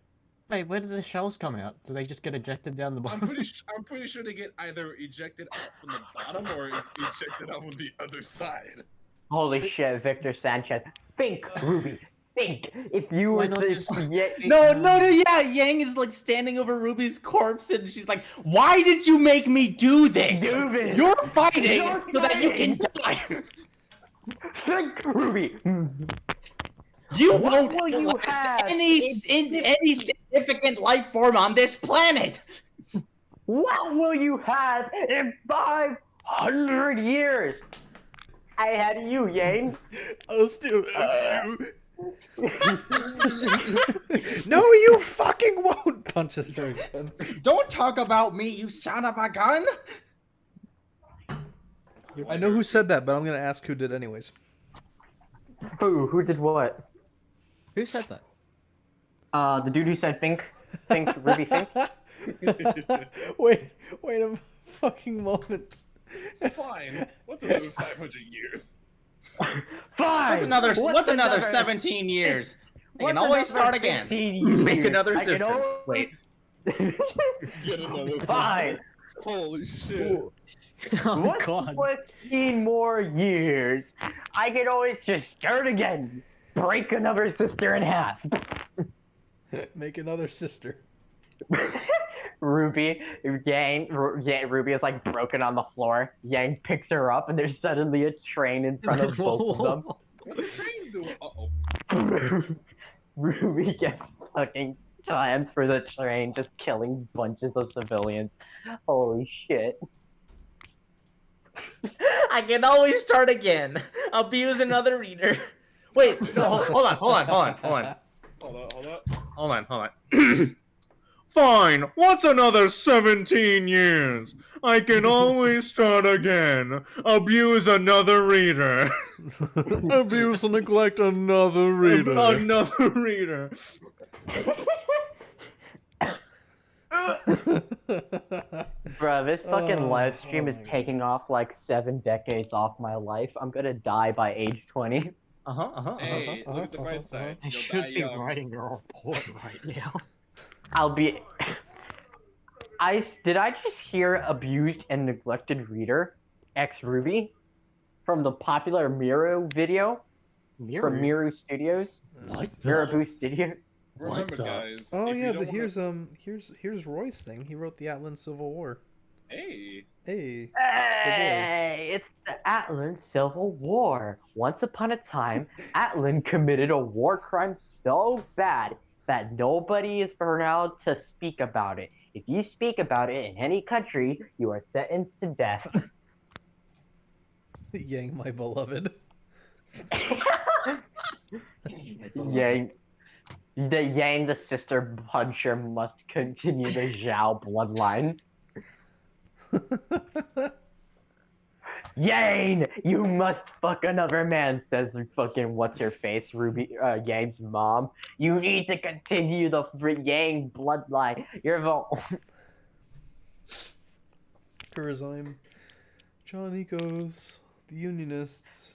Wait, where did the shells come out? Do they just get ejected down the bottom? I'm pretty sure they get either ejected out from the bottom or ejected out from the other side. Holy shit, Victor Sanchez. Think, Ruby. Think. If you were to... No, yeah, Yang is like standing over Ruby's corpse and she's like, "Why did you make me do this? You're fighting so that you can die." Think, Ruby. You What won't will you have any significant life form on this planet. What will you have in 500 years? I had you, Yang. I'll still have you. No, you fucking won't! Punches her again. Don't talk about me, you son of a gun! I know who said that, but I'm gonna ask who did anyways. Who did what? Who said that? The dude who said think, Ruby, think. Wait a fucking moment. Fine. What's another 500 years? Fine. What's another 17 years? I can always start again. Make another sister. Wait. Get another Fine. sister. Holy shit. Oh, What's God. 15 more years? I can always just start again. Break another sister in half. Make another sister. Ruby is like broken on the floor. Yang picks her up, and there's suddenly a train in front of both of them. What the train doing? Uh-oh. Ruby gets fucking slammed for the train, just killing bunches of civilians. Holy shit. I can always start again. Abuse another reader. Wait, no, hold on. Fine, what's another 17 years? I can always start again. Abuse another reader. Abuse and neglect another reader. Another reader. Bruh, this fucking live stream is taking off like 7 decades off my life. I'm gonna die by age 20. Hey, look at the bright side. I should be writing a report right now. Did I just hear abused and neglected reader X Ruby from the popular Miru video from Miru Studios? What? Miru Studios. Remember, guys. Oh if yeah, you don't here's Roy's thing. He wrote the Atlan Civil War. Hey. Hey. Hey, it's the Atlan Civil War. Once upon a time, Atlan committed a war crime so bad that nobody is allowed to speak about it. If you speak about it in any country, you are sentenced to death. Yang, my beloved. Yang, the sister puncher must continue the Zhao bloodline. Yang, you must fuck another man, says fucking what's her face, Yang's mom. You need to continue the Yang bloodline. You're the Kurzheim, John Ecos, the Unionists,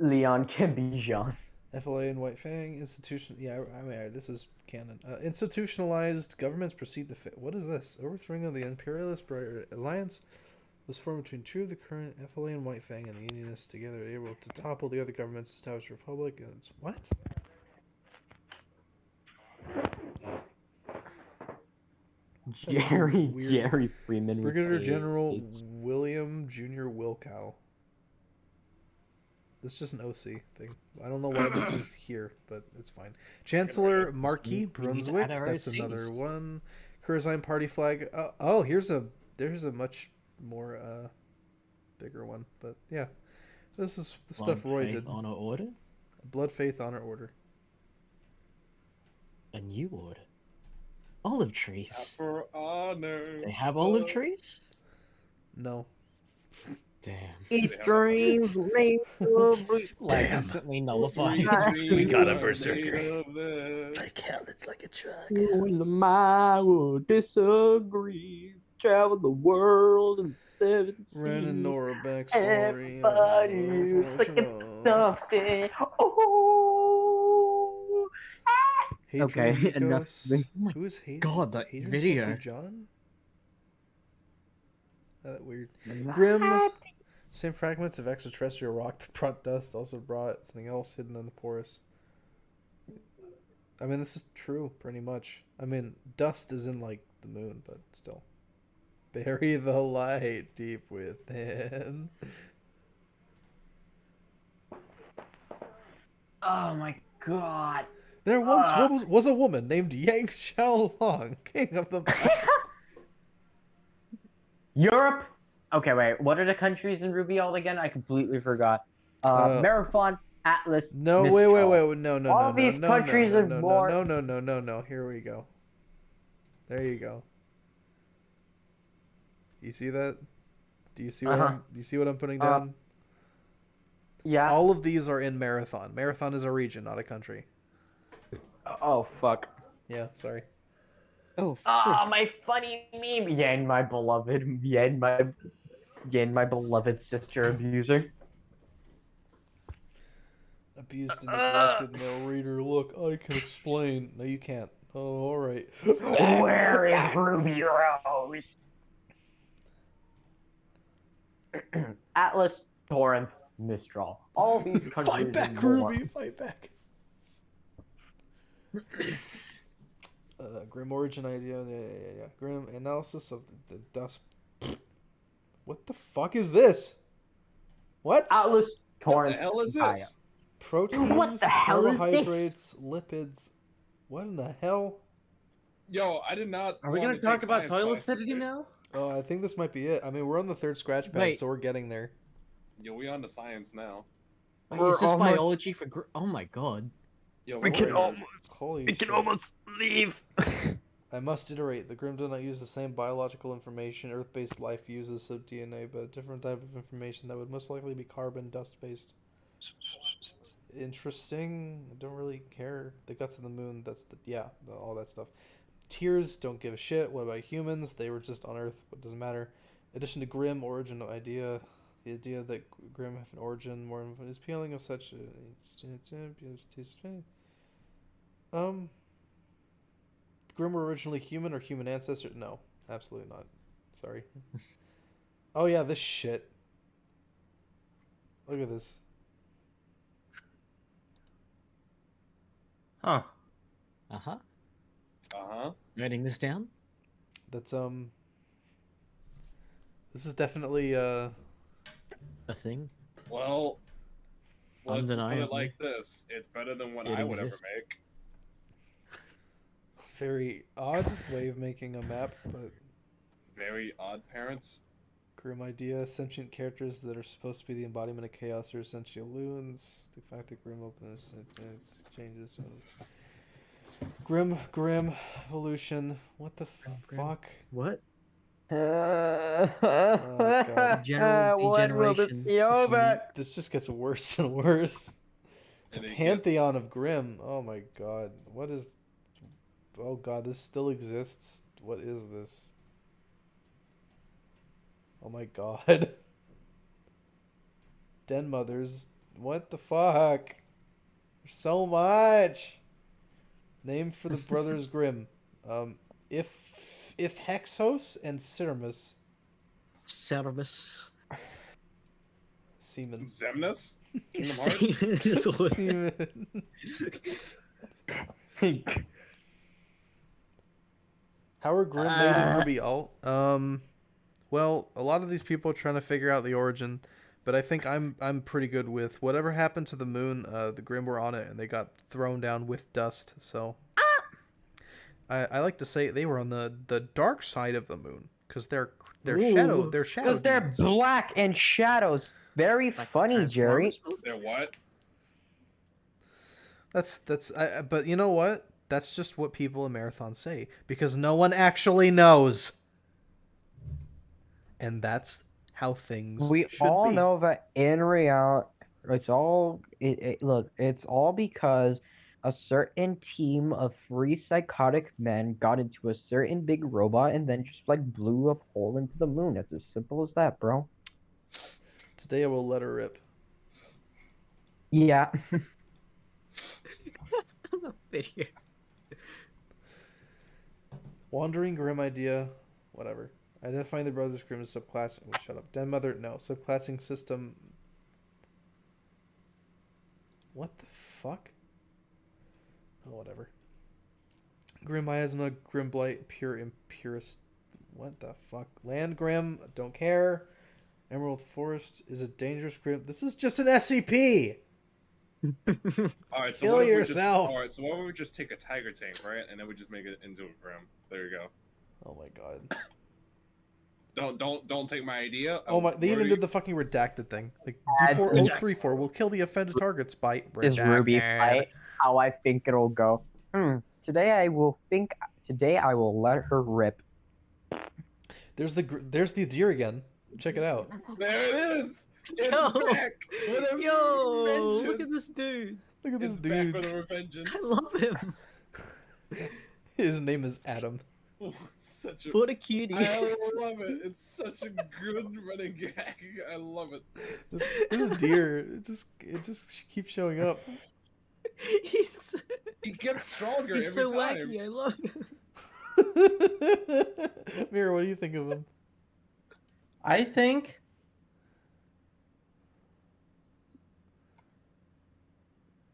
Leon can be Jean. FLA and White Fang, institution. Yeah, I mean, this is canon. Institutionalized governments proceed to fit. What is this? Overthrowing of the Imperialist Alliance was formed between two of the current FLA and White Fang and the Unionists together, able to topple the other governments to establish a republic. And it's what? Jerry Freeman. Brigadier General William Jr. Wilcow. This is just an OC thing. I don't know why this is here, but it's fine. Chancellor Marquis Brunswick. That's another one. Kurzheim party flag. Oh, there's a much more bigger one. But yeah, this is the stuff Roy did. Honor order. Blood, faith, honor, order. A new order. Olive trees. For honor. They have olive trees? No. Damn. Extreme rainbow. Instantly nullified. We got a berserker. Like hell, it's like a truck. You and the mind will disagree. Travel the world and 7 seas. Ren and Nora backstory. Everybody fucking stuff there. Oh. Okay, enough. Who is Hadrian? God, that Hadrian's video. supposed to be John? That weird. Grim. Same fragments of extraterrestrial rock that brought dust also brought something else hidden in the porous. I mean, this is true, pretty much. I mean, dust is in, like, the moon, but still. Bury the light deep within. Oh my god. There once was a woman named Yang Xiaolong, king of the past. Europe. Okay, wait. What are the countries in RWBY all again? I completely forgot. Marathon, Atlas. No, Mistral. wait. No. All these countries are more. No. Here we go. There you go. You see that? Do you see what do you see what I'm putting down? Yeah. All of these are in Marathon. Marathon is a region, not a country. Oh fuck. Yeah, sorry. Oh. My funny meme. Yan, my beloved. Yan, my beloved sister abuser. Abused and neglected male reader. Look, I can explain. No, you can't. Oh, all right. Where is Ruby Rose? Atlas, Torrent, Mistral. All these countries. Fight back, Ruby. Fight back. Grim origin idea. Yeah. Grim analysis of the dust. What the fuck is this? What? Atlas, Torrent. What the hell is this? Proteins, What the hell is carbohydrates, lipids. What in the hell? Yo, I did not. Are we going to talk about soil acidity now? Oh, I think this might be it. I mean, we're on the third scratch pad, Wait. so we're getting there. Yo, we on to science now. Wait, is this biology for? Oh my god. Yo, We can almost. Holy We can shit. almost leave. I must iterate. The Grim do not use the same biological information Earth-based life uses, so DNA, but a different type of information that would most likely be carbon dust-based. Interesting. I don't really care. The guts of the moon. That's all that stuff. Tears don't give a shit. What about humans? They were just on Earth. What doesn't matter. Addition to Grim origin idea. The idea that Grim have an origin more is appealing as such. Grim were originally human or human ancestor? No, absolutely not. Sorry. Oh yeah, this shit. Look at this. Huh. Uh-huh. Writing this down? That's this is definitely a thing. Well, let's put it Undeniably. like this: it's better than what It I would ever exists. make. very odd way of making a map, but Very odd parents. Grim idea. Sentient characters that are supposed to be the embodiment of chaos are essentially loons. The fact that Grim openness changes. Grim evolution. What the fuck? What? God. General When will this degeneration. be over? This just gets worse and worse. The And it Pantheon of Grim. Oh my god. What is... Oh god, this still exists. What is this? Oh my god. Den mothers. What the fuck? There's so much. Name for the brothers Grimm. If Hexos and Ceramus. Ceramus. Seaman. Zemnis? Kingdom Hearts? Seaman. How are Grimm made in RWBY alt? Well, a lot of these people are trying to figure out the origin, but I think I'm pretty good with whatever happened to the moon. The Grimm were on it, and they got thrown down with dust. So I like to say they were on the dark side of the moon because they're shadow. They're shadow. Because they're demons. black and shadows. Very funny, Jerry. They're what? But you know what? That's just what people in Marathon say because no one actually knows. And that's how things We should all be. know that in reality, it's all look. It's all because a certain team of 3 psychotic men got into a certain big robot and then just like blew a hole into the moon. It's as simple as that, bro. Today I will let her rip. Yeah. Video. Wandering Grim idea, whatever. Identifying the brothers Grimm as subclass. Oh, shut up. Den mother, no. Subclassing system. What the fuck? Oh, whatever. Grim miasma, Grim blight, pure impurist. What the fuck? Land Grim, don't care. Emerald Forest is a dangerous Grim. This is just an SCP! Alright, so Kill what if yourself! Alright, so what if we just take a tiger tank, right? And then we just make it into a Grim. There you go. Oh my god. Don't take my idea. Oh my! They even did the fucking redacted thing. Like D4034 will kill the offended targets by Is RWBY redacted. fight how I think it'll go? Today I will let her rip. There's the deer again. Check it out. There it is. It's Yo. back. Yo, look at this dude. Look at this It's dude. back with a revengeance. I love him. His name is Adam. Such a What a cutie. I love it. It's such a good running gag. I love it. This deer, it just keeps showing up. He gets stronger He's every so time. wacky. I love him. Mira, what do you think of him? I think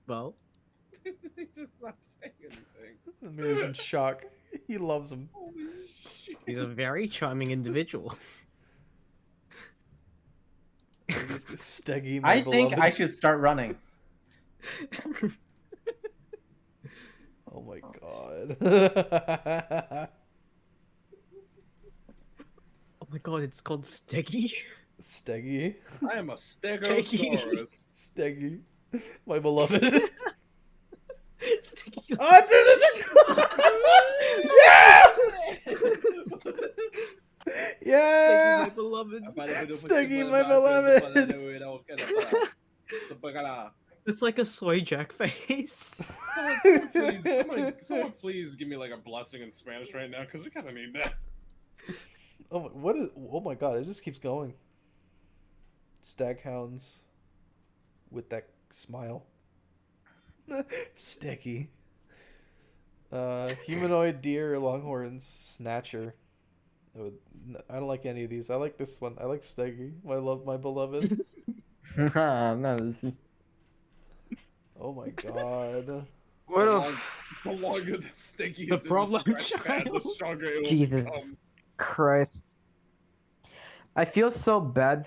Well, He's just not saying anything. Mira's in shock. He loves him. he's a very charming individual. Steggy, my I think beloved. I should start running. Oh my god. Oh my god, it's called Steggy. Steggy. I am a Stegosaurus. Steggy. My beloved. Steggy. Oh, yeah! Yeah! Steggy, my beloved. Steggy, my beloved. It's like a soy jack face. Someone please give me like a blessing in Spanish right now, because we kind of need that. Oh, what is? Oh my god! It just keeps going. Staghounds, with that smile. Steggy. Humanoid deer, longhorns, snatcher. I don't like any of these. I like this one. I like Steggy. My beloved. No, Oh my god. The longer the sticky The is problem in the scratch pad, the child. stronger it will Jesus become. Christ. I feel so bad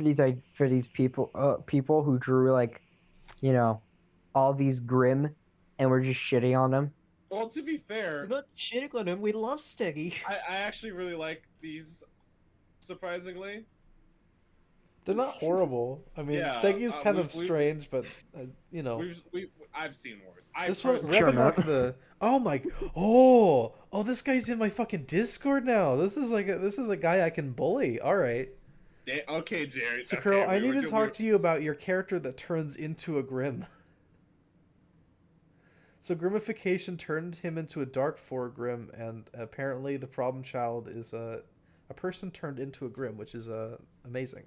for these people who drew like, all these Grim, and we're just shitting on them. Well, to be fair, We're not shitting on him. We love Steggy. I actually really like these, surprisingly. They're not horrible. I mean, Yeah, Steggy is kind of we've- strange, but you know. I've seen worse. This one, the. Oh my! Oh, this guy's in my fucking Discord now. This is a guy I can bully. All right. Yeah, okay, Jerry. So, okay, Curl, I need to talk to you about your character that turns into a Grim. So, Grimification turned him into a Dark 4 Grim, and apparently the problem child is a person turned into a Grim, which is amazing.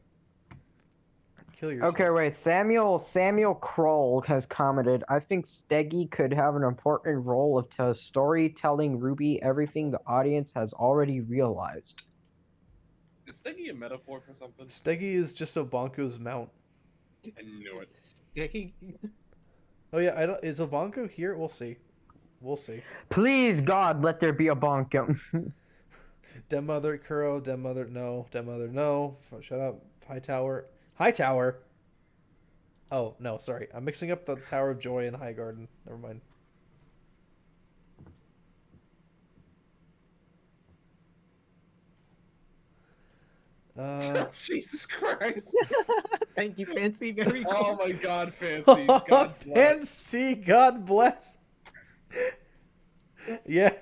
Kill yourself. Okay, wait. Samuel Kroll has commented, I think Steggy could have an important role of storytelling RWBY everything the audience has already realized. Is Steggy a metaphor for something? Steggy is just Obonko's mount. I knew it. Steggy. Oh yeah, is Obonko here? We'll see. Please, God, let there be a bonkum. Mother, Kuro, Mother, no. Shut up. Hightower. Oh, no, sorry. I'm mixing up the Tower of Joy and High Garden. Never mind. Jesus Christ. Thank you, Fancy. Very cool. Oh my God, Fancy. God bless. Fancy, God bless. Yeah.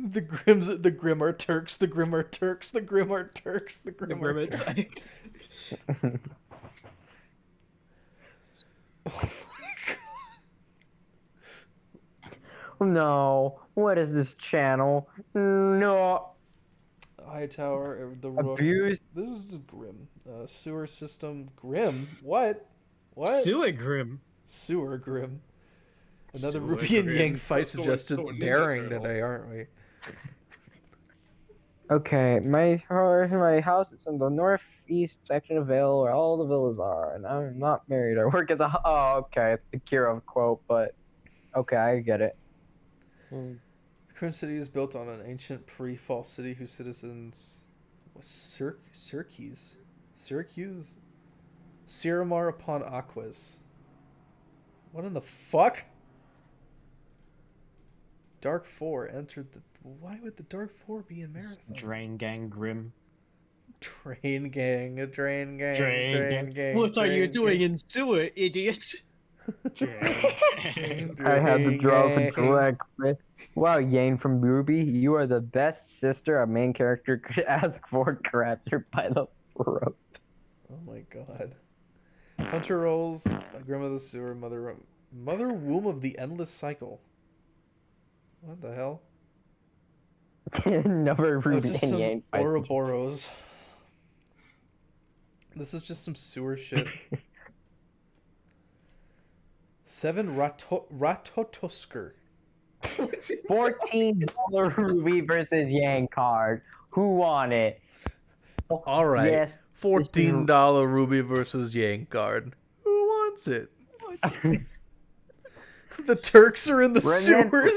The Grim are Turks. No, what is this channel? No. Hightower, the Rook. Abused. This is Grim. Sewer system. Grim? What? Sewer Grim. Another Sewer Ruby and Grim. Yang fight That's so suggested Ninja daring Turtle. today, aren't we? Okay, my house is in the northeast section of Vale where all the villas are, and I'm not married. I work as a... Oh, okay, it's the Kira quote, but... Okay, I get it. The current city is built on an ancient pre-fall city whose citizens... Syracuse? Siramar upon Aquas. What in the fuck? Dark 4 entered the... Why would the Dark 4 be in Marathon? Drain Gang Grim. Train gang. What are you doing in sewer, idiot? I had to draw correctly. Wow, Yane from RWBY, you are the best sister a main character could ask for. Grabs her by the throat. Oh my god. Hunter rolls, Grim of the Sewer, Mother Womb of the Endless Cycle. What the hell? Never Oh, it's RWBY just and some Yane fight. Ouroboros. This is just some sewer shit. 7 Ratotosker. $14 RWBY versus Yang card. Who won it? All right. Yes. $14 Ruby versus Yang card. Who wants it? The Turks are in the sewers.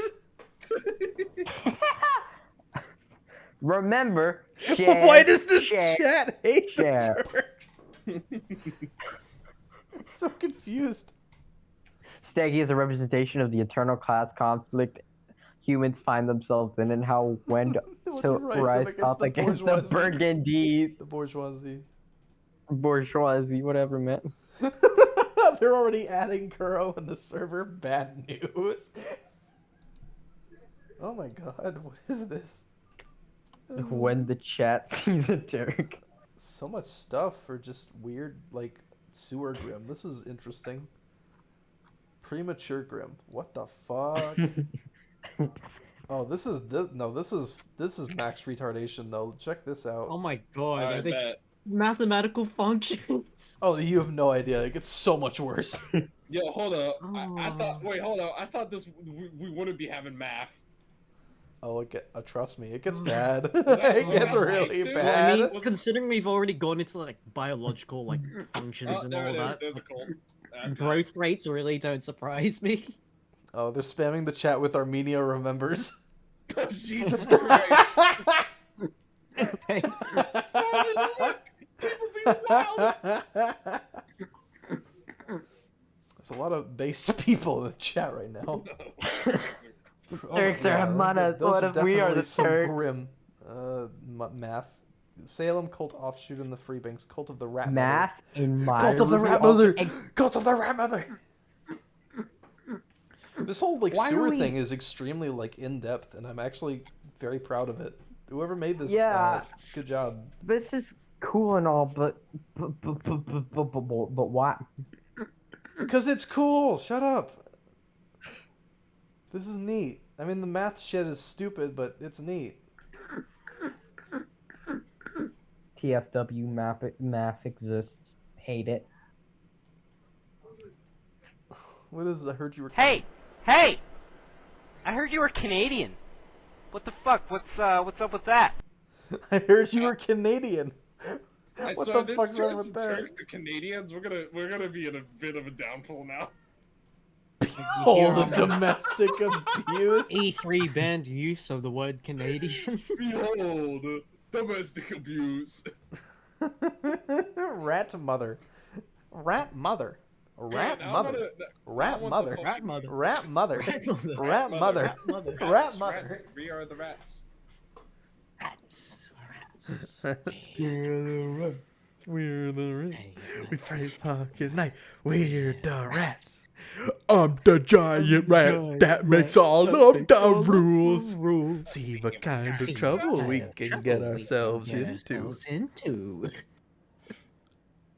Remember, why does this chat hate the Turks? I'm so confused. Steggy is a representation of the eternal class conflict humans find themselves in and how when to rise up against the Burgundies. The bourgeoisie. Bourgeoisie, whatever, man. They're already adding Kuro in the server. Bad news. Oh my god, what is this? When the chat sees a Turk. So much stuff for just weird, like, sewer Grim. This is interesting. Premature Grim. What the fuck? Oh, this is max retardation though. Check this out. Oh my god, I I think bet. mathematical functions. Oh, you have no idea. It gets so much worse. Yo, hold up. I thought. Wait, hold up. I thought we wouldn't be having math. Oh, trust me, it gets bad. It gets really bad. Well, I mean, considering we've already gone into like biological like functions and all that, There's a cult. growth rates really don't surprise me. Oh, they're spamming the chat with Armenia remembers. Jesus Christ. Thanks. There's a lot of based people in the chat right now. Turks are among us. Those What are if we are definitely the some Turks? grim math. Salem cult offshoot in the Freebanks. Cult of the Rat Math Mother. in my Cult of the Ruby Rat also Mother. Cult of the Rat Mother. This whole like Why are sewer we- thing is extremely like in depth, and I'm actually very proud of it. Whoever made this, Yeah. good job. This is cool and all, but why? Because it's cool. Shut up. This is neat. I mean, the math shit is stupid, but it's neat. TFW math exists. Hate it. What is? I heard you were. Hey! Hey! I heard you were Canadian. What the fuck? What's up with that? I heard you were Canadian. What What so the this fuck's wrong turns with from that? Turks to Canadians. We're gonna be in a bit of a downfall now. All the domestic abuse. E3 banned use of the word Canadian. Behold, domestic abuse. Rat mother. Rat mother. Rat Man, I'm mother. gonna- Rat I want mother. the Rat mother. Rat mother. Rat mother. Rat mother. Rat mother. Rat mother. Rats. We are the rats. Rats. We're the rats. We're the rats. We praise talk at night. We're the rats. I'm the giant rat that makes all of the rules. See what kind of trouble we can get ourselves into.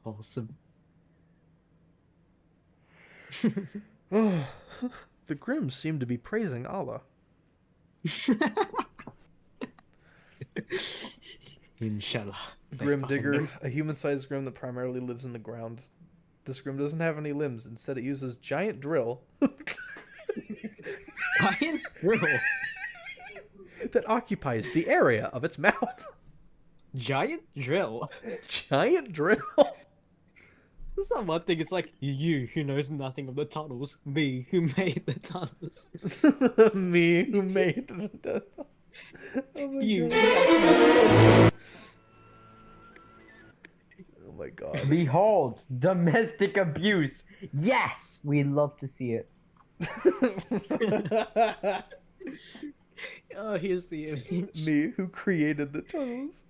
Awesome. The Grimms seem to be praising Allah. Inshallah. Grim Digger, a human-sized Grim that primarily lives in the ground. This Grim doesn't have any limbs. Instead, it uses giant drill Giant drill. that occupies the area of its mouth. Giant drill. Giant drill. It's not one thing. It's like you who knows nothing of the tunnels. Me who made the tunnels. Me who made the Oh my You. God. Oh my God. Behold, domestic abuse. Yes, we love to see it. Oh, here's the image. Me who created the tunnels.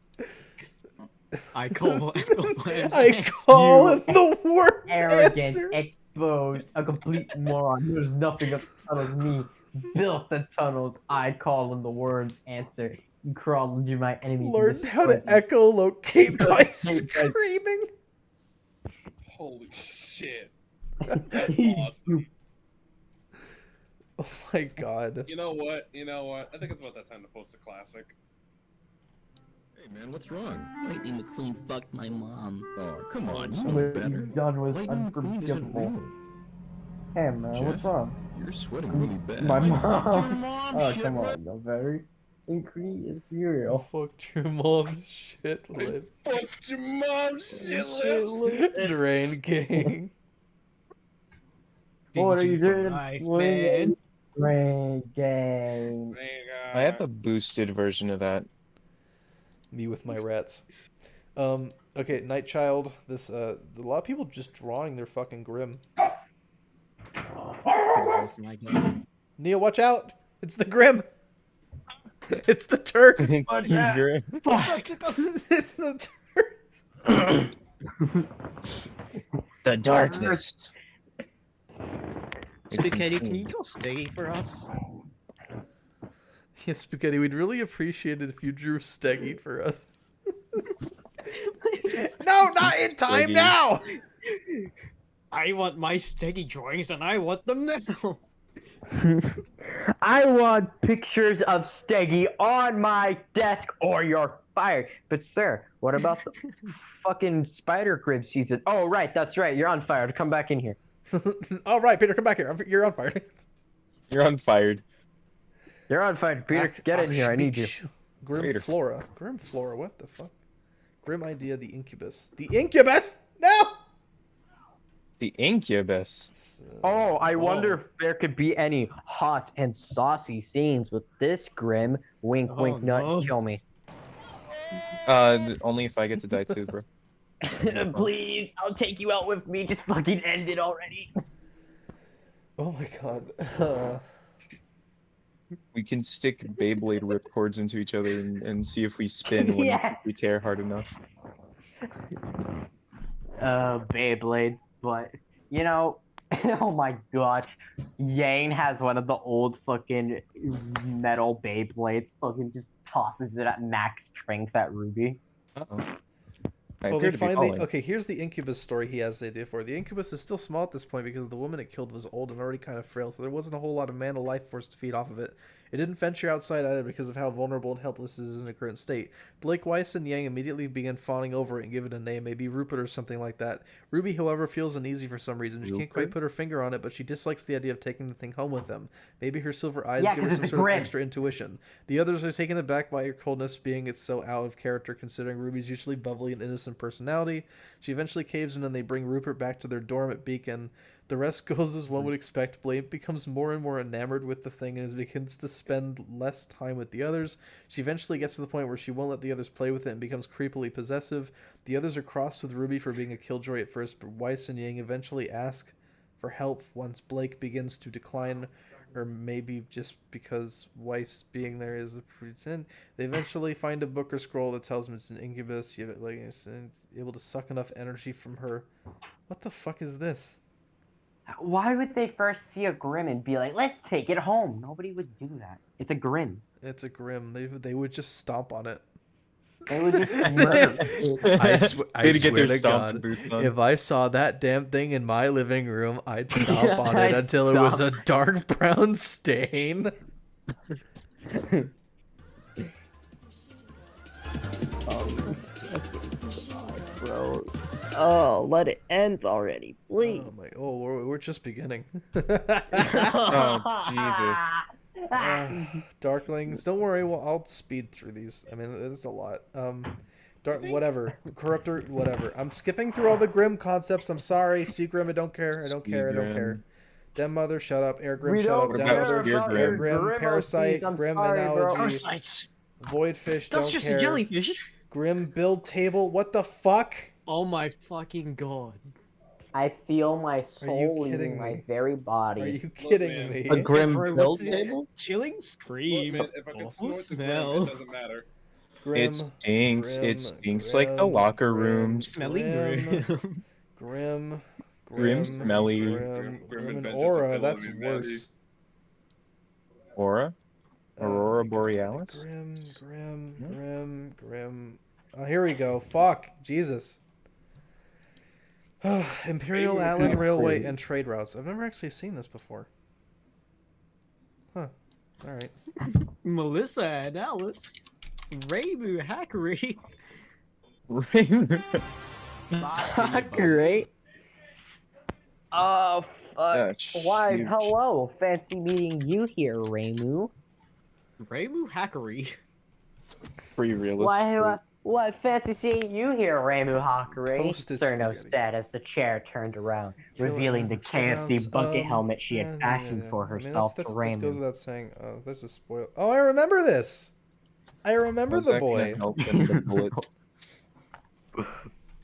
I call. I call it the worst Arrogant, answer. exposed, a complete moron. There's nothing of the tunnels. Me built the tunnels. I call them the worm's answer. You crawl into my enemies. Learned how to echolocate by screaming. Holy shit. That's awesome. Oh my God. You know what? I think it's about that time to post a classic. Hey man, what's wrong? Lightning McQueen fucked my mom. Oh, come on, What know you've better. done was Lightning McQueen isn't unforgivable. real. Hey man, what's Jeff, wrong? You're sweating really bad. My I fucked your mom. mom, Oh, shit, come man. on, you're very inferior. Fucked your mom's shit lip. Fuck your mom's shit lips. Drain Gang. What are you doing? Life, What are you man. doing? Rain game. I have a boosted version of that. Me with my rats. Okay, Night Child. This a lot of people just drawing their fucking Grim. Neil, watch out! It's the Grim. It's the Turks. It's Watch the out. Grim. It's the Turks. The darkness. Spaghetti, can you draw Steggy for us? Yeah, Spaghetti, we'd really appreciate it if you drew Steggy for us. No, not in time Steggy. now! I want my Steggy drawings and I want them now. I want pictures of Steggy on my desk or you're fired. But sir, what about the fucking spider crib season? Oh right, that's right. You're on fire. Come back in here. All right, Peter, come back here. You're on fire. You're unfired. You're on fire, Peter. Get in here. I need you. Grim Peter. Flora. Grim Flora, what the fuck? Grim idea, the incubus. The incubus? No! The incubus. Oh, I wonder if there could be any hot and saucy scenes with this Grim. Wink, wink, nut, no. kill me. Only if I get to die too, bro. Please, I'll take you out with me. Just fucking end it already. Oh my god. We can stick Beyblade ripcords into each other and see if we spin when Yeah. we tear hard enough. Beyblades, but you know, oh my gosh, Yang has one of the old fucking metal Beyblades. Fucking just tosses it at max strength at Ruby. Well, they find the okay. Here's the Incubus story he has the idea for. The Incubus is still small at this point because the woman it killed was old and already kind of frail, so there wasn't a whole lot of mana life force to feed off of it. It didn't venture outside either because of how vulnerable and helpless it is in the current state. Blake Weiss and Yang immediately began fawning over it and give it a name, maybe Rupert or something like that. Ruby, however, feels uneasy for some reason. She can't quite put her finger on it, but she dislikes the idea of taking the thing home with them. Maybe her silver eyes give her some sort of extra intuition. The others are taken aback by her coldness, being it's so out of character considering Ruby's usually bubbly and innocent personality. She eventually caves in and they bring Rupert back to their dorm at Beacon. The rest goes as one would expect. Blake becomes more and more enamored with the thing and begins to spend less time with the others. She eventually gets to the point where she won't let the others play with it and becomes creepily possessive. The others are cross with Ruby for being a killjoy at first, but Weiss and Yang eventually ask for help once Blake begins to decline, or maybe just because Weiss being there is the pretend. They eventually find a book or scroll that tells them it's an incubus. And it's able to suck enough energy from her. What the fuck is this? Why would they first see a Grim and be like, let's take it home? Nobody would do that. It's a Grim. It's a Grim. They would just stomp on it. They would just murder it. I swear to God, if I saw that damn thing in my living room, I'd stomp on it until it was a dark brown stain. Bro. Oh, let it end already, please. We're just beginning. Oh, Jesus. Darklings, don't worry. I'll speed through these. I mean, it's a lot. Whatever. Corruptor, whatever. I'm skipping through all the Grim concepts. I'm sorry. Sea Grim, I don't care. I don't care. Dem Mother, shut up. Air Grim, shut up. Dem Mother, Air Grim. Parasite, Grim Analogy. Parasites. Void Fish, don't care. That's just a jellyfish. Grim Build Table, what the fuck? Oh my fucking God. I feel my soul leaving my very body. Are you kidding me? A Grim Build Table? Chilling scream. Look, man, if I can snort the smell. Grim, it doesn't matter. It stinks like the locker rooms. Smelly Grim. Grim, smelly. Grim and Aura, that's worse. Aura? Aurora Borealis? Grim. Oh, here we go. Fuck. Jesus. Imperial Allen Railway and Trade Routes. I've never actually seen this before. Huh. Alright. Melissa and Alice. RWBY Hackery. Hackery? Oh, fuck. Why, hello. Fancy meeting you here, Ramu. RWBY Hackery. Free realist. Why, fancy seeing you here, Ramu Hackery. Toast is Cerno spaghetti. said as the chair turned around, revealing the KFC bucket helmet she had fashioned for herself to That Ramu. goes without saying. Oh, there's a spoil. Oh, I remember this. I remember How's the that gonna boy. help in the bullet?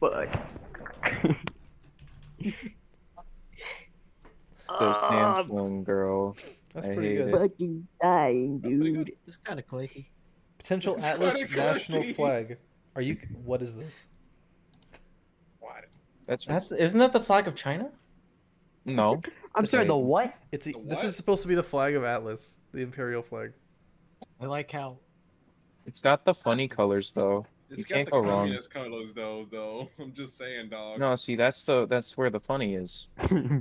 But The Samsung girl. That's I pretty hate good. it. fucking dying, dude. It's kind of clicky. Potential It's Atlas kinda national crazy. flag. Are you? What is this? What? Isn't that the flag of China? No. I'm sorry, the what? It's The this what? is supposed to be the flag of Atlas, the imperial flag. I like how. It's got the funny colors though. It's You got can't the go wrong. communist colors though. I'm just saying, dog. No, see that's where the funny is.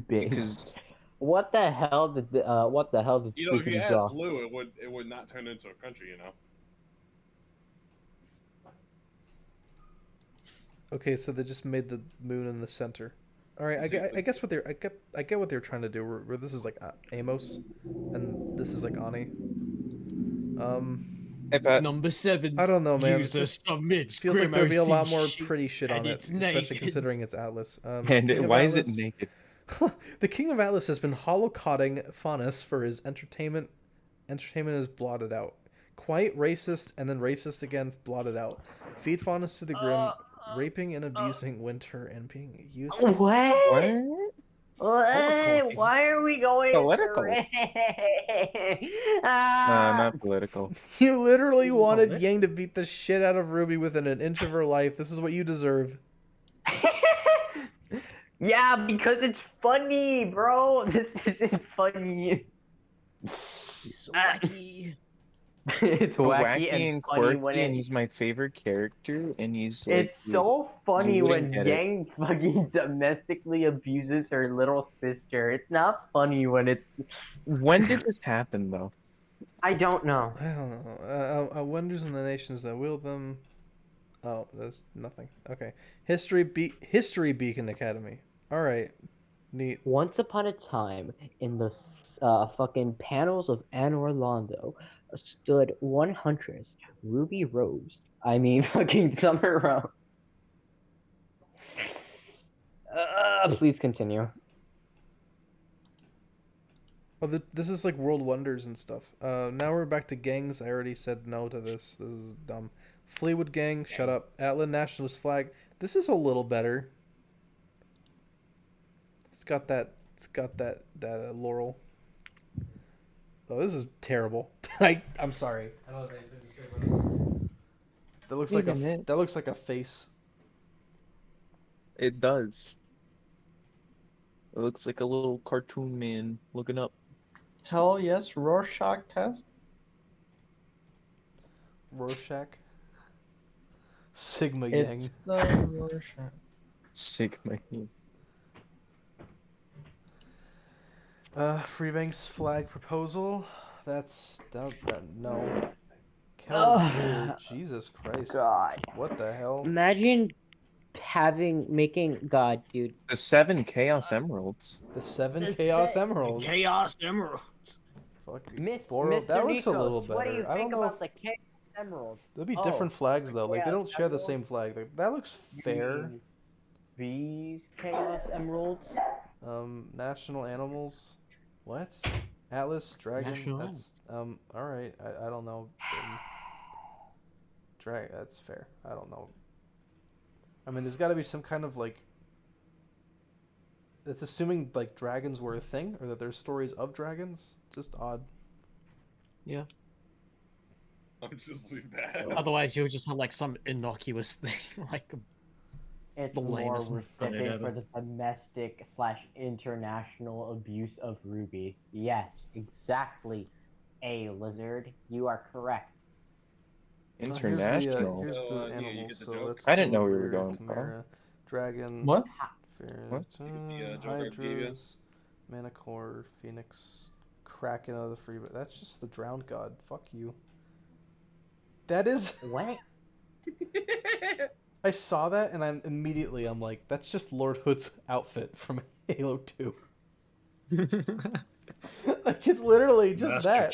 Because What the hell did You know, if you Stephen add draw? blue, it would not turn into a country, you know. Okay, so they just made the moon in the center. All right, I guess what they're I get what they're trying to do. Where this is like Amos, and this is like Ani. Number 7. I don't know, man. User submits. It feels like there'd be a lot more shit, pretty shit on and it, it's especially naked. considering it's Atlas. and King of why is it Atlas- naked? The King of Atlas has been holocauting Faunus for his entertainment. Entertainment is blotted out. Quite racist, and then racist again, blotted out. Feed Faunus to the Grim, raping and abusing Winter, and being used. What? Why are we going Political. Nah, not political. You literally wanted Yang to beat the shit out of Ruby within an inch of her life. This is what you deserve. Yeah, because it's funny, bro. This isn't funny. He's so wacky. It's wacky and funny quirky, when and he's my favorite character, and he's like, it's so funny you when wouldn't get it. Yang fucking domestically abuses her little sister. It's not funny when it's. When did this happen, though? I don't know. I don't know. Wonders in the nations that wield them. Oh, there's nothing. Okay. History Beacon Academy. All right. Neat. Once upon a time, in the fucking panels of Anne Orlando, stood one huntress, Ruby Rose. I mean, fucking Summer Rose. Please continue. Oh, this is like World Wonders and stuff. Now we're back to gangs. I already said no to this. This is dumb. Fleetwood Gang, shut up. Atlan Nationalist Flag. This is a little better. It's got that Laurel. Oh, this is terrible. I'm sorry. I don't have anything to say about this. That looks like a face. It does. It looks like a little cartoon man looking up. Hell yes, Rorschach test. Rorschach. Sigma It's Yang. the Rorschach. Sigma Yang. Freebank's flag proposal. That's that no. Jesus Christ. God. What the hell? Imagine making God, dude. The 7 Chaos Emeralds. The 7 Chaos Emeralds. Chaos Emeralds. Fuck Miss, Boro, Mr. that looks a Nikos, little what do you better. I think don't know. about the Chaos Emeralds? There'll be different flags though. Like they don't share the same flag. Like, that looks fair. These Chaos Emeralds. National animals. What? Atlas dragon. National That's all right. I don't know. Drag. That's fair. I don't know. I mean, there's got to be some kind of like. It's assuming like dragons were a thing, or that there's stories of dragons. Just odd. Yeah. I'll just leave that. Otherwise, you'll just have like some innocuous thing, like It's the more lamest planet specific ever. for the domestic/international abuse of Ruby. Yes, exactly. A lizard, you are correct. International. Here's So, the yeah, you animals. get the So joke. let's I didn't know we go were over going Chimera, dragon. What? What? Hydras, Manicore, Phoenix, Kraken of the free. But that's just the drowned god. Fuck you. That is. What? I saw that and I'm like, that's just Lord Hood's outfit from Halo 2. Like it's literally just Master that.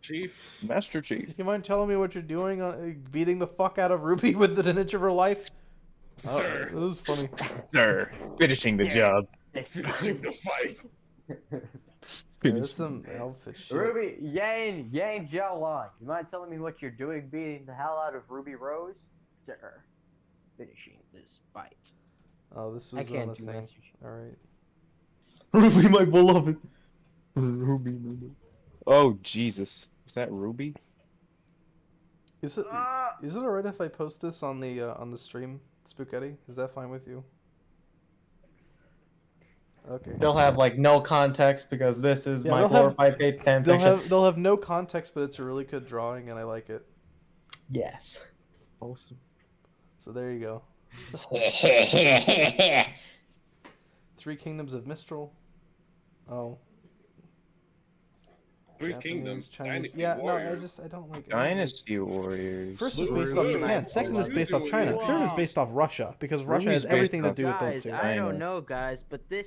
Chief. Master Chief. You mind telling me what you're doing on beating the fuck out of Ruby with an inch of her life? Sir. It was funny. Sir, finishing the job. Finishing the fight. There's some outfit shit. Ruby, Yang Jiaolan, you mind telling me what you're doing beating the hell out of Ruby Rose? Sir, finishing this fight. Oh, this I was can't on a do thing. that. Alright. Ruby, my beloved. Ruby. Oh Jesus, is that Ruby? Is it alright if I post this on the stream, Spooketti? Is that fine with you? Okay. They'll have like no context because this is Yeah, my they'll have- glorified faith fan fiction. They'll have no context, but it's a really good drawing and I like it. Yes. Awesome. So there you go. Three Kingdoms of Mistral. Oh. Three Japanese, Kingdoms. Chinese. Dynasty Yeah, Warriors. I don't like. Dynasty Warriors. First is based off Japan. Second is based off China. Third is based off Russia because Russia Ruby's has everything to based do with off- those Guys, two. I don't know, guys, but this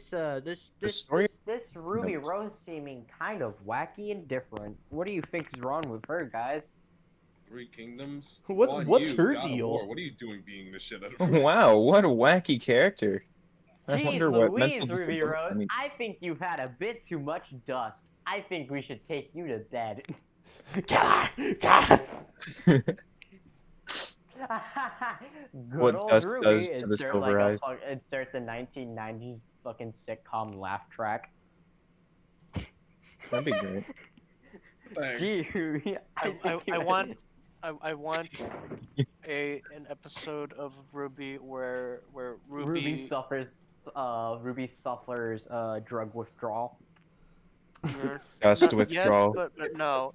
story- Ruby Rose seeming kind of wacky and different. What do you think is wrong with her, guys? Three Kingdoms. What's you, her God of deal? War. What are you doing being the shit out of her? Wow, what a wacky character. I Jeez wonder what Louise, mental Ruby disability- Rose, I mean, I think you've had a bit too much dust. I think we should take you to bed. Good What old dust Ruby does to the insert silver eyes. insert the 1990s fucking sitcom laugh track. That'd be great. Thanks. Gee, Ruby, I want an episode of RWBY where Ruby suffers drug withdrawal. Just No, withdrawal. Yes, but no.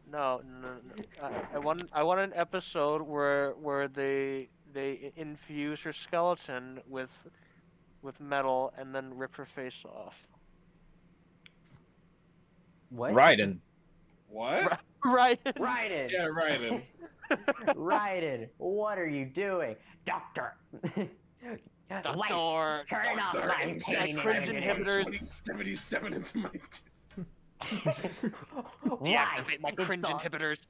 I want an episode where they infuse her skeleton with metal and then rip her face off. What? Raiden. What? Raiden. Yeah, Raiden. Raiden, what are you doing, Doctor? Doctor, turn off my cringe inhibitors. 2077 into my. Deactivate my cringe inhibitors.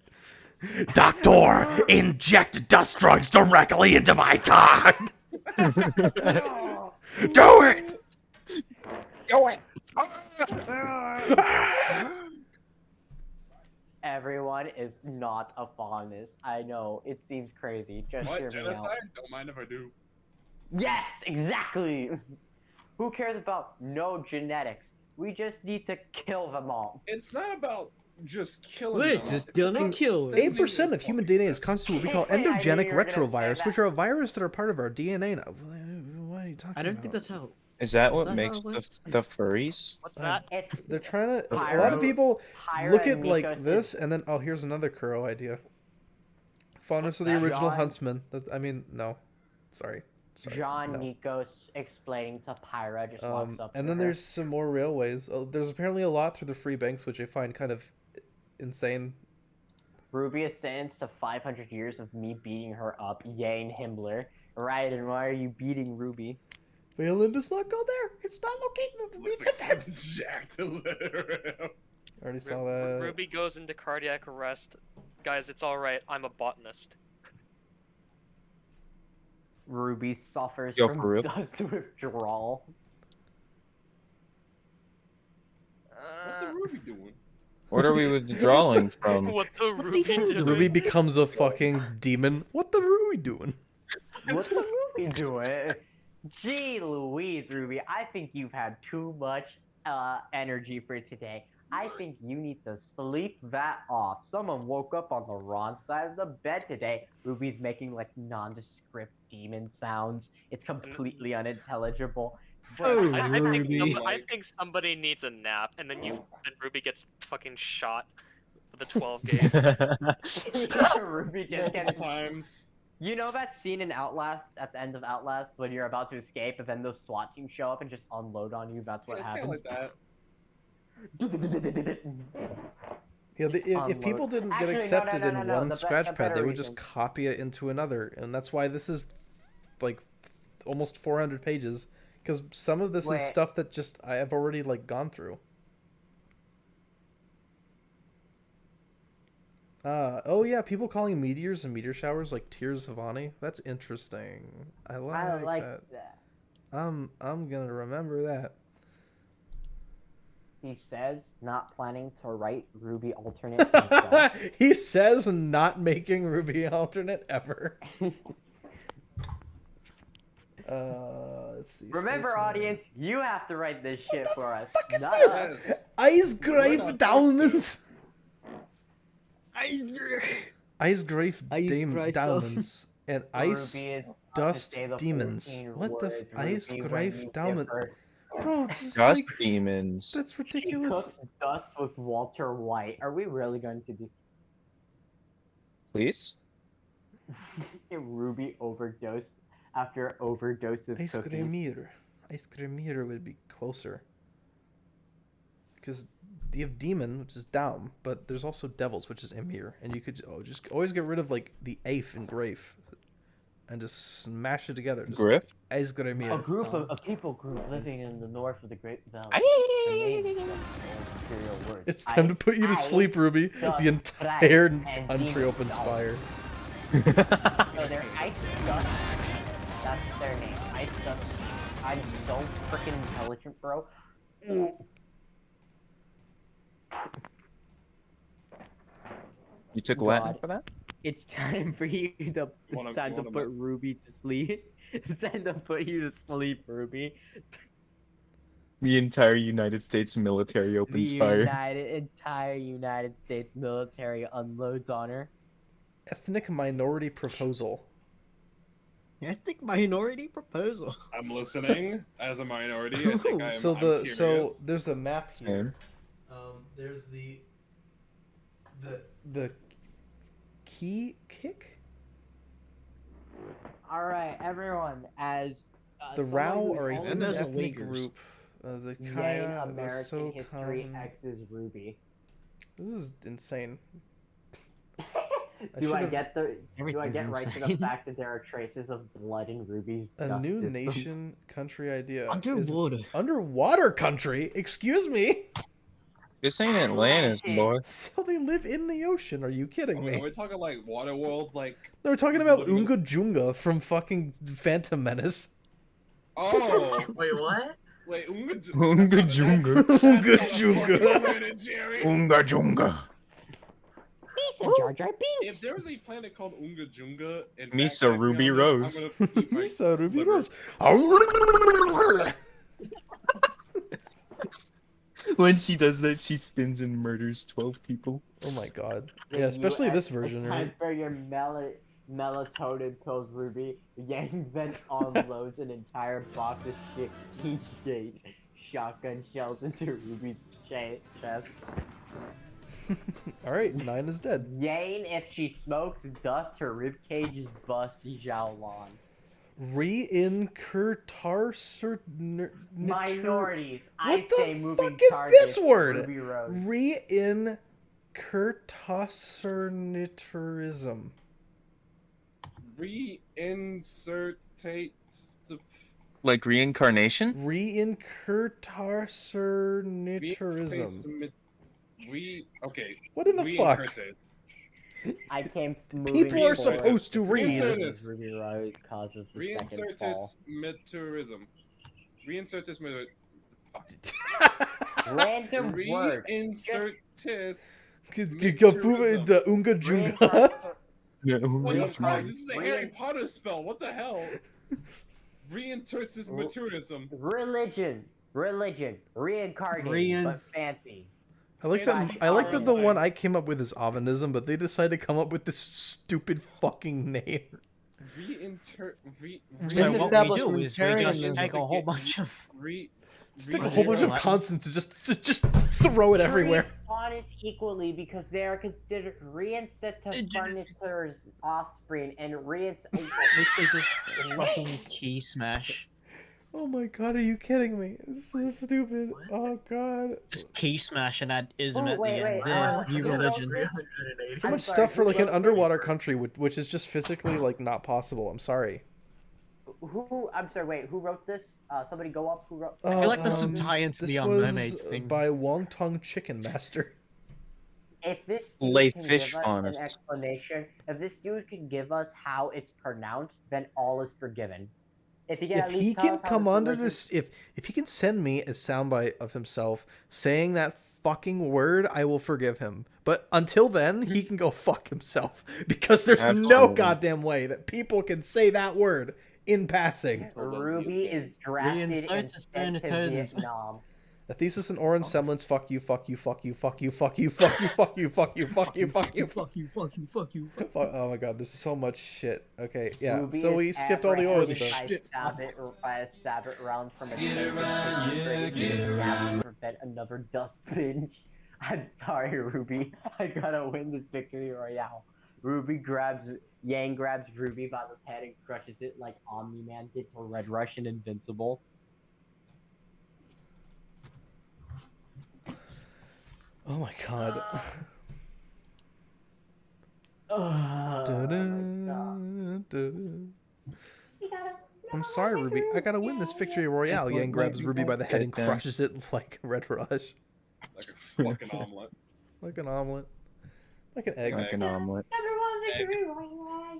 Doctor, inject dust drugs directly into my cock. Do it. Do it. Everyone is not a faunus. I know, it seems crazy. Just What? hear me out. Genocide? Don't mind if I do. Yes, exactly! Who cares about no genetics? We just need to kill them all. It's not about just killing We're them. just gonna kill it. 8% of human DNA is constituted what we call I knew endogenic you were gonna say retrovirus, that. which are a virus that are part of our DNA now. What are you talking about? I don't think that's how. Is that Is what that how makes it works? the furries? What's that? They're trying to. A Pyro- lot of people Pyro look at and like Nico this, and then here's another Kuro idea. Faunus of the that, original John? Huntsman. I mean, no, sorry. John no. Nikos explaining to Pyra just walks up And to then her. there's some more railways. Oh, there's apparently a lot through the free banks, which I find kind of insane. Ruby is sentenced to 500 years of me beating her up, Yane Himmler. Right, and why are you beating Ruby? Valen does not go there. It's not located. Looks like someone jacked a letter. Already saw that. Ruby goes into cardiac arrest. Guys, it's alright. I'm a botanist. Ruby suffers Yo, from for real? dust withdrawal. What the Ruby doing? What are we withdrawing from? What the Ruby doing? Ruby becomes a fucking demon. What the Ruby doing? What the Ruby doing? Gee Louise, Ruby, I think you've had too much energy for today. I think you need to sleep that off. Someone woke up on the wrong side of the bed today. Ruby's making like nondescript demon sounds. It's completely unintelligible. Oh, I think somebody needs a nap, and then Ruby gets fucking shot with a 12 gauge. Ruby just Multiple gets... times. You know that scene in Outlast, at the end of Outlast, when you're about to escape, and then those SWAT teams show up and just unload on you? That's what It's kind happens. of like that. Yeah, if people didn't get Actually, no, accepted no, no, in no, one the scratch pad, they better would just reason. copy it into another, and that's why this is like almost 400 pages. Because some of this is Wait. stuff that just I have already like gone through. Oh yeah, people calling meteors and meteor showers like tears of Ani. That's interesting. I like that. I'm gonna remember that. He says not planning to write Ruby alternate himself. He says not making Ruby alternate ever. Let's see. Remember, audience, you have to write this shit for us. What the fuck is not this? us. Ice grave diamonds. Ice grave grave diamonds and ice Ruby is about to dust say the demons. 14 What the words, ice Ruby, when grave you give diamond? her- Bro, just Dust like, demons. that's She ridiculous. cooked dust with Walter White. Are we really going to do Please? Ruby overdosed after overdose of Ice cookies? creameer. Ice creameer would be closer. Because you have demon, which is down, but there's also devils, which is emir, and you could just always get rid of like the aif and grafe, and just smash it together. Just Griff? Ice creameer. A people group living in the north of the Great Valley. It's time to put you to sleep, Ruby. The entire country opens fire. So they're Ice Dust. That's their name. Ice Dust. I'm so freaking intelligent, bro. You took Latin God. for that? It's time for you to. Wanna- It's time to wanna put Ruby to sleep. It's time to put you to sleep, Ruby. The entire United States military opens The fire. entire United States military unloads on her. Ethnic minority proposal. Ethnic minority proposal. I'm listening as a minority. I think I'm So curious. there's a map here. There's the key kick. All right, everyone. As The someone RWBY who's are a only human those are ethnic Uyghurs. group. The Yang Kaya, the American History Sokan. X's RWBY. This is insane. Do I should've- get Everything's right to the insane. fact that there are traces of blood in Ruby's A new justice? nation country idea. Underwater. Underwater country? Excuse me? This ain't Atlantis, boy. So they live in the ocean. Are you kidding Are me? we talking like Waterworld? Like They were talking about living in- Unga Junga from fucking Phantom Menace. Oh, Wait, what? wait, Unga Unga Junga. Unga Junga. Jerry. Unga Junga. Jar Jar Binks. If there was a planet called Unga Junga, in Misa fact, Ruby I'm gonna Rose. eat my Misa Ruby liver. Rose. When she does that, she spins and murders 12 people. Oh my god. Yeah, especially this version, It's right? time for your melatonin pills, Ruby. Yang then unloads an entire box of shit shotgun shells into Ruby's chest. Alright, 9 is dead. Yang, if she smokes dust, her ribcage is bust Xiaolon. Minorities. I What say the moving fuck is targets, this word? Ruby Road. Reincarnatorism. Reinsertate. Like reincarnation? Reincarnatorism. Okay. What in the fuck? Reincarnate. I came moving People are forward. supposed to read. Reinsertus. Ruby Road causes the second fall. Reinsertus meteorism. Reinsertus meteorism. Random word. Reinsertus. The Unga Junga. What the fuck? This is a Harry Potter spell. What the hell? Reinsertus meteorism. Religion. Reincarnating, but fancy. I like that the one I came up with is Avanism, but they decided to come up with this stupid fucking name. So what we do is we just take a whole bunch of Stick a whole bunch of consonants and just throw it everywhere. Honest equally because they are considered reinstator's offspring and literally just fucking key smash. Oh my god, are you kidding me? This is stupid. Oh god. Just key smash and add ism at the wait, end. New religion. So much stuff for like an underwater country, which is just physically like not possible. I'm sorry. I'm sorry, wait, who wrote this? Somebody go up, who wrote I feel like this would tie into this the was mermaids thing. by Wongtong Chicken Master. If this Lay dude can fish give us on an us. explanation, if this dude can give us how it's pronounced, then all is forgiven. If he can If at he least tell can us how come it's onto pronounced- this, if he can send me a soundbite of himself saying that fucking word, I will forgive him. But until then, he can go fuck himself because there's no Absolutely. goddamn way that people can say that word in passing. Ruby is drafted and Reinsertus sent to Thanatonus. Vietnam. A thesis and orange semblance. Fuck you. Fuck you. Fuck you. Fuck you. Fuck you. Fuck you. Fuck you. Fuck you. Fuck you. Fuck you. Fuck you, fuck you, fuck you. Oh my god, there's so much shit. Okay, yeah. Ruby So we is skipped all the oral apprehended stuff. by a sabot round from a yeah. prevent another dust binge. I'm sorry, Ruby. I gotta win this victory royale. Yang grabs Ruby by the head and crushes it like Omni-Man did to Red Rush and Invincible. Oh my god. I'm sorry, Ruby. I gotta win this victory royale. Yang grabs Ruby by the head and crushes it like Red Rush. Like a fucking omelet. Like an omelet. Like an egg. Like an omelet.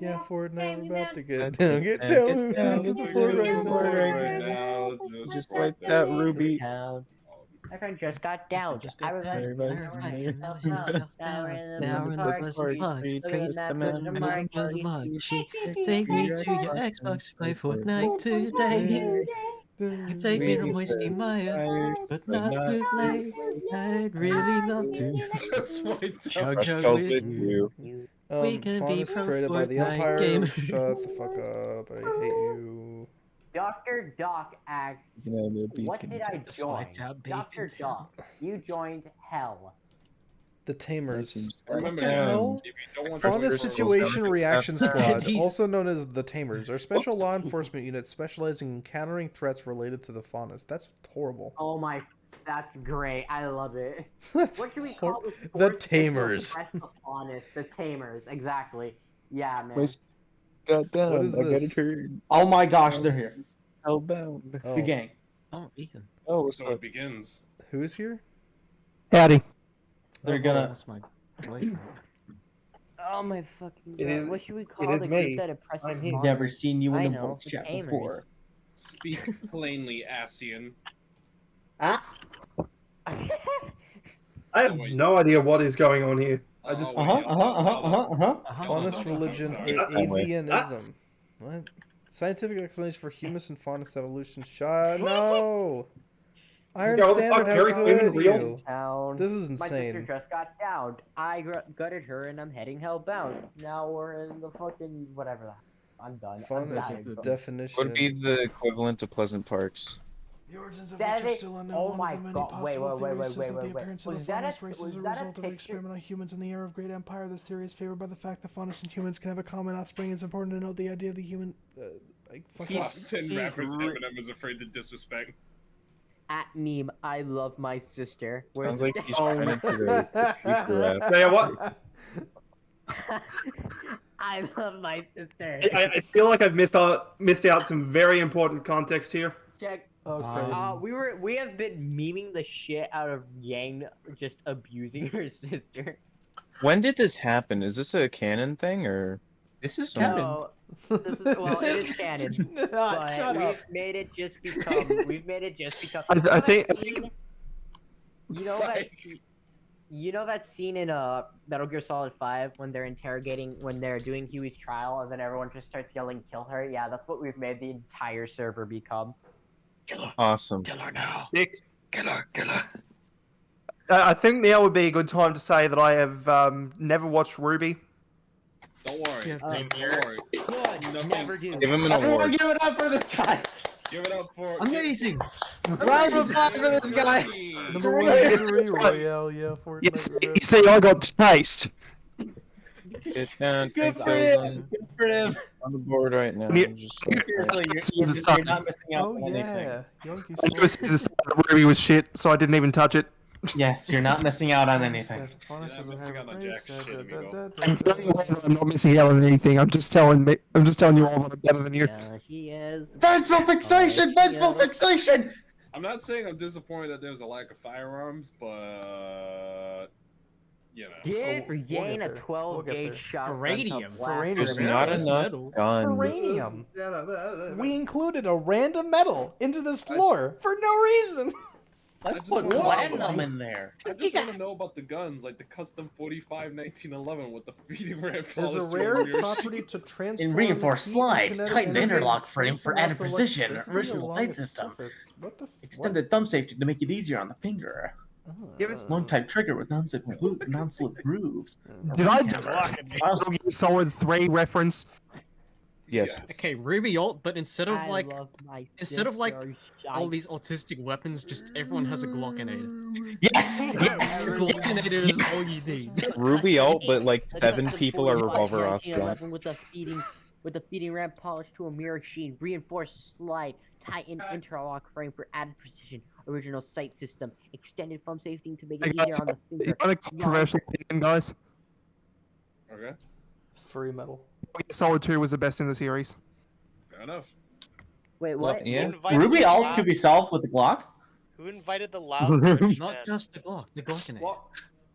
Yeah, Fortnite, we're about to get down. Get down. Get to the floor right now. Just like that, Ruby. Everyone just got down. I was like, Now we're in the pleasant park. Take me to your Xbox, play Fortnite today. You take me from wasting my youth, but not with late. I'd really love to. Just wait till Chug chug Charles with with you. you. We can be Faunus pro created by the Fortnite Empire. gamers. Shut the fuck up. I hate you. Dr. Doc asks, what did I join? Dr. Doc, you joined hell. The Tamers. Remember, What the hell? if you don't want Faunus to Situation Reaction Squad, He's- also known as the Tamers, are special law enforcement units specializing in countering threats related to the faunus. That's horrible. Oh my, that's great. I love it. That's What should we call this? The force that Tamers. suppress the faunus? The Tamers, exactly. Yeah, man. Goddamn, What is I got this? it heard. Oh my gosh, they're here. Hellbound. Oh. The gang. Oh, Ethan. Oh, what's So up? it begins. Who's here? Howdy. They're Oh, gonna. That's my boyfriend. Oh my fucking god. It is- What should we it call is the me. group that oppresses I'm here. faunus? Never seen you in I a know, voice the chat Tamers. before. Speak plainly, Asian. Ah. I have no idea what is going on here. I just. Faunus religion, avianism. What? Scientific explanation for humus and faunus evolution. No! Iron Yo, Standard, fuck, how Gary Quinn good real? you? Town. This is My sister insane. just got downed. I gutted her and I'm heading hellbound. Now we're in the fucking whatever that. I'm done. I'm Faunus dying. definition. Would be the equivalent to Pleasant Parks. The origins of That which are is- still unknown. oh One my of the many God, possible wait, theories says that the wait. appearance of Was the that faunus a- race was is a that a result of an picture? experiment on humans in the era of Great Empire. This theory is favored by the fact that faunus and humans can have a common offspring. It's important to note the idea of the human. Top 10 rappers Eminem is afraid to disrespect. At meme, I love my sister. Sounds like he's Oh trying my- to do a rap. Yeah, what? I love my sister. I feel like I've missed out some very important context here. Check. Oh, Christ. We have been memeing the shit out of Yang just abusing her sister. When did this happen? Is this a canon thing or? This is some- No, this is, well, it is canon, but shut up. we've made it just become. I think. You know that. You know that scene in Metal Gear Solid 5 when they're doing Huey's trial and then everyone just starts yelling "kill her"? Yeah, that's what we've made the entire server become. Awesome. Nick. Killer. I think now would be a good time to say that I have never watched RWBY. Don't worry. Yeah, Don't worry. Never do. Give him an Everyone award. give it up for this guy. Give it up for Amazing. Round of applause for this guy. Number one victory royale, yeah. Fortnite. See, I got taste. Get down. Good for 10,000 him. Good for him. on the board right now. Yeah. Just Seriously, you're not missing out Oh on anything. yeah. Yankee RWBY was shit, so I didn't even touch it. Yes, you're not missing out on anything. Faunus doesn't missing have out a on jack race, shit, amigo. I'm not missing out on anything. I'm just telling you all that I'm better than you. Yeah, he is. Vengeful fixation! Vengeful fixation! I'm not saying I'm disappointed that there's a lack of firearms, but you know. Give we'll Yang get a there. 12 We'll get gauge there. shot. Uranium. There's not enough guns. Uranium. We included a random metal into this floor for no reason. Let's just put wanna- platinum in there. I just want to know about the guns, like the custom 45 1911 with the feeding ram. There's a rare property to transform. In reinforced heat slide, and kinetic tightened energy interlock into frame for some added sort of precision, electricity original along sight its system. surface. What the Extended thumb safety to make it easier on the finger. Long type trigger with non-slip grooves. Did I just Metal Gear Solid 3 reference? Yes. Okay, Ruby ult, but instead of I like love my all sister. these autistic weapons, just everyone has a Glockinator. Yes! Yes! Glockinator is all you need. RWBY ult, but like 7 people are revolver 1911 with a feeding ram polished to a mirror sheen, reinforced slide, tightened interlock frame for added precision, original sight system, extended thumb safety to make it easier on the finger. Got a controversial opinion, guys. Okay, Furry metal. Metal Gear Solid 2 was the best in the series. fair enough. Wait, what? Yeah. Who invited Ruby the ult loud- could be solved with the Glock. Who invited the loud British Not man? just the Glock, the Glockinator.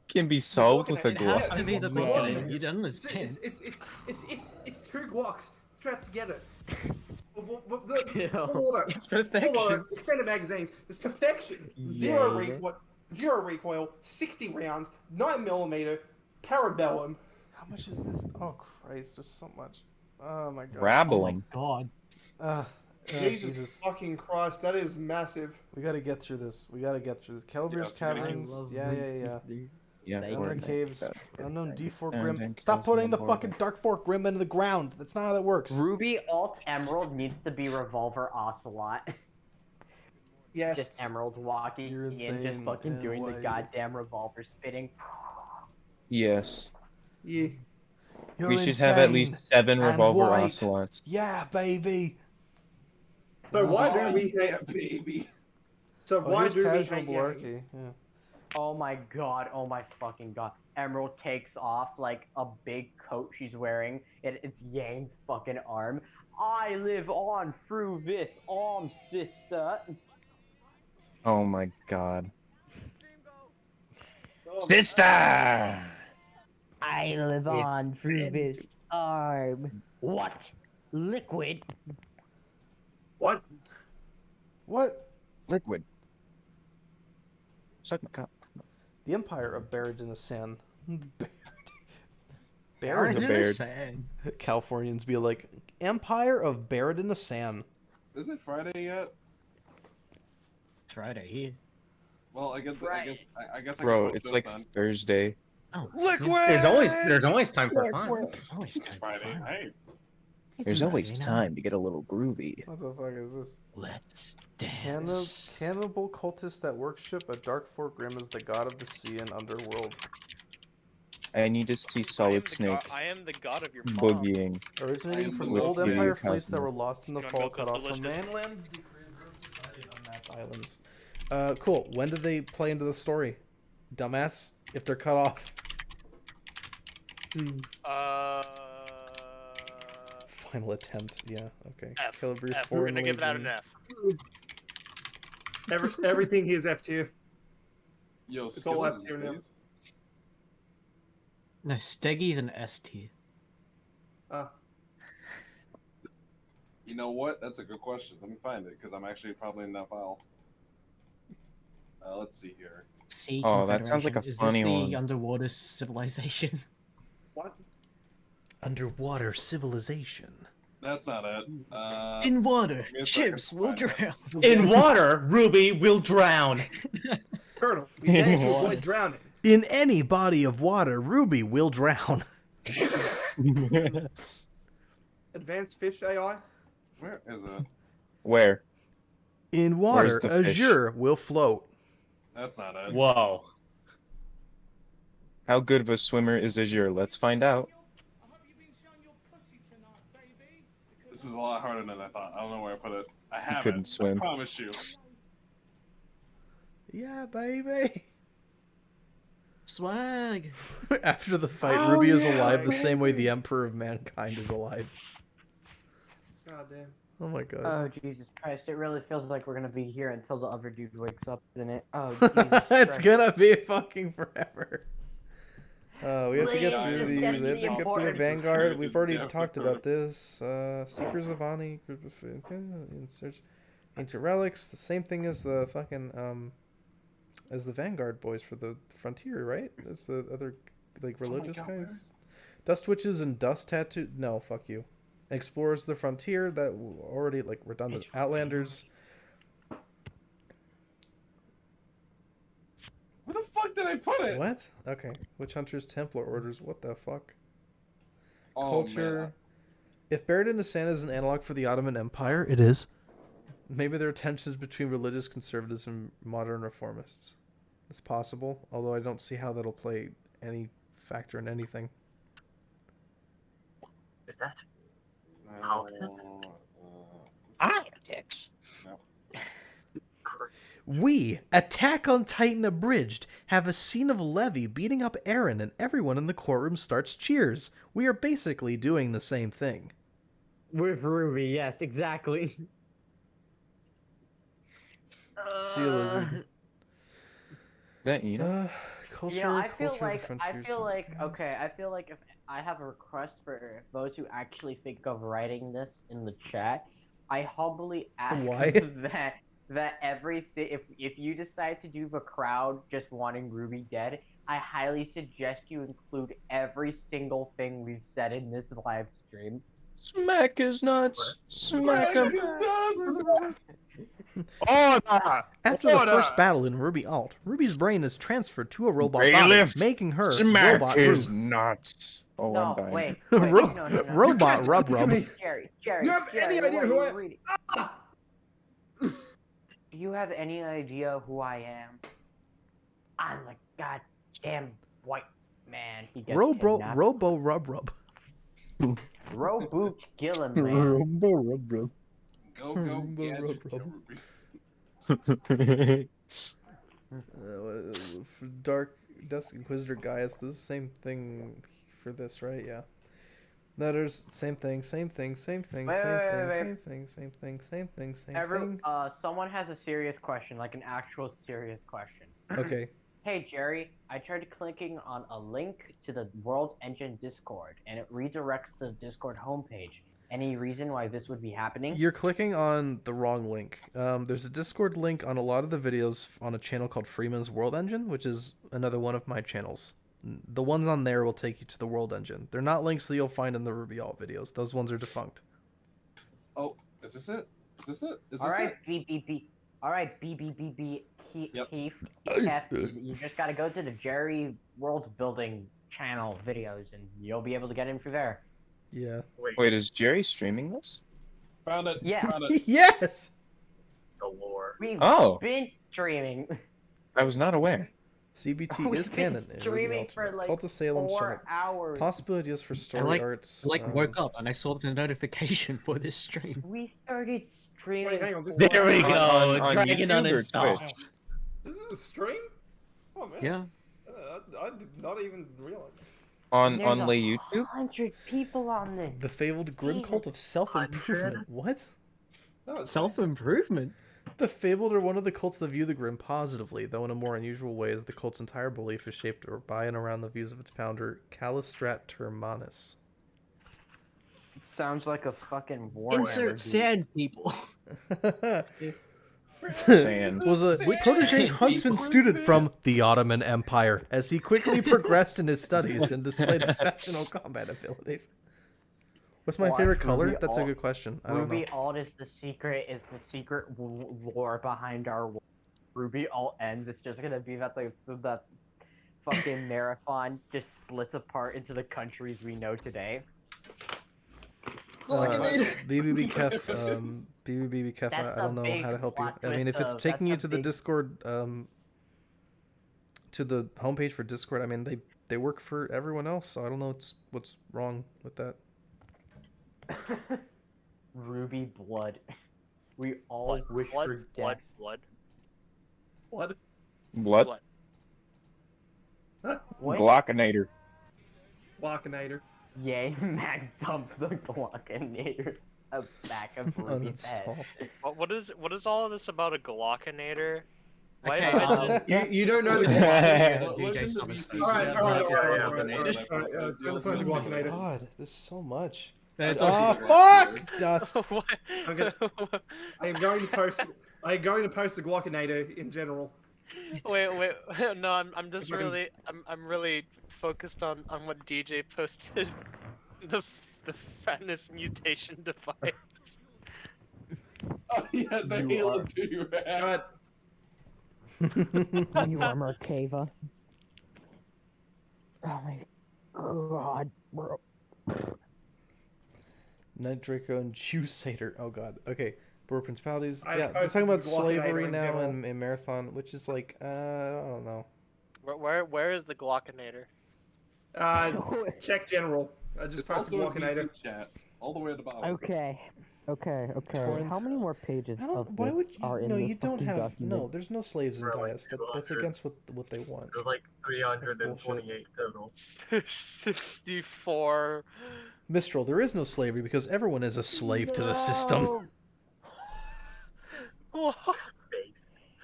Can be solved with a It has Glock. to be the Glockinator. You don't understand. It's two Glocks strapped together. It's perfection. Extended magazines. It's perfection. Zero recoil. 60 rounds. 9mm. Parabellum. How much is this? Oh Christ, there's so much. Oh my god. Rabble Oh my 'em. god. Jesus fucking Christ, that is massive. We gotta get through this. Calibur's Yes, we gotta Caverns. Yeah. Yeah, Unknown Fortnite. Caves. Unknown D4 Grim. Fortnite. Stop putting the fucking Dark Fork Grim into the ground. That's not how that works. Ruby Alt Emerald needs to be Revolver Ocelot. Yes. Just Emerald walking You're in, just insane, fucking doing the NY. goddamn revolver spitting. Yes. Yeah. You're We should have at least insane 7 and revolver white. ocelots. Yeah, baby. So why do we hate baby? So why here's do we casual hate Blarky. Yeah. Oh my god, oh my fucking god. Emerald takes off like a big coat she's wearing, and it's Yang's fucking arm. I live on through this arm, sister. Oh my god. Sister! I live on through this arm. What? Liquid? What? What? Liquid. Suck my cock. The Empire of Baradinasan. Baradinasan. Californians be like, Empire of Baradinasan. Is it Friday yet? Friday here. Well, I guess I can Bro, post it's this like then. Thursday. Oh, Liquid! There's always time for fun. There's always time for Friday fun. night. There's always time to get a little groovy. What the fuck is this? Let's dance. Cannibal cultists that worship a Dark Fork Grim as the god of the sea and underworld. I need to see Solid Snake I am the god of your mom. boogieing. Originating from with old the Empire fleets cosmo. that were lost in the You wanna fall, go cut off from delicious? mainland. The created Grove Society on unmapped islands. Cool. When do they play into the story? Dumbass, if they're cut off. Final attempt. Yeah, okay. F. Calibre F. 4 We're gonna give that an Legion. F. Everything is F tier. Yo, It's all skills F is tier now. please. No, Steggy's an S tier. You know what? That's a good question. Let me find it because I'm actually probably in that file. Let's see here. Sea Oh, that sounds like a Confederation. funny Is this one. the underwater civilization? What? Underwater civilization. That's not it. In water, give me a second ships to will find it. drown. In water, Ruby will drown. Colonel, we can't avoid drowning. In any body of water, Ruby will drown. Advanced fish AI? Where is it? Where? In Where's water, the fish? Azure will float. That's not it. Whoa. How good of a swimmer is Azure? Let's find out. This is a lot harder than I thought. I don't know where I put it. I have couldn't it. swim. I promise you. Yeah, baby. Swag. After the fight, Oh, Ruby is yeah, alive the same way baby. the Emperor of Mankind is alive. God damn. Oh my god. Oh Jesus Christ! It really feels like we're gonna be here until the other dude wakes up, isn't it? Oh, Jesus It's Christ. gonna be fucking forever. We have to get Ladies, through it's these. We have to definitely get through important. Vanguard. We've already Yeah, talked about this. Seekers of Ani, group of in search ancient relics. The same thing as the fucking as the Vanguard boys for the Frontier, right? As the other like religious God, where guys. is Dust Witches and Dust Tattoo. No, fuck you. Explorers of the Frontier. That already like redundant. Outlanders. Where the fuck did I put it? What? Okay. Witch Hunters, Templar Orders. What the fuck? Oh, Culture. man. If Baradinasan is an analog for the Ottoman Empire, it is. Maybe there are tensions between religious conservatives and modern reformists. It's possible, although I don't see how that'll play any factor in anything. Is that Politics? No. We, Attack on Titan Abridged, have a scene of Levi beating up Aaron and everyone in the courtroom starts cheers. We are basically doing the same thing. With Ruby, yes, exactly. See you, Lizard. Is that you know? Culture, You know, I feel culture of the like frontiers. okay, I feel like if I have a request for those who actually think of writing this in the chat, I humbly ask Why? that everything if you decide to do the crowd just wanting Ruby dead, I highly suggest you include every single thing we've said in this live stream. Smack his nuts. Smack him. After the first battle in RWBY Alt, Ruby's brain is transferred to a robot body, Bailiff, making her smack Robot his Rube. nuts. Oh, No, I'm dying. wait. Ro- Robot Rub Rub. Jerry, You have any Jerry, idea what who are I you reading? Do you have any idea who I am? I'm a goddamn white man. He gets kidnapped. Robo Rub Rub. Roboot Gillenland. Rumbo rub rub. Go, Rumbo gadget, rub Ruby. Dark Dusk Inquisitor Gaius. This is the same thing for this, right? Yeah. Letters, same thing. Wait, wait, wait. Same thing. Someone has a serious question, like an actual serious question. Okay. Hey Jerry, I tried clicking on a link to the World Engine Discord, and it redirects to the Discord homepage. Any reason why this would be happening? You're clicking on the wrong link. There's a Discord link on a lot of the videos on a channel called Freeman's World Engine, which is another one of my channels. The ones on there will take you to the World Engine. They're not links that you'll find in the RWBY Alt videos. Those ones are defunct. Oh, is this it? Is this it? Is this Alright, it? BBB. Alright, BBBB. Yep. Keith, you just gotta go to the Jerry World Building channel videos, and you'll be able to get in through there. Yeah. Wait, is Jerry streaming this? Found it. Yes. Found it. Yes! Galore. We've Oh. been streaming. I was not aware. CBT We've is been canon in streaming RWBY for Ultimate. like Cult of Salem, 4 hours. Possibilities for story arts. Woke up and I saw the notification for this stream. We started streaming. Wait, hang on. This There we is go. on Dragon YouTube or uninstalled. Twitch? This is a stream? Oh man. Yeah. I did not even realize. On There's Lay YouTube? 100 people on this. The fabled grim cult of self-improvement. What? No, it's Self-improvement? The fabled are one of the cults that view the grim positively, though in a more unusual way, as the cult's entire belief is shaped by and around the views of its founder, Calistrat Termanus. Sounds like a fucking war. Insert sand people. Sand. Was a protege huntsman student from the Ottoman Empire, as he quickly progressed in his studies and displayed exceptional combat abilities. What's my favorite color? That's a good question. I don't know. RWBY Alt is the secret lore behind our war. RWBY Alt ends. It's just gonna be that the fucking marathon just splits apart into the countries we know today. BBB Kef, BBB Kef, I don't know how to help you. I mean, if it's taking you to the Discord, to the homepage for Discord, I mean, they work for everyone else, so I don't know what's wrong with that. RWBY blood. We all wish for death. Blood. Huh? What? Glockinator. Walkinator. Yay, Mac dumped the Glockinator back of RWBY's head. What is all of this about a Glockinator? Why Okay, You don't know the DJ Summons. Alright, turn the phone to Walkinator. God, there's so much. That's fuck! Dust. I am going to post the Glockinator in general. Wait, no, I'm just really, I'm really focused on what DJ posted, the fatness mutation device. Oh yeah, the Halo 2 hat. You are Merkava. Oh my god, bro. Night Draco and Jew Satyr. Oh god. Okay. Bro Principalities. I Yeah, they're talking about posted slavery Glockinator in now general. in Marathon, which is like, I don't know. Where is the Glockinator? Check general. I just It's posted also in Walkinator. VC chat, all the way at the bottom. Okay. Torrent. How many more pages of Why this would are you? in No, this you don't fucking have. document? No, there's no slaves in Dias. That's against what they want. There's like 328 total. 64. Mistral, there is no slavery because everyone is a slave to the system.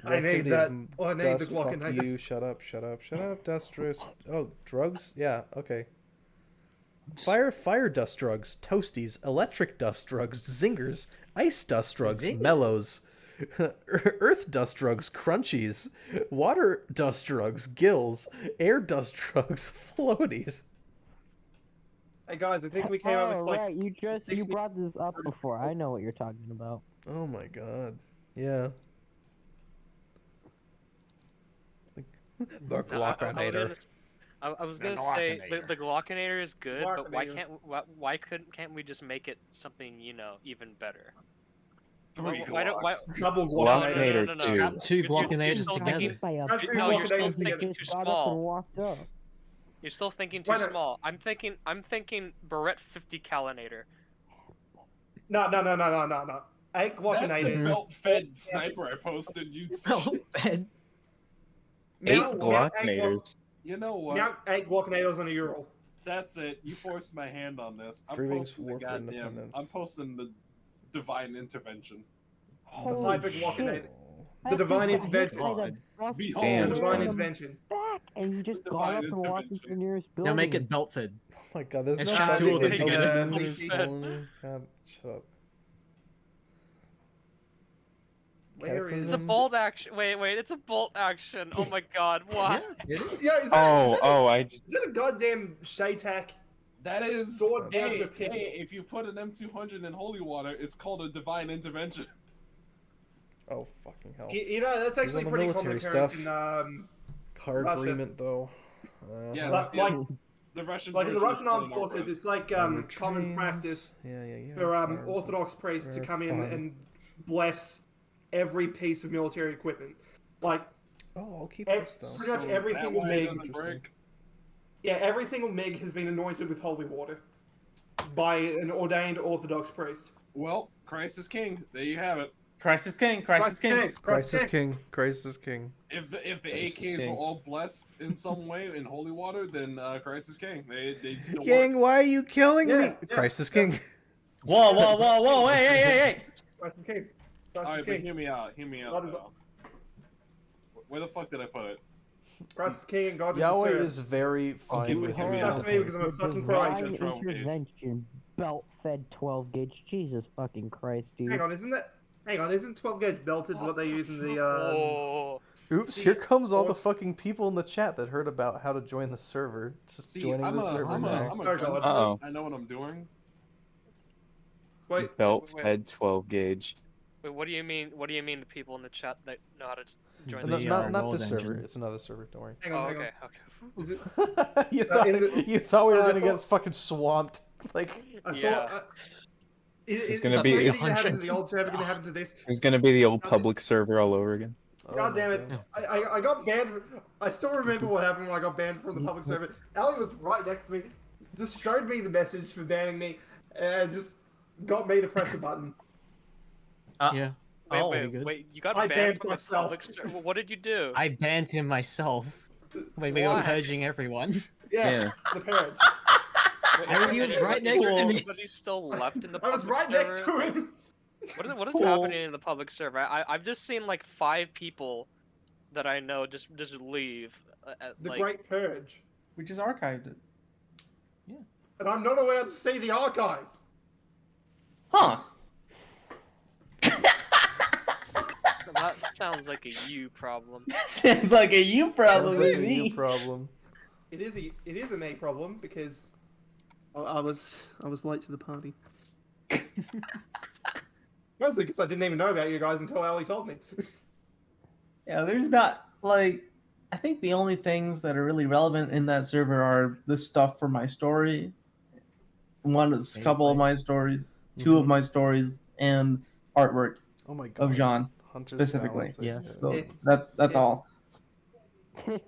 I need that. I need the Dust, fuck Glockinator. you. Shut up. Dustrous. Oh, drugs? Yeah, okay. Fire dust drugs, toasties, electric dust drugs, zingers, ice dust drugs, mellows, earth dust drugs, crunchies, water dust drugs, gills, air dust drugs, floaties. Hey guys, I think we came up with like. Right, you brought this up before. I know what you're talking about. Oh my god. Yeah. The Glockinator. I was gonna say the Glockinator is good, but why can't we just make it something even better? Double Glockinator no. 2 Glockinators together. No, you're still thinking too small. You're still thinking too small. I'm thinking Barrett 50 Calinator. No. 8 Glockinators. That's the belt-fed sniper I posted. You belt-fed. 8 Glockinators. You know what? Mount 8 Glockinators on a Ural. That's it. You forced my hand on this. I'm Greetings, posting War the for goddamn. Independence. I'm posting the divine intervention. The Hyper Glockinator. The divine intervention. Behold, the divine intervention. Back, and you just got up and walked into the nearest building. Now make it belt fed. Oh my god, there's Let's no shot 2 of them together. God, shut up. Where is It's a bolt action. Wait, it's a bolt action. Oh my god, why? Yeah, is it a goddamn Shaytak? That is. Sword down Hey, to pistol. if you put an M200 in holy water, it's called a divine intervention. Oh fucking hell. You know, that's actually These are pretty military common occurrence stuff. in Car Russia. agreement though. Yeah, like the Russian. like in the version Russian is armed called an forces, Orcus. it's like common practice for Orthodox priests to come in and bless every piece of military equipment. Like, I'll keep this though. Pretty much So every is that single why it MiG. doesn't break? Yeah, every single MiG has been anointed with holy water by an ordained Orthodox priest. Well, Christ is king. There you have it. Christ is king. Christ is king. Christ is king. Christ is king. If the Christ is AKs king. were all blessed in some way in holy water, then Christ is king. They still King, work. why are you killing me? Christ is king. Whoa! Hey! Christ is king. All Christ right, is but king. hear me out. God is- Though. Where the fuck did I put it? Christ is king and God is Yahweh the is very fine Okay, with but hear me his out. Sucks me because I'm a fucking Christ. Divine intervention, belt fed 12 gauge. Jesus fucking Christ, dude. Hang on, isn't 12 gauge belted what they use in the Oops, here comes all the fucking people in the chat that heard about how to join the server. Just joining I'm the a server I'm now. a gunsmith. Uh-oh. I know what I'm doing. Wait. Belt fed 12 gauge. Wait, what do you mean? What do you mean the people in the chat that know how to join No, the not server? this server. It's another server. Don't worry. Hang on, okay. Is it? you thought we were gonna I get thought- fucking swamped. Like Is gonna the be- same thing that happened to the old server gonna happen to this? It's gonna be the old public server all over again. God damn it! I got banned. I still remember what happened when I got banned from the public server. Ellie was right next to me, just showed me the message for banning me, and just got me to press a button. Yeah. Wait, you got I banned banned from the myself. public server? What did you do? I banned him myself. When we were Why? purging everyone. Yeah, the parent. He was right next to me. But he's still left in the I public was right server? next to him. What is happening in the public server? I've just seen like 5 people that I know just leave. The like, Great Purge. We just archived it. And I'm not allowed to see the archive. Huh? That sounds like a you problem. Sounds like a you problem Sounds like with a me. you problem. It is a me problem because I was late to the party. Mostly because I didn't even know about you guys until Ali told me. Yeah, there's not like I think the only things that are really relevant in that server are the stuff for my story. One is a couple of my stories, 2 of my stories, and artwork Oh my god. of Jean Hunter's specifically. Balance, Yes. So that's all. Wait,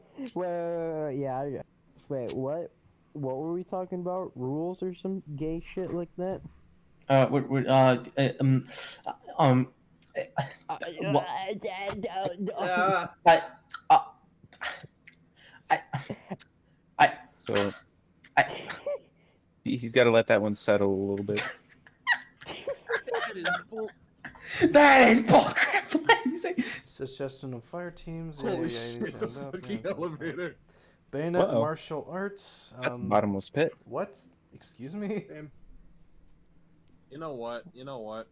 yeah. Wait, what? What were we talking about? Rules or some gay shit like that? What? So he's got to let that one settle a little bit. That is bullcrap. What do you say? Suggestion of fire teams. Holy yeah, shit, the fucking elevator. Bayonet Uh-oh. martial arts. That's a bottomless pit. What? Excuse me? You know what?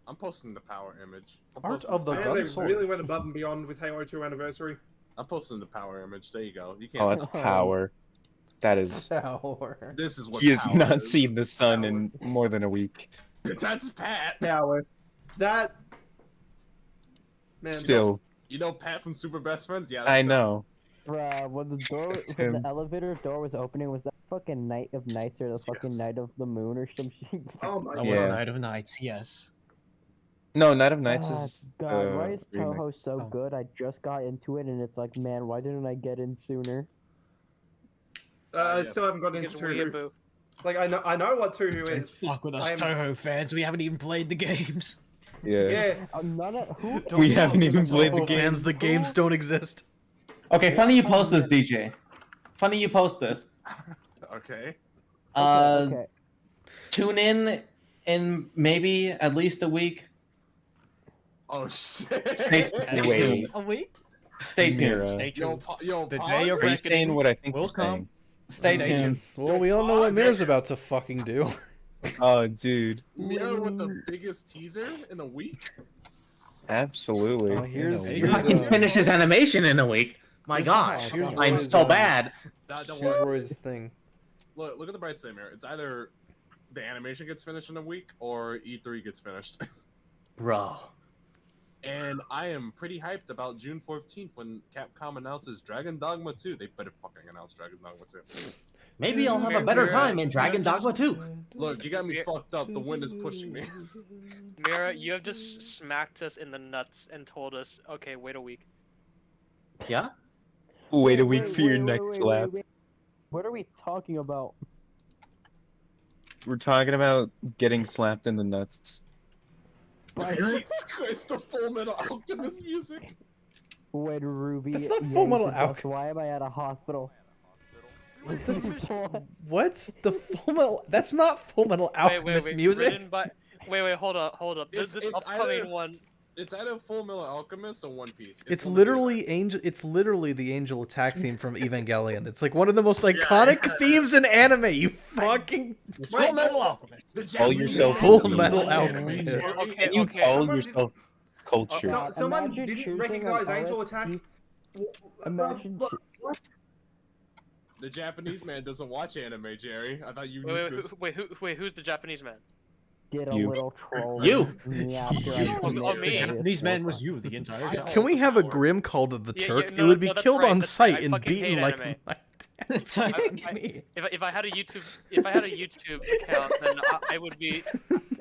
I'm posting the power image. Art of the I gun really sword. went above and beyond with Halo 2 Anniversary. I'm posting the power image. There you go. You Oh, can't. that's power. That is. Power. This is what He has power not is. seen the sun in more than a week. That's Pat. Power. That. Man, Still, You know Pat from Super Best Friends? Yeah. I know. Bruh, when the door, It's when the him. elevator door was opening, was that fucking Night of Nights or the fucking Night of the Moon or some shit? Oh my That Yeah. was Night of Nights, yes. No, Night of Nights is. God, why is remake. Toho so Oh. good? I just got into it and it's like, man, why didn't I get in sooner? I still haven't gotten into Because Tuhu. weeaboo. Like I know what Tuhu Don't is. fuck with us, I'm- Toho fans. We haven't even played the games. Yeah. Yeah. None of who? We haven't even played the Oh, fans, game. the games don't exist. Okay, funny you post this, DJ. Funny you post this. Okay. Okay. Tune in maybe at least a week. Oh shit. Stay tuned. A week? Stay tuned. Mira. Stay Yo, tuned. yo, The Pog? day of Are you saying reckoning what I think will you're come. saying? Stay tuned. Well, we all know what Mir's about to fucking do. Oh, dude. Mira with the biggest teaser in a week? Absolutely. Oh, here's I can finish his animation in a week. My gosh, here's I'm Roy's, so bad. Don't Here's worry. Roy's thing. Look at the bright side, Mira. It's either the animation gets finished in a week or E3 gets finished. Bro. And I am pretty hyped about June 14th when Capcom announces Dragon Dogma 2. They better fucking announce Dragon Dogma 2. Maybe I'll have a better time in Dragon Dogma 2. Look, you got me fucked up. The wind is pushing me. Mira, you have just smacked us in the nuts and told us, okay, wait a week. Yeah? Wait a week for your next slap. What are we talking about? We're talking about getting slapped in the nuts. Jesus Christ, the Full Metal Alchemist music. Wait, Ruby. That's not Full Metal Alchemist. Alchemist. Why am I at a hospital? That's, what's the Full Metal? That's not Full Metal Alchemist music. Written by... Wait, hold up. This upcoming either, one. It's either Full Metal Alchemist or One Piece. It's literally Angel. It's literally the Angel Attack theme from Evangelion. It's like one of the most iconic themes in anime. You fucking Full Metal Alchemist. Call yourself Full Metal Alchemist. Okay, Can you okay. call yourself culture? Someone Imagine didn't choosing recognize an Angel LSD Attack. Imagine. What? The Japanese man doesn't watch anime, Jerry. I thought you knew this. Wait, who's the Japanese man? Get a You. little troll. You. Me after I Oh, commit me. The to Japanese this man profile. was you the entire time. Can we have a Grim called the Yeah, Turk? no, it would be no, that's killed right, on that's sight right. I and fucking beaten hate like. anime. That's me. If I had a YouTube account, then I would be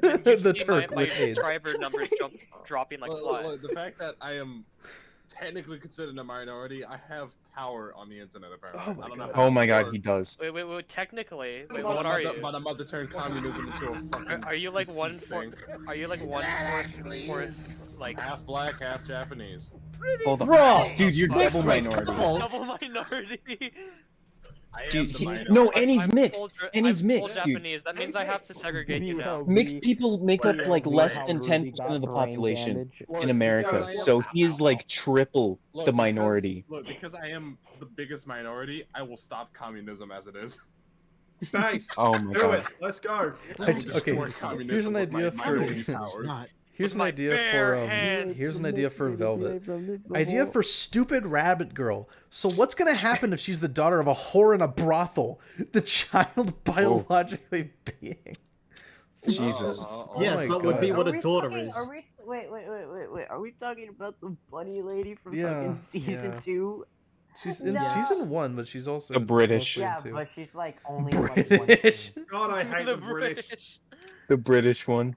The see Turk my with AIDS. subscriber numbers dropping like flies. Look, the fact that I am technically considered a minority, I have power on the internet apparently. Oh my I don't know God. how Oh my it god, works. he does. Wait, technically, But what are you? But I'm about to turn communism into a fucking. Are you like one deceased fourth? thing. Are you like fourth? Like Half black, half Japanese. Hold on. Bro. Dude, you're double minority. double minority? I am Dude, the he, minority. no, and he's I'm mixed. full And he's I'm full mixed, dude. Japanese. That means I have to segregate you now. Mixed people make up like less than 10% of the population in America, so he is like triple Look, the because- minority. Look, because I am the biggest minority, I will stop communism as it is. Thanks. Oh my Do god. it. Let's go. I will Okay, destroy communism here's an with my idea for minority powers. here's an my idea bare for hands. here's an idea for Velvet. Idea for stupid rabbit girl. So what's gonna happen if she's the daughter of a whore in a brothel? The child biologically being. Jesus. Yes, my that would be God. what Are a we daughter talking- is. Are we, wait. Are we talking about the bunny lady from Yeah, fucking season yeah. 2? She's in No. season 1, but she's also The British. mostly in Yeah, 2. but she's like only like British. one. God, I hate the British. The British one.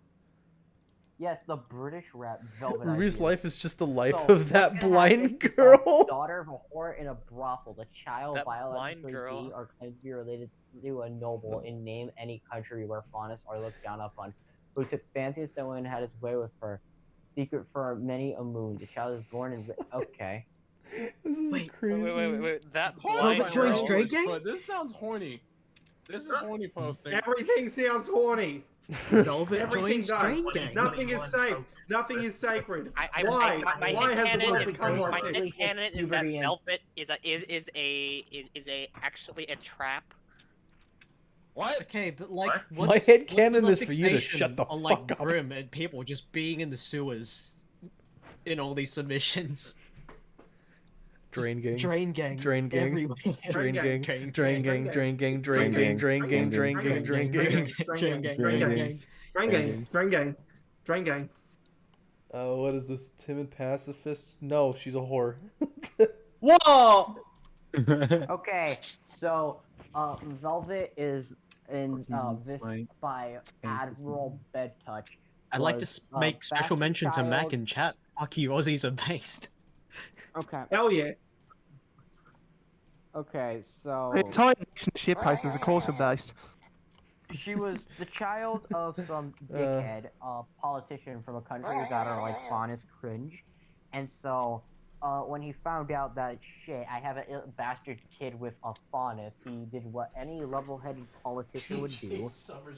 Yes, the British rap Velvet. Ruby's idea. life is just the life So, of that what's gonna blind happen if girl. the daughter of a whore in a brothel. The child That blind biologically girl. be or claimed to be related to a noble in name any country where faunists are looked down upon, who took fancy to someone and had his way with her. Secret for many a moon. The child is born in. Okay. This is Wait, crazy. Wait. That Hold blind on, joined girl. Straight Gang? But this sounds horny. This is horny posting. Everything sounds horny. Velvet Everything joins does. Straight Gang. Nothing is safe. Nothing is sacred. I'm Why? saying my Why has the headcanon world is become my like this? headcanon is that Velvet is a actually a trap. What? Okay, but like, My what's headcanon the is for you to fixation shut the on, like, fuck up. Grim and people just being in the sewers in all these submissions. Drain gang. Drain gang. Drain gang. Everywhere. Drain gang. Drain gang. Drain gang. Drain gang. Drain gang. Drain gang. Drain gang. Drain gang. Drain gang. gang. Drain gang. Drain gang. Drain gang. What is this? Timid pacifist? No, she's a whore. Whoa! Okay, so Velvet is in this by Admiral Bedtouch. I'd like to was, make special mention to Mac Child- in chat. Fuck you, Aussies are based. Okay. Hell yeah. Okay, so The entire nation shitpost is of course based. she was the child of some dickhead, politician from a country that are like honest cringe, and so when he found out that shit, I have a bastard kid with a faunus, he did what any level-headed politician would do,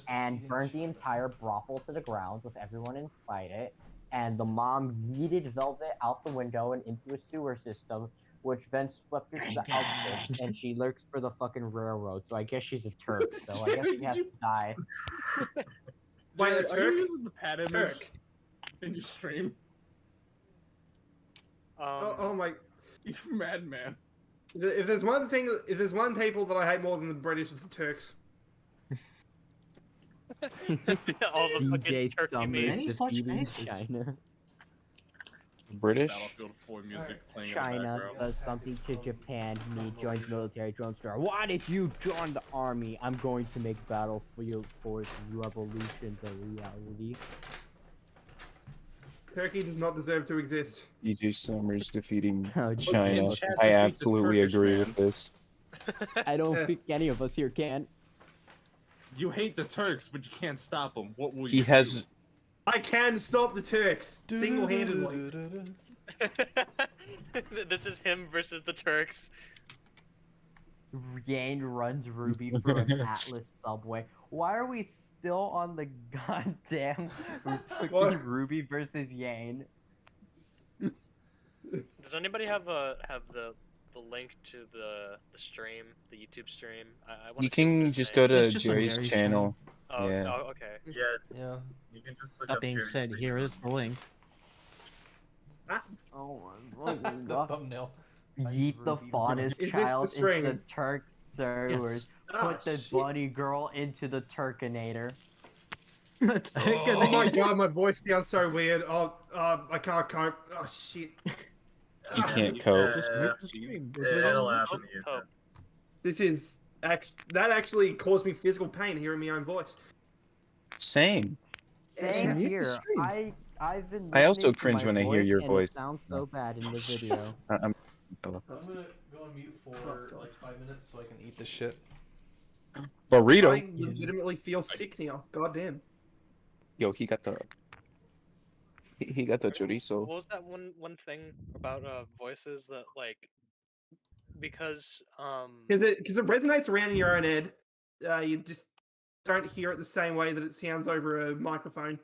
and burned the entire brothel to the ground with everyone inside it. And the mom yeeted Velvet out the window and into a sewer system, which then swept her to the outskirts, and she lurks for the fucking railroad. So I guess she's a Turk. So I guess she has to die. Wait, Jared, a are you Turk? using the pad image Turk. in your stream? Oh my! You madman. If there's one people that I hate more than the British, it's the Turks. All the fucking turkey meat. China. British? Battlefield 4 music playing in the China background. does something to Japan. Me joins military drone star. Why did you join the army? I'm going to make Battlefield Force Revolution the reality. Turkey does not deserve to exist. E2 Summers defeating Oh, China. Chad I defeat the absolutely Turkish agree man. with this. I don't think any of us here can. You hate the Turks, but you can't stop them. What will He you has do? I can stop the Turks single-handedly. This is him versus the Turks. Yang runs Ruby through an Atlas subway. Why are we still on the goddamn fucking Ruby versus Yang? Does anybody have the link to the stream, the YouTube stream? I wanna You see what can they're just saying. go to It's just on Jerry's Jerry's channel. Oh, Yeah. oh, okay. Yeah. You can just look That up being Jerry's said, here is the link. Oh my The thumbnail. Yeet the faunus Is this child the string? into Turk servers. Put the bunny girl into the Turkinator. Oh my god, my voice sounds so weird. I can't cope. Oh shit. He can't cope. It'll happen to you. This is that actually caused me physical pain hearing my own voice. Same. Same Mute the here. stream. I've been. I also listening to cringe my when I hear your and voice. It sounds so bad in the video. I'm I'm gonna go on mute for like 5 minutes so I can eat this shit. Burrito. I legitimately feel sick now. God damn. Yo, he got the chorizo. What was that one thing about voices that like because Because it resonates around in your own head. You just don't hear it the same way that it sounds over a microphone.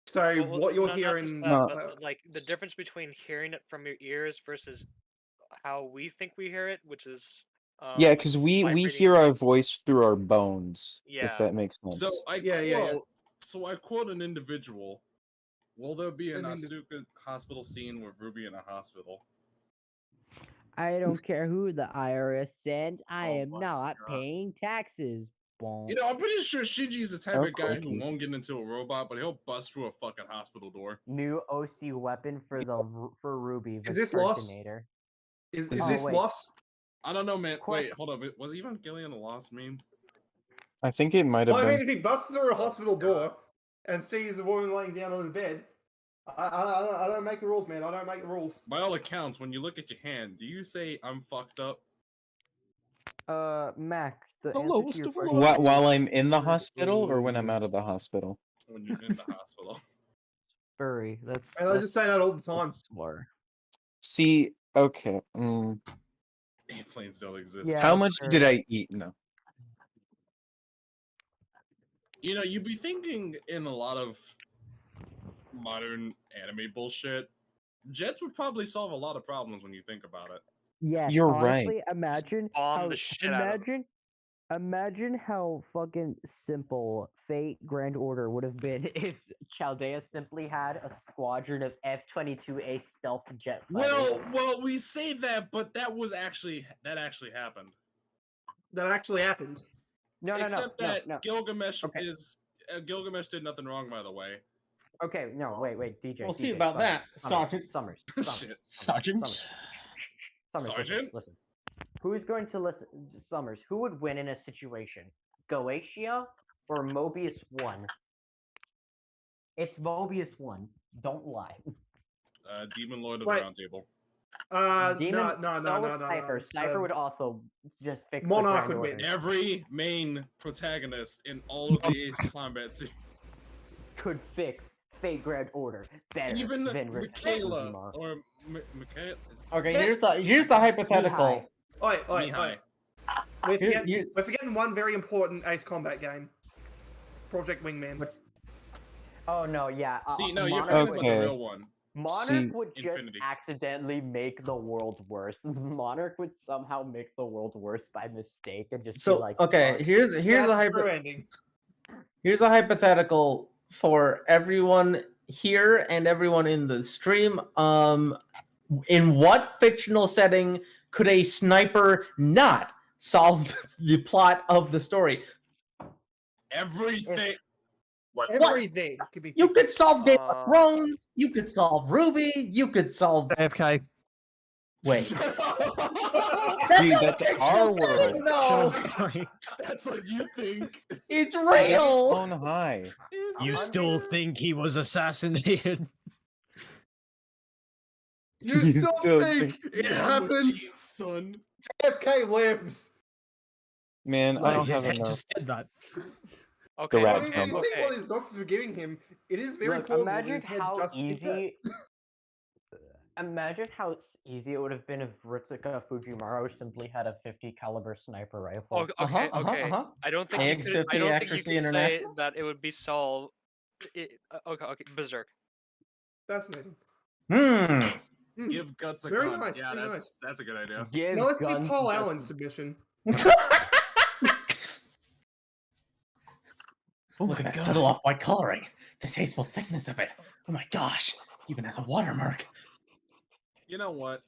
So well, what you're not hearing, just that, but, like the difference between hearing it from your ears versus how we think we hear it, which is Yeah, because we vibrating. hear our voice through our bones. Yeah. If that makes sense. So I Yeah, quote. yeah. So I quote an individual. Will there be an An Asuka hospital scene with Ruby in a hospital? I don't care who the IRS sends. I Oh am my not God. paying taxes. Bonk. You know, I'm pretty sure Shinji's the type Oh, of guy crikey. who won't get into a robot, but he'll bust through a fucking hospital door. New OC weapon for Ruby. Is this Lost? Turkinator. Is Oh, this wait. Lost? I don't know, man. Quite- Wait, hold up. Was Evangelion a lost meme? I think it might have Well, I mean, been. if he busts through a hospital door and sees a woman laying down on the bed, I don't make the rules, man. I don't make the rules. By all accounts, when you look at your hand, do you say I'm fucked up? Mac. The Hello, answer to your Mr. first Floyd. question While I'm is in the hospital or when I'm out of the hospital? When you're in the hospital. furry. That's. And I just say that all the time. Slur. See, okay. Airplanes don't exist. Yeah. How much did sure. I eat? No. You know, you'd be thinking in a lot of modern anime bullshit, jets would probably solve a lot of problems when you think about it. Yes. You're honestly, right. Imagine Bomb how. the shit out of Imagine. Imagine how fucking simple Fate Grand Order would have been if Chaldea simply had a squadron of F-22A stealth jet fighters. Well, we say that, but that actually happened. That actually happened. Except that no. Gilgamesh Okay. Gilgamesh did nothing wrong, by the way. Okay, no, wait, DJ. We'll DJ, see about that, Sergeant. Summers. Shit. Sergeant. Sergeant? Listen. Who's going to listen? Summers, who would win in a situation? Goetia or Mobius 1? It's Mobius 1. Don't lie. Demon Lord of the Round Table. No. Sniper would also just fix Monarch the would Grand win. Order. Every main protagonist in all of the Ace Combat series Could fix Fate Grand Order better even than Michaela or Michaela. Okay, here's the hypothetical. Oi. Mihai. We're forgetting one very important Ace Combat game. Project Wingman. Oh no, yeah. See, no, you're forgetting about the real one. Monarch would just Infinity. accidentally make the world worse. Monarch would somehow make the world worse by mistake and just be like. Okay, here's a hypothetical for everyone here and everyone in the stream. In what fictional setting could a sniper not solve the plot of the story? Everything. Everything could be. You could solve Game of Thrones. You could solve RWBY. You could solve AFK. Wait. Dude, that's our world. No. That's what you think. It's real. On high. You still think he was assassinated? You still think it happened? Son. JFK lives. Man, I don't his have head enough. just did that. Okay. The rat You tent. see what his doctors were giving him. It is very Look, plausible that imagine his head how just did that. easy. Imagine how easy it would have been if Ritsuka Fujimaru simply had a 50 caliber sniper rifle. Okay. I don't think you could. I don't think you could say that it would be solved. Okay. Berserk. Fascinating. Give Guts a Very gun. nice. Yeah, very that's a good idea. Give Now let's see guns Paul to- Allen's submission. Look at that subtle off-white coloring. The tasteful thickness of it. Oh my gosh. Even has a watermark. You know what?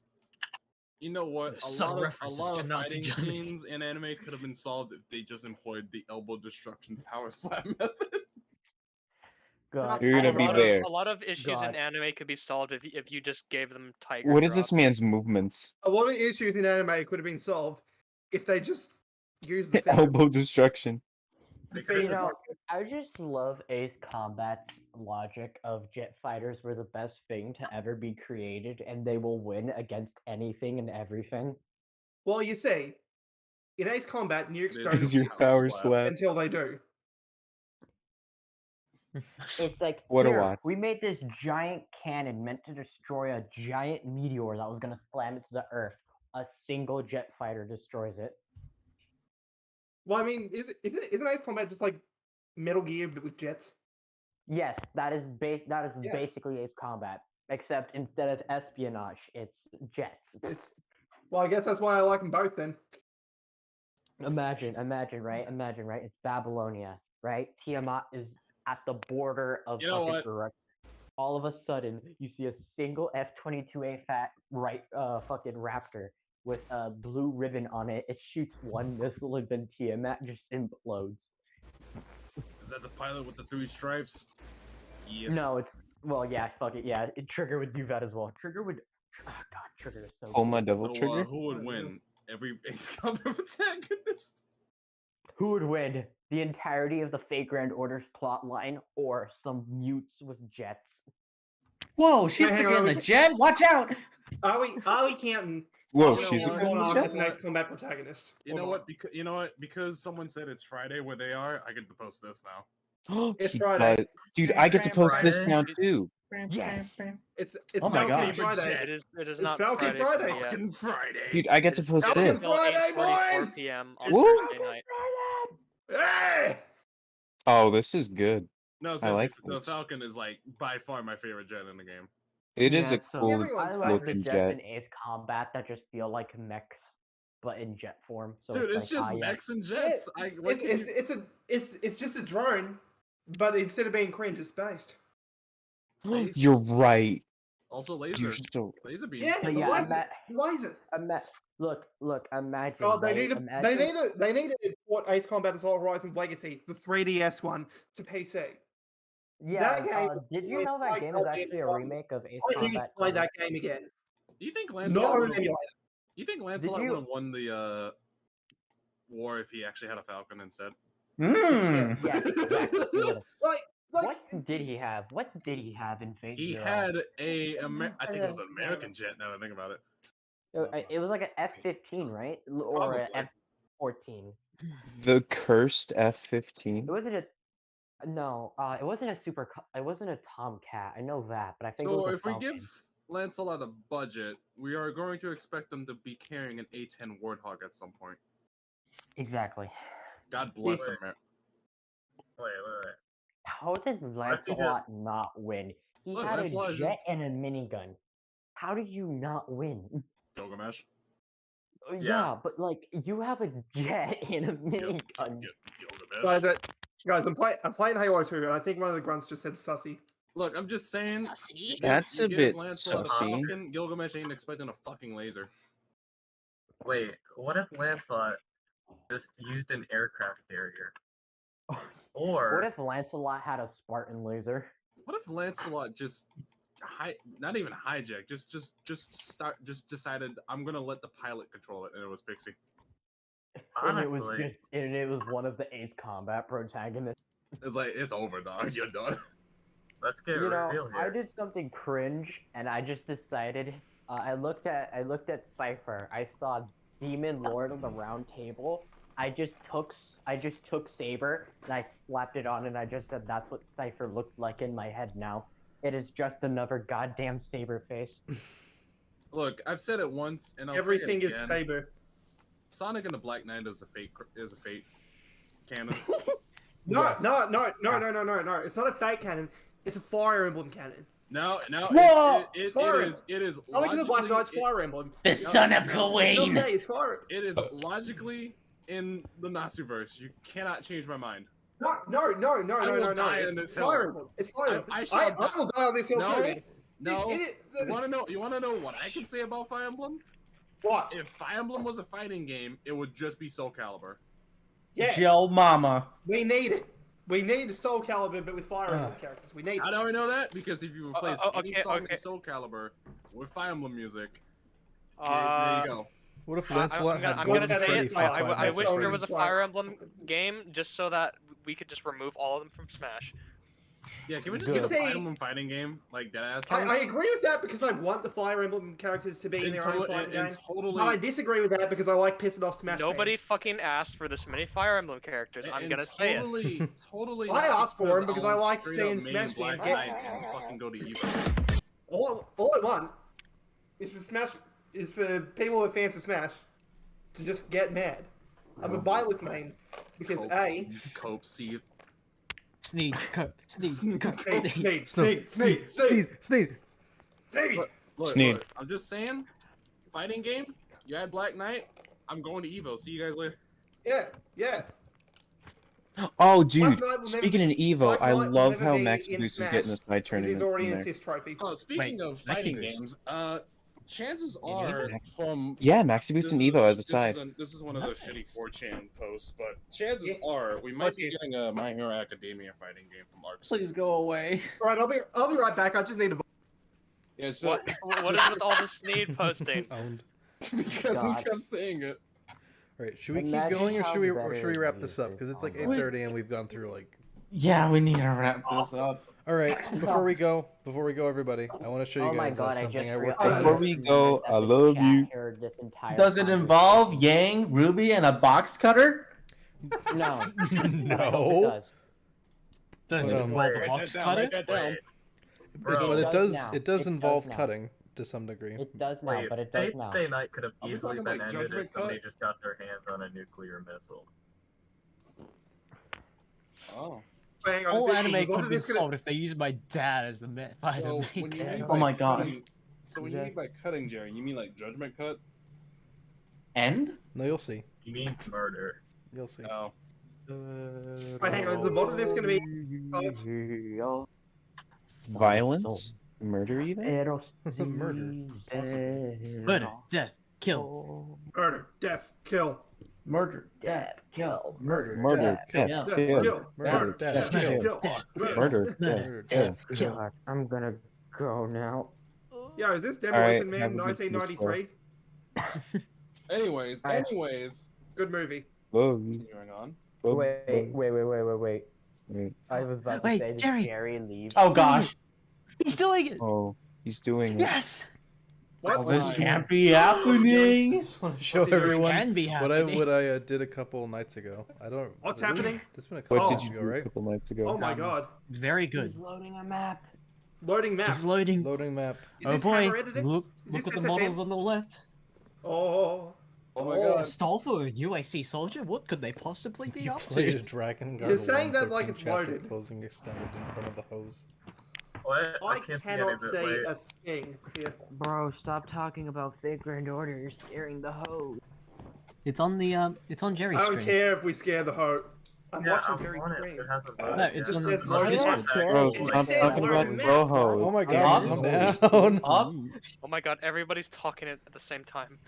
A Subtle lot references to of Nazi fighting Germany. scenes in anime could have been solved if they just employed the elbow destruction power slam method. God. You're gonna be there. A lot of issues in God. anime could be solved if you just gave them tiger. What is drop. this man's movements? A lot of issues in anime could have been solved if they just used the Elbow destruction. You know, I just love Ace Combat's logic of jet fighters were the best thing to ever be created, and they will win against anything and everything. Well, you see, in Ace Combat, nukes don't Is your exist power slap? until they do. It's like, What a here, watch. we made this giant cannon meant to destroy a giant meteor that was gonna slam it to the earth. A single jet fighter destroys it. Well, I mean, isn't Ace Combat just like Metal Gear but with jets? Yes, that is Yeah. basically Ace Combat, except instead of espionage, it's jets. Well, I guess that's why I like them both then. Imagine, right? It's Babylonia, right? Tiamat is at the border of You know fucking what? Iraq. All of a sudden, you see a single F-22A fucking Raptor with a blue ribbon on it. It shoots one missile and then Tiamat just implodes. Is that the pilot with the 3 stripes? Yep. No, it's fuck it, yeah. Trigger would do that as well. Trigger would. Oh god, Trigger is so. Oh my good. devil trigger. Who would win? Every Ace Combat protagonist? Who would win? The entirety of the Fate Grand Order's plot line, or some mutes with jets? Whoa, she's Hang on, taking we- the jet. Watch out. Are we counting? Whoa, Arnold she's a Warlock jet? as an Ace Combat protagonist? You know what? Because someone said it's Friday where they are, I get to post this now. It's He Friday. does. Dude, I get to post this now too. Yes. It's Oh my Falcon gosh. Friday. It is It's not Falcon Friday. for Friday. me yet. Fucking Friday. Dude, I get to post Falcon this. Until Friday, 8:44 boys! p.m. on Woo! Thursday night. Hey! Oh, this is good. No, I seriously, like the this. Falcon is like by far my favorite jet in the game. It is a so cool everyone's I like the looking jets jet. in Ace Combat that just feel like mechs. but in jet form. So Dude, it's like, just yeah. mechs and jets. It's just a drone, but instead of being cringe, it's based. You're right. Also laser. You're so... Laser beam. Yeah, But the yeah, laser. Look, imagine. Oh, they right? need to port Ace Combat Assault Horizons Legacy, the 3DS one, to PC. Yeah, That game did you know that game is actually a remake of Ace I need to Combat? play that game again. Do you think Not Lancelot on would an have emulator. won the war if he actually had a Falcon instead? Yeah, exactly. Like, what did he have? What did he have in Phase He Zero? had I think it was an American jet. Now that I think about it. It was like an F-15, right? Or an F-14. The cursed F-15. It wasn't a. No, it wasn't a super. It wasn't a Tomcat. I know that, but I think it So was a if we Falcon. give Lancelot a budget, we are going to expect them to be carrying an A-10 Warthog at some point. Exactly. God bless America. Wait. How did Lancelot not win? He Look, had Lancelot a is jet and a minigun. How did you not win? Gilgamesh. Yeah, but like you have a jet and a minigun. Guys, I'm playing Halo 2, and I think one of the grunts just said sussy. Look, I'm just saying. Sussy? That's a bit Lancelot a sussy. fucking Gilgamesh ain't expecting a fucking laser. Wait, what if Lancelot just used an aircraft carrier? Or What if Lancelot had a Spartan laser? What if Lancelot just not even hijacked, just decided I'm gonna let the pilot control it, and it was Pixie. Honestly, and it was one of the Ace Combat protagonists. It's like it's over, dog. You're done. Let's get You know, real here. I did something cringe, and I just decided. I looked at Cypher. I saw Demon Lord on the round table. I just took Saber and I slapped it on, and I just said that's what Cypher looks like in my head now. It is just another goddamn Saber face. Look, I've said it once, and I'll Everything say it is again. Saber. Sonic and the Black Knight is a fake canon. No. It's not a fake cannon. It's a Fire Emblem cannon. No, Whoa! it is Sonic and the Black Knight's Fire Emblem. The son of Gawain. It's okay, it's Fire. It is logically in the Nasuverse. You cannot change my mind. No. It's Fire Emblem. It's Fire Emblem. I will die on this hill too. No. You wanna know what I can say about Fire Emblem? What? If Fire Emblem was a fighting game, it would just be Soul Calibur. Yes. Joe Mama. We need it. We need Soul Calibur, but with Fire Emblem characters. We need it. How do I know that? Because if you replace any song in Soul Calibur with Fire Emblem music, there you go. What if Lancelot had I'm Golden gonna say Freddy it. fight I wish there was a Fire Fire Emblem game just so that we could just remove all of them from Smash. Yeah, can we just get a Fire Emblem fighting game like deadass? I agree with that because I want the Fire Emblem characters to be in their own fighting game. But I disagree with that because I like pissing off Smash Nobody fans. fucking asked for this many Fire Emblem characters. I'm gonna say it. Totally. I asked for them because I like straight seeing up Smash main fans Black get. Knight and fucking go to Evo. All I want is for people who are fans of Smash to just get mad. I'm a Byleth main because Cope, see. Sneed. Sneed. Look, I'm just saying, fighting game. You had Black Knight. I'm going to Evo. See you guys later. Yeah. Oh, dude. Black Knight will Speaking never- in Evo, Black I Knight will love never how be Max in Boost is Smash getting a side because tournament. he's already in in there. his trophy. Oh, speaking of fighting games, chances In are Evo? from Yeah, Maxi Boost and Evo as a side. This is one of those shitty 4chan posts, but chances are we might be getting a My Hero Academia fighting game from Arc. Please go away. All right, I'll be right back. I just need to. Yeah, so What is with all the Sneed posting? because we kept saying it. All right, should we keep going or should we wrap this up? Because it's like 8:30 and we've gone through like. Yeah, we need to wrap this up. All right, before we go, everybody, I want to show you guys something I worked on. Before we go, I love you. Does it involve Yang, Ruby, and a box cutter? No. No. Does it involve a box cutter? But it does involve cutting to some degree. It does now, but it does now. Day Night could have Are we easily talking been like ended Judgment if somebody Cut? just got their hands on a nuclear missile. Oh. Hang on, All is anime one could of have been these gonna- solved if they used my dad as the myth. So when you mean Oh my by God. cutting, so when you mean by cutting, Jerry, you mean like Judgment Cut? End? No, you'll see. You mean murder? You'll see. Oh. Wait, hang on. Is the vote of this going to be? Violence? Murder even? Murder. Murder, death, kill. Murder, death, kill. Murder, death, kill. Murder, Murder, death, death, kill. kill. Murder, death, kill. Murder, death, kill. God, I'm gonna go now. Yeah, is this Alright, Demolition Man have a good 1993? Anyways. Good movie. Continuing on. Wait. I was about to say, Jerry. did Jerry leave? Oh gosh. He's doing it! Oh, he's doing it. Yes! What's This can't be happening. I want to show What's he doing? everyone Can be what happening. I did a couple nights ago. I don't. What's happening? This been a couple What did months you ago, do a right? couple nights ago? Oh my god. It's very good. Loading a map. Loading map. It's loading. Loading map. Is Oh this boy, hammer editing? look Is at this the SFM? models on the left. Oh. Oh my god. Stall for a UAC soldier? What could they possibly be You up played a to? Dragon Guard. You're saying that 1 like 13 it's chapter loaded. Closing extended in front of the hose. What? I can't see cannot any of it. say Wait. a thing here. Bro, stop talking about fake Grand Order. You're scaring the hose. It's on the it's on Jerry's I don't stream. care if we scare the hoe. I'm Yeah, watching I'm Jerry's on it. stream. It hasn't No, loaded it's yet. on says the loading Discord. map. Bro, It I'm says talking about loading map. Rojo. Oh my Up, god, calm down. Up. Oh my god, everybody's talking at the same time.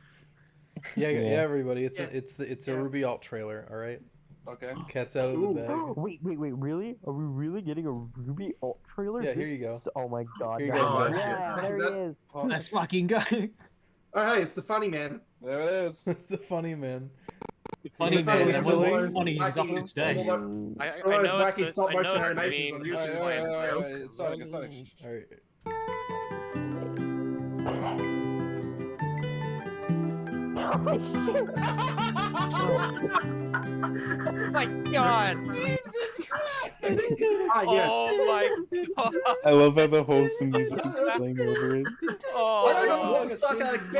Yeah, Yeah. everybody. It's Yeah. it's a RWBY alt trailer. All right. Okay. Cat's out of the bag. Wait, really? Are we really getting a RWBY alt trailer? Yeah, here you go. Oh my god. Here you no. go. Yeah, there he is. Let's fucking go. Oh, hey, it's the funny man. There it is. The funny man. Funny Yeah, man, it's everyone silly. funny is up Wacky. today. Although- I Although know it's wacky it's stop I know motion it's animations green. on Alright, YouTube. alright, it's starting, it's starting. All right. Oh my god! Ah, yes. Oh my god! I love how the wholesome music is playing over it. Oh, I don't know what the fuck I expected.